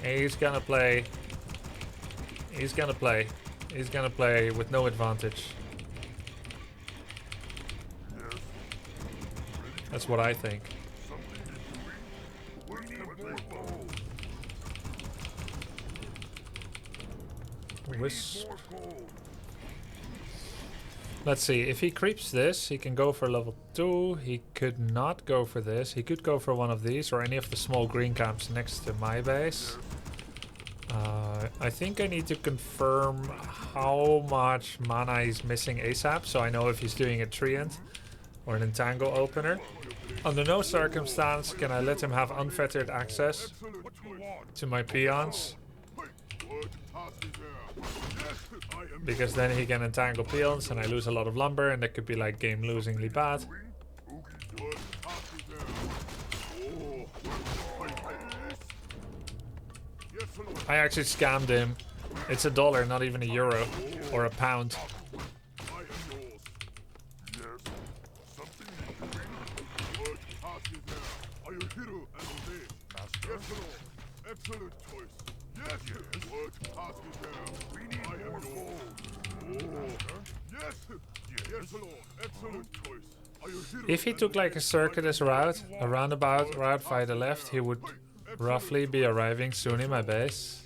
He's gonna play... He's gonna play. He's gonna play with no advantage. That's what I think. Let's see, if he creeps this, he can go for level 2. He could not go for this. He could go for one of these or any of the small green camps next to my base. I think I need to confirm how much mana he's missing ASAP, so I know if he's doing a treant or an entangle opener. Under no circumstance can I let him have unfettered access to my peons, because then he can entangle peons and I lose a lot of lumber, and that could be like game losingly bad. I actually scammed him. It's $1, not even €1 or £1. If he took like a circuitous route, a roundabout route via the left, he would roughly be arriving soon in my base.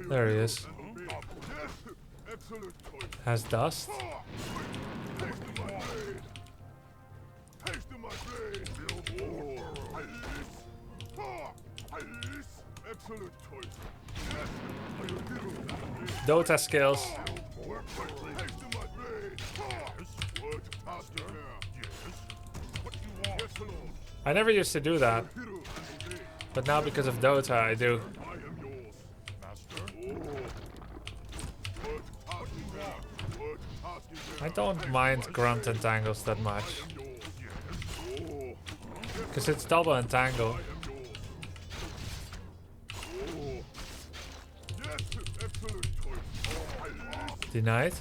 There he is. Has dust. Dota skills. I never used to do that, but now because of Dota I do. I don't mind grunt entangles that much, because it's double entangle. Denied.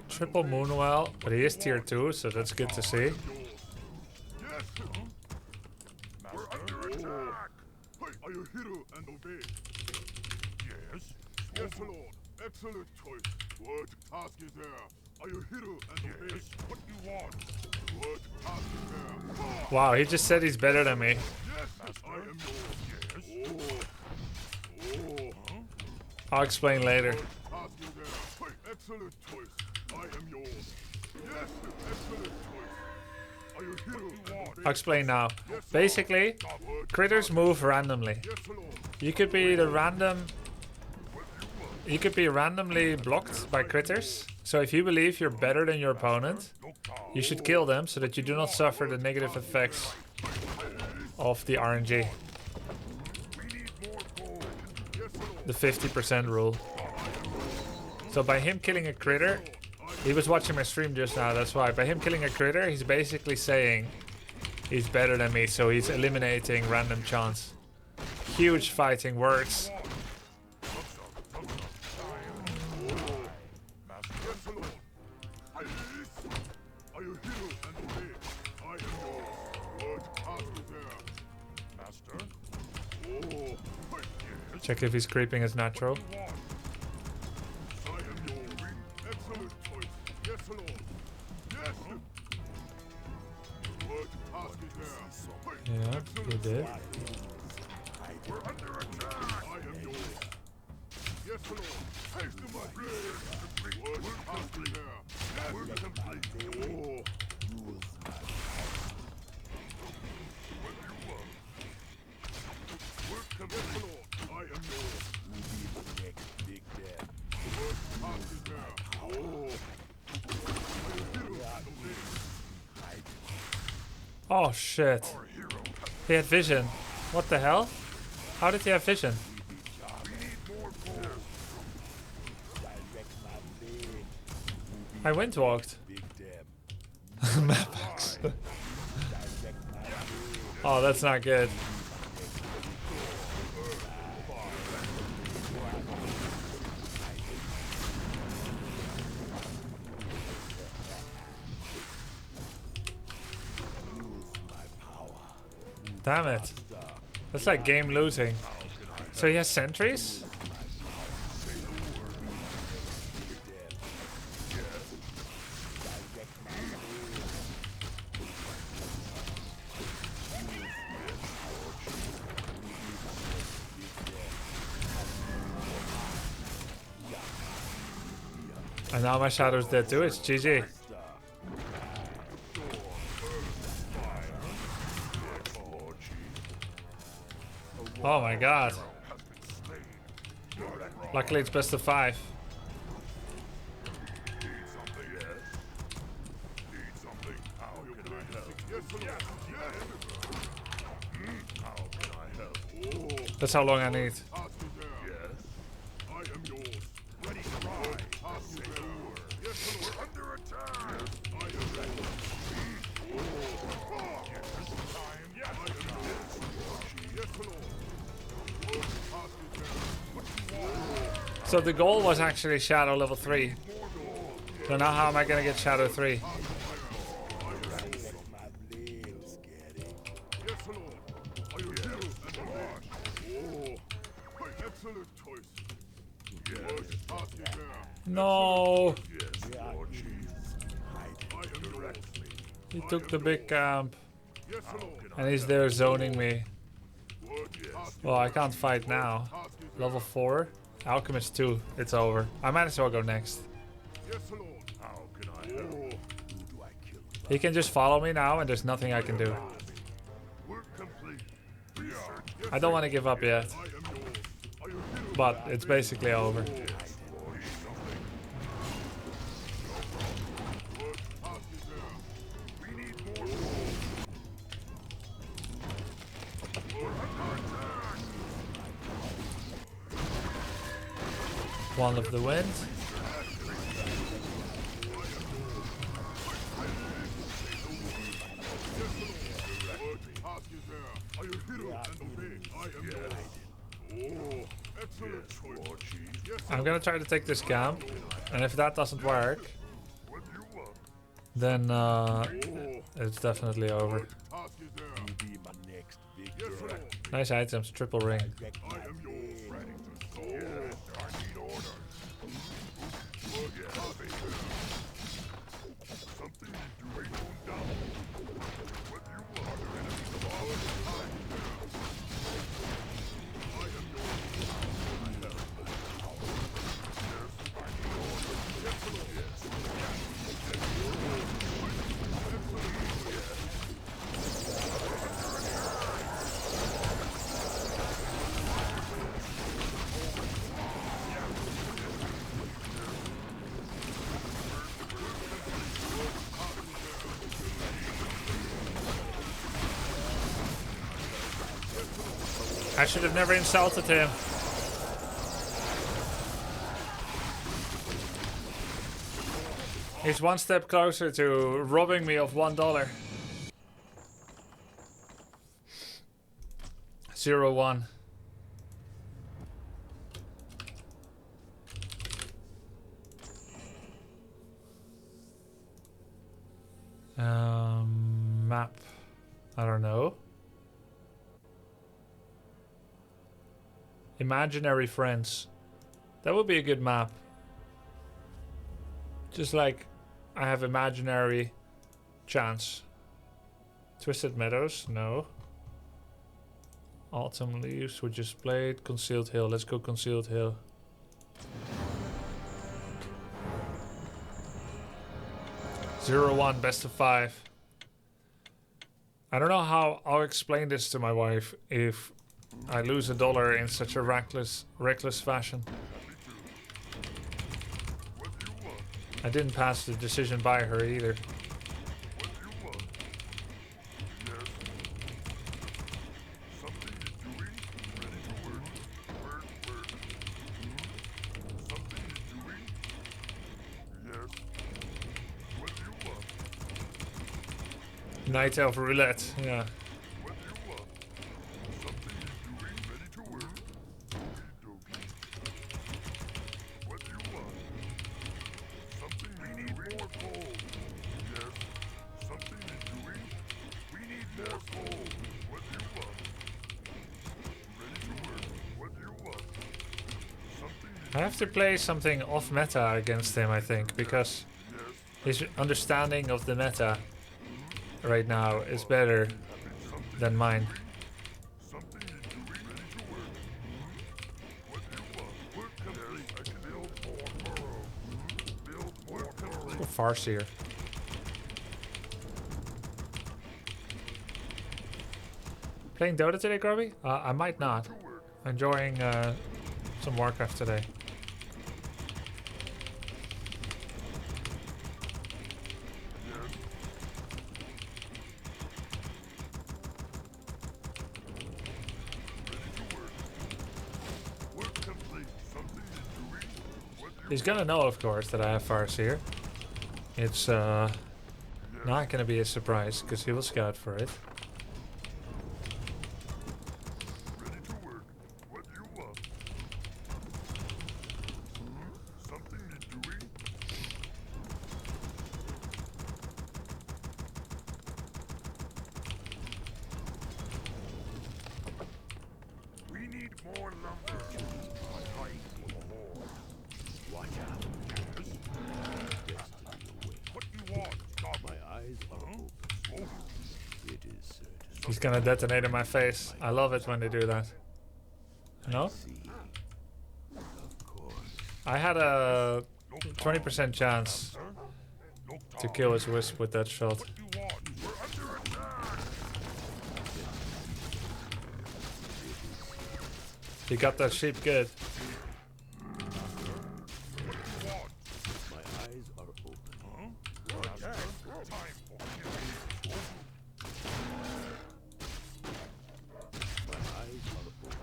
Triple Moonwell, but he is tier 2, so that's good to see. Excellent choice. What task is there? Are you here and obey? What you want? What task is there? Wow, he just said he's better than me. Yes, I am yours. Yes. I'll explain later. Task is there. Excellent choice. I am yours. Yes, excellent choice. Are you here and obey? I'll explain now. Basically, critters move randomly. You could be either You could be randomly blocked by critters. So if you believe you're better than your opponent, you should kill them so that you do not suffer the negative effects of the RNG. The 50% rule. So by him killing a critter, he was watching my stream just now, that's why. By him killing a critter, he's basically saying he's better than me, so he's eliminating random chance. Huge fighting words. Check if he's creeping as natural. Yeah, you did. Oh shit. He had vision. What the hell? How did he have vision? I wind walked. Mapax. Oh, that's not good. Damn it. That's like game losing. So he has sentries? And now my shadow's dead too. It's GG. Oh my god. Luckily it's best of 5. That's how long I need. So the goal was actually Shadow level 3. So now how am I gonna get Shadow 3? No! He took the big camp. And he's there zoning me. Well, I can't fight now. Level 4. Alchemist 2. It's over. I might as well go next. He can just follow me now and there's nothing I can do. I don't want to give up yet. But it's basically over. One of the wind. I'm gonna try to take this camp, and if that doesn't work, then it's definitely over. Nice items, triple ring. I should have never insulted him. He's one step closer to robbing me of $1. 0-1. Map. I don't know. Imaginary friends. That would be a good map. Just like I have imaginary chance. Twisted Meadows? No. Autumn Leaves, we just played. Concealed Hill. Let's go Concealed Hill. Zero 1, best of 5. I don't know how I'll explain this to my wife if I lose $1 in such a reckless fashion. I didn't pass the decision by her either. Night Elf Roulette, yeah. What do you want? Something is doing, ready to work. Okey-dokey. What do you want? Something we need more coal. Yes. Something is doing. We need more coal. What do you want? Ready to work. What do you want? Something is I have to play something off meta against him, I think, because his understanding of the meta right now is better than mine. something is doing, ready to work. What do you want? Work complete. I can build more burrow. Build more burrow. Or Farseer. Playing Dota today, Corby? I might not. Enjoying some Warcraft today. He's gonna know, of course, that I have Farseer. It's not gonna be a surprise, because he will scout for it. Ready to work. What do you want? Something is doing. We need more lumber. Watch out. What do you want? Stop. My eyes are open. It is He's gonna detonate in my face. I love it when they do that. No? I had a 20% chance to kill his wisp with that shot. He got that sheep good. My eyes are open. Time for killing. My eyes are open.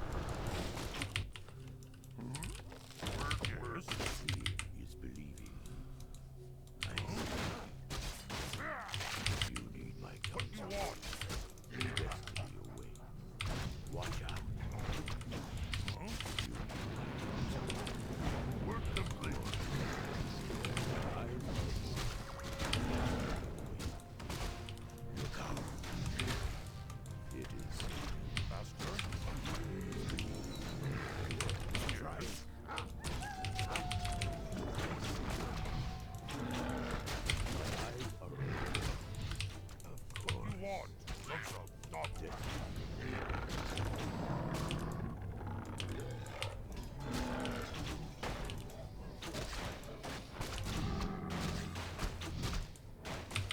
Yes. Seeing is believing. I see. You need my counsel. What do you want? Destiny away. Watch out. Work complete. My eyes are open. Look out. It is faster. Try. My eyes are open. Of course. What do you want? Stop it.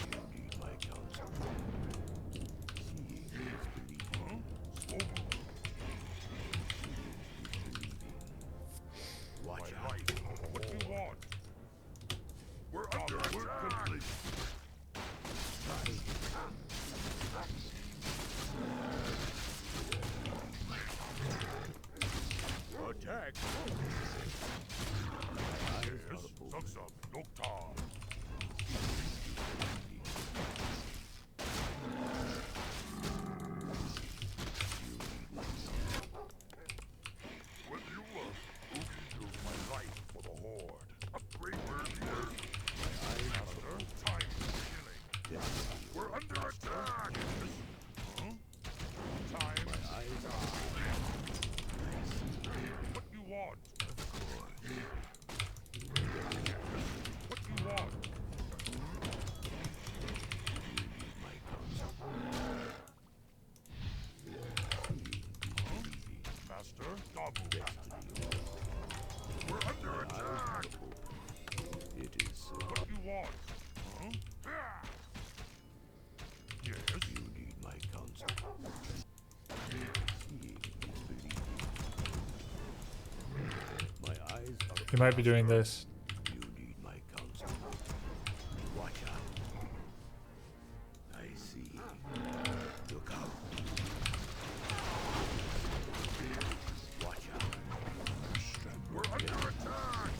You need my counsel. Seeing is believing. Watch out. What do you want? We're under work complete. Attack. Yes, Suksum, Noctar. What do you want? Who can my life for the Horde? Upgrade where needed. My eyes are open. Time for killing. We're under attack. Huh? Time. My eyes are open. What do you want? Of course. What do you want? My counsel. Master, double. Destiny. We're under attack. It is. What do you want? Huh? Yes. You need my counsel. Seeing is believing. My eyes are. He might be doing this. You need my counsel. Watch out. I see. Look out. Watch out. We're under attack.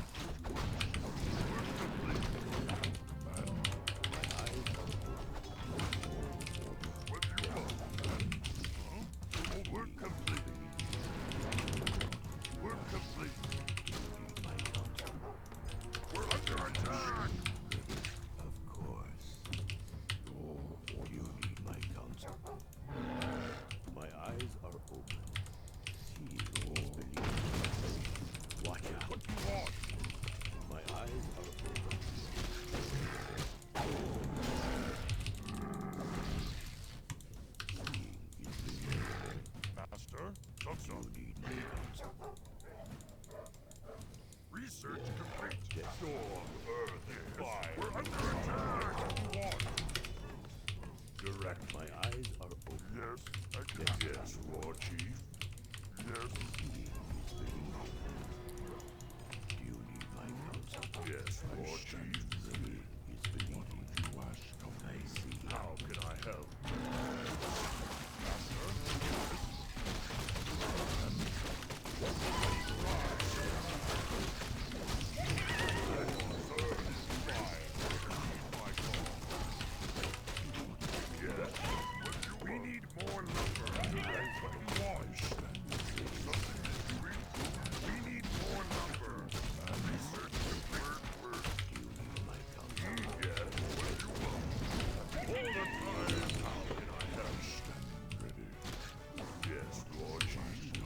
My eyes are open. Direct. My eyes are open. Yes, I can. Yes, War Chief. Yes. Do you need my counsel? Yes, War Chief. What would you ask of me? I see. How can I help? We need more lumber. We need more lumber. Research work. My counsel. Yes, what you want. All the time. How can I help? Stand ready. Yes, Lord Chief.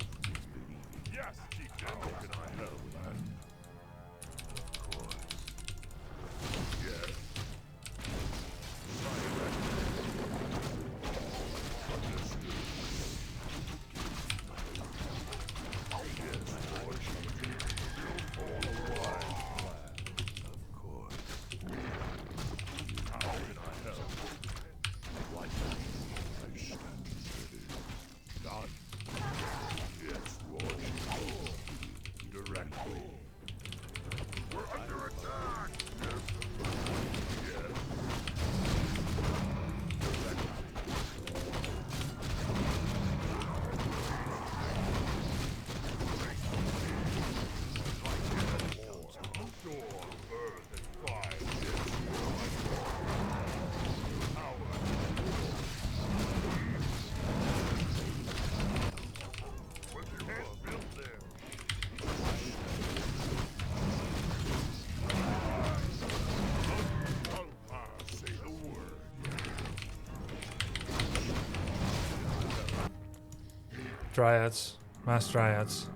Yes, Chief. How can I help? Of course. Yes. Dryads. Mass Dryads.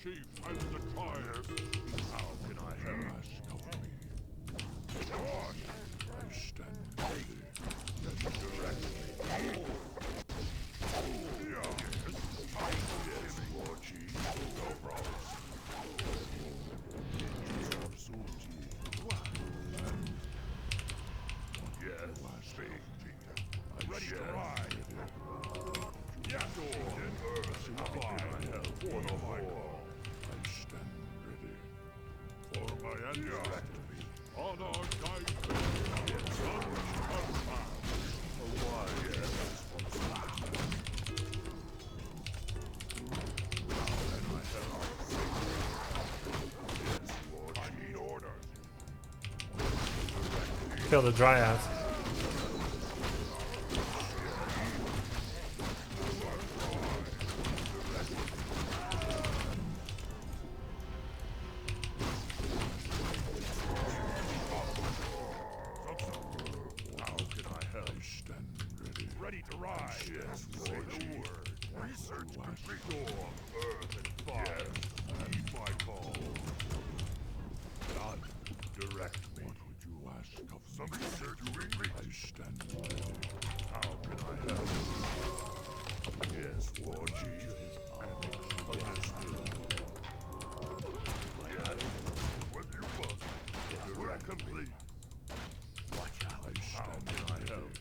Chief, I'm the client. How can I help? Ask of me. What? I stand ready. Just direct me. Yes, War Chief. No problem. Yes, speak. I'm ready to ride. Yes, for the whole. I stand ready. For my ancestry. Honor guide me. Sons of man. Why, yes. I need orders. Kill the Dryad. Ready to ride. Yes, say the word. Research complete. Storm, earth, and fire. Heed my call. God, direct me. What would you ask of some research complete? I stand ready. How can I help? Yes, War Chief. Understood. What you want? Direct complete. Watch out. How can I help?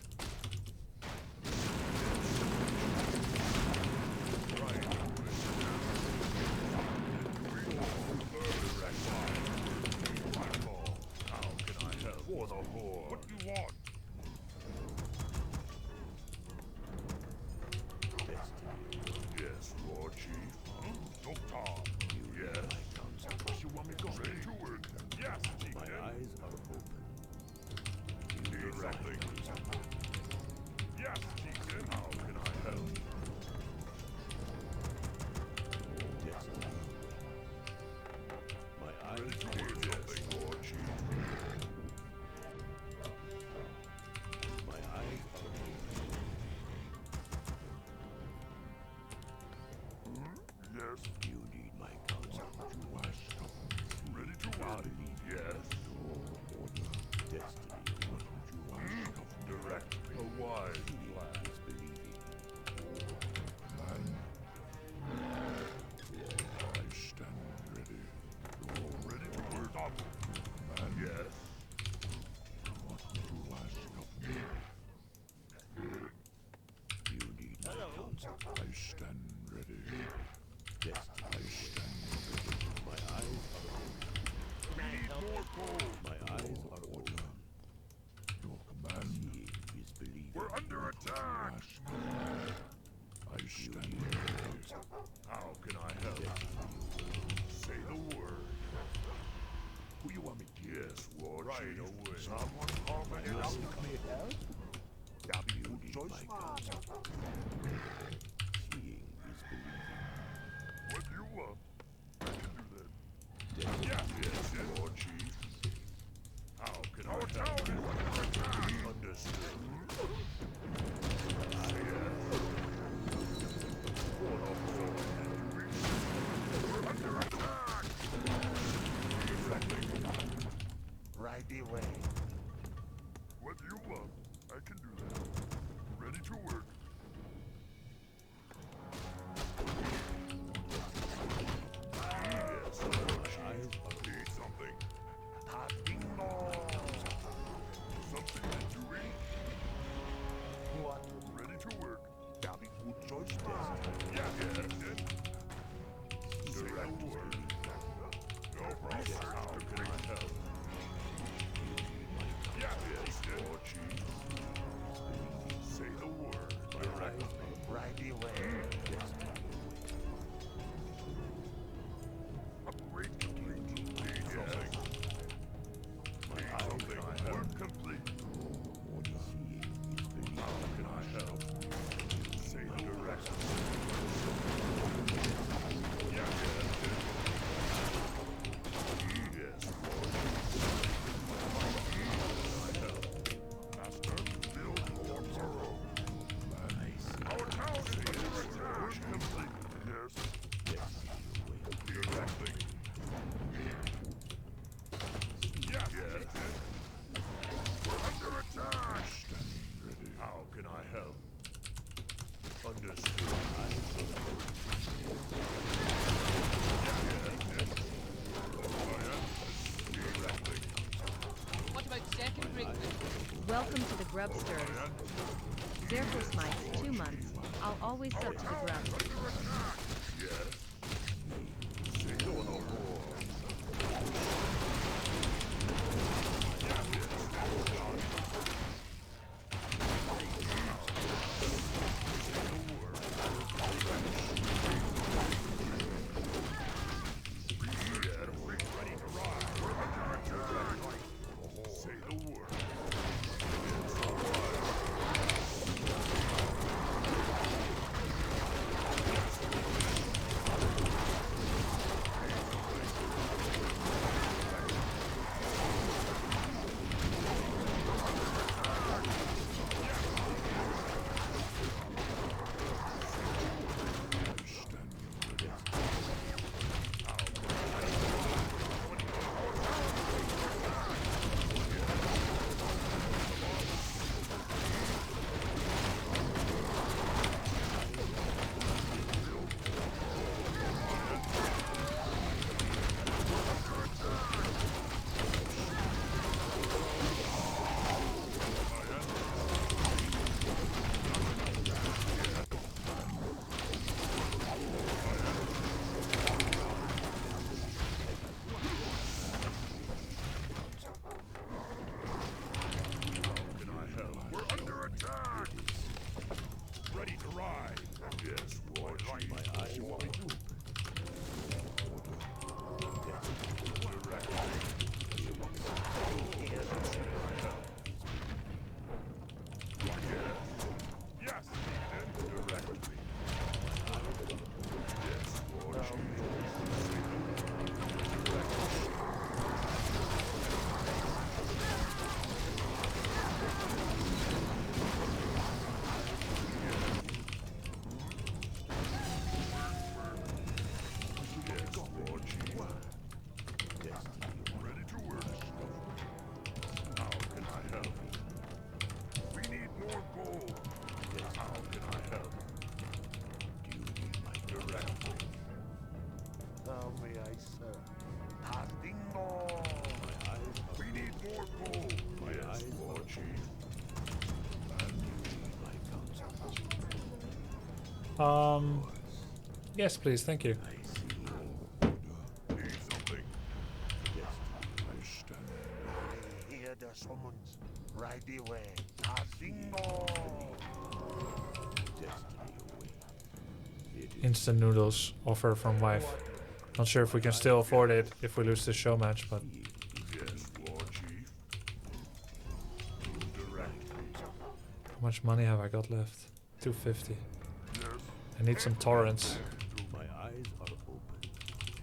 For the whore. What do you want? Yes, War Chief. Doctor. Yes. What you want me to say to it? Yes, Chief. My eyes are open. Directly. Yes, Chief. How can I help? Yes. My eyes are open. Yes, War Chief. Yes. You need my counsel. You ask of me. Ready to work. Yes. Order. Destiny. What would you ask of me? Direct me. A wise plan. Is believing. And I stand ready. Ready to work. Up. And yes. What would you ask of me? You need my counsel. I stand ready. Yes, I stand ready. My eyes are open. We need more gold. My eyes are open. Your command is believing. We're under attack. I stand ready. How can I help? Say the word. Who you want me to? Yes, War Chief. Right away. Someone call me out. Me help? W need my counsel. Seeing is believing. What do you want? I can do that. Yes, War Chief. How can I help? Understood. We're under attack. Right away. What do you want? I can do that. Ready to work. Yes, need something. Something to eat. What? Ready to work. That'll be good choice. Yes. Direct word. No problem. How can I help? Yes, War Chief. Say the word. Direct. Right away. Upgrade complete. Need something. Something. Work complete. How can I help? Say the direction. Yes. Yes, War Chief. Master, build more burrow. Our town is under attack. Complete. Yes. Welcome to the Grubsters. Therefore Smites, 2 months. I'll always sub to the grub. Yes, please, thank you. Hear the summons. Right away. Instant noodles offer from wife. Not sure if we can still afford it if we lose this show match, but how much money have I got left? 250. I need some torrents. My eyes are open.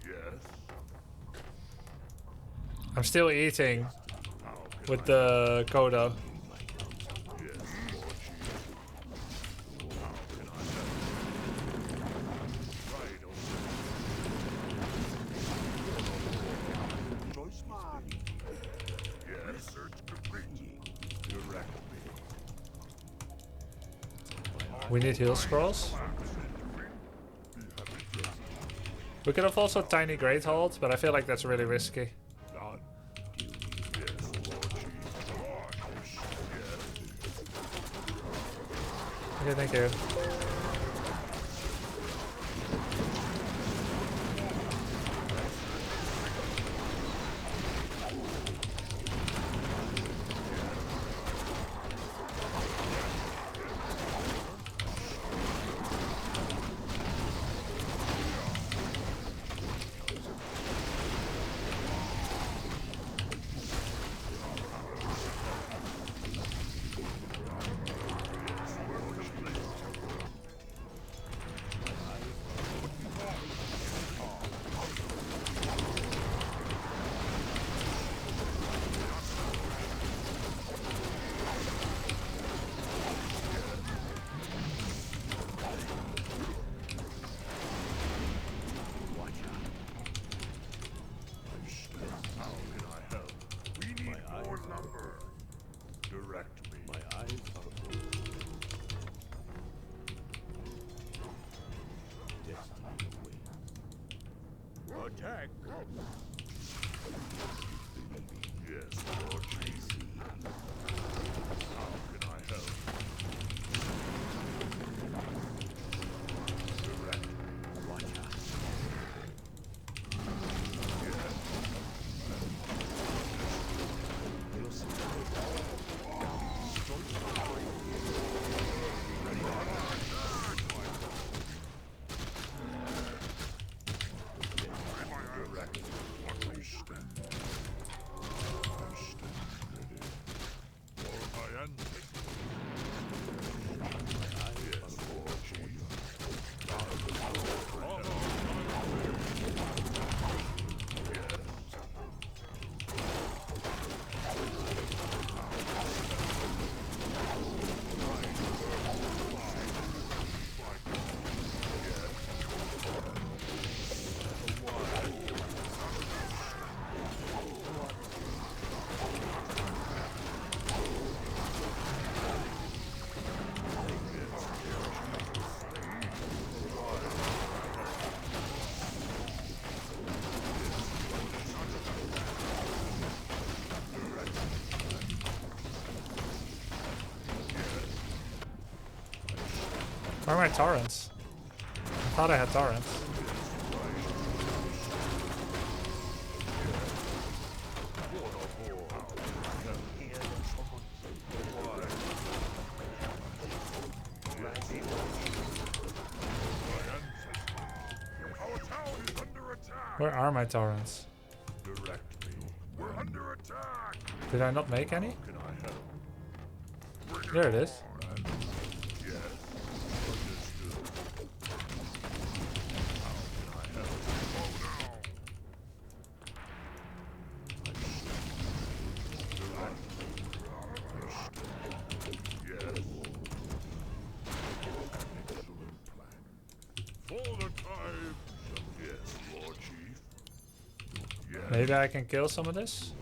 Yes. I'm still eating with the Kodo. We need heal scrolls. We could have also tiny great hold, but I feel like that's really risky. Okay, thank you. Attack! Yes, Lord. I see. Where are my torrents? I thought I had torrents. Where are my torrents? We're under attack. Did I not make any? There it is. Maybe I can kill some of this?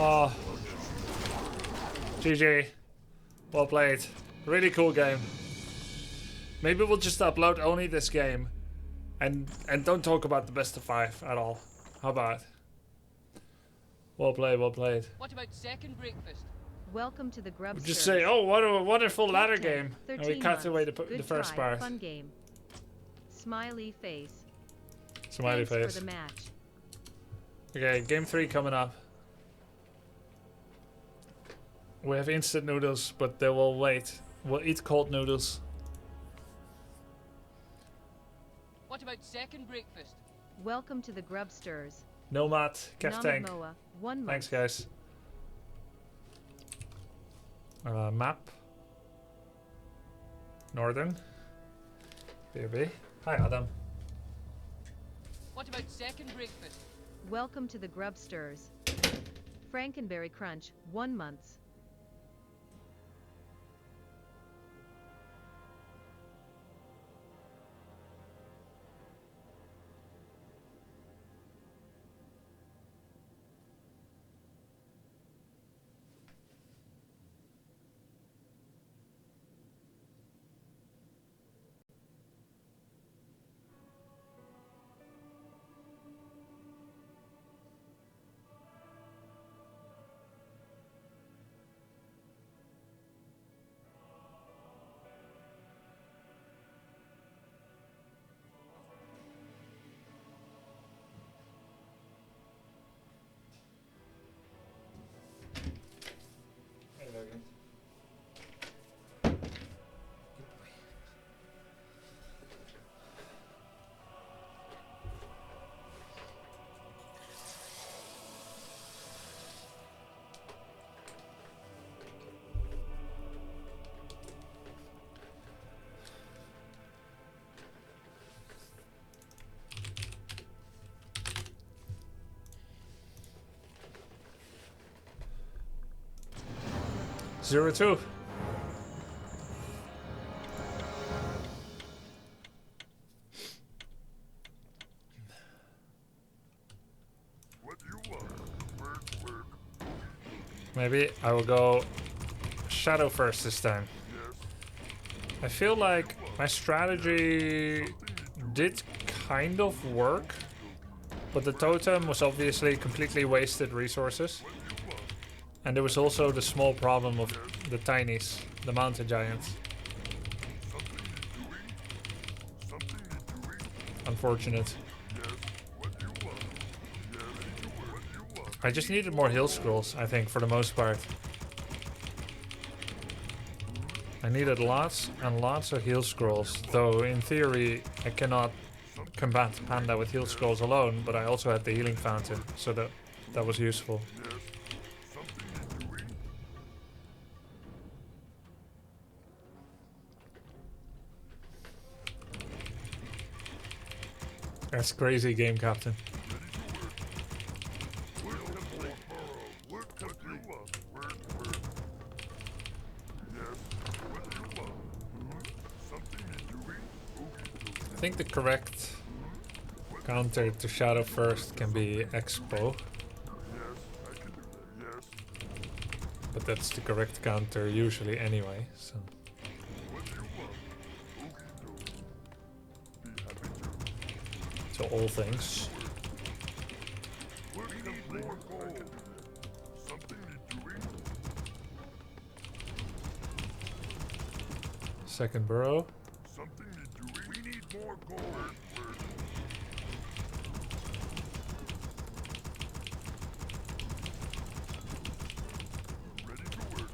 Oh, GG. Well played. Really cool game. Maybe we'll just upload only this game and don't talk about the best of 5 at all. How about? Well played, well played. What about second breakfast? Welcome to the Grub. We'll just say, oh, what a wonderful ladder 10, game. And we cut away the first try, part. Fun game. Smiley face. Smiley Thanks face. For the match. Okay, game 3 coming up. We have instant noodles, but they will wait. We'll eat cold noodles. What about second breakfast? Welcome to the Grubsters. Nomad, Kev Tank. Namamoa, 1 month. Thanks, guys. Map. Northern. BRB. Hi, Adam. What about second breakfast? Welcome to the Grubsters. Frankenberry Crunch, 1 month. Zero 2. Maybe I will go Shadow first this time. I feel like my strategy did kind of work But the totem was obviously completely wasted resources. And there was also the small problem of the tinies, the mountain giants. Unfortunate. I just needed more heal scrolls, I think, for the most part. I needed lots and lots of heal scrolls, though in theory I cannot combat Panda with heal scrolls alone, but I also had the healing fountain, so that was useful. That's crazy, game captain. I think the correct counter to Shadow First can be Expo. But that's the correct counter usually anyway, so. To all things. Second burrow. We need more gold. Ready to work.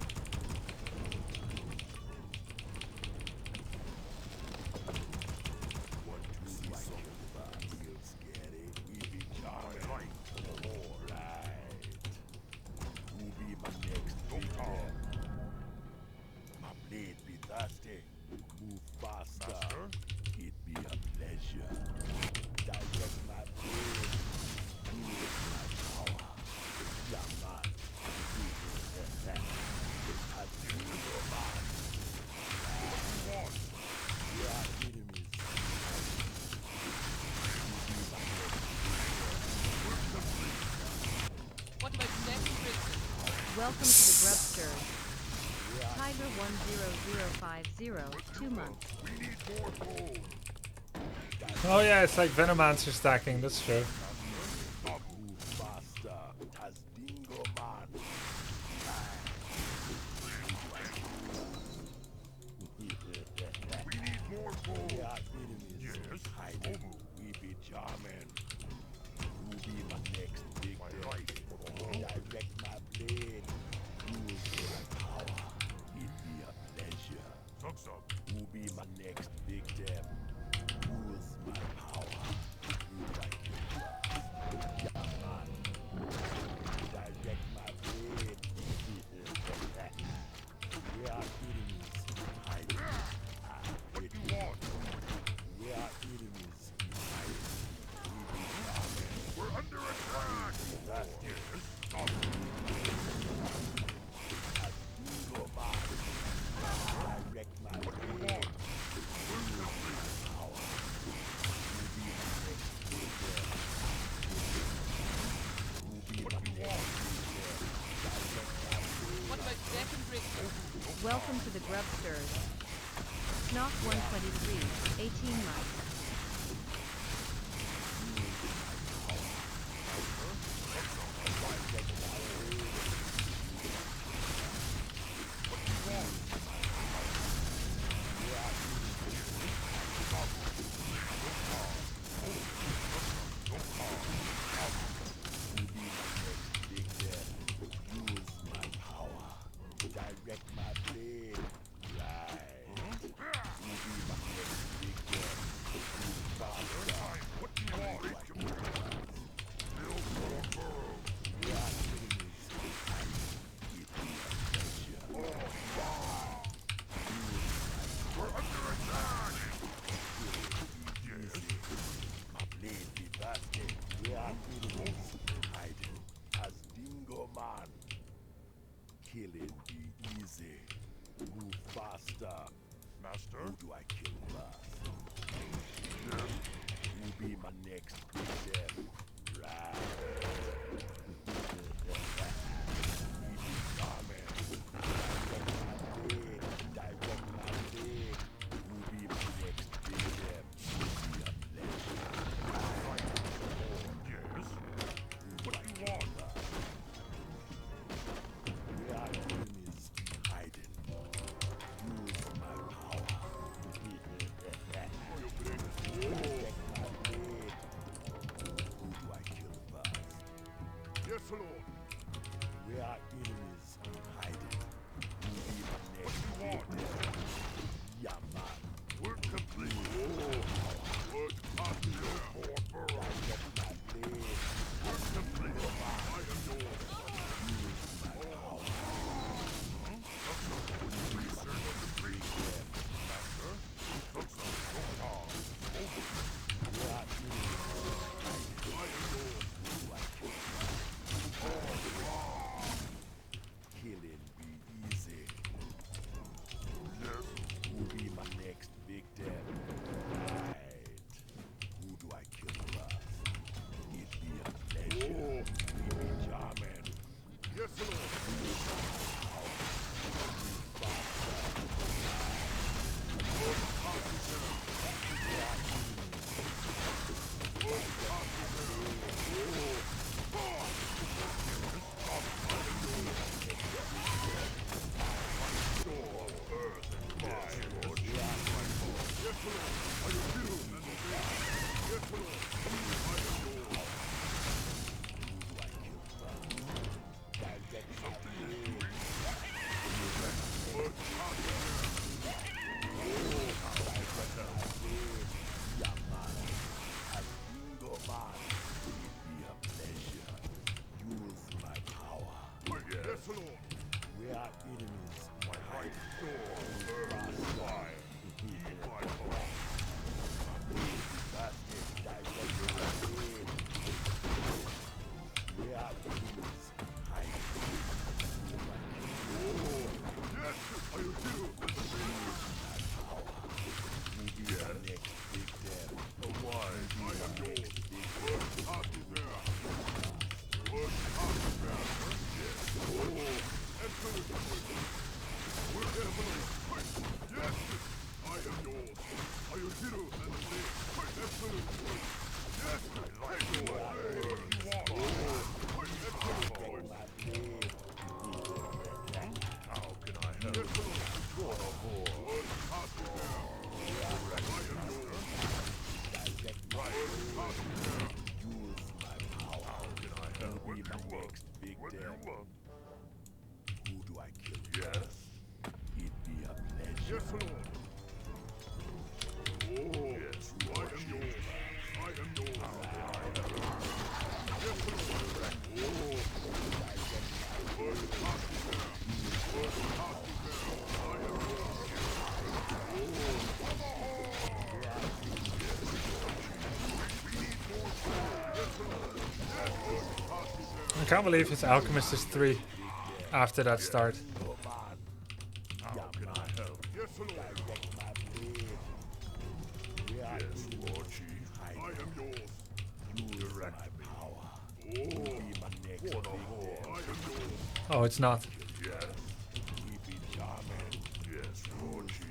Want to see something real scary? We be charming. Alright. Who be my next victim? My blade be thirsty. Move faster. Master? It be a pleasure. Direct my blade. Use my power. Yeah, man. As you go, man. What? We are enemies. What about second breakfast? Welcome to the Grubsters. Tiger 10050, 2 months. We need more gold. Oh yeah, it's like Venomancer stacking, that's true. Move faster. As Dingo Man. We need more gold. We are enemies. Yes. Hide. We be charming. Who be my next victim? Direct my blade. Use my power. It be a pleasure. Who be my next victim? Use my power. Who like you? Yeah, man. Direct my blade. We are enemies. Hide. What you want? We are enemies. Hide. We be charming. We're under attack. That's it. Stop. As you go by. Direct my blade. Power. Who be my next victim? Who be my next victim? Direct my blade. What about second breakfast? Welcome to the Grubsters. Snock 123, 18 months. Use my power. Direct my blade. Right. Who be my next victim? Move faster. What do you want? Build more burrow. We are enemies. It be a pleasure. We're under attack. Easy. My blade be thirsty. We are enemies. Hide as Dingo Man. Killing be easy. Move faster. Master? Who do I kill first? Yes. Who be my next victim? Right. We be charming. Direct my blade. Who be my next victim? Be a pleasure. Right. Yes. I can't believe it's Alchemist is 3 after that start. How can I help? Yes, Lord. Yes, Lord Chief. I am yours. Direct me. Oh, it's not. Yes. Yes, Lord Chief.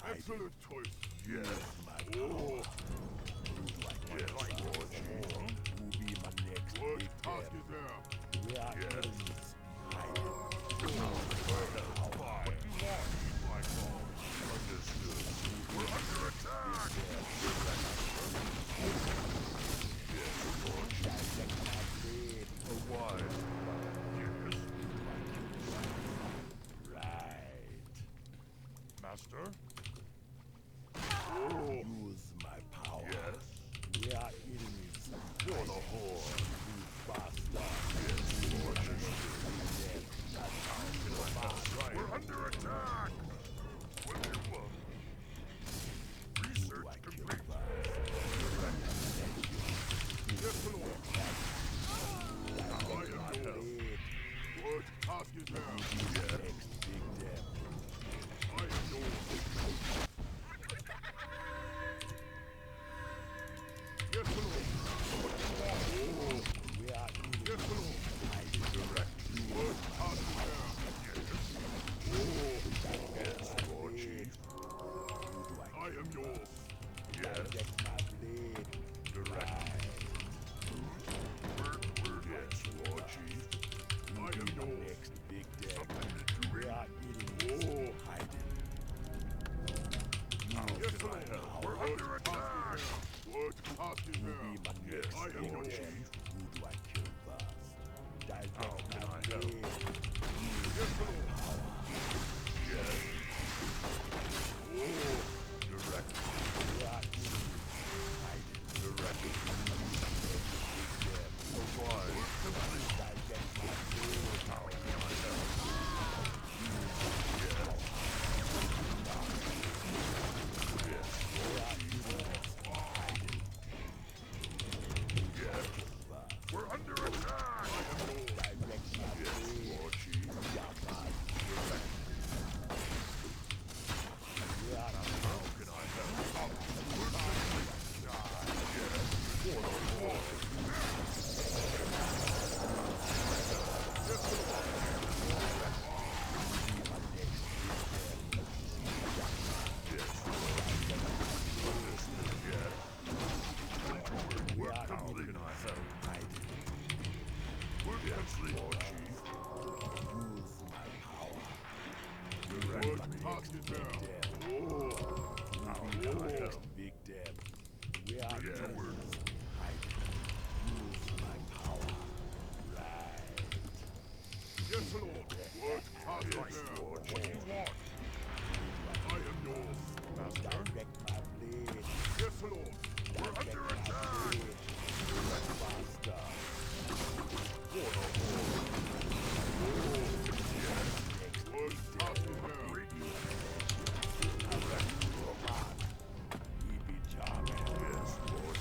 Excellent choice. Yes, my power. Yes, Lord Chief. Who be my next big task is there? Where are enemies hiding? Fire. What you want? My call. Understood. We're under attack. Yes, Lord Chief. A wise. Yes. Right. Master? Use my power. Yes. We are enemies. You're the whore. You bastard. Yes, Lord. We're under attack. What do you want? Research complete. Yes, Lord. I am yours. What task is there? Yes. I am yours. Yes, Lord. task is there. Yes, I am your chief. Who do I kill first? How can I help? Yes, Lord. Yes. Oh, direct. Direct. Why? How can I help? We're under attack! Yes, Lord Chief. How can I help? Yes, for the Lord. Big Deb. We are Yes, Lord. What task is there? What do you want? I am yours, Master. Direct my blade. Yes, Lord. We're under attack. Direct Master. For the Lord. Yes. What task is there? Direct Roman. We be charged. Yes, Lord.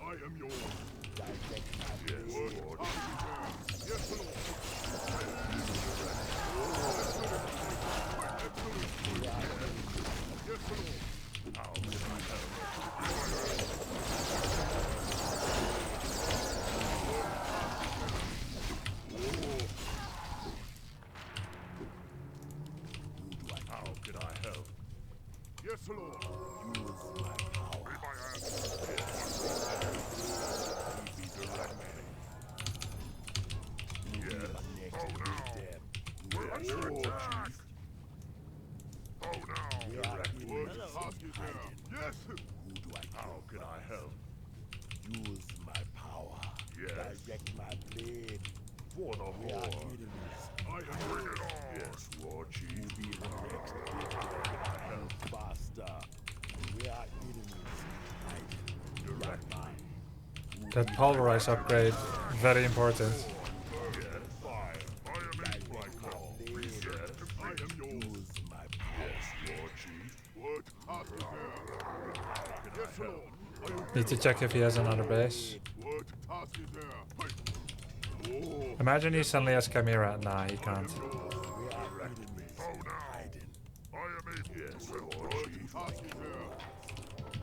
I am yours. I kill you. What task is there? Yes, Lord. Lord. Use my power. Be my answer. Be direct me. Yes. Oh no. We're under attack. Oh no. Direct me. Yes. Who do I kill? How can I help? Use my power. Yes. Direct my blade. For the horde. I am bring it on. Yes, War Chief. Who be the next big help faster. We are enemies. Direct me. That pulverize upgrade, very important. Yes. Fire. I am in my call. Reset. I am yours. Use my power. Yes, War Chief. What? Yes, Lord. Need to check if he has another base. What? Task is there. Imagine he suddenly has Chimera. Nah, he can't. Oh no. I am able. Yes, War Chief. Task is there.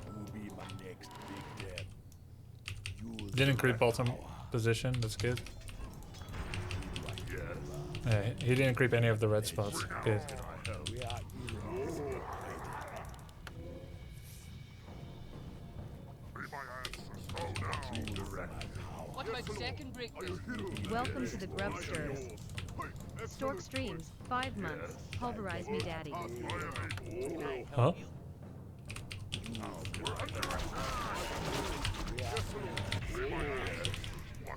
Who be my next big dead? Didn't creep bottom position, that's good. Yes. Yeah, he didn't creep any of the red spots. Good. We are enemies. Be my answer. Oh no. Direct. What about second breakthrough? Welcome to the Grubsters. Stork streams, 5 months. Pulverize me, daddy. Huh?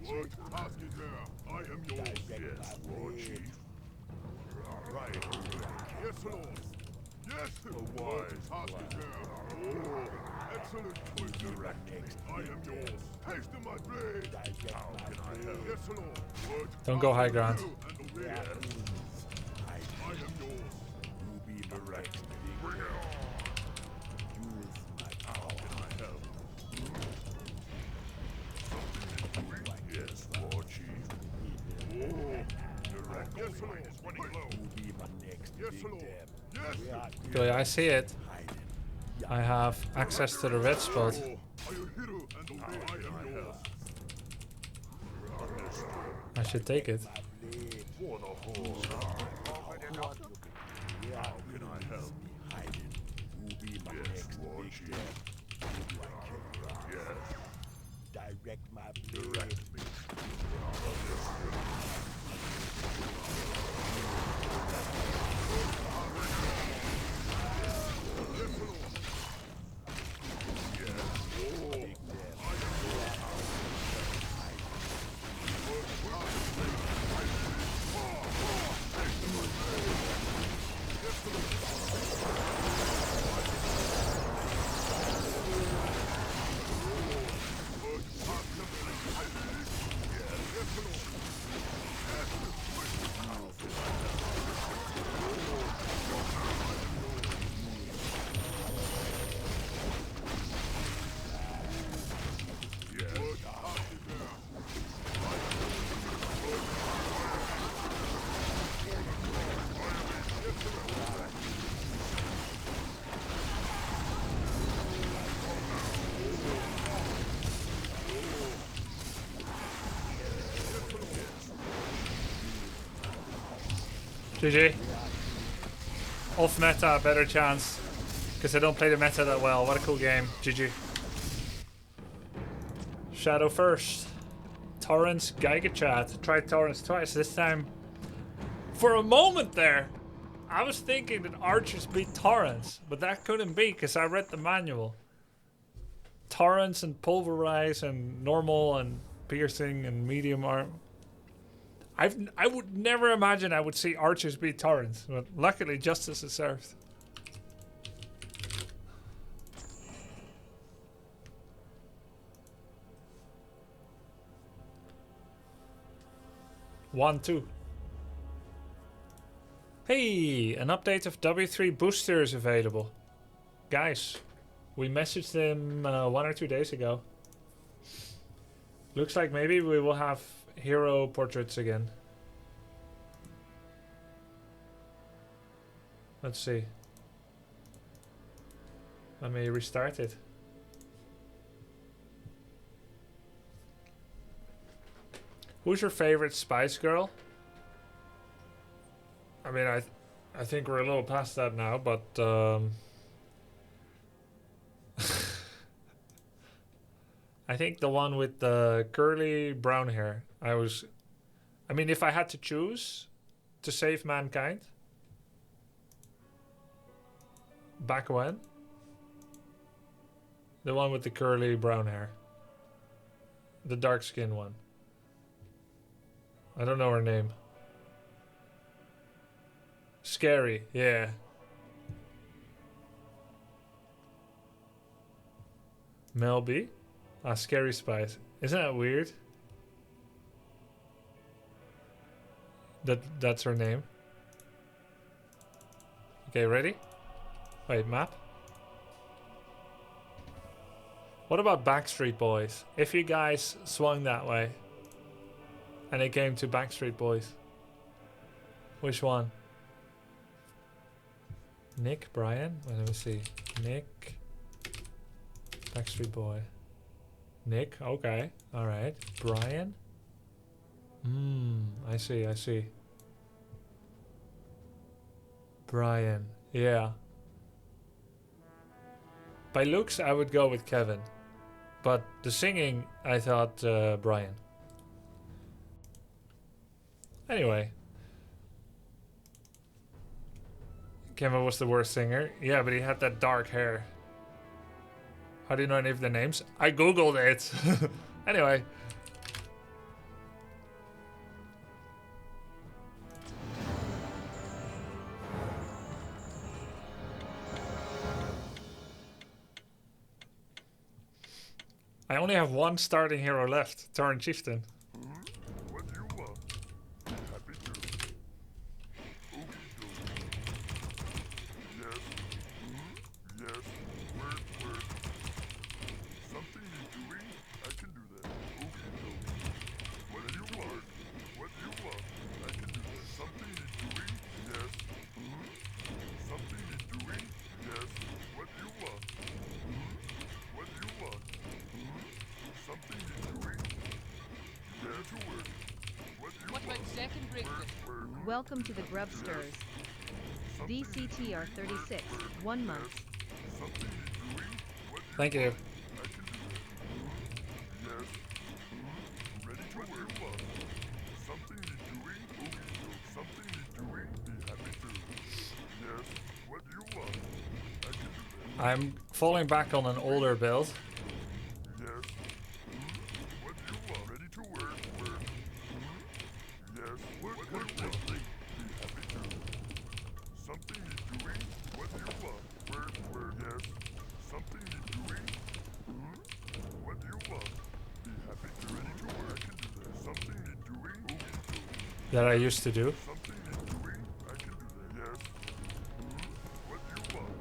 What task is there? I am yours. Yes, War Chief. Right. Yes, Lord. Yes. A wise task is there. Oh, excellent choice. Direct next. I am yours. Haste in my blade. How can I help? Yes, Lord. What? Don't go high ground. Yes. I am yours. You be direct. Bring it on. Use my power. How can I help? Yes, War Chief. Oh, direct. Yes, Lord. Running low. Who be my next yes, Lord. Yes. Billy, I see it. I have access to the red spot. I should take it. How can I help? Who be my next War Chief? Yes. Direct my blade. Direct me. GG. Off meta, better chance. Because I don't play the meta that well. What a cool game. GG. Shadow first. Torrents, Giga Chat. Tried Torrents twice. This time, for a moment there, I was thinking that archers beat Torrents. But that couldn't be because I read the manual. Torrents and Pulverize and normal and piercing and medium arm. I would never imagine I would see archers beat Torrents, but luckily justice is served. One, two. Hey, an update of W3 booster is available. Guys, we messaged them 1 or 2 days ago. Looks like maybe we will have hero portraits again. Let's see. Let me restart it. Who's your favorite Spice Girl? I mean, I think we're a little past that now, but I think the one with the curly brown hair. I mean, if I had to choose to save mankind, back when? The one with the curly brown hair. The dark skin one. I don't know her name. Scary, yeah. Mel B? Ah, Scary Spice. Isn't that weird? That's her name. Okay, ready? Wait, map? What about Backstreet Boys? If you guys swung that way and it came to Backstreet Boys, which one? Nick, Brian? Wait, let me see. Nick, Backstreet Boy. Nick, okay, alright. Brian? I see. Brian, yeah. By looks, I would go with Kevin. But the singing, I thought Brian. Anyway. Kevin was the worst singer. Yeah, but he had that dark hair. How do you know any of the names? I googled it. Anyway. I only have one starting hero left, Tauren Chieftain. What do you want? Happy to. Yes. Yes. Word. Something you're doing? I can do that. What do you want? What do you want? I can do that. Something you're doing? Yes. Something you're doing? Yes. What do you want? What do you want? Something you're doing? Yes. To work. What about second breakfast? Welcome to the Grubsters. VCTR 36, 1 month. Something you're doing? Thank you. I can do that. Yes. Ready to work. Something you're doing? Something you're doing? Be happy to. Yes. What do you want? I can do that. I'm falling back on an older build. Yes. What do you want? Ready to work. Yes. What do you want? Be happy to. Something you're doing? What do you want? Word. Yes. Something you're doing? What do you want? Be happy to. Ready to work. I can do that. Something you're doing? That I used to do. Something you're doing? I can do that. Yes. What do you want?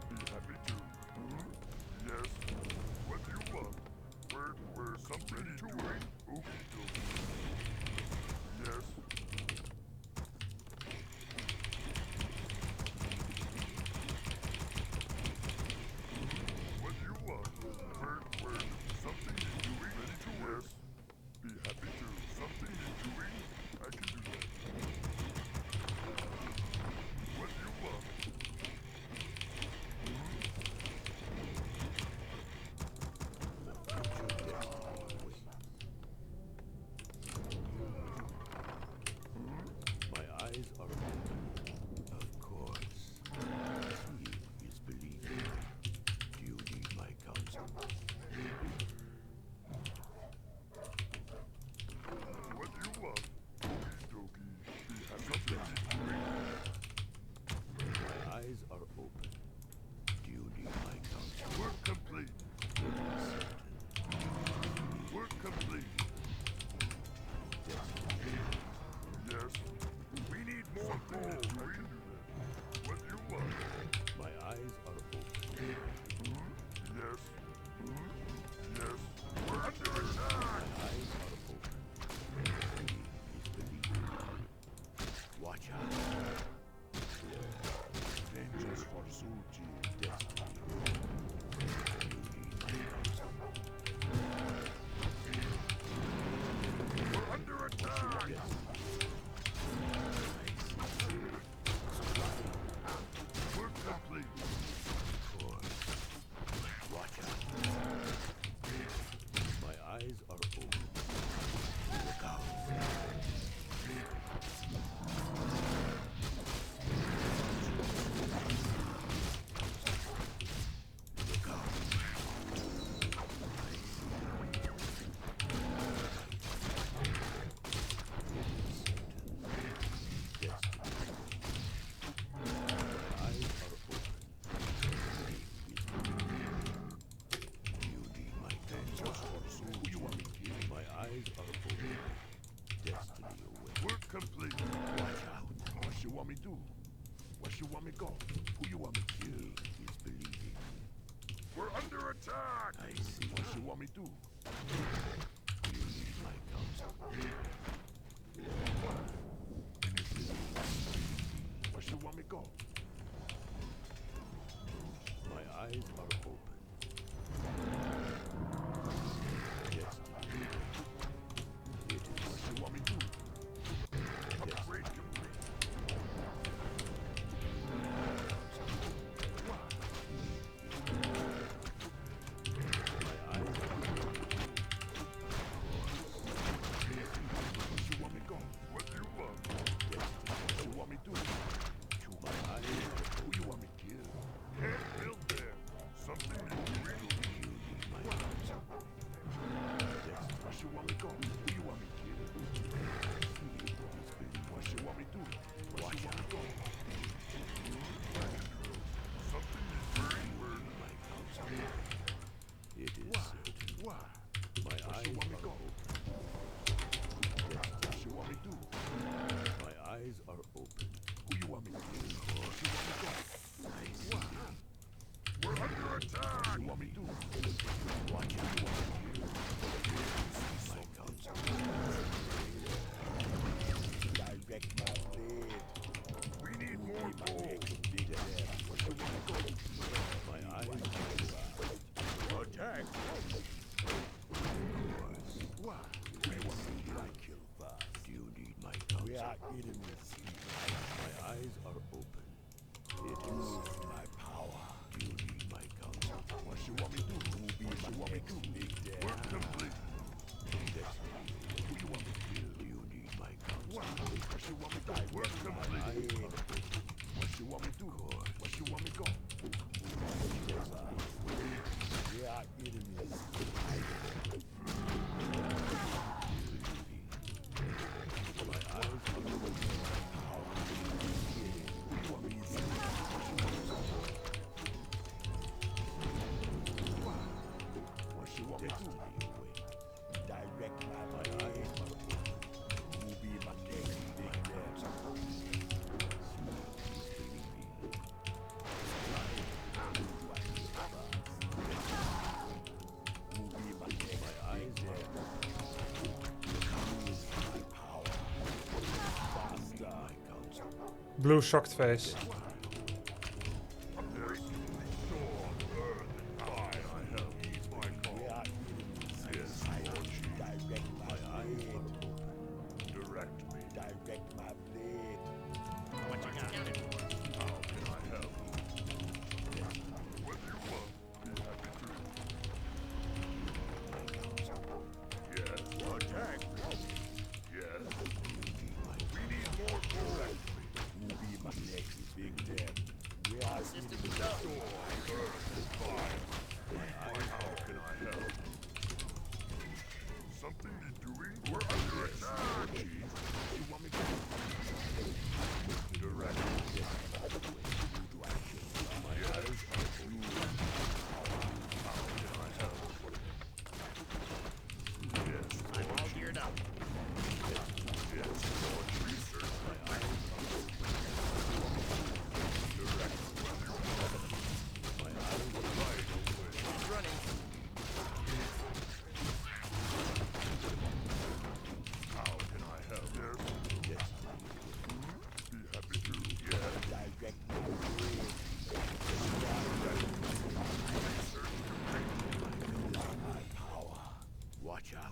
Be happy to. Yes. What do you want? Word. Something you're doing? Yes. What do you want? Word. Something you're doing? Ready to work? Be happy to. Something you're doing? I can do that. What do you want? eyes are open. Look out. Look out. Complete. Watch out. What you want me do? What you want me go? Who you want me kill? He's believing. We're under attack. I see. What you want me do? You need my counsel. What you want me go? My eyes are open. Yes. What you want me do? Upgrade complete. My eyes are open. What you want me go? What you want? Yes. What you want me do? My eyes are open. Who you want me kill? Can't build there. Something you really need. My eyes are open. Yes. What you want me go? Who you want me kill? What you want me do? What you want me go? Something is very word my counsel. It is certain. Why? My eyes you want me go? What you want me do? My eyes are open. Who you want me to kill? What you want me go? Why? We're under attack. What you want me do? Watch out. My counsel. Direct my blade. We need more gold. What you want me go? My eyes are attack. Why? We want me to kill fast. Do you need my counsel? We are enemies. My eyes are open. It is my power. Do you need my counsel? What you want me to do? What you want me to do? Work complete. Destiny. Who you want me to kill? Do you need my counsel? What you want me to do? Work complete. What you want me to do? What you want me to go? We are enemies. My eyes are open. What you want me to do? Direct my eyes are open. Who be my next big dance? Blue shocked face.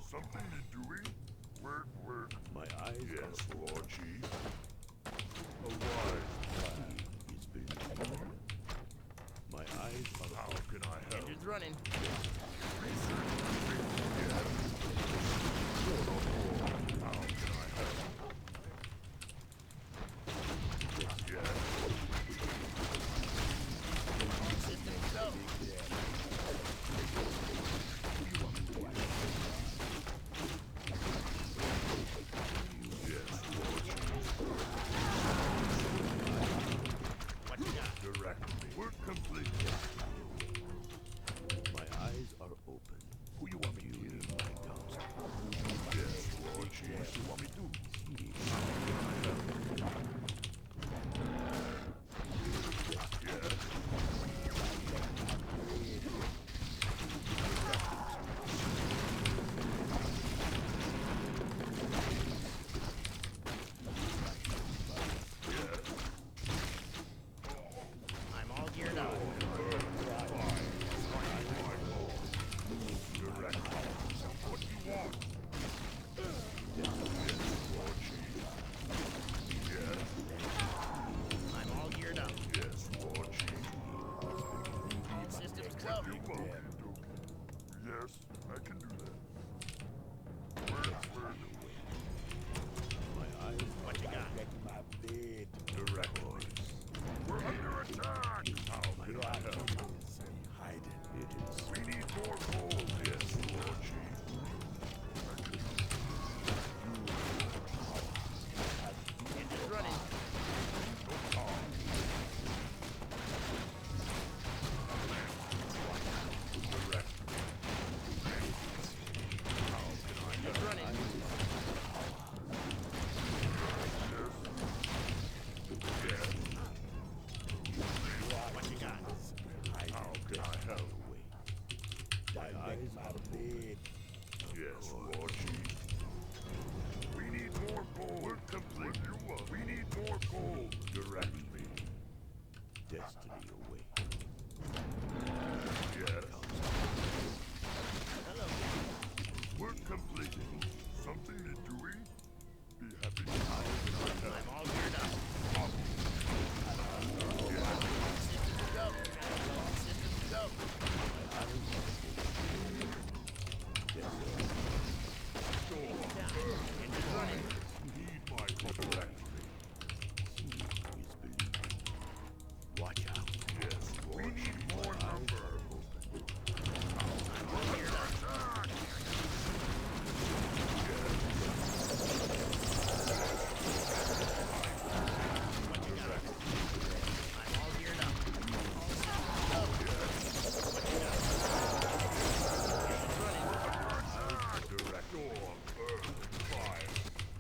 Something you're doing? Work. My eyes are Lord Chief. A wise plan is being. My eyes are. How can I help? Engine's running. Research. I can do that. My eyes what you got? My bed. Directly. We're under attack! How can I help? Hide it. It is. We need more gold. Yes, Lord Chief. Engine's running. Engine's running. What you got? How can I help? My eyes are big. Yes, Lord Chief. We need more gold. We're complete. You want? We need more gold. Direct me. Destiny away. Yes. Hello. We're completing. Something to doing? Be happy to help. I'm all geared up. Systems go. Systems go. Engine's running. Need my correct. Watch out. Yes, Lord. We need more number. I'm all geared up. What you got? I'm all geared up. Go. What you got? Engine's running. Direct door, earth, fire.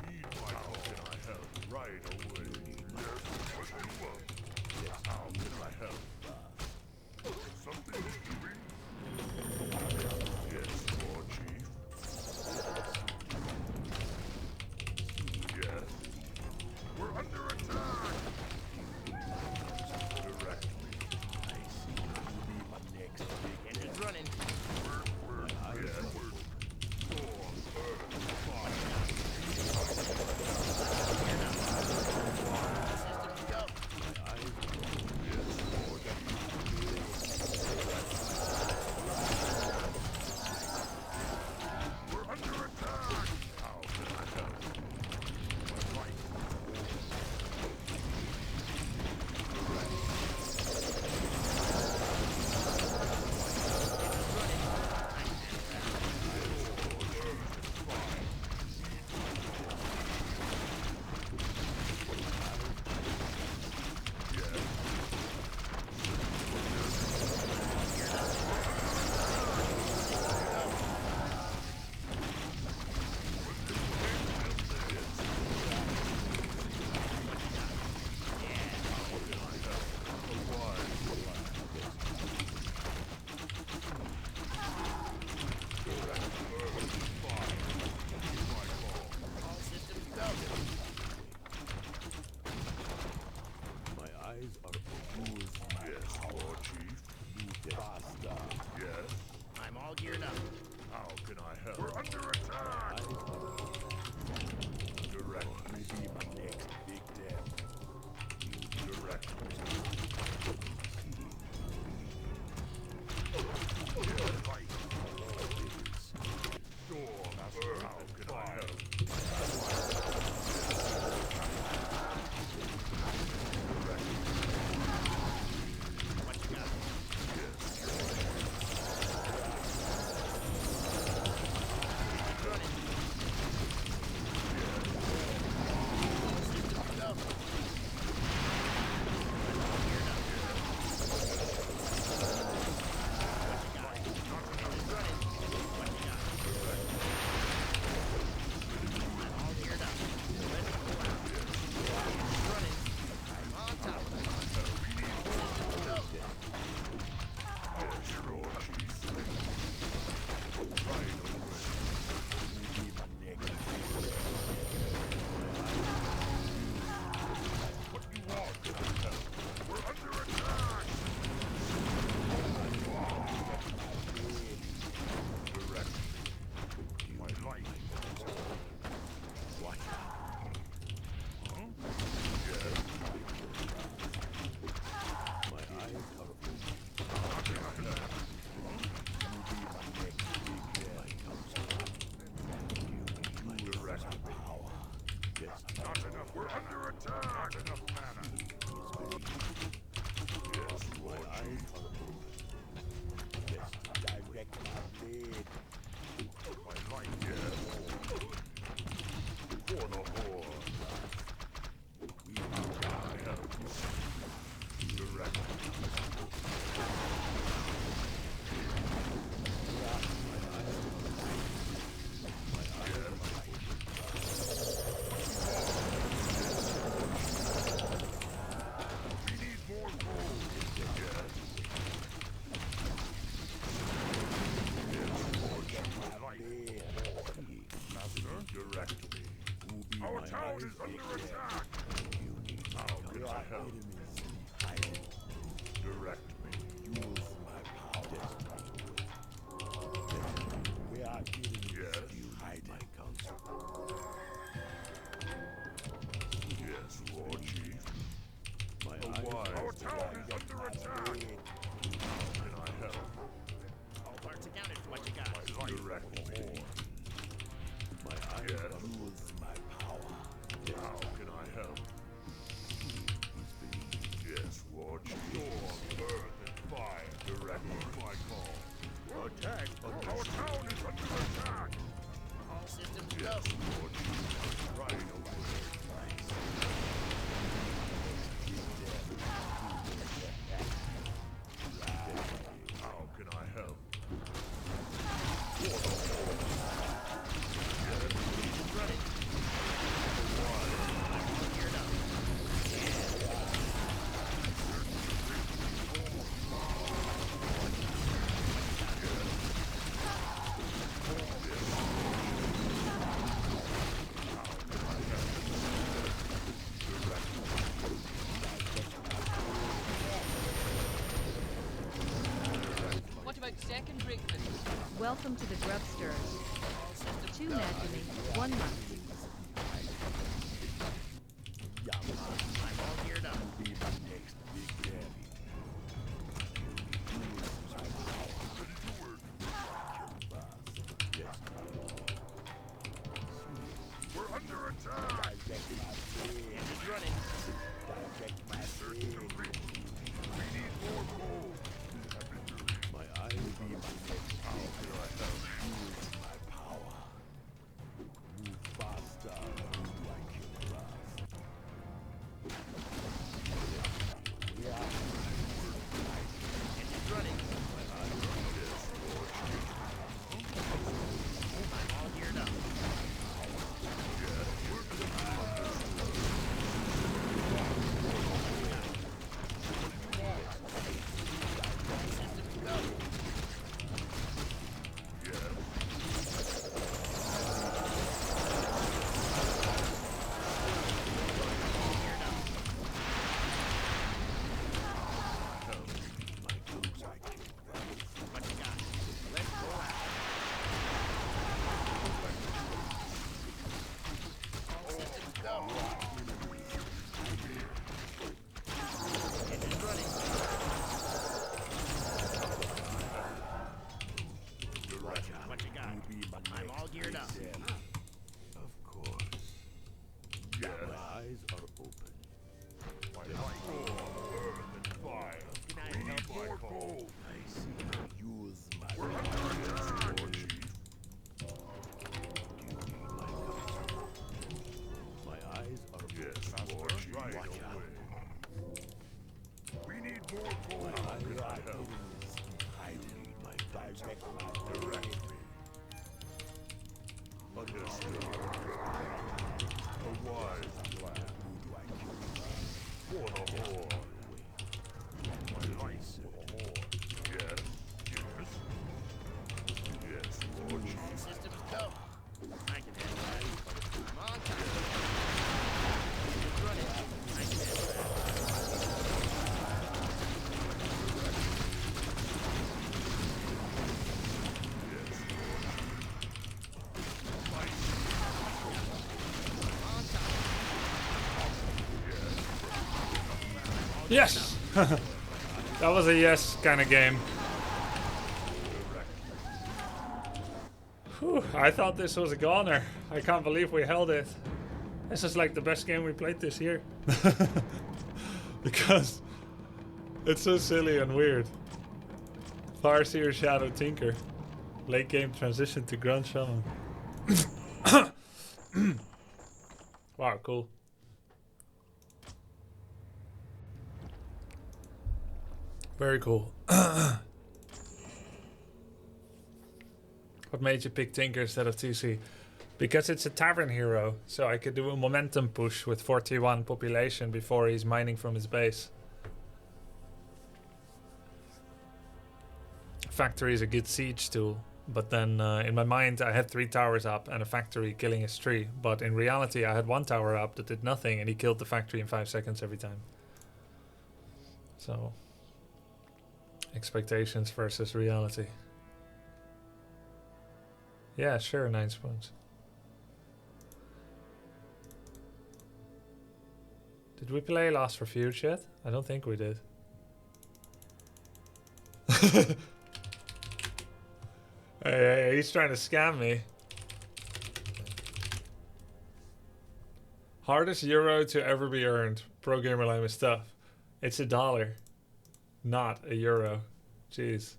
Need my how can I help? Right away. Yes, what do you want? Yes, how can I help? Something doing? Yes, Lord Chief. Yes. We're under attack! Direct me. I see you be my next big Engine's running. yes. Storm, earth, fire. Systems go. Yes, Lord Chief. We're under attack! How can I help? Right. All systems go. My eyes are open. Yes, Lord Chief. Faster. Yes. I'm all geared up. How can I help? We're under attack! Direct me. Be my next big death. Direct me. Yeah, right. Storm, earth, how can I help? What you got? Yes. Engine's running. Systems go. I'm all geared up. What you got? Engine's running. What you got? I'm all geared Direct me. Our town is under attack. How can I help? Direct me. Use my power. We are dealing with you. Hide my counsel. Yes, War Chief. Our town is under attack. How can I help? All parts accounted for what you got. Direct me. My eyes lose my power. How can I help? Yes, War Chief. Storm, earth, and fire. Direct my call. Attack. Our town is under attack. All systems go. Yes, War Chief. Right away. How can I help? What about second breakfast? Welcome to the Grubsters. 2 Magdalene, 1 month. I'm all geared up. We're under attack. Engine's running. We need more gold. My eyes will be my next. How can I help? Use my power. Move faster. Who do I kill last? Engine's running. I'm all geared up. What you got? Let's go out. All systems go. Engine's running. What you got? I'm all geared up. Of course. Yes. My eyes are open. My light, earth, and fire. Can I help you? More gold. I see. Use my We're under attack. War Chief. Do you need my counsel? My eyes are open. Yes, War Chief. Right away. We need more gold. How can I help? I need my direct me. Understood. A wise plan. Who do I kill? For the more. My life for more. Yes. Yes. Yes, Lord All Jesus. systems go. I can handle that. I'm on time. Engine's running. I can handle that. Yes! That was a yes kind of game. Whew, I thought this was a goner. I can't believe we held it. This is like the best game we played this year. Because it's so silly and weird. Farseer Shadow Tinker. Late game transition to Grunt Shaman. Wow, cool. Very cool. What made you pick Tinker instead of TC? Because it's a tavern hero, so I could do a momentum push with 41 population before he's mining from his base. Factory is a good siege tool. But then in my mind I had 3 towers up and a factory killing his tree. But in reality I had 1 tower up that did nothing and he killed the factory in 5 seconds every time. So, expectations versus reality. Yeah, sure, 9 spoons. Did we play Last Refuge yet? I don't think we did. Hey, he's trying to scam me. Hardest euro to ever be earned. Pro gamer like my stuff. It's $1, not a euro. Jeez.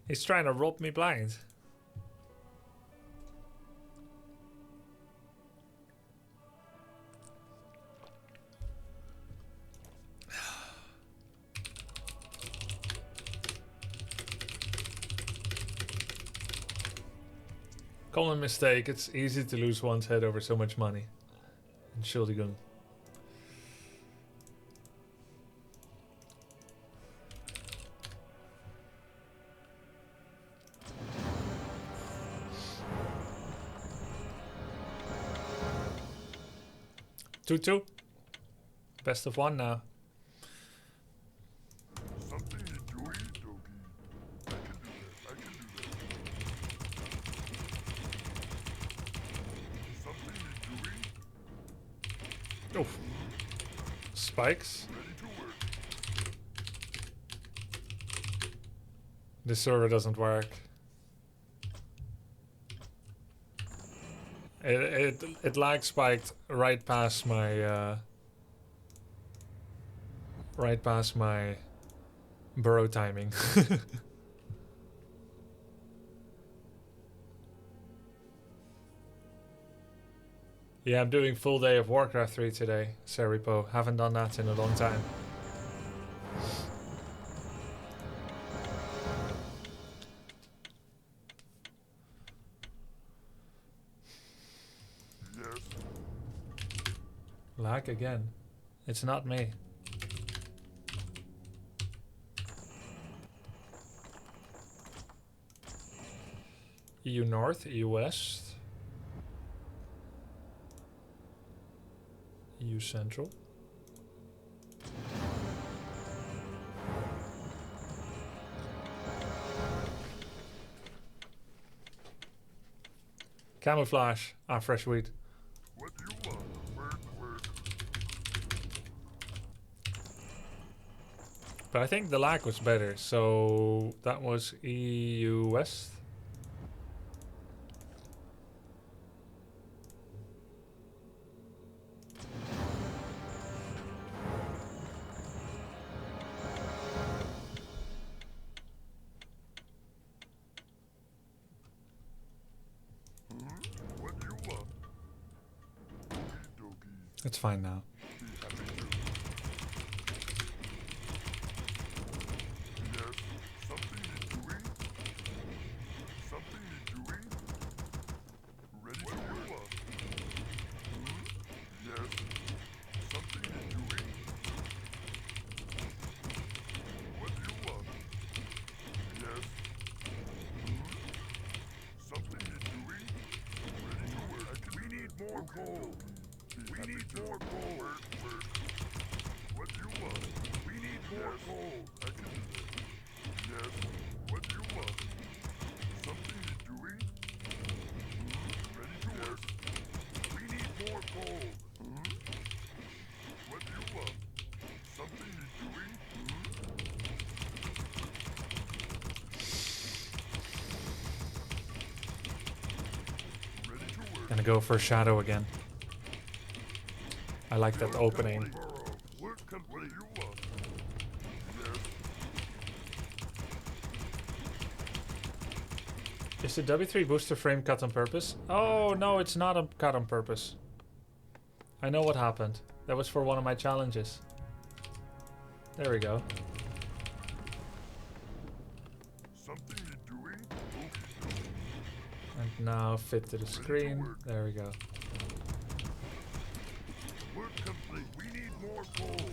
He's trying to rob me blind. Common mistake. It's easy to lose one's head over so much money. Entschuldigung. Two. Best of 1 now. Something you do, Doggy. I can do that. Something you do. Oof. Spikes. Ready to work. This server doesn't work. It lag spiked right past my burrow timing. Yeah, I'm doing full day of Warcraft 3 today, Seripo. Haven't done that in a long time. Yes. Lag again. It's not me. EU North, EU West. EU Central. Camouflage. Ah, fresh wheat. What do you want? Work. But I think the lag was better, so that was EU West. What do you want? Doggy. It's fine now. Be happy to. Yes. Something you doing? Something you doing? Ready to work. Yes. Something you doing? What do you want? Yes. Something you doing? Ready to work. We need more coal. We need more coal. Work. What do you want? We need more coal. I can do that. Yes. What do you want? Something you doing? Ready to work. We need more coal. What do you want? Something you doing? Ready to work. Gonna go for Shadow again. I like that opening. Work complete. You want? Yes. Is the W3 booster frame cut on purpose? Oh, no, it's not cut on purpose. I know what happened. That was for one of my challenges. There we go. Something you doing? And now fit to the screen. There we go. Work complete. We need more coal.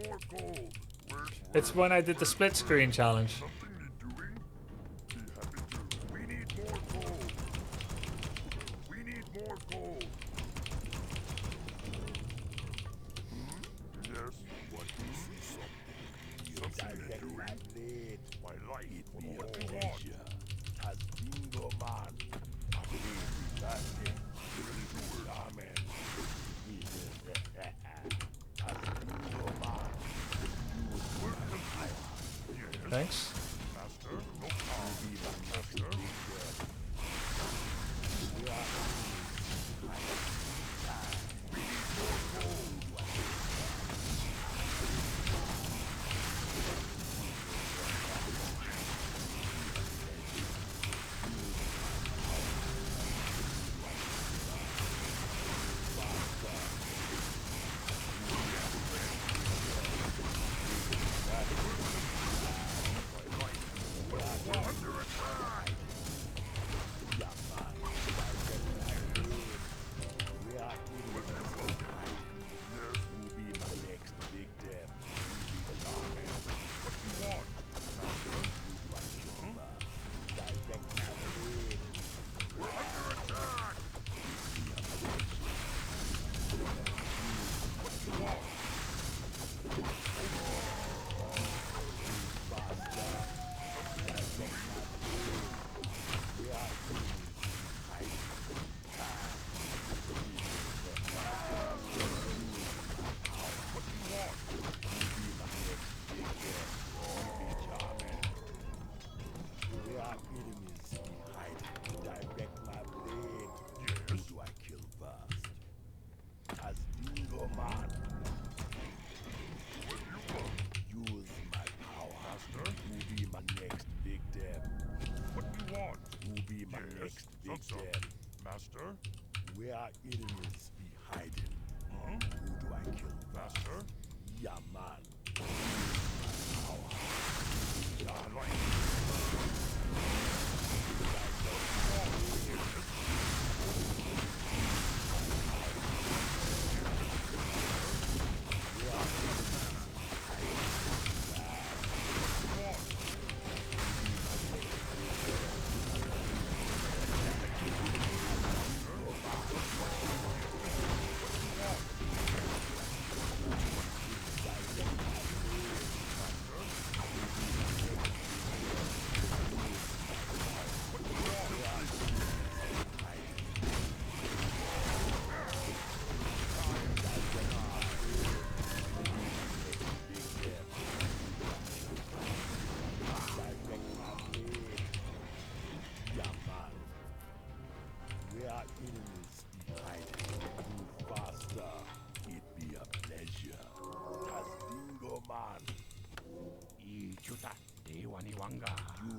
more gold. Where's It's when I did the split screen challenge. something need doing? Be happy to. We need more gold. We need more gold. Yes. What do you see something? Something need doing? My life. What do you want? Has bingo man. Thanks. Master, no power. Master. Master? Where our enemies be hiding. Who do I kill? Master? Yeah, man.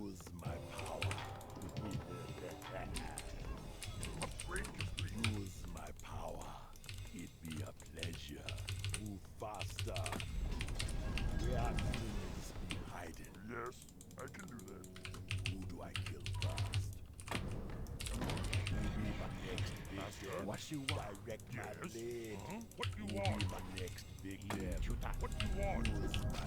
Use my power. Use my power. It be a pleasure. Move faster. Where our enemies be hiding. Yes, I can do that. Who do I kill first? Who be my next Master? victim? What you want? Direct my blade. What you Who want? be my next victim? What you want? Use my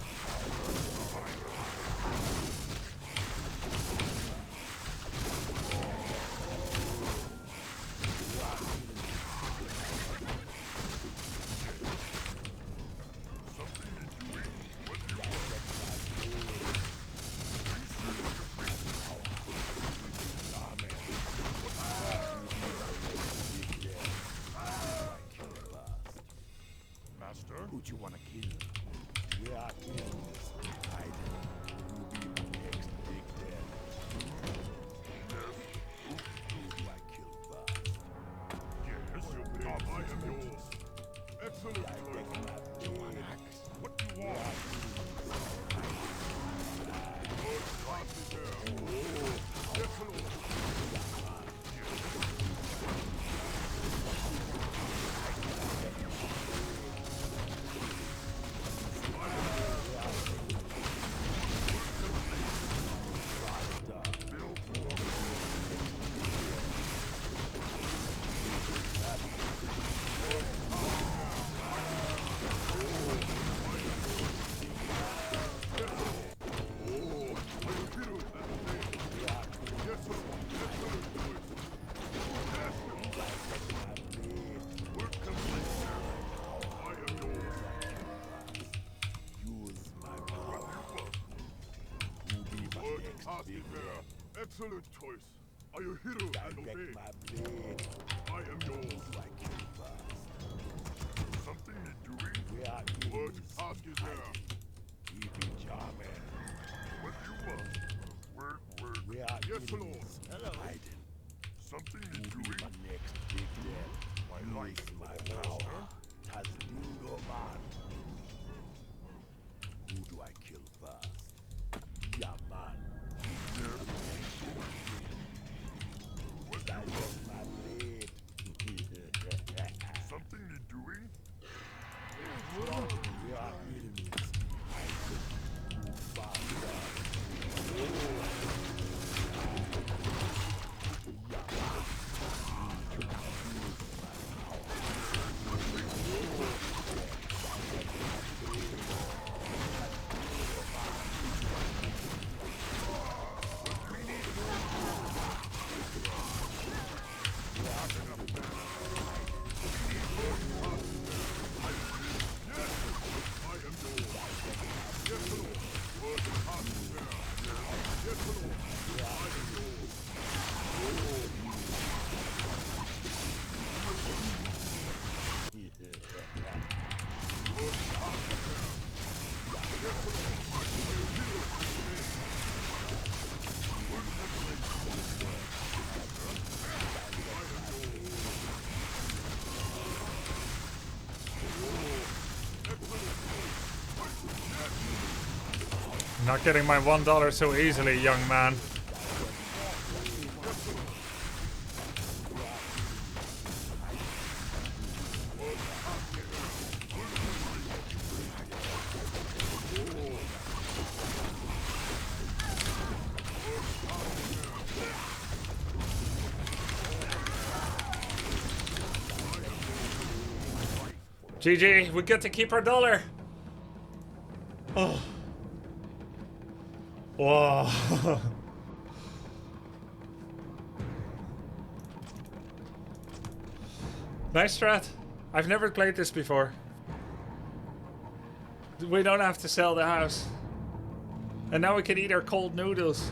Who you wanna kill? Where our enemies be hiding. Who be my next victim? Who do I kill first? Yes, I am yours. Excellent. You want axe? What you want? Excellent choice. Are you hero and obey? I am yours. Something need doing? What task is there? What you want? Work. Yes, Lord. Hello. Something need doing? My life, my power, has Dingo Man. Who do I kill first? Yeah, man. Direct my blade. Something need doing? We are enemies. I will move faster. Not getting my $1 so easily, young man. GG, we get to keep our dollar. Oh. Whoa. Nice strat. I've never played this before. We don't have to sell the house. And now we can eat our cold noodles.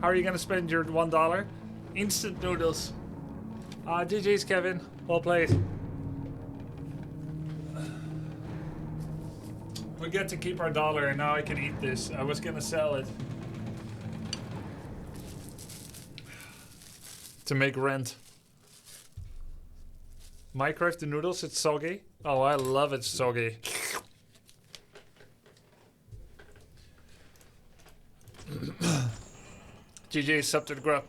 How are you gonna spend your $1? Instant noodles. GG's, Kevin. Well played. We get to keep our dollar and now I can eat this. I was gonna sell it. To make rent. Minecraft the noodles, it's soggy. Oh, I love it soggy. GG, sub to the grub.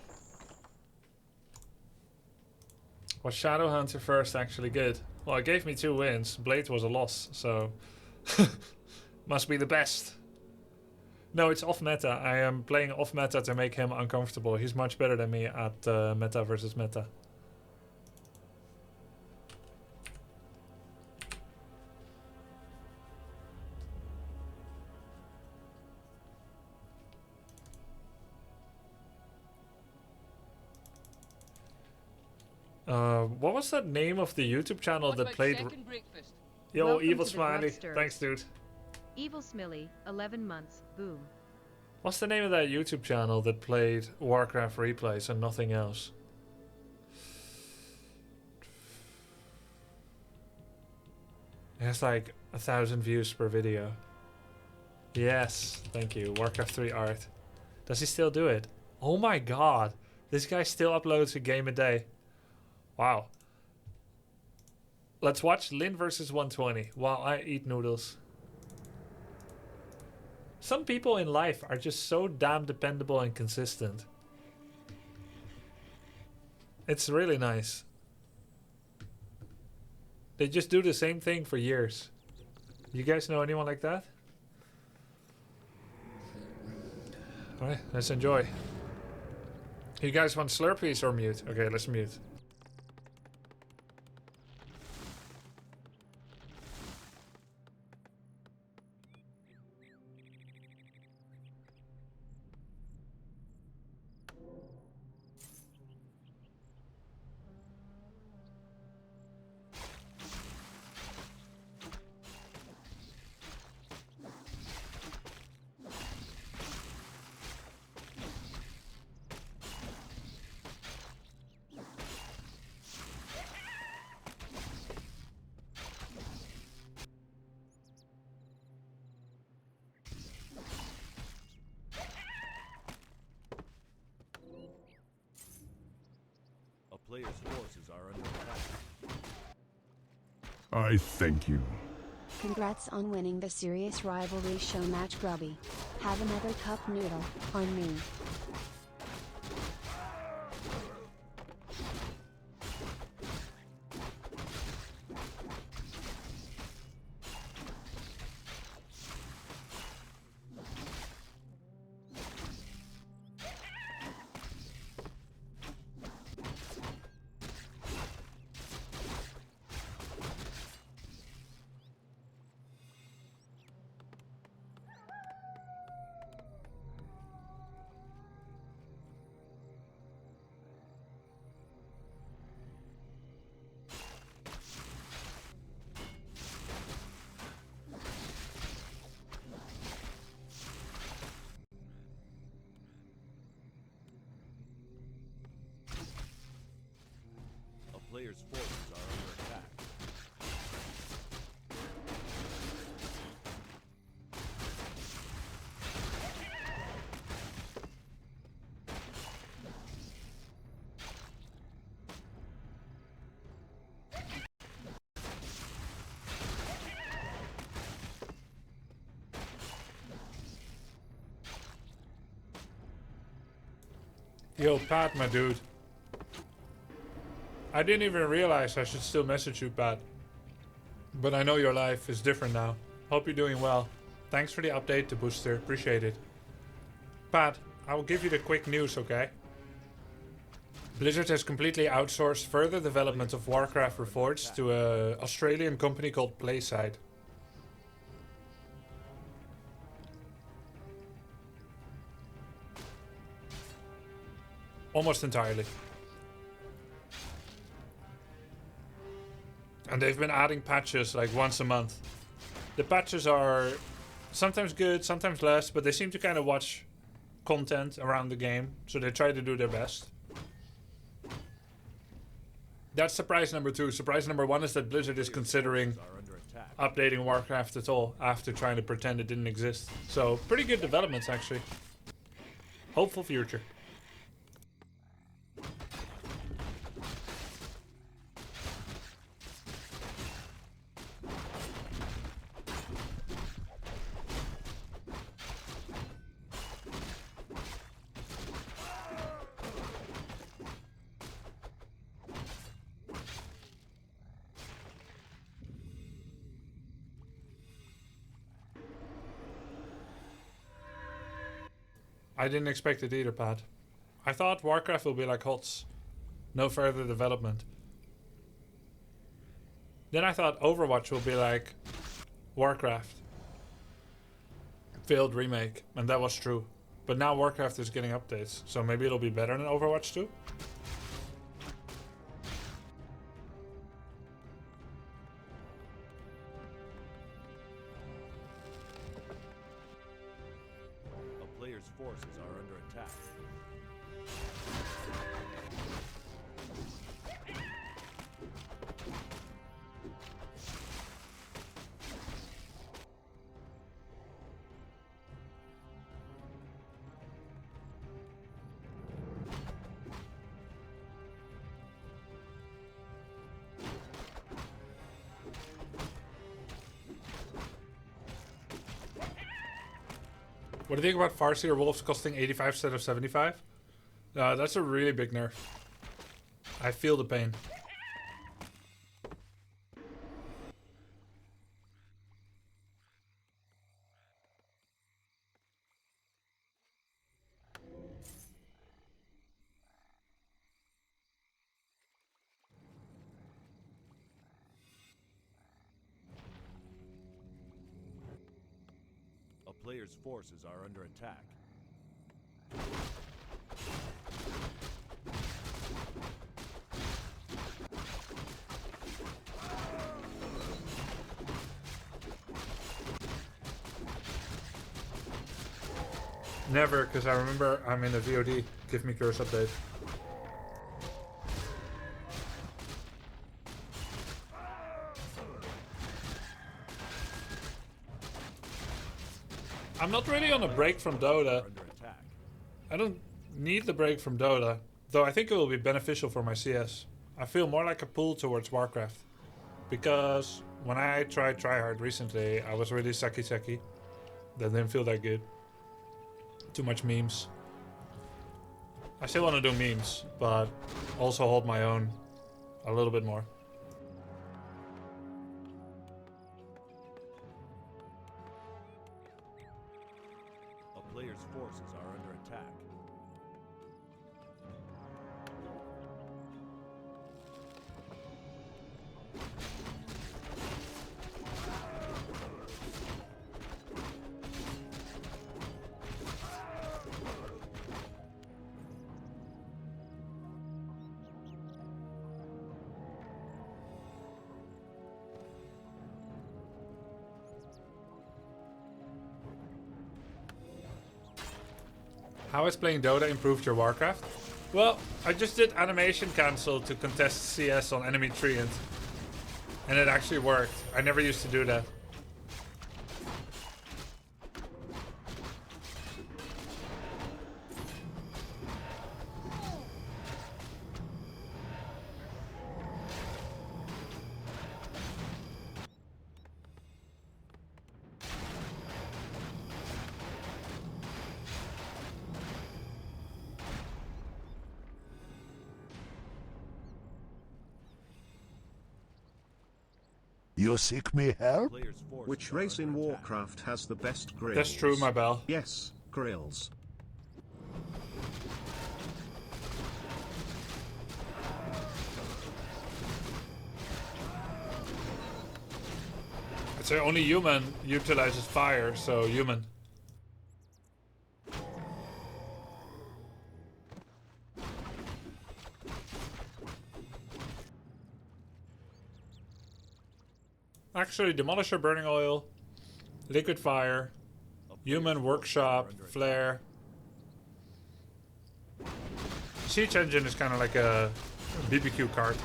Was Shadowhunter first actually good? Well, it gave me 2 wins. Blade was a loss, so... Must be the best. No, it's off meta. I am playing off meta to make him uncomfortable. He's much better than me at meta versus meta. What was that name of the YouTube channel that played? Yo, Welcome Evil to the Smiley. Grubsters. Thanks, dude. Evil Smiley, 11 months, boom. What's the name of that YouTube channel that played Warcraft replays and nothing else? It has like 1,000 views per video. Yes, thank you. Warcraft 3 art. Does he still do it? Oh my god. This guy still uploads a game a day. Wow. Let's watch Lin versus 120 while I eat noodles. Some people in life are just so damn dependable and consistent. It's really nice. They just do the same thing for years. You guys know anyone like that? Alright, let's enjoy. You guys want Slurpees or mute? Okay, let's mute. player's forces are under attack. I thank you. Congrats on winning the Serious Rivalry show match, Grubby. Have another cup noodle, on me. A player's forces are under attack. Yo, Pat, my dude. I didn't even realize I should still message you, Pat. But I know your life is different now. Hope you're doing well. Thanks for the update to Booster. Appreciate it. Pat, I will give you the quick news, okay? Blizzard has completely outsourced further development of Warcraft Reforged to an Australian company called PlaySide. Almost entirely. And they've been adding patches like once a month. The patches are sometimes good, sometimes less, but they seem to kind of watch content around the game, so they try to do their best. That's surprise number 2. Surprise number 1 is that Blizzard is considering updating Warcraft at all after trying to pretend it didn't exist. So pretty good developments actually. Hopeful future. I didn't expect it either, Pat. I thought Warcraft will be like HOTS. No further development. Then I thought Overwatch will be like Warcraft. Failed remake. And that was true. But now Warcraft is getting updates. So maybe it'll be better than Overwatch 2? Forces are under attack. What do you think about Farseer Wolves costing 85 instead of 75? That's a really big nerf. I feel the pain. A player's forces are under attack. Never, because I remember I'm in a VOD. Give me curse update. I'm not really on a break from Dota. I don't need the break from Dota. Though I think it will be beneficial for my CS. I feel more like a pull towards Warcraft. Because when I tried tryhard recently, I was really sucky. That didn't feel that good. Too much memes. I still want to do memes, but also hold my own a little bit more. A player's forces are under attack. How has playing Dota improved your Warcraft? Well, I just did animation cancel to contest CS on enemy treant. And it actually worked. I never used to do that. You seek me help? Which race in Warcraft has the best grills? That's true, my bell. Yes, grills. I'd say only human utilizes fire, so human. Actually, Demolisher, Burning Oil, Liquid Fire, Human, Workshop, Flare. Siege Engine is kind of like a BBQ card.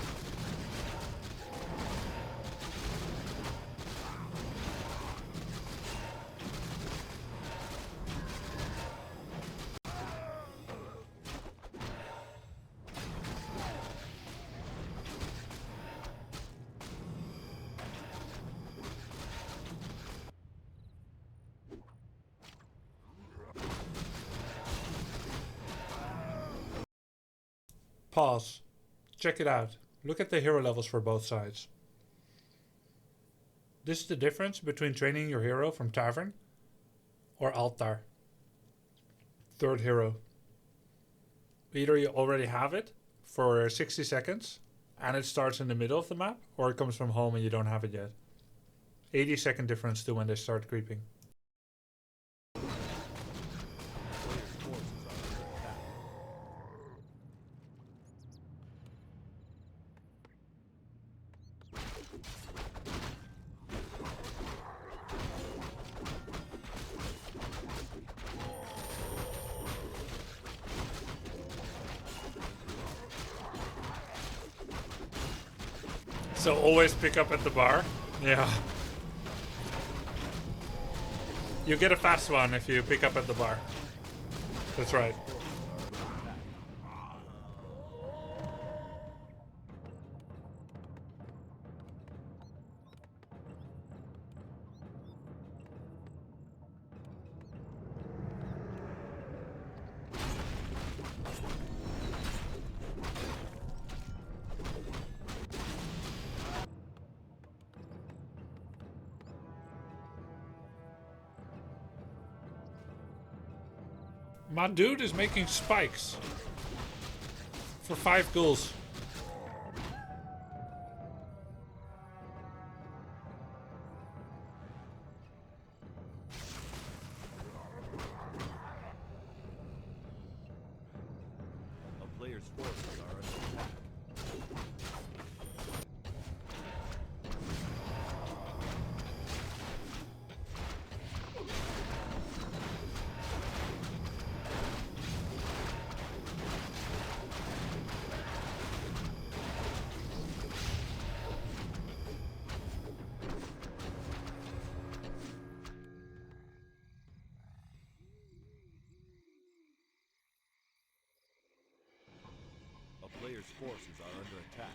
Pause. Check it out. Look at the hero levels for both sides. This is the difference between training your hero from Tavern or Altar. Third hero. Either you already have it for 60 seconds and it starts in the middle of the map, or it comes from home and you don't have it yet. 80-second difference to when they start creeping. So always pick up at the bar? Yeah. You get a fast one if you pick up at the bar. That's right. My dude is making spikes for 5 ghouls. A player's forces are under attack. Emperor's forces are under attack.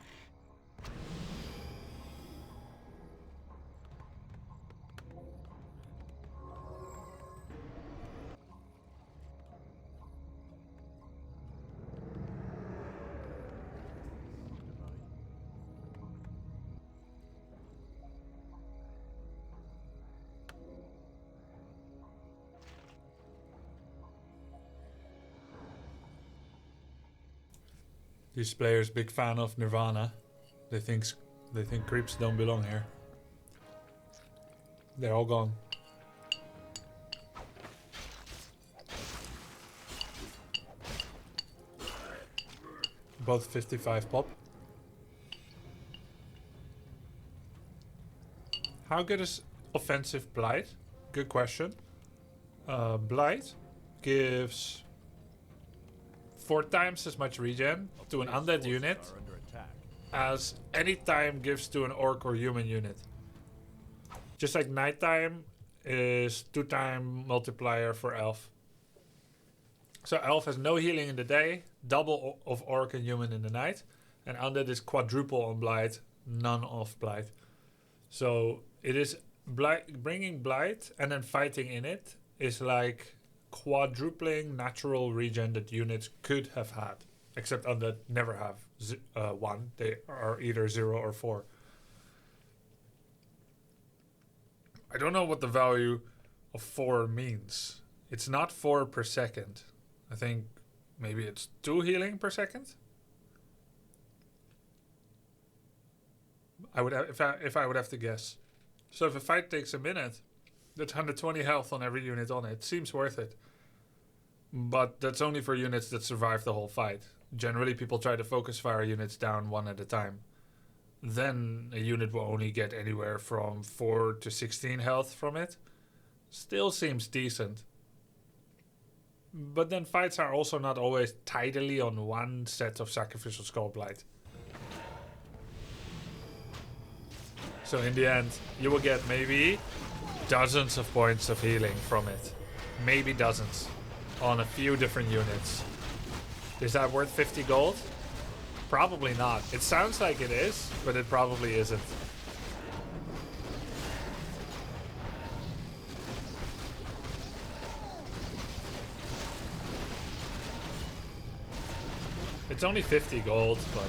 These players big fan of Nirvana. They think creeps don't belong here. They're all gone. Both 55 pop. How good is offensive Blight? Good question. Blight gives 4 times as much regen to an undead unit as any time gives to an orc or human unit. Just like nighttime is 2-time multiplier for elf. So elf has no healing in the day, double of orc and human in the night, and undead is quadruple on blight, none of blight. So it is bringing blight and then fighting in it is like quadrupling natural regen that units could have had, except undead never have 1. They are either 0 or 4. I don't know what the value of 4 means. It's not 4 per second. I think maybe it's 2 healing per second. I would have, if I would have to guess. So if a fight takes a minute, that's 120 health on every unit on it. Seems worth it. But that's only for units that survive the whole fight. Generally, people try to focus fire units down 1 at a time. Then a unit will only get anywhere from 4 to 16 health from it. Still seems decent. But then fights are also not always tidily on one set of Sacrificial Skull Blight. So in the end, you will get maybe dozens of points of healing from it. Maybe dozens. On a few different units. Is that worth 50 gold? Probably not. It sounds like it is, but it probably isn't. It's only 50 gold, but...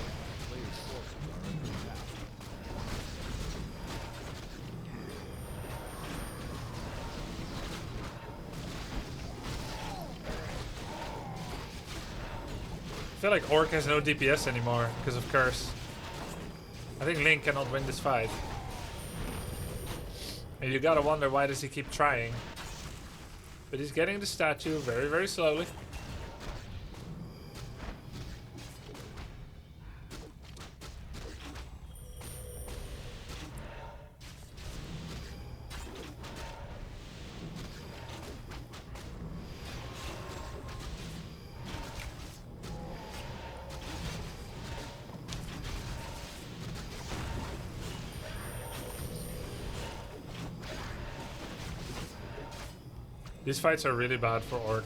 I feel like Orc has no DPS anymore because of Curse. I think Link cannot win this fight. And you gotta wonder, why does he keep trying? But he's getting the statue very, very slowly. These fights are really bad for Orc.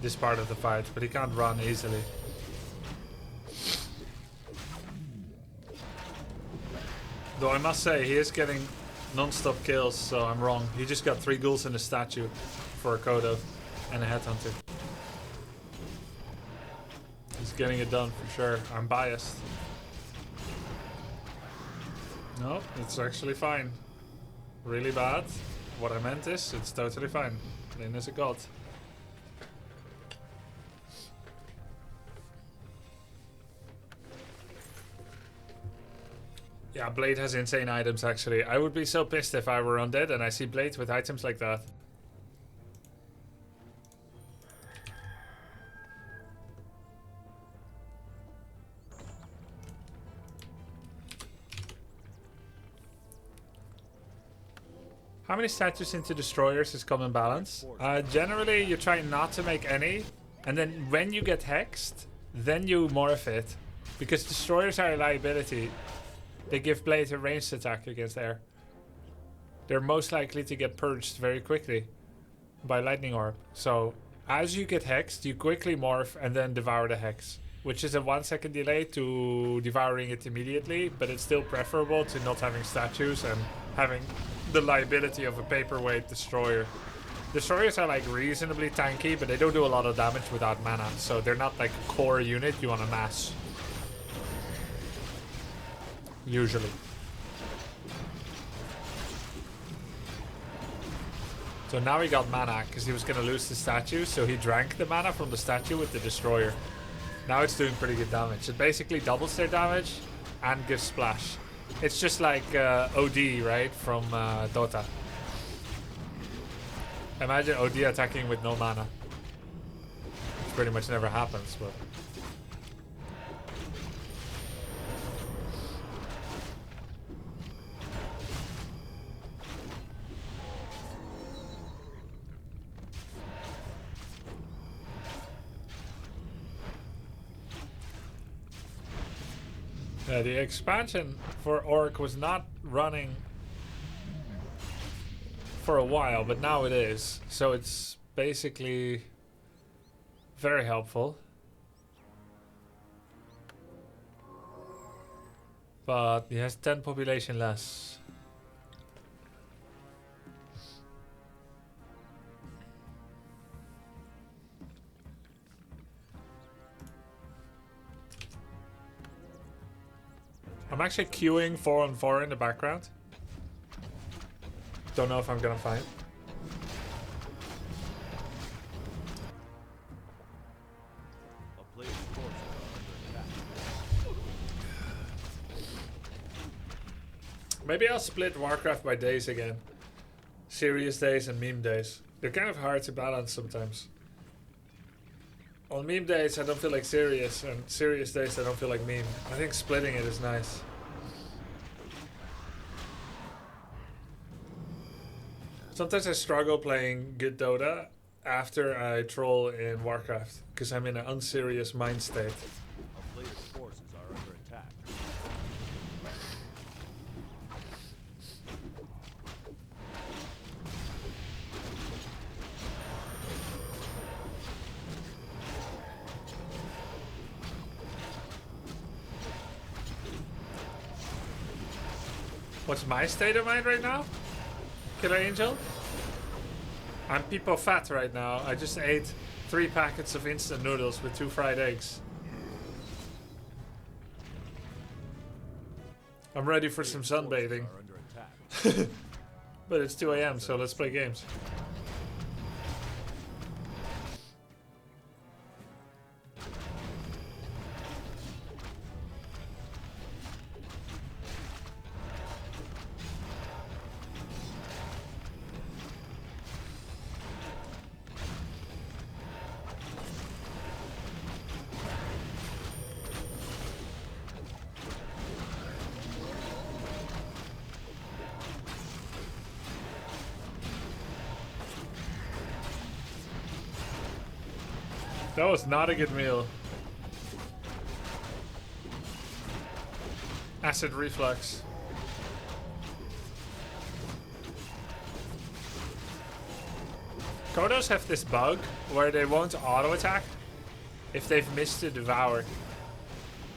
This part of the fight, but he can't run easily. Though I must say, he is getting non-stop kills, so I'm wrong. He just got 3 ghouls and a statue for a Kodo and a headhunter. He's getting it done for sure. I'm biased. No, it's actually fine. Really bad. What I meant is, it's totally fine. Lin is a god. Yeah, Blade has insane items actually. I would be so pissed if I were undead and I see Blade with items like that. How many statues into destroyers is common balance? Generally, you try not to make any, and then when you get hexed, then you morph it. Because destroyers are a liability. They give Blade a ranged attack against air. They're most likely to get purged very quickly by Lightning Orb. So, as you get hexed, you quickly morph and then devour the hex. which is a 1 second delay to devouring it immediately, but it's still preferable to not having statues and having the liability of a paperweight destroyer. Destroyers are like reasonably tanky, but they don't do a lot of damage without mana, so they're not like a core unit you want to mass. Usually. So now he got mana because he was going to lose the statue, so he drank the mana from the statue with the destroyer. Now it's doing pretty good damage. It basically doubles their damage and gives splash. It's just like OD, right, from Dota. Imagine OD attacking with no mana. Which pretty much never happens, but... the expansion for Orc was not running for a while, but now it is. So it's basically very helpful. But he has 10 population less. I'm actually queuing 4-on-4 in the background. Don't know if I'm gonna find. Maybe I'll split Warcraft by days again. Serious days and meme days. They're kind of hard to balance sometimes. On meme days I don't feel like serious, and serious days I don't feel like meme. I think splitting it is nice. Sometimes I struggle playing good Dota after I troll in Warcraft, because I'm in an unserious mind state. Our player's forces are under attack. What's my state of mind right now? Killer Angel? I'm people fat right now. I just ate 3 packets of instant noodles with 2 fried eggs. I'm ready for some sunbathing. But it's 2 AM, so let's play games. That was not a good meal. Acid reflux. Kodos have this bug where they won't auto attack if they've missed the devour.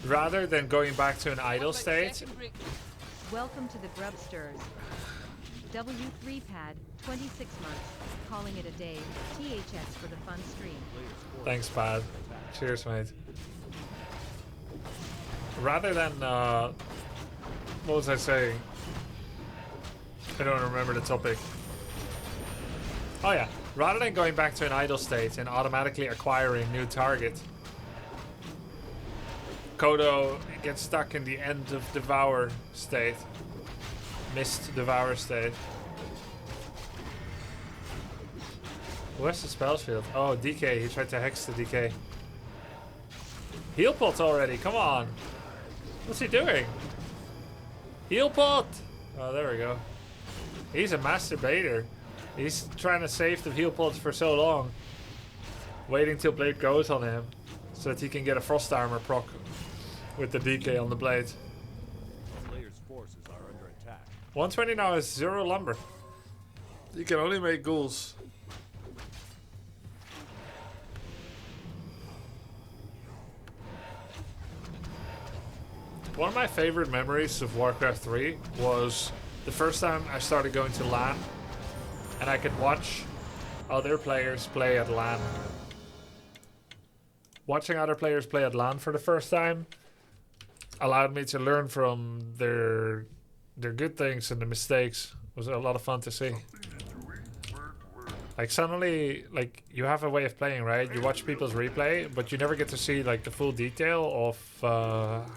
Rather than going back to an idle state. Welcome to the Grubsters. W3 pad, 26 months, calling it a day. THX for the fun stream. Thanks, Pad. Cheers, mate. Rather than, what was I saying? I don't remember the topic. Oh yeah, rather than going back to an idle state and automatically acquiring new target, Kodo gets stuck in the end of devour state. Missed devour state. Where's the spell shield? Oh, DK. He tried to hex the DK. Heal pot already. Come on. What's he doing? Heal pot. Oh, there we go. He's a master baiter. He's trying to save the heal pots for so long. Waiting till blade goes on him. So that he can get a frost armor proc with the DK on the blade. The player's forces are under attack. 120 now is 0 lumber. You can only make ghouls. One of my favorite memories of Warcraft 3 was the first time I started going to LAN and I could watch other players play at LAN. Watching other players play at LAN for the first time allowed me to learn from their good things and the mistakes. It was a lot of fun to see. Like suddenly, like you have a way of playing, right? You watch people's replay, but you never get to see like the full detail of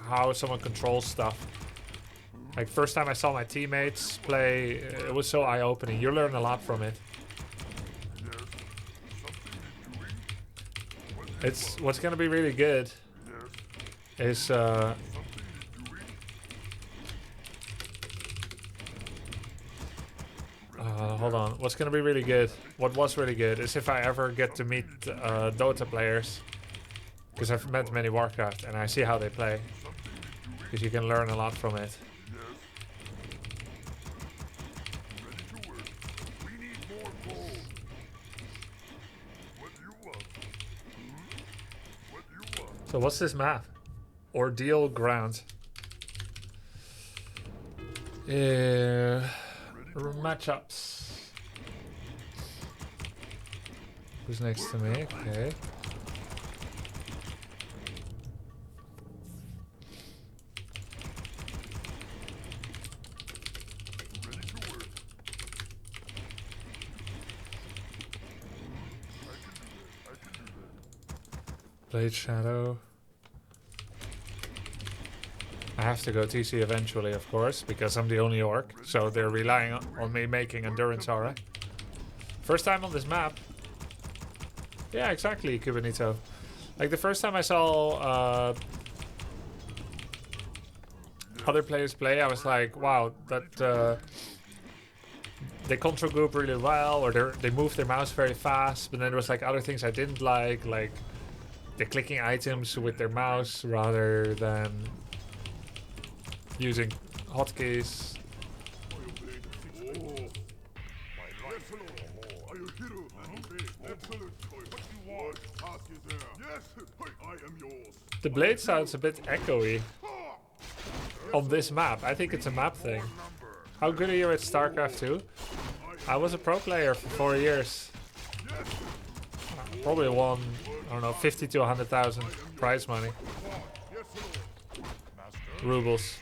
how someone controls stuff. Like first time I saw my teammates play, it was so eye-opening. You learn a lot from it. It's what's gonna be really good is hold on. What's gonna be really good? What was really good is if I ever get to meet Dota players, because I've met many Warcraft and I see how they play, because you can learn a lot from it. So what's this map? Ordeal Ground. Matchups. Who's next to me? Okay. Blade Shadow. I have to go TC eventually, of course, because I'm the only orc, so they're relying on me making endurance aura. First time on this map. Yeah, exactly, Kubanito. Like the first time I saw other players play, I was like, wow, that they control group really well, or they move their mouse very fast. But then there was like other things I didn't like the clicking items with their mouse rather than using hotkeys. The blade sounds a bit echoey on this map. I think it's a map thing. How good are you at StarCraft 2? I was a pro player for 4 years. Probably won, I don't know, 50 to 100,000 prize money. Rubles.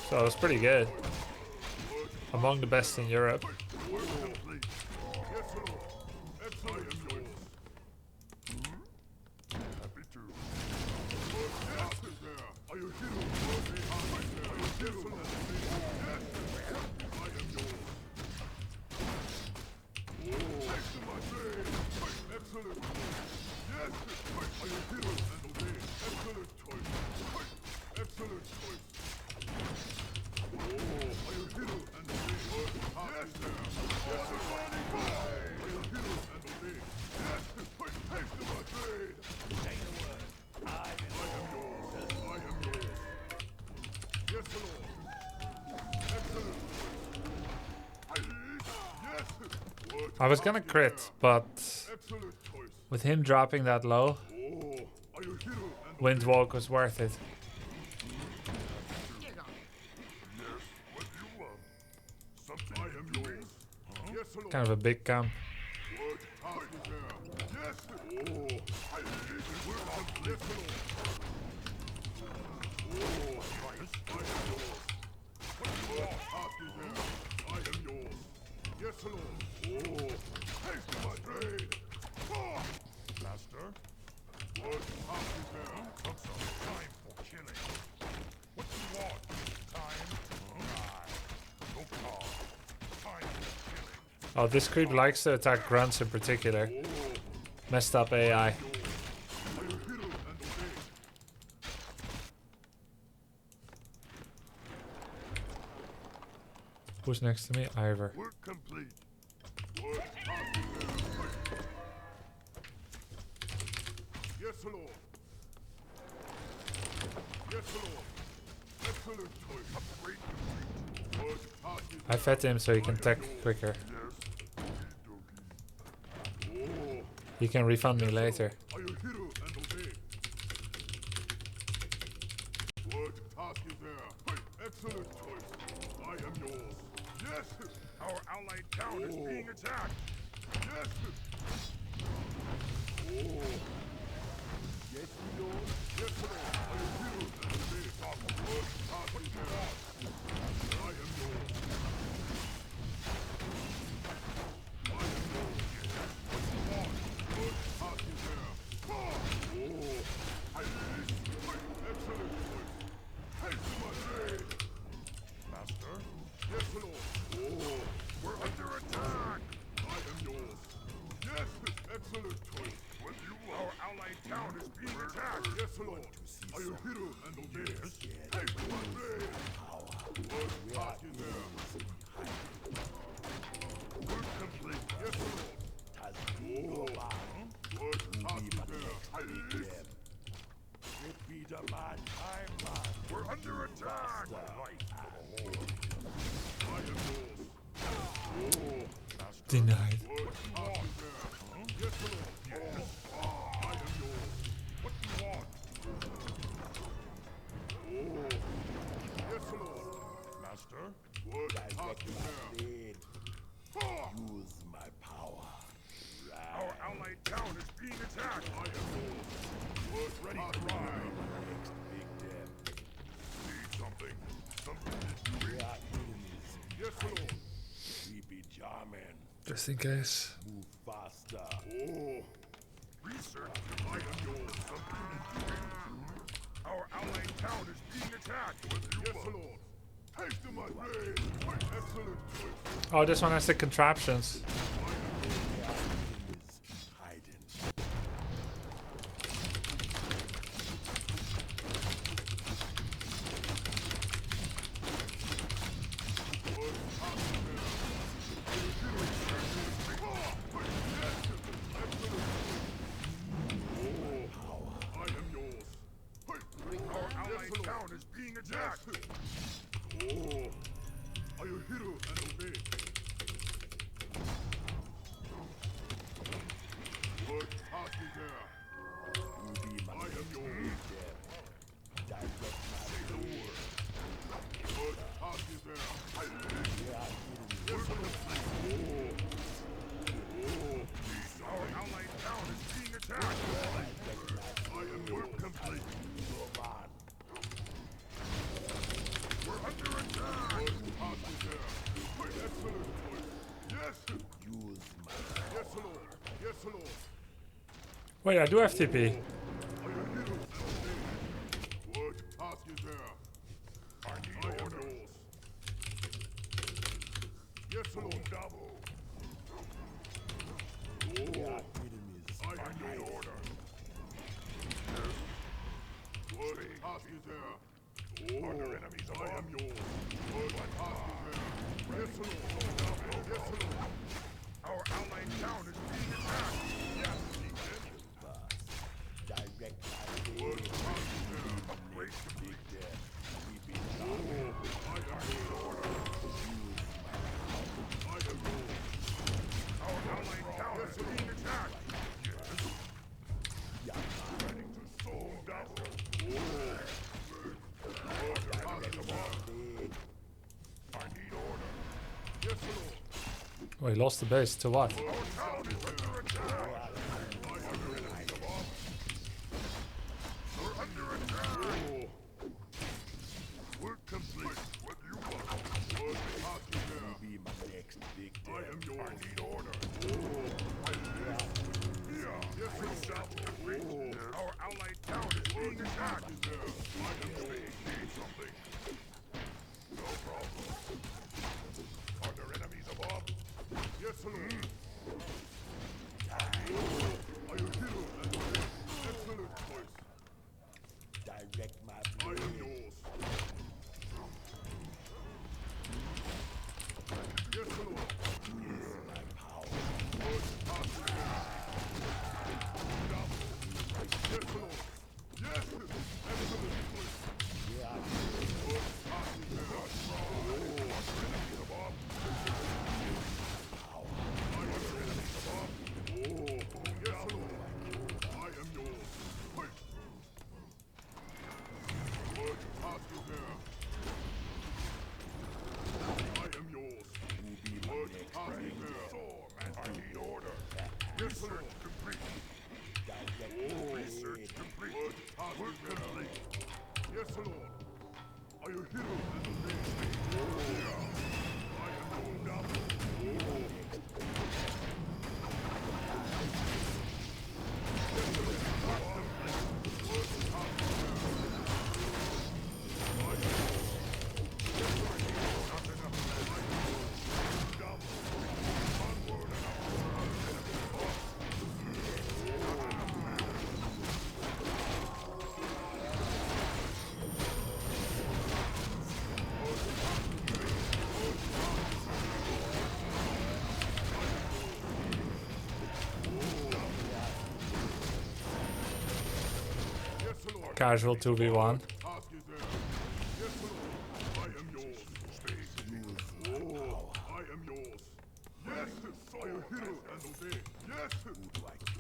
So it was pretty good. Among the best in Europe. I was gonna crit, but with him dropping that low, Windwalk was worth it. Kind of a big camp. Oh, this creep likes to attack grunts in particular. Messed up AI. Who's next to me? Ivor. Work complete. Yes, Lord. Yes, Lord. Excellent choice. Upgrade complete. I fed him so he can tech quicker. He can refund me later. Yes! Our allied town is being attacked! Yes! Oh! Yes, Lord! Yes, Lord! I am here! What you want? I am yours! I am yours! What you want? Good party there! Oh! Excellent choice! Haste my blade! Master? Yes, Lord! Oh! We're under attack! I am yours! Yes! Excellent choice! What you want? Our allied town is being attacked! Yes, Lord! I am hero and obey! Haste my blade! Good party there! Good complete! Yes, Lord! Oh! Good party there! Repeat a man, time man. We're under attack! I am yours. Oh, Master. Denied. What you want there? Yes, Lord. Yes. I am yours. What you want? Oh. Yes, Lord. Master. What party there? Use my power. Our allied town is being attacked. I am yours. What ready to ride? Next big death. Need something. Something to do. We are enemies. Yes, Lord. We be Jarman. Just in case. Move faster. Oh. Research. I am yours. Something to do. Our allied town is being attacked. Yes, Lord. Haste to my blade. Excellent choice. Oh, this one has the contraptions. Wait, I do have TP. Oh, he lost the base. To what? Research complete. Research complete. Work complete. Yes, Lord. Are you hero and obey? Yeah. I am your double. Casual 2v1. Task is there. Yes, Lord. I am yours. Stay. Oh, I am yours. Yes, are you hero and obey? Yes.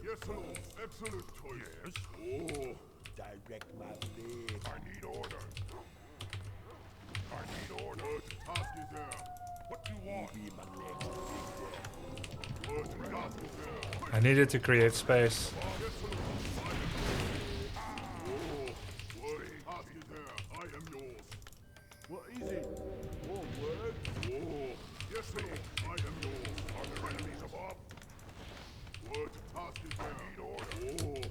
Yes, Lord. Excellent choice. Yes. Oh. Direct my blade. I need order. I need order. What task is there? What do you want? Be my next big What task is there? I needed to create space. Yes, Lord. What task is there? I am yours. What is it? More work? Oh, yes, Lord. I am yours. Are there enemies above? What task is there? I need order. Oh.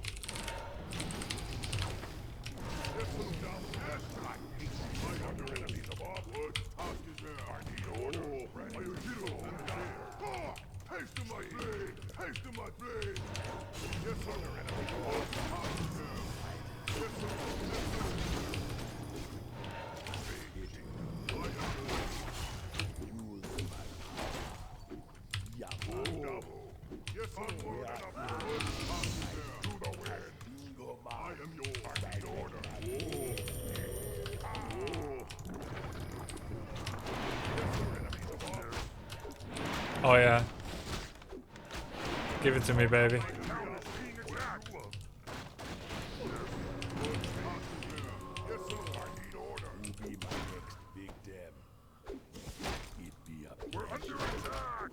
Yes, Lord. Yes, I hate you. Are there enemies above? What task is there? I need order. Oh. Are you hero and obey? Ah! Haste to my blade! Haste to my blade! Yes, sir. Are there enemies above? What task is there? Yes, sir. Yes, sir. I am yours. use my power. Yeah, Double. Yes, sir. Onward and upward. What task is there? To the wind. bingo I man. am yours. I need order. Oh. Oh. Yes, sir. Enemies above. Oh yeah. Give it to me, baby. Town is being attacked. Yes, sir. I need order. Who be my next victim? It be a We're under attack.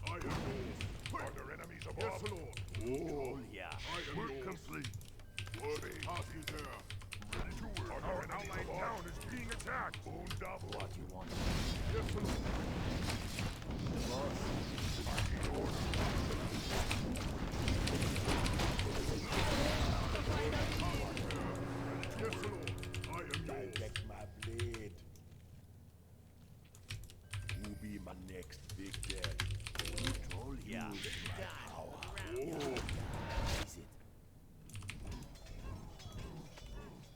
I am yours. Are there enemies above? Yes, Lord. Oh, yeah. I am work complete. Party there. Ready to work. Our outlying town is being attacked. Owned up. What you want? Yes, Lord. I need order. Yes, Lord. I am yours. Direct my blade. Who be my next victim? Control ya. My power. Oh. Is it?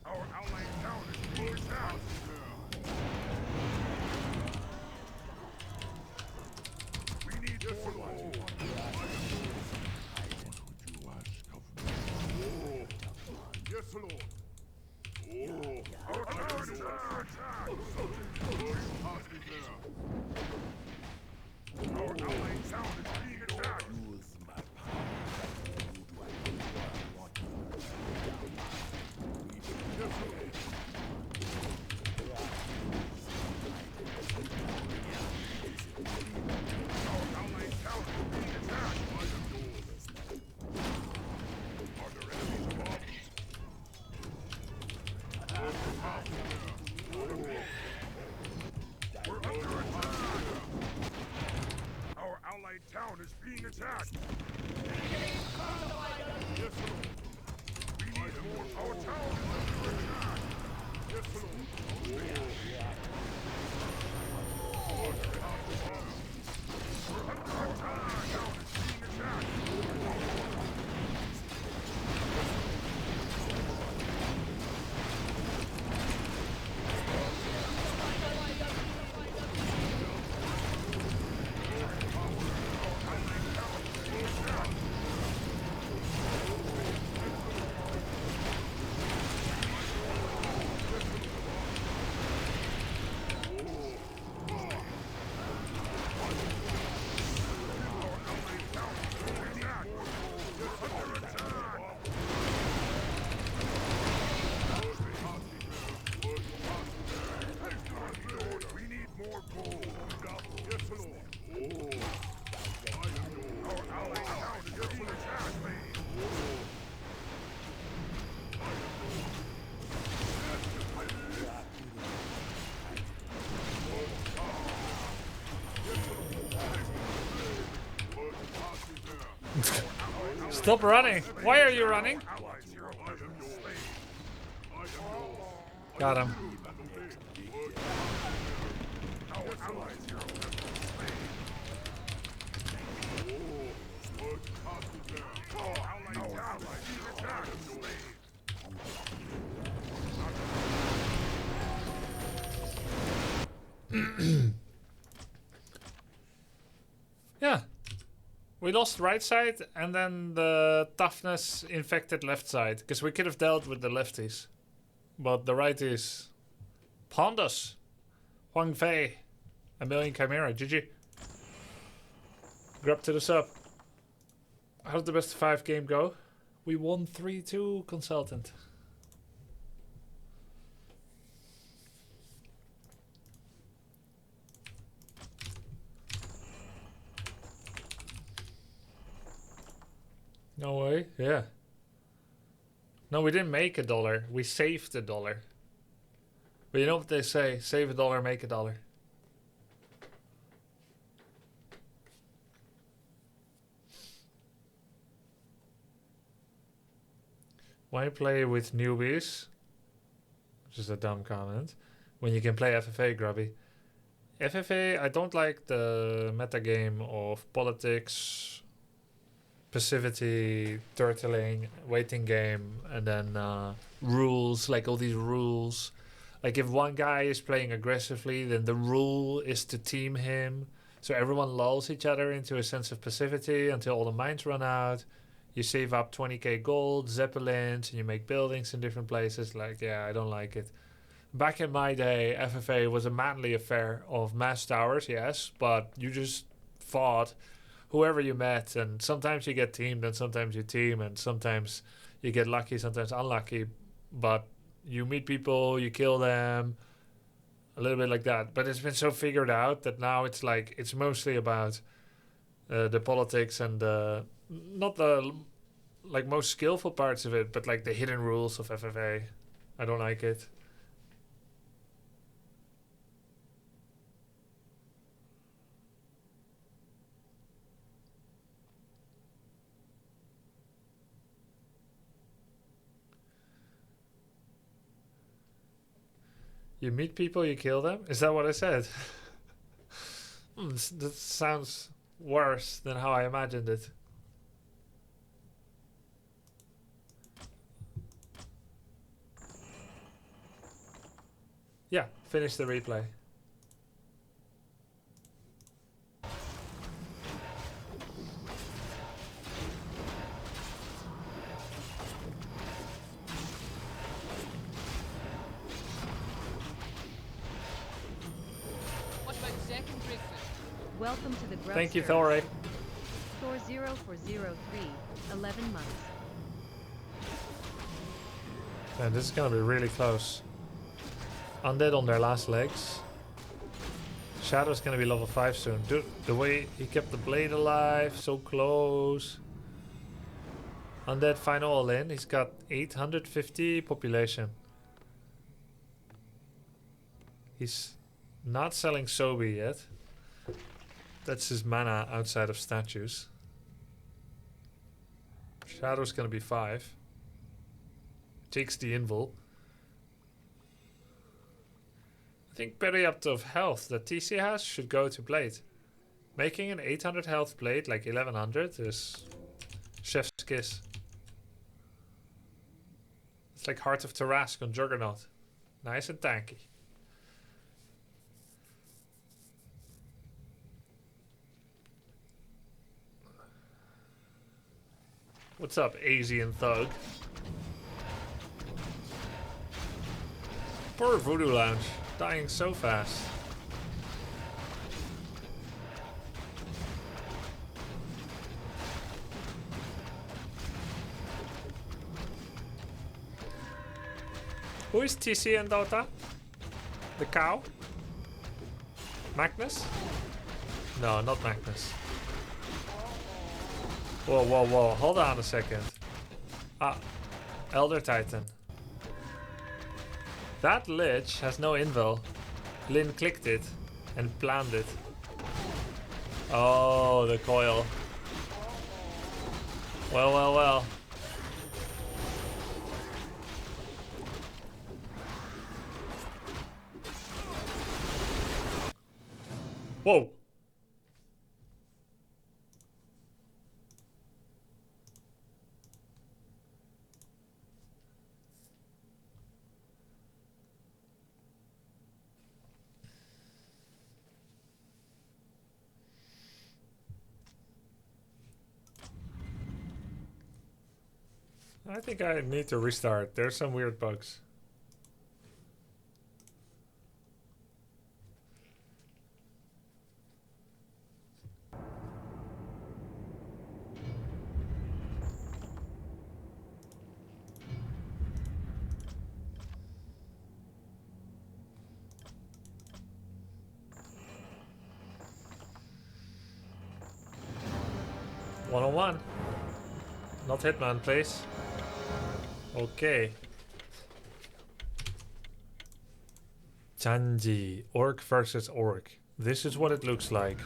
Our outlying town is being attacked. We need more light. Yes, Lord. Oh, our town is under attack. Our outlying town is being attacked. Use my power. Who do I want to Yes, Lord. Our outlying town is being attacked. I am yours. Are there enemies above? We're under attack! Our allied town is being attacked! Yes, Lord! We need more! Our town is under attack! Yes, Lord! We're under attack! Our town is being attacked! Stop running! Why are you running? Got him. Yeah. We lost right side and then the toughness infected left side. Because we could have dealt with the lefties. But the righties pawned us. Huang Fei. A million Chimera. GG. Grab to the sub. How did the best of 5 game go? We won 3-2 consultant. No way, yeah. No, we didn't make $1. We saved $1. But you know what they say? Save $1, make $1. Why play with newbies? Which is a dumb comment. When you can play FFA, grubby. FFA, I don't like the metagame of politics, passivity, turtling, waiting game, and then rules, like all these rules. Like if one guy is playing aggressively, then the rule is to team him. So everyone lulls each other into a sense of passivity until all the mines run out. You save up 20k gold, zeppelins, and you make buildings in different places. Like, yeah, I don't like it. Back in my day, FFA was a manly affair of mass towers, yes, but you just fought whoever you met, and sometimes you get teamed, and sometimes you team, and sometimes you get lucky, sometimes unlucky. But you meet people, you kill them, a little bit like that. But it's been so figured out that now it's like it's mostly about the politics and not the like most skillful parts of it, but like the hidden rules of FFA. I don't like it. You meet people, you kill them? Is that what I said? That sounds worse than how I imagined it. Yeah, finish the replay. What about second breakfast? Welcome to the Grubsters. Thank you, Thorey. Score 0403, 11 months. Man, this is gonna be really close. Undead on their last legs. Shadow's gonna be level 5 soon. Dude, the way he kept the blade alive, so close. Undead final all in. He's got 850 population. He's not selling Sobi yet. That's his mana outside of statues. Shadow's gonna be 5. Takes the invul. I think periapt of health that TC has should go to blade. Making an 800 health blade like 1100 is chef's kiss. It's like Heart of Tarask on Juggernaut. Nice and tanky. What's up, Asian thug? Poor Voodoo Lounge. Dying so fast. Who is TC in Dota? The cow? Magnus? No, not Magnus. Whoa, whoa, whoa. Hold on a second. Ah, Elder Titan. That Lich has no invul. Lin clicked it and planned it. Oh, the coil. Well, well, well. Whoa. I think I need to restart. There's some weird bugs. One-on-one. Not Hitman, please. Okay. Chanji, orc versus orc. This is what it looks like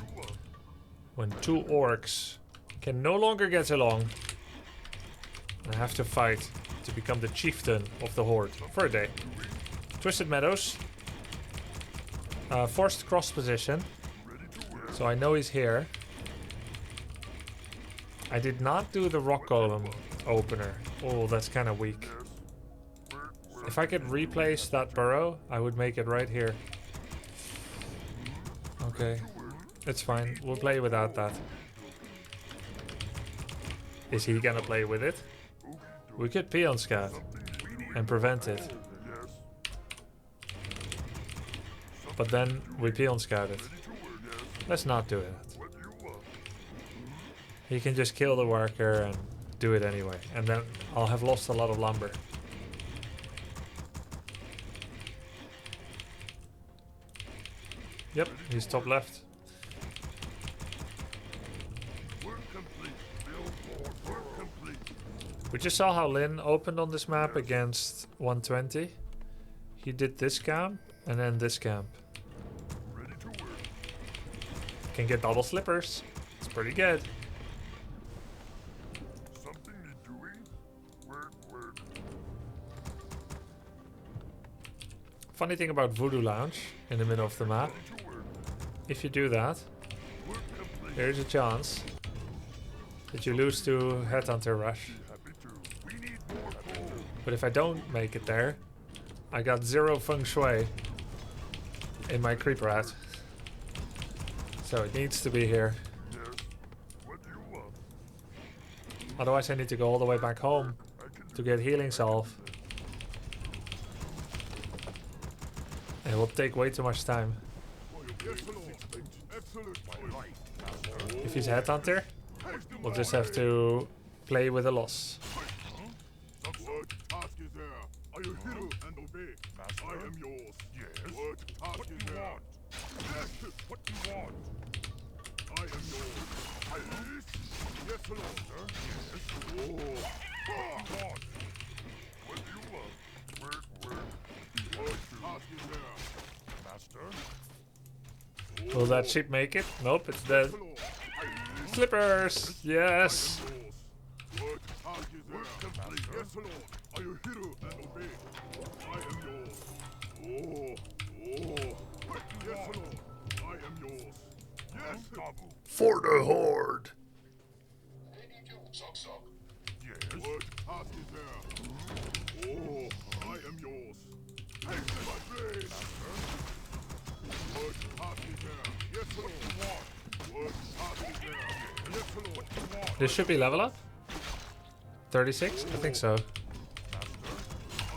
when two orcs can no longer get along and have to fight to become the chieftain of the horde for a day. Twisted Meadows. Forced cross position. So I know he's here. I did not do the rock golem opener. Oh, that's kind of weak. If I could replace that burrow, I would make it right here. Okay, it's fine. We'll play without that. Is he gonna play with it? We could peon scout and prevent it. But then we peon scout it. Let's not do it. He can just kill the worker and do it anyway. And then I'll have lost a lot of lumber. Yep, he's top left. Work complete. Build more. Work complete. We just saw how Lin opened on this map against 120. He did this camp and then this camp. Ready to work. Can get double slippers. It's pretty good. Something need doing? Work, work. Funny thing about Voodoo Lounge in the middle of the map. Ready to work. If you do that, Work complete. there's a chance that you lose to Headhunter Rush. Happy to. We need more coal. But if I don't make it there, I got 0 feng shui in my creeper hat. So it needs to be here. Yes. What do you want? Otherwise I need to go all the way back home to get healing salve. And it will take way too much time. Yes, Lord. Excellent. My life. If he's Headhunter, we'll just have to play with a loss. What task is there? Are you here and obey? Master? I am yours. Yes. What task is there? Yes. What do you want? I am yours. Yes, Lord. Yes. Oh. What do you want? What do you want? Work. What task is there? Master? Will that ship make it? Nope, it's dead. Slippers! Yes! What task is there? Yes, Lord. Are you here and obey? I am yours. Oh. Yes, Lord. I am yours. Yes. For the Horde! Yes. What task is there? Oh, I am yours. Take my blade. What task is there? Yes, Lord. What task is there? Yes, Lord. This should be level up? 36? I think so. I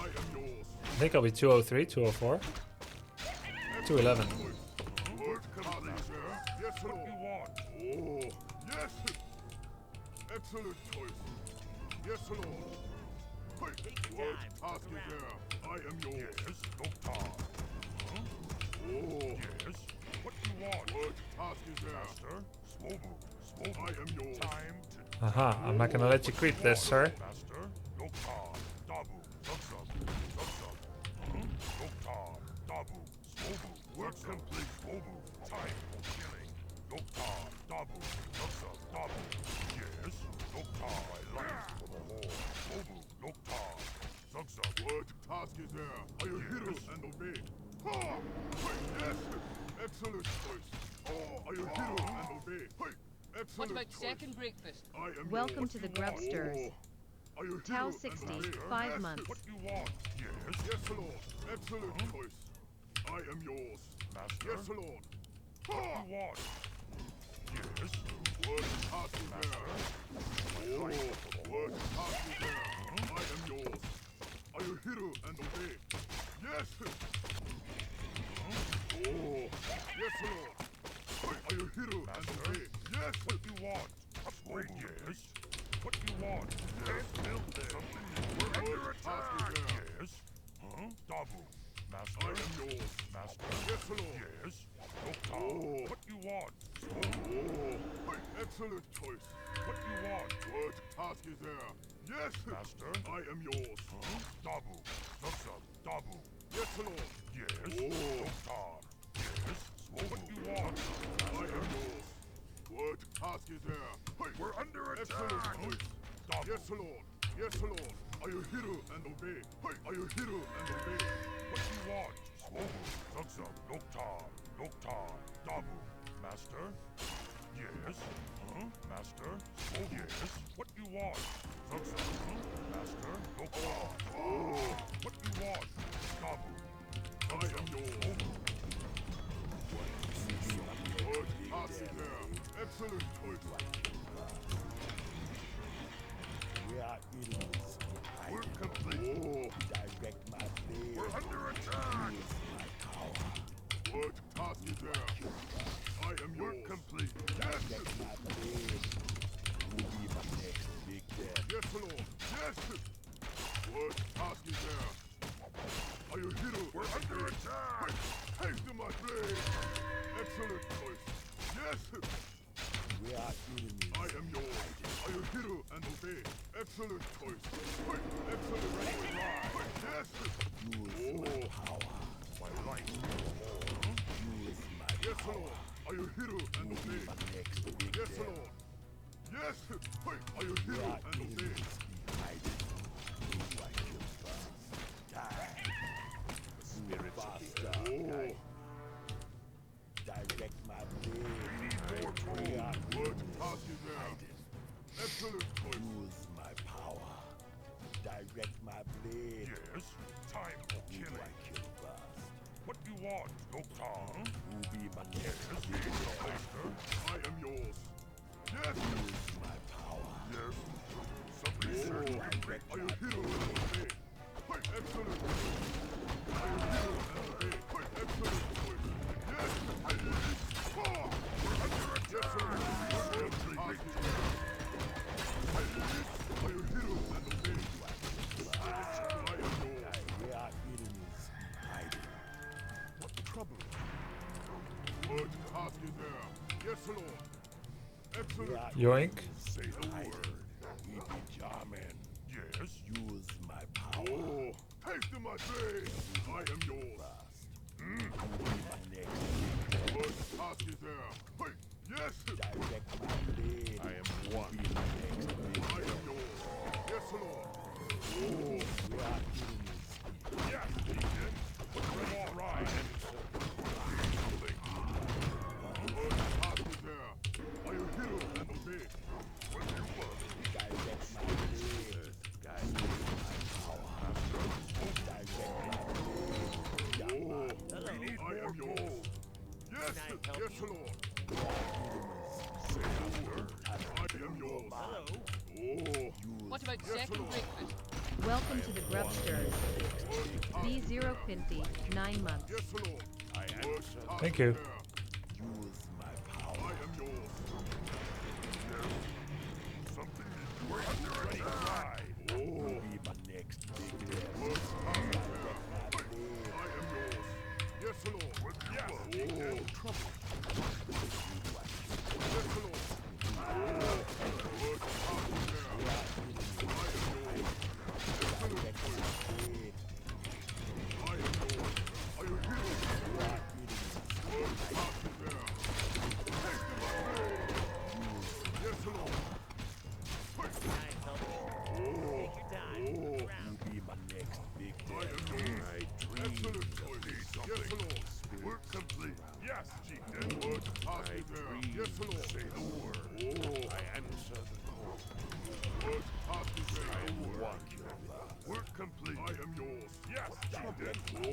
am yours. I think I'll be 203, 204, 211. What task is there? Yes, Lord. Oh, yes. Excellent choice. Yes, Lord. What task is there? I am yours. Yes, Doctor. Oh, yes. What do you want? What task is there? Master, slow move. I am yours. Time to. Aha, I'm not gonna let you creep this, sir. Master, Doctor, Dabu, Zuxum, Doctor, Dabu, slow move. Work complete. Slow move. Time for killing. Doctor, Dabu, Zuxum, Dabu. Yes, Doctor, my life for the Horde. Slow move. Doctor, Zuxum. What task is there? Are you hero and obey? Ah, yes. Excellent choice. Oh, are you hero and obey? Excellent What about choice. second breakfast? I am Welcome yours. to the Grubsters. Are you Tau hero 60, and obey? 5 Yes. months. What you want? Yes. Yes, Lord. Excellent choice. I am yours. Master. Yes, Lord. What you want? Yes. What task is there? Oh, what task is there? I am yours. Are you hero and obey? Yes. Oh, yes, Lord. Are you hero and obey? Yes. What you want? Upgrade, yes. What you want? Yes. Build there. We're under attack. Yes. Huh? Dabu. Master. I am yours. Master. Yes, Lord. Yes. Doctor. Oh. What you want? Oh. Excellent choice. What you want? What task is there? Yes. Master. I am yours. Huh? Dabu. Zuxum. Dabu. Yes, Lord. Yes. Oh. Doctor. Yes. What you want? I am yours. What task is there? We're under attack. Excellent choice. Yes, Lord. Yes, Lord. Are you hero and obey? Are you hero and obey? What do you want? Swobu, Zuxum, Doctor, Dabu. Master? Yes. Huh? Master? Swobu. Yes. What do you want? Zuxum. Master? Doctor. Oh. What do you want? Dabu. I am yours. What task is there? Excellent choice. We are idiots. Work complete. Oh. Direct my blade. We're under attack. My power. What task is there? I am yours. Work complete. Yes. Direct my blade. Will be my next victim. Yes, Lord. Yes. What task is there? Are you hero? We're under attack. Haste to my blade. Excellent choice. Yes! We are enemies. I am yours. Are you hero and obey? Excellent choice. Excellent choice. Yes! Use my power. My life. Use my Yes, power. Lord. Are you hero and Be obey? my next big Yes, death. Lord. Yes! Are you We hero are and obey? enemies behind it. Who I kill first. Die. Spirit faster. Oh. Direct my blade. We are good. Pass you there. Excellent choice. Use my power. Direct my blade. Yes. Time for Who killing. I kill first. What do you want, Doctor? Who be my next Yes, big death. Master. I am yours. Yes. Use my power. Yes. Somebody Direct Are you my hero blade. and obey? Excellent. Are you hero and obey? Excellent choice. Yes. We're under attack. Yes, sir. Are you hero and obey? I am yours. We are enemies hiding. What trouble? Good task is there. Yes, Lord. We Excellent. are Yoink. Say the word. We be Jarman. Yes. Use my power. Oh, taste of my blade. I am yours. Who be my next Good task is there. Hey, yes. direct my blade. I am one. Be my next big I am yours. Yes, Lord. Oh, We are enemies. yes, Deacon. Put them all right. Good task is there. Are you hero and obey? What do you want? Direct my blade. Guys, My power. Direct my blade. oh, Hello. I am yours. Yes, Can I help yes, you? Lord. We are enemies. Say the word. I am yours. Hello. Oh, What about Yes, second Lord. breakfast? Welcome to the Grubsters. B0 Quincy, 9 months. yes, Lord. I Good answer. task Thank you. is there. Use my I power. am yours. Yes. Something is we're under attack. Oh, Be my next big death. good task is there. Direct my blade. I am yours. Yes, Lord. Yes. Oh, trouble. Yes, Lord. Oh, good task is there. We are enemies. I am yours. Excellent Direct my choice. blade. I am yours. Are you here? We are enemies. Good task is there. Take them away. Yes, Lord. Can I help you? Oh, Take your time. oh. Round. Be my next big I death. am yours. Excellent choice. Yes, Lord. Work complete. Yes, Chieftain. Good task is there. Yes, Lord. Say the word. Oh, I answer the call. Good task is there. I am one. Work complete. I am yours. Yes, Chieftain. Oh,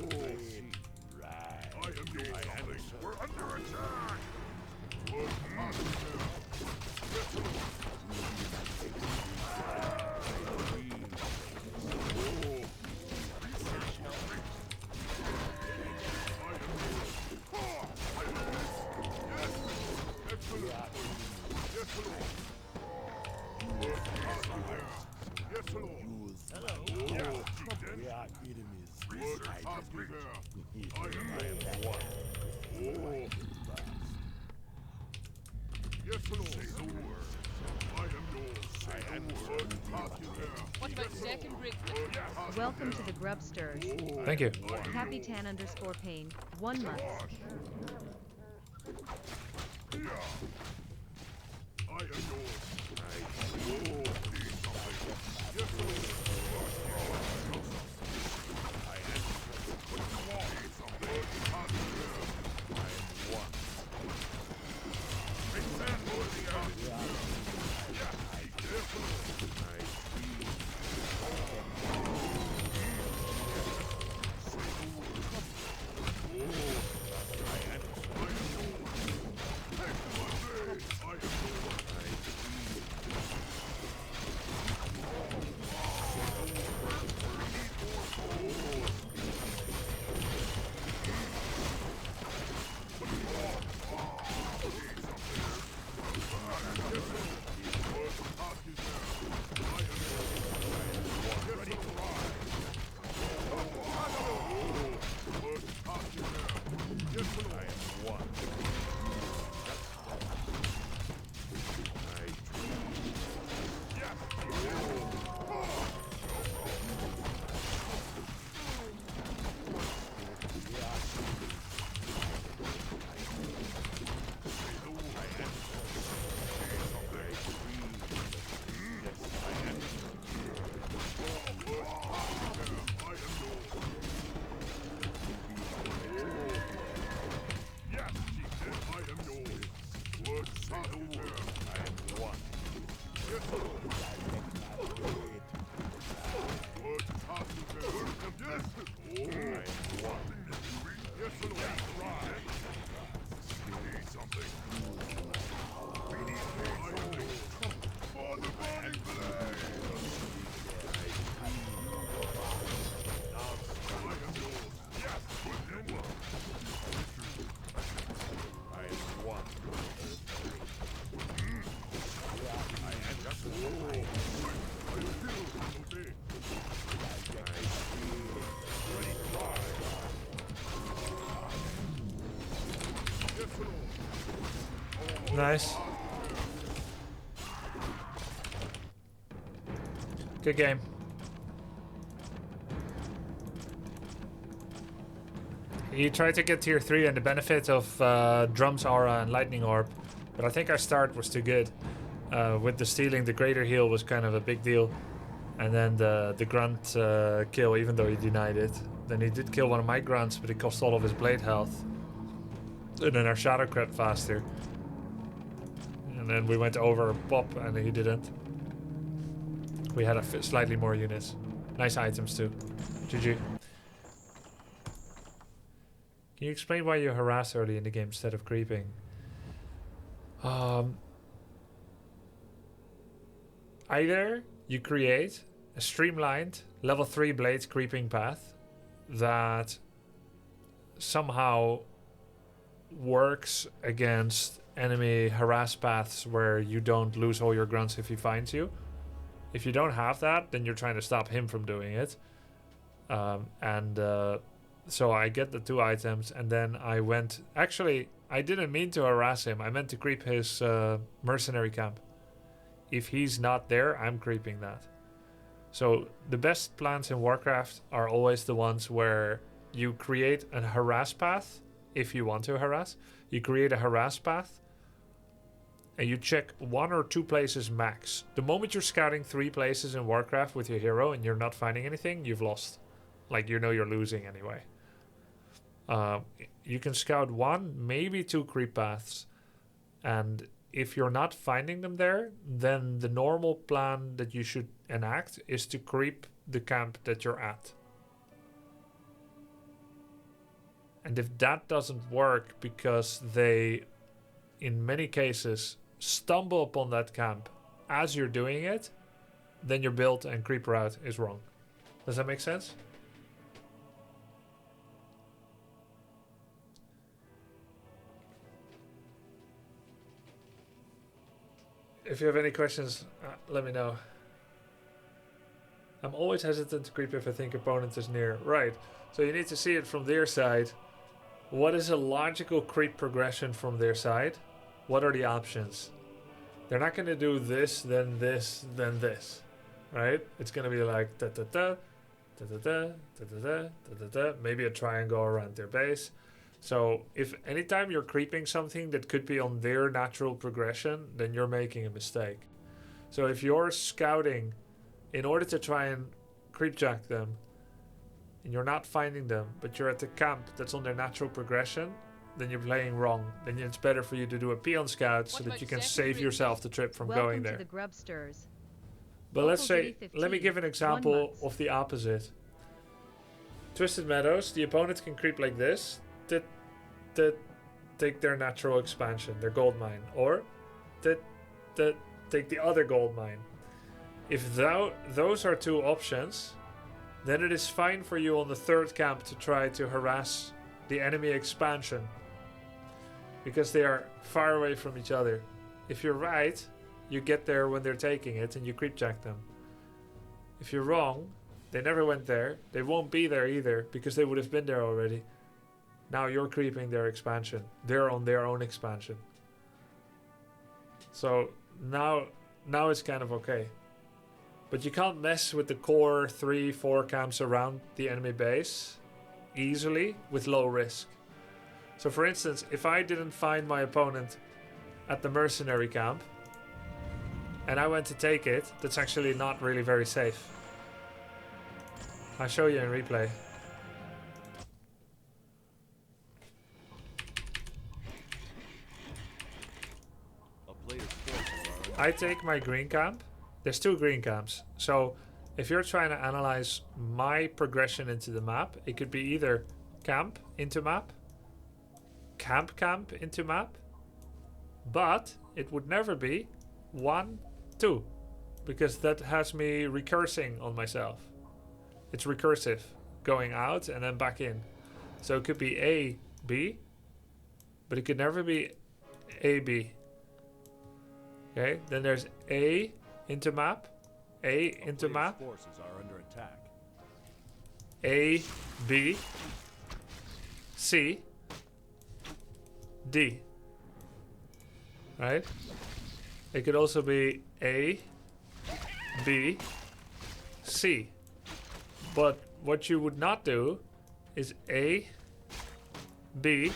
Right. I am yours. I answer. We're under attack. Good task is there. Yes, Lord. Oh. Yes, Lord. Use Hello. Yes, We are enemies. Good task is there. I am one. Oh. Yes, Lord. Say the word. I am yours. Say the word. Good task is there. What about second breakfast? Good task is Welcome there. to the Grubsters. Thank you. Happy Tan underscore Pain, 1 month. Yeah. I am yours. Oh. Yes, Lord. I answer. What you want? Good task is there. I am one. Examine the earth. Yes, yes, Lord. I see. Nice. Good game. He tried to get tier 3 and the benefit of Drum's Aura and Lightning Orb, but I think our start was too good. With the stealing, the greater heal was kind of a big deal. And then the grunt kill, even though he denied it. Then he did kill one of my grunts, but it cost all of his blade health. And then our shadow crept faster. And then we went over Pop and he didn't. We had slightly more units. Nice items too. GG. Can you explain why you harass early in the game instead of creeping? Either you create a streamlined level 3 blades creeping path that somehow works against enemy harass paths where you don't lose all your grunts if he finds you. If you don't have that, then you're trying to stop him from doing it. So I get the 2 items, and then I went... Actually, I didn't mean to harass him. I meant to creep his mercenary camp. If he's not there, I'm creeping that. So the best plans in Warcraft are always the ones where you create a harass path. If you want to harass, you create a harass path and you check 1 or 2 places max. The moment you're scouting 3 places in Warcraft with your hero and you're not finding anything, you've lost. Like, you know you're losing anyway. You can scout 1, maybe 2 creep paths, and if you're not finding them there, then the normal plan that you should enact is to creep the camp that you're at. And if that doesn't work because they, in many cases, stumble upon that camp as you're doing it, then your build and creep route is wrong. Does that make sense? If you have any questions, let me know. I'm always hesitant to creep if I think opponent is near. Right, so you need to see it from their side. What is a logical creep progression from their side? What are the options? They're not going to do this, then this, then this. Right? It's going to be like da-da-da, da-da-da, da-da-da, da-da-da. Maybe a triangle around their base. So if anytime you're creeping something that could be on their natural progression, then you're making a mistake. So if you're scouting in order to try and creepjack them, and you're not finding them, but you're at the camp that's on their natural progression, then you're playing wrong. Then it's better for you to do a peon scout so that you can save yourself the trip from going there. To the Grubsters. But let's say, let me give an example of the opposite. Twisted Meadows, the opponent can creep like this. Take their natural expansion, their gold mine, or take the other gold mine. If those are 2 options, then it is fine for you on the 3rd camp to try to harass the enemy expansion, because they are far away from each other. If you're right, you get there when they're taking it and you creepjack them. If you're wrong, they never went there, they won't be there either because they would have been there already. Now you're creeping their expansion. They're on their own expansion. So now it's kind of okay. But you can't mess with the core 3-4 camps around the enemy base easily with low risk. So for instance, if I didn't find my opponent at the mercenary camp and I went to take it, that's actually not really very safe. I'll show you in replay. I take my green camp. There's 2 green camps. So if you're trying to analyze my progression into the map, it could be either camp into map, camp into map, but it would never be 1, 2, because that has me recursing on myself. It's recursive, going out and then back in. So it could be A, B, but it could never be A, B. Okay, then there's A into map, A into map, Forces are under attack. A, B, C, D. Right? It could also be A, B, C. But what you would not do is A, B,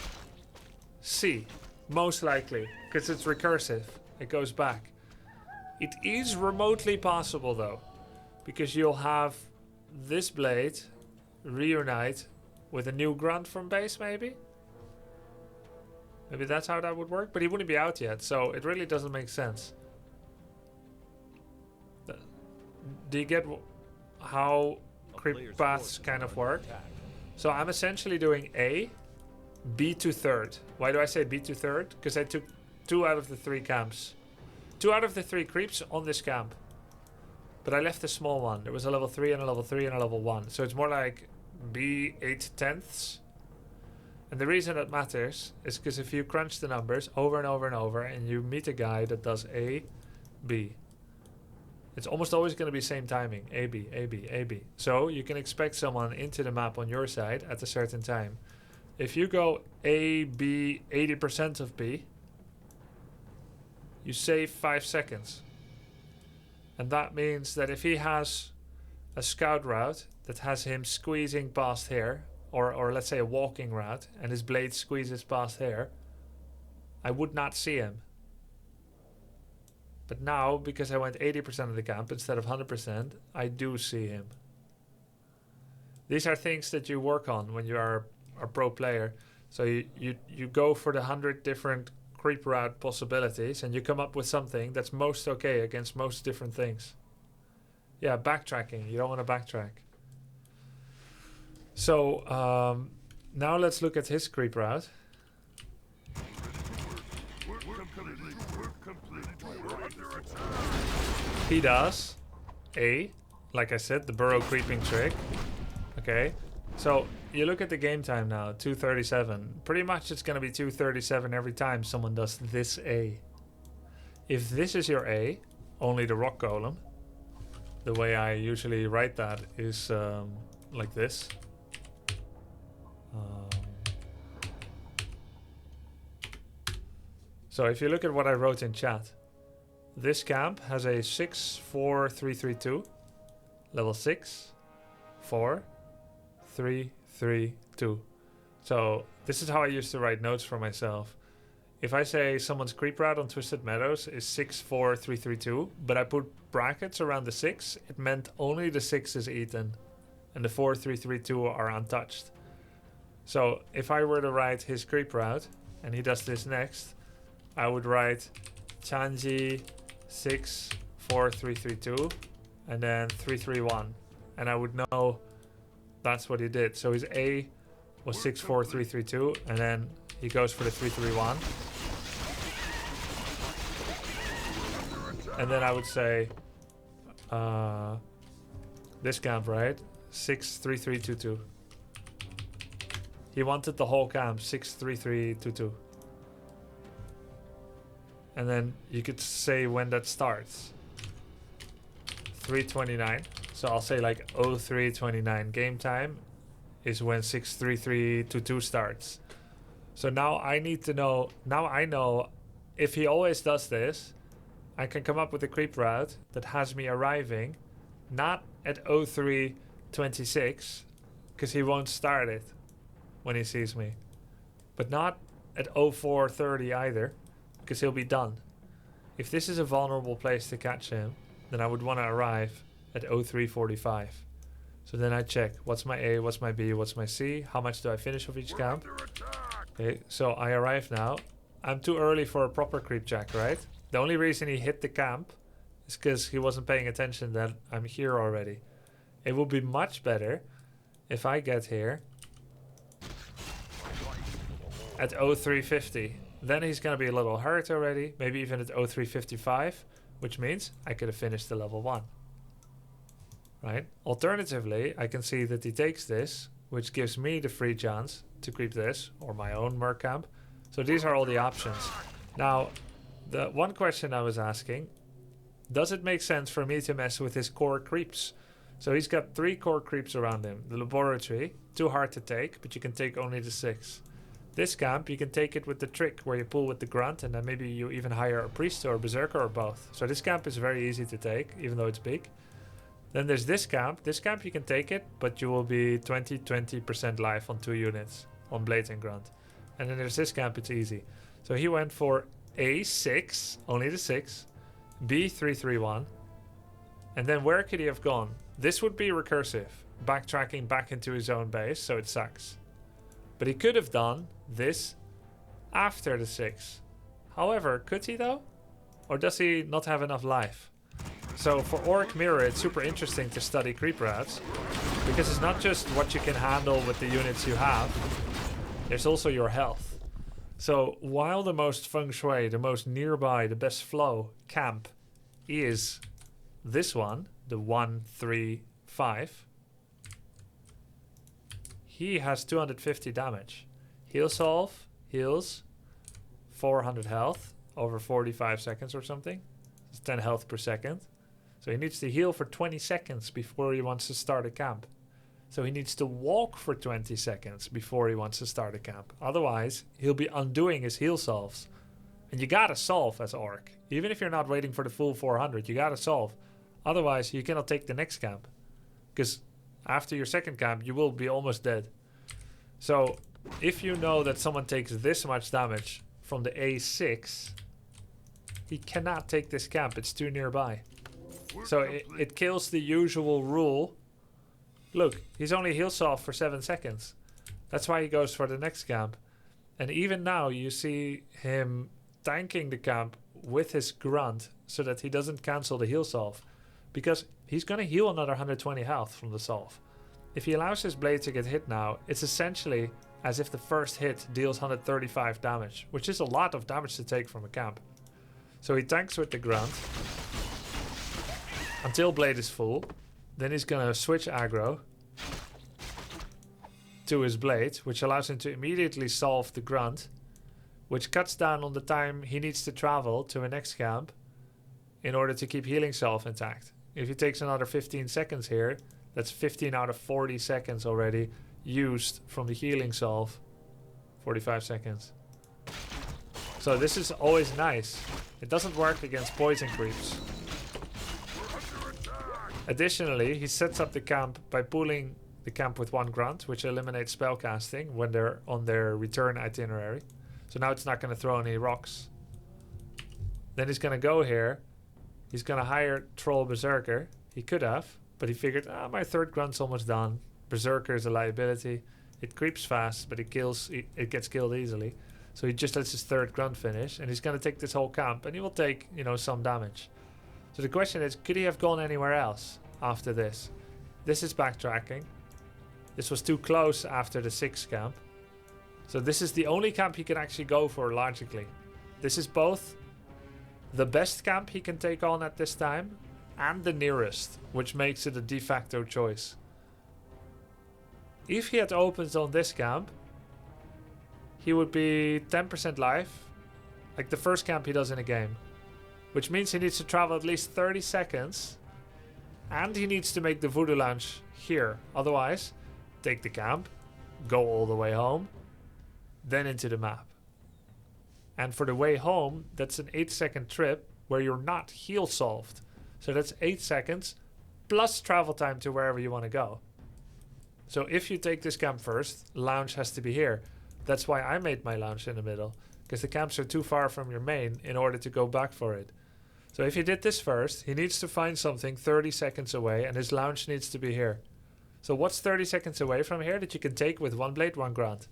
C. Most likely, because it's recursive. It goes back. It is remotely possible though, because you'll have this blade reunite with a new grunt from base maybe? Maybe that's how that would work, but he wouldn't be out yet, so it really doesn't make sense. Do you get how creep paths kind of work? So I'm essentially doing A, B to third. Why do I say B to third? Because I took 2 out of the 3 camps. 2 out of the 3 creeps on this camp. But I left a small one. There was a level 3 and a level 3 and a level 1. So it's more like B 8/10ths. And the reason that matters is because if you crunch the numbers over and over and over and you meet a guy that does A, B, it's almost always going to be same timing. A, B, A, B, A, B. So you can expect someone into the map on your side at a certain time. If you go A, B, 80% of B, you save 5 seconds. And that means that if he has a scout route that has him squeezing past here, or let's say a walking route, and his blade squeezes past here, I would not see him. But now, because I went 80% of the camp instead of 100%, I do see him. These are things that you work on when you are a pro player. So you go for the 100 different creep route possibilities, and you come up with something that's most okay against most different things. Yeah, backtracking. You don't want to backtrack. So now let's look at his creep route. He does A, like I said, the burrow creeping trick. Okay, so you look at the game time now, 2:37. Pretty much it's going to be 2:37 every time someone does this A. If this is your A, only the rock golem, the way I usually write that is like this. So if you look at what I wrote in chat, this camp has a 6-4-3-3-2, level 6, 4, 3, 3, 2. So this is how I used to write notes for myself. If I say someone's creep route on Twisted Meadows is 6-4-3-3-2, but I put brackets around the 6, it meant only the 6 is eaten, and the 4-3-3-2 are untouched. So if I were to write his creep route, and he does this next, I would write Chanji 6-4-3-3-2 and then 3-3-1, and I would know that's what he did. So his A was 6-4-3-3-2, and then he goes for the 3-3-1, and then I would say this camp, right? 6-3-3-2-2. He wanted the whole camp 6-3-3-2-2. And then you could say when that starts. 3:29. So I'll say like 03:29 game time is when 6-3-3-2-2 starts. So now I need to know, now I know if he always does this, I can come up with a creep route that has me arriving not at 03:26, because he won't start it when he sees me, but not at 04:30 either, because he'll be done. If this is a vulnerable place to catch him, then I would want to arrive at 03:45. So then I check, what's my A, what's my B, what's my C, how much do I finish of each camp? Okay, so I arrive now. I'm too early for a proper creep jack, right? The only reason he hit the camp is because he wasn't paying attention that I'm here already. It would be much better if I get here at 0350. Then he's going to be a little hurt already, maybe even at 0355, which means I could have finished the level 1. Right? Alternatively, I can see that he takes this, which gives me the free chance to creep this, or my own merc camp. So these are all the options. Now, the one question I was asking, does it make sense for me to mess with his core creeps? So he's got 3 core creeps around him. The laboratory, too hard to take, but you can take only the 6. This camp, you can take it with the trick where you pull with the grunt, and then maybe you even hire a priest or a berserker or both. So this camp is very easy to take, even though it's big. Then there's this camp. This camp you can take it, but you will be 20% life on 2 units on blade and grunt. And then there's this camp, it's easy. So he went for A6, only the 6, B331. And then where could he have gone? This would be recursive, backtracking back into his own base, so it sucks. But he could have done this after the 6. However, could he though? Or does he not have enough life? So for Orc Mirror, it's super interesting to study creep routes, because it's not just what you can handle with the units you have, there's also your health. So while the most feng shui, the most nearby, the best flow camp is this one, the 135, he has 250 damage. Heal Solve, heals, 400 health over 45 seconds or something. It's 10 health per second. So he needs to heal for 20 seconds before he wants to start a camp. So he needs to walk for 20 seconds before he wants to start a camp. Otherwise, he'll be undoing his heal solves. And you gotta solve as Orc. Even if you're not waiting for the full 400, you gotta solve. Otherwise, you cannot take the next camp. Because after your second camp, you will be almost dead. So if you know that someone takes this much damage from the A6, he cannot take this camp. It's too nearby. So it kills the usual rule. Look, he's only heal solve for 7 seconds. That's why he goes for the next camp. And even now you see him tanking the camp with his grunt so that he doesn't cancel the heal solve. Because he's going to heal another 120 health from the solve. If he allows his blade to get hit now, it's essentially as if the first hit deals 135 damage, which is a lot of damage to take from a camp. So he tanks with the grunt until blade is full. Then he's going to switch aggro to his blade, which allows him to immediately solve the grunt, which cuts down on the time he needs to travel to a next camp in order to keep healing self intact. If he takes another 15 seconds here, that's 15 out of 40 seconds already used from the healing solve. 45 seconds. So this is always nice. It doesn't work against poison creeps. Additionally, he sets up the camp by pulling the camp with 1 grunt, which eliminates spellcasting when they're on their return itinerary. So now it's not going to throw any rocks. Then he's going to go here. He's going to hire Troll Berserker. He could have, but he figured, my 3rd grunt's almost done. Berserker is a liability. It creeps fast, but it gets killed easily. So he just lets his 3rd grunt finish, and he's going to take this whole camp, and he will take, some damage. So the question is, could he have gone anywhere else after this? This is backtracking. This was too close after the 6th camp. So this is the only camp he can actually go for logically. This is both the best camp he can take on at this time and the nearest, which makes it a de facto choice. If he had opened on this camp, he would be 10% life, like the first camp he does in a game. Which means he needs to travel at least 30 seconds. And he needs to make the Voodoo Lounge here. Otherwise, take the camp, go all the way home, then into the map. And for the way home, that's an 8-second trip where you're not heal solved. So that's 8 seconds plus travel time to wherever you want to go. So if you take this camp first, lounge has to be here. That's why I made my lounge in the middle. Because the camps are too far from your main in order to go back for it. So if he did this first, he needs to find something 30 seconds away, and his lounge needs to be here. So what's 30 seconds away from here that you can take with 1 blade, 1 grunt?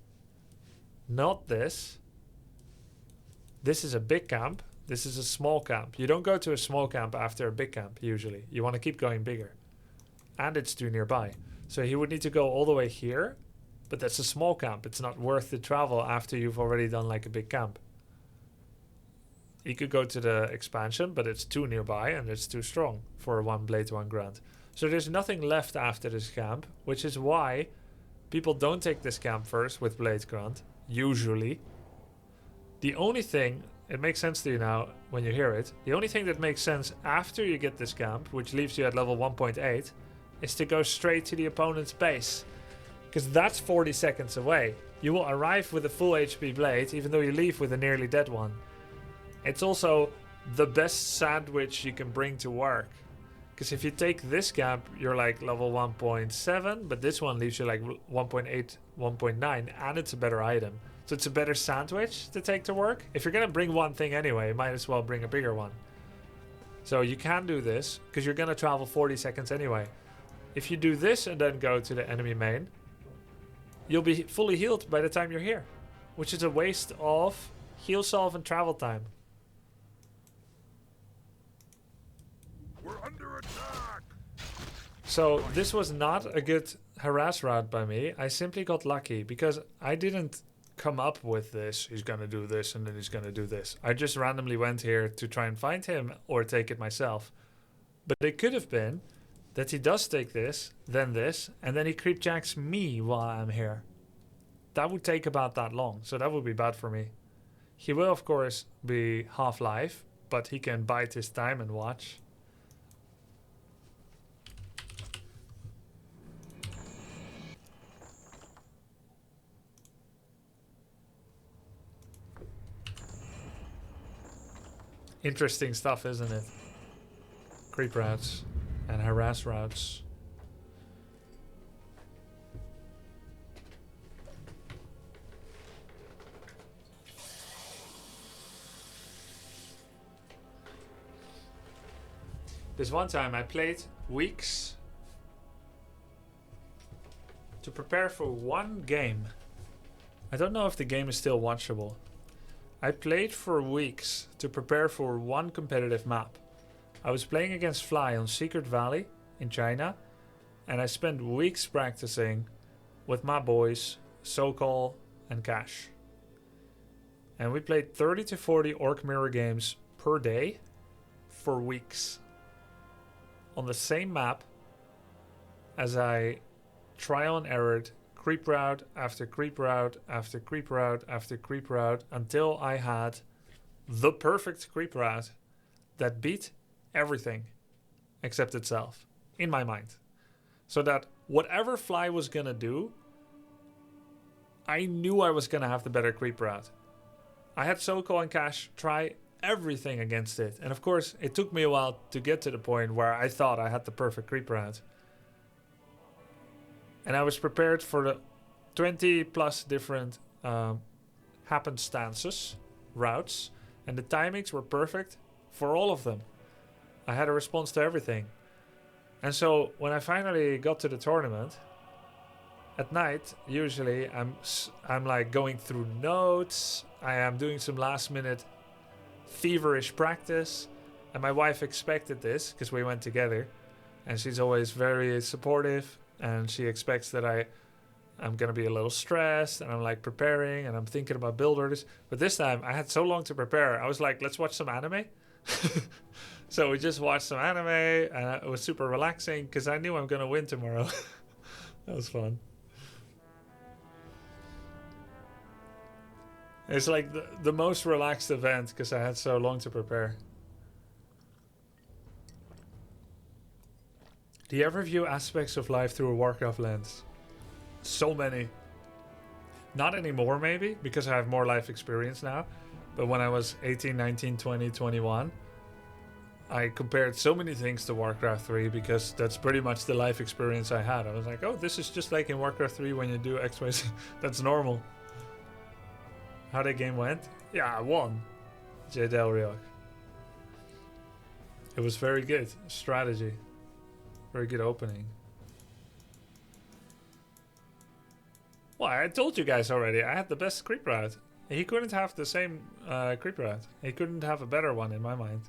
Not this. This is a big camp. This is a small camp. You don't go to a small camp after a big camp, usually. You want to keep going bigger. And it's too nearby. So he would need to go all the way here, but that's a small camp. It's not worth the travel after you've already done like a big camp. He could go to the expansion, but it's too nearby and it's too strong for a 1 blade, 1 grunt. So there's nothing left after this camp, which is why people don't take this camp first with blade grunt, usually. The only thing, it makes sense to you now when you hear it, the only thing that makes sense after you get this camp, which leaves you at level 1.8, is to go straight to the opponent's base. Because that's 40 seconds away. You will arrive with a full HP blade, even though you leave with a nearly dead one. It's also the best sandwich you can bring to work. Because if you take this camp, you're like level 1.7, but this one leaves you like 1.8, 1.9, and it's a better item. So it's a better sandwich to take to work. If you're going to bring one thing anyway, you might as well bring a bigger one. So you can do this, because you're going to travel 40 seconds anyway. If you do this and then go to the enemy main, you'll be fully healed by the time you're here. Which is a waste of heal solve and travel time. We're under attack. So this was not a good harass route by me. I simply got lucky because I didn't come up with this. He's gonna do this and then he's gonna do this. I just randomly went here to try and find him or take it myself. But it could have been that he does take this, and then he creepjacks me while I'm here. That would take about that long, so that would be bad for me. He will of course be half-life, but he can bide his time and watch. Interesting stuff, isn't it? Creep routes and harass routes. This one time I played weeks to prepare for one game. I don't know if the game is still watchable. I played for weeks to prepare for one competitive map. I was playing against Fly on Secret Valley in China, and I spent weeks practicing with my boys, Sokol and Cash. And we played 30 to 40 Orc Mirror games per day for weeks. On the same map as I trial and errored creep route after creep route after creep route after creep route until I had the perfect creep route that beat everything except itself in my mind. So that whatever Fly was gonna do, I knew I was gonna have the better creep route. I had Soko and Cash try everything against it, and of course it took me a while to get to the point where I thought I had the perfect creep route. And I was prepared for the 20 plus different happenstances, routes, and the timings were perfect for all of them. I had a response to everything. And so when I finally got to the tournament, at night, usually I'm like going through notes, I am doing some last minute feverish practice, and my wife expected this because we went together, and she's always very supportive, and she expects that I'm gonna be a little stressed, and I'm like preparing, and I'm thinking about build orders. But this time I had so long to prepare. I was like, let's watch some anime. So we just watched some anime, and it was super relaxing because I knew I'm gonna win tomorrow. That was fun. It's like the most relaxed event because I had so long to prepare. Do you ever view aspects of life through a Warcraft lens? So many. Not anymore maybe, because I have more life experience now. But when I was 18, 19, 20, 21, I compared so many things to Warcraft 3 because that's pretty much the life experience I had. I was like, oh, this is just like in Warcraft 3 when you do X, Y, Z. That's normal. How that game went? Yeah, I won. J. Del Riok. It was very good. Strategy. Very good opening. Well, I told you guys already, I had the best creep route. He couldn't have the same creep route. He couldn't have a better one in my mind.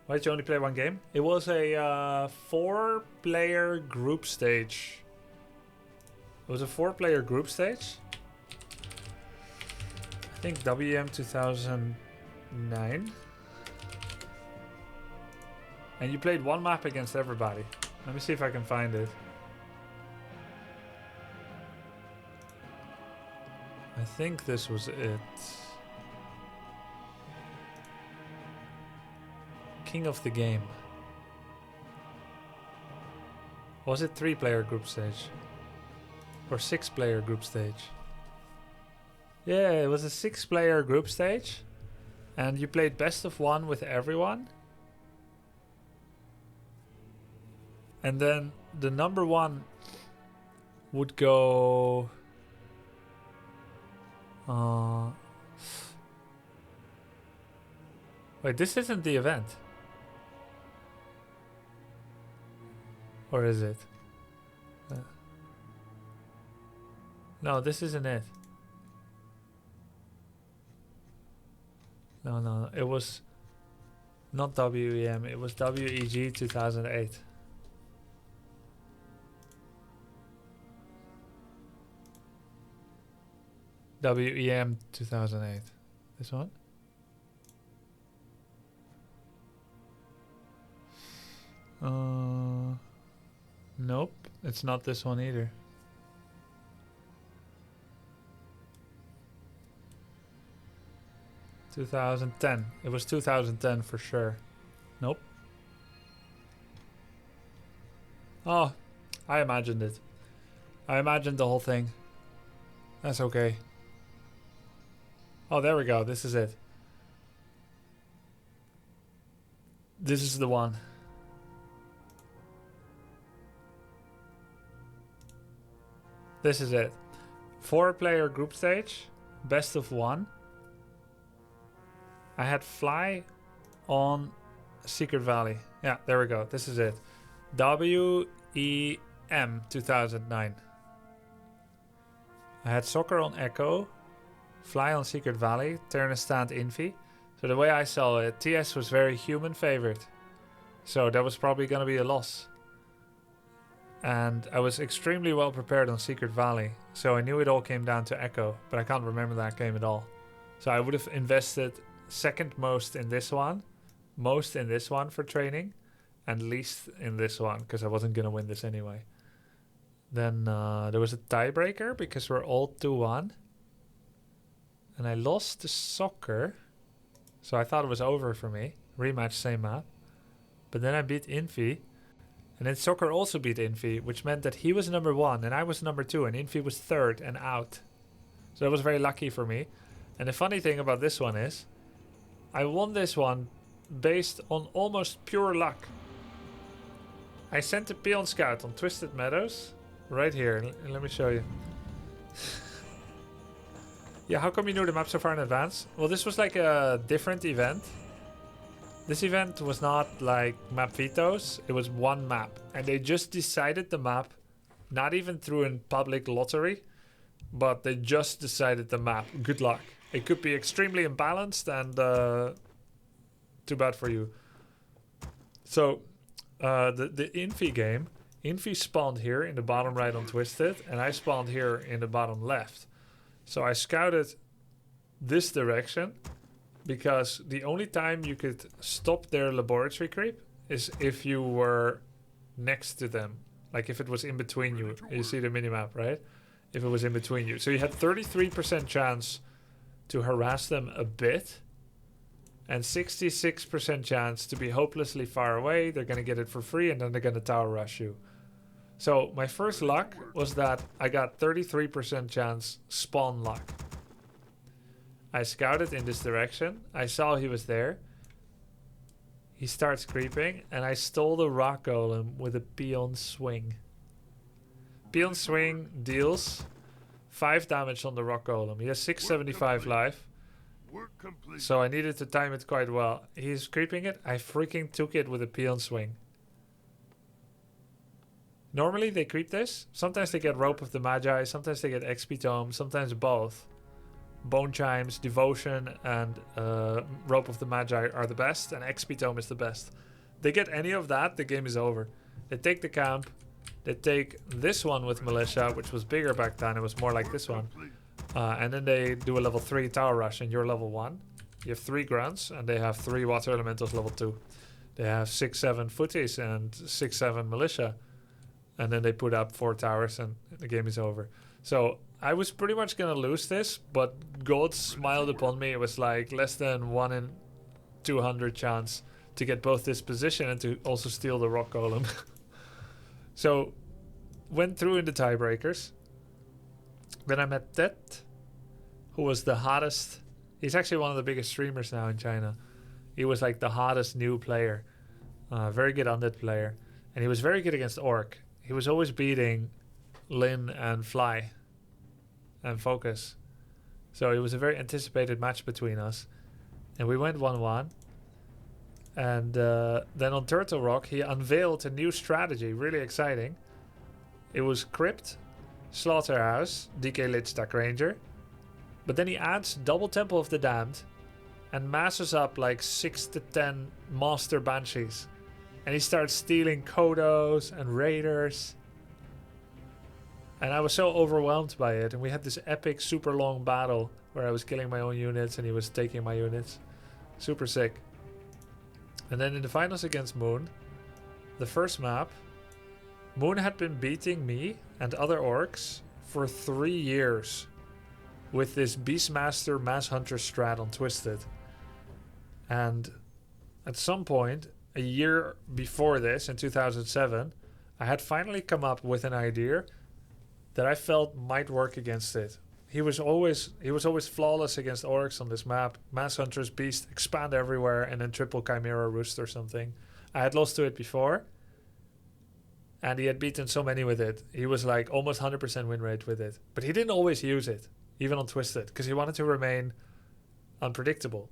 Why did you only play one game? It was a 4-player group stage. It was a 4-player group stage. I think WM 2009. And you played one map against everybody. Let me see if I can find it. I think this was it. King of the game. Was it 3-player group stage? Or 6-player group stage? Yeah, it was a 6-player group stage. And you played best of 1 with everyone. And then the number 1 would go... Wait, this isn't the event. Or is it? No, this isn't it. No. It was not WEM. It was WEG 2008. WEM 2008. This one? Nope. It's not this one either. $2010. It was 2010 for sure. Nope. Oh, I imagined it. I imagined the whole thing. That's okay. Oh, there we go. This is it. This is the one. This is it. 4-player group stage. Best of 1. I had Fly on Secret Valley. Yeah, there we go. This is it. WEM 2009. I had Soccer on Echo. Fly on Secret Valley. Turn a stand Infi. So the way I saw it, TS was very human favored. So that was probably going to be a loss. And I was extremely well prepared on Secret Valley. So I knew it all came down to Echo. But I can't remember that game at all. So I would have invested second most in this one. Most in this one for training. And least in this one. Because I wasn't going to win this anyway. Then there was a tiebreaker. Because we're all 2-1. And I lost to Soccer. So I thought it was over for me. Rematch, same map. But then I beat Infi. And then Soccer also beat Infi, which meant that he was number 1 and I was number 2 and Infi was 3rd and out. So that was very lucky for me. And the funny thing about this one is, I won this one based on almost pure luck. I sent a Peon Scout on Twisted Meadows, right here. Let me show you. Yeah, how come you knew the map so far in advance? Well, this was like a different event. This event was not like map vetoes, it was one map. And they just decided the map, not even through a public lottery, but they just decided the map. Good luck. It could be extremely imbalanced and too bad for you. So, the Infi game, Infi spawned here in the bottom right on Twisted, and I spawned here in the bottom left. So I scouted this direction, because the only time you could stop their laboratory creep is if you were next to them. Like if it was in between you. You see the minimap, right? If it was in between you. So you had 33% chance to harass them a bit. And 66% chance to be hopelessly far away. They're going to get it for free and then they're going to tower rush you. So my first luck was that I got 33% chance spawn luck. I scouted in this direction. I saw he was there. He starts creeping. And I stole the rock golem with a peon swing. Peon swing deals 5 damage on the rock golem. He has 675 life. So I needed to time it quite well. He's creeping it. I freaking took it with a peon swing. Normally they creep this. Sometimes they get Rope of the Magi. Sometimes they get XP Tome. Sometimes both. Bone Chimes, Devotion, and Rope of the Magi are the best, and XP Tome is the best. They get any of that, the game is over. They take the camp, they take this one with Militia, which was bigger back then, it was more like this one. And then they do a level 3 Tower Rush, and you're level 1. You have 3 grunts, and they have 3 Water Elementals level 2. They have 6-7 footies and 6-7 militia. And then they put up 4 towers and the game is over. So I was pretty much going to lose this, but God smiled upon me. It was like less than 1 in 200 chance to get both this position and to also steal the rock golem. So went through in the tiebreakers. Then I met Ted, who was the hottest. He's actually one of the biggest streamers now in China. He was like the hottest new player. Very good undead player. And he was very good against Orc. He was always beating Lin and Fly and Focus. So it was a very anticipated match between us. And we went 1-1. And then on Turtle Rock, he unveiled a new strategy. Really exciting. It was Crypt, Slaughterhouse, DK Lich Stack Ranger. But then he adds Double Temple of the Damned and masses up like 6 to 10 Master Banshees. And he starts stealing Kodos and Raiders. And I was so overwhelmed by it. And we had this epic, super long battle where I was killing my own units and he was taking my units. Super sick. And then in the finals against Moon, the first map, Moon had been beating me and other orcs for 3 years with this Beastmaster Mass Hunter strat on Twisted. And at some point, a year before this, in 2007, I had finally come up with an idea that I felt might work against it. He was always flawless against orcs on this map. Mass Hunters, Beast, expand everywhere, and then triple Chimera Roost or something. I had lost to it before, and he had beaten so many with it. He was like almost 100% win rate with it. But he didn't always use it, even on Twisted, because he wanted to remain unpredictable.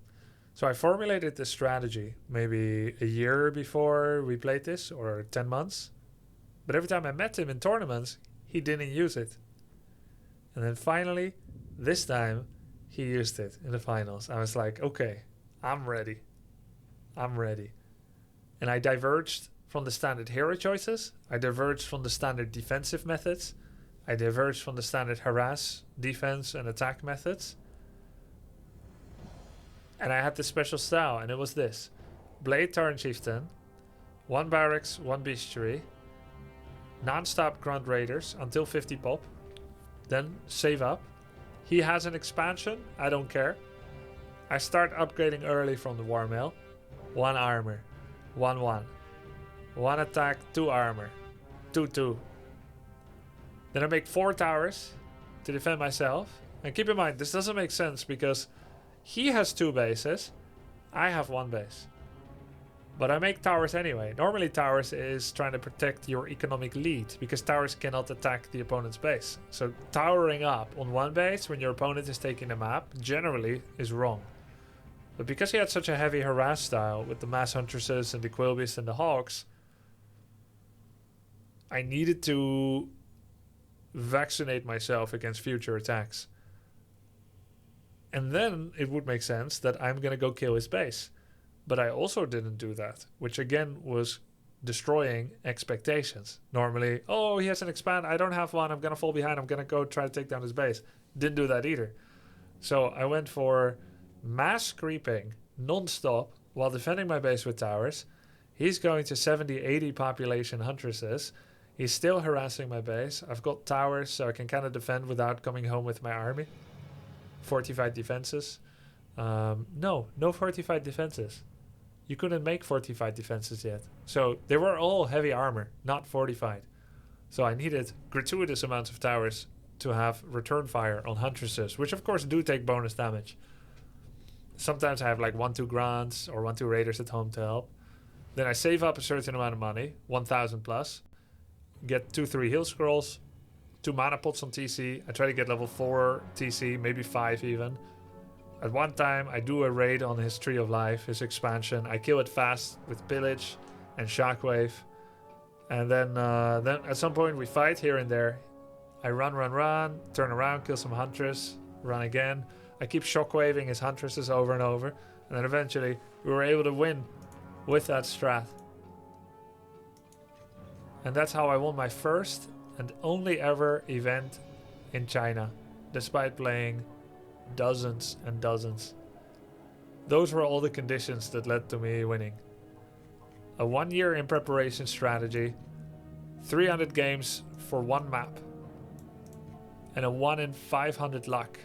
So I formulated this strategy maybe a year before we played this, or 10 months. But every time I met him in tournaments, he didn't use it. And then finally, this time, he used it in the finals. I was like, okay, I'm ready. I'm ready. And I diverged from the standard hero choices. I diverged from the standard defensive methods. I diverged from the standard harass, defense, and attack methods. And I had this special style, and it was this. Blade Tauren Chieftain, 1 Barracks, 1 Bestiary, non-stop Grunt Raiders until 50 pop, then save up. He has an expansion, I don't care. I start upgrading early from the War Mail. 1 armor, 1-1. 1 attack, 2 armor, 2-2. Then I make 4 towers to defend myself. And keep in mind, this doesn't make sense because he has 2 bases, I have 1 base. But I make towers anyway. Normally towers is trying to protect your economic lead because towers cannot attack the opponent's base. So towering up on 1 base when your opponent is taking the map generally is wrong. But because he had such a heavy harass style with the Mass Huntresses and the Quillbeasts and the Hawks, I needed to vaccinate myself against future attacks. And then it would make sense that I'm going to go kill his base. But I also didn't do that, which again was destroying expectations. Normally, oh, he has an expand, I don't have one, I'm going to fall behind, I'm going to go try to take down his base. Didn't do that either. So I went for mass creeping non-stop while defending my base with towers. He's going to 70-80 population huntresses. He's still harassing my base. I've got towers, so I can kind of defend without coming home with my army. Fortified defenses. No fortified defenses. You couldn't make fortified defenses yet. So they were all heavy armor, not fortified. So I needed gratuitous amounts of towers to have return fire on huntresses, which of course do take bonus damage. Sometimes I have like 1-2 grants or 1-2 raiders at home to help. Then I save up a certain amount of money, 1,000 plus. Get 2-3 heal scrolls, 2 mana pots on TC. I try to get level 4 TC, maybe 5 even. At one time, I do a raid on his Tree of Life, his expansion. I kill it fast with Pillage and Shockwave. And then at some point we fight here and there. I run, turn around, kill some Huntress, run again. I keep shockwaving his huntresses over and over. And then eventually we were able to win with that strat. And that's how I won my first and only ever event in China, despite playing dozens and dozens. Those were all the conditions that led to me winning. A 1 year in preparation strategy, 300 games for one map, and a 1 in 500 luck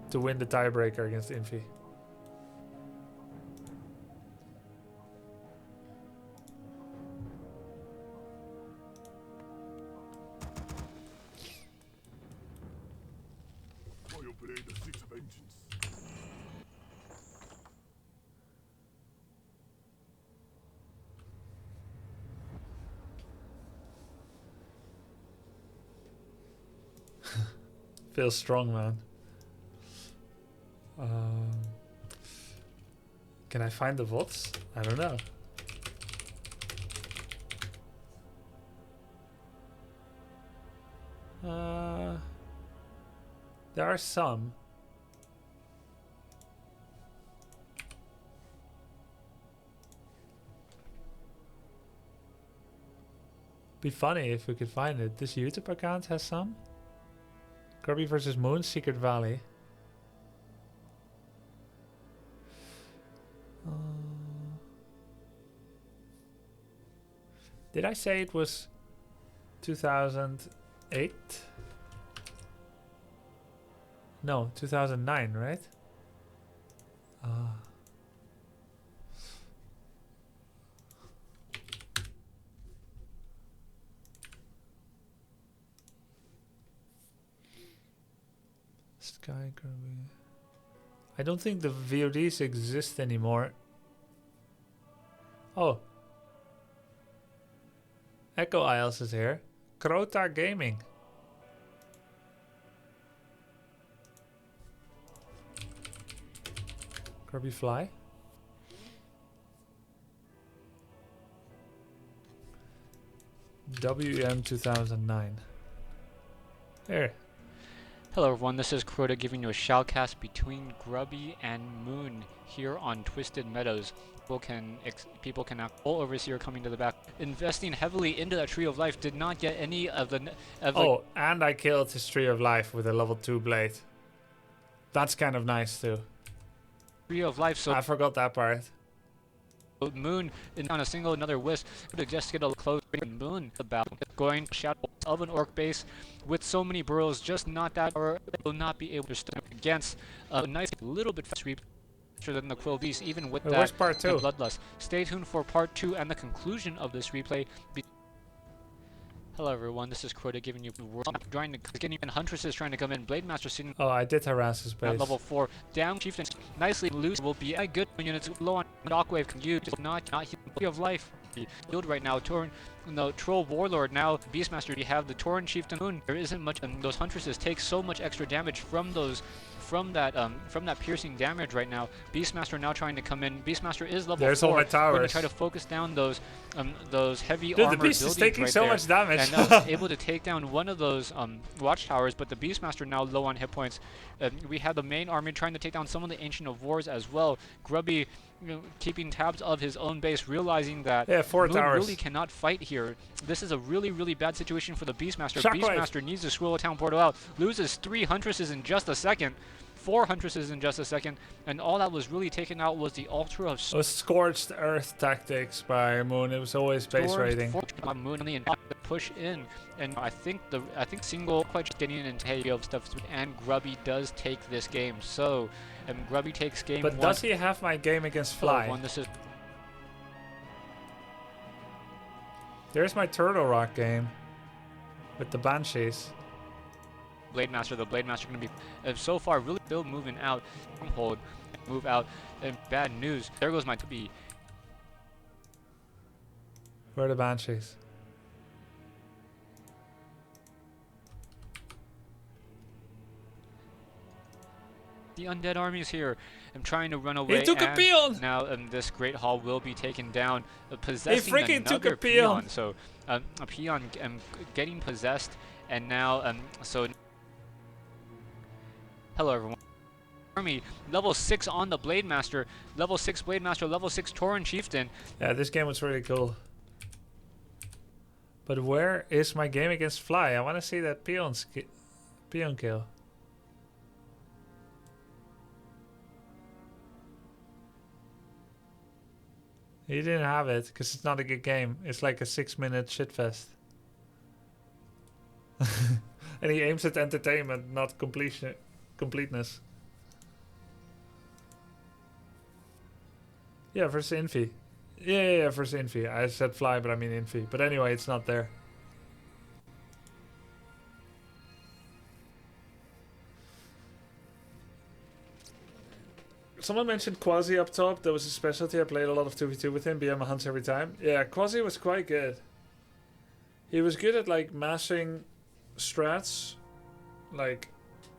to win the tiebreaker against Infi. I obey the six of vengeance. Feels strong, man. Can I find the VODs? I don't know. There are some. Be funny if we could find it. This YouTube account has some. Kirby vs. Moon, Secret Valley. Did I say it was 2008? No, 2009, right? Sky Kirby. I don't think the VODs exist anymore. Oh. Echo Isles is here. Crota Gaming. Kirby Fly. WM 2009. Here. Hello everyone, this is Crota giving you a shoutcast between Grubby and Moon here on Twisted Meadows. People can act all overseer coming to the back, investing heavily into that Tree of Life. Did not get any of the. And I killed his Tree of Life with a level 2 blade. That's kind of nice too. Tree of Life. So I forgot that part. Moon on a single another wisp to just get a close Moon about going shadow of an orc base with so many burrows, just not that, or will not be able to stand against a nice little bit sweep than the Quill Beast, even with that part 2? Bloodlust. Stay tuned for part 2 and the conclusion of this replay. Hello everyone, this is Crota giving you the world. Trying to getting in Huntresses trying to come in. Blade Master sitting. Oh, I did harass his base. At level 4. Down Chieftain nicely loose will be a good units low on Shockwave can use not of life. Build right now. No Troll Warlord now. Beastmaster. You have the Tauren Chieftain Moon. There isn't much. Those Huntresses take so much extra damage from those. From that piercing damage right now. Beastmaster now trying to come in. Beastmaster is level 4. All my towers. Going to try to focus down those heavy Dude, armor the beast buildings is taking right so there. much damage. And able to take down one of those watchtowers, but the Beastmaster now low on hit points. We have the main army trying to take down some of the Ancient of Wars as well. Grubby, keeping tabs of his own base, realizing that Moon really cannot fight here. This is a really, really bad situation for the Beastmaster. Shockwave. Beastmaster needs to scroll a town portal out. Loses 3 Huntresses in just a second. 4 Huntresses in just a second, and all that was really taken out was the Altar of It was Scorched Earth tactics by Moon. It was always base raiding. Moon and the push in, and I think single quite just getting into heavy of stuff, and Grubby does take this game. So, Grubby takes game. But does he have my game against Fly? This is. There's my Turtle Rock game with the Banshees. The Blade Master going to be so far really still moving out. Hold, move out, and bad news. There goes my B. Where are the Banshees? The undead army's here. I'm trying to run away. He took a peon! Now this Great Hall will be taken down, possessing he freaking took a peon! So a peon getting possessed, and now so. Hello everyone. army. Level 6 on the Blade Master. Level 6 Blade Master, level 6 Tauren Chieftain. Yeah, this game was really cool. But where is my game against Fly? I want to see that peon kill. He didn't have it because it's not a good game. It's like a 6-minute shitfest. And he aims at entertainment, not completeness. Yeah, versus Infi. Yeah, versus Infi. I said Fly, but I mean Infi. But anyway, it's not there. Someone mentioned Quasi up top. That was his specialty. I played a lot of 2v2 with him. BM hunts every time. Yeah, Quasi was quite good. He was good at like mashing strats, like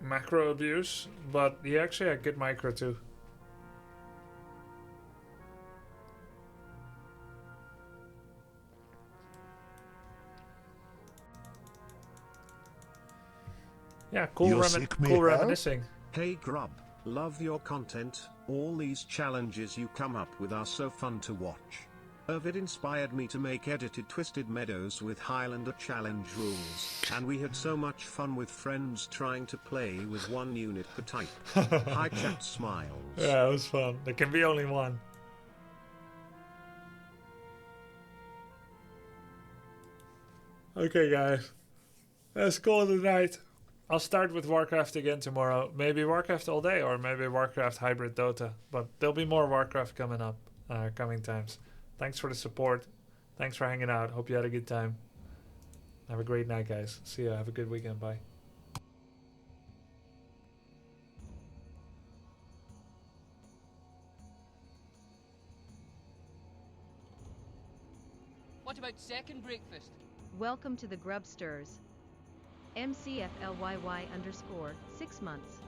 macro abuse, but he actually had good micro too. Yeah, cool reminiscing. Hey Grub, love your content. All these challenges you come up with are so fun to watch. It inspired me to make edited Twisted Meadows with Highlander challenge rules, and we had so much fun with friends trying to play with one unit per type. Hi chat smiles. Yeah, it was fun. There can be only one. Okay guys, let's call it a night. I'll start with Warcraft again tomorrow. Maybe Warcraft all day, or maybe Warcraft hybrid Dota. But there'll be more Warcraft coming up, coming times. Thanks for the support. Thanks for hanging out. Hope you had a good time. Have a great night, guys. See ya. Have a good weekend. Bye. What about second breakfast? Welcome to the Grubsters. MCFLYY_6 months.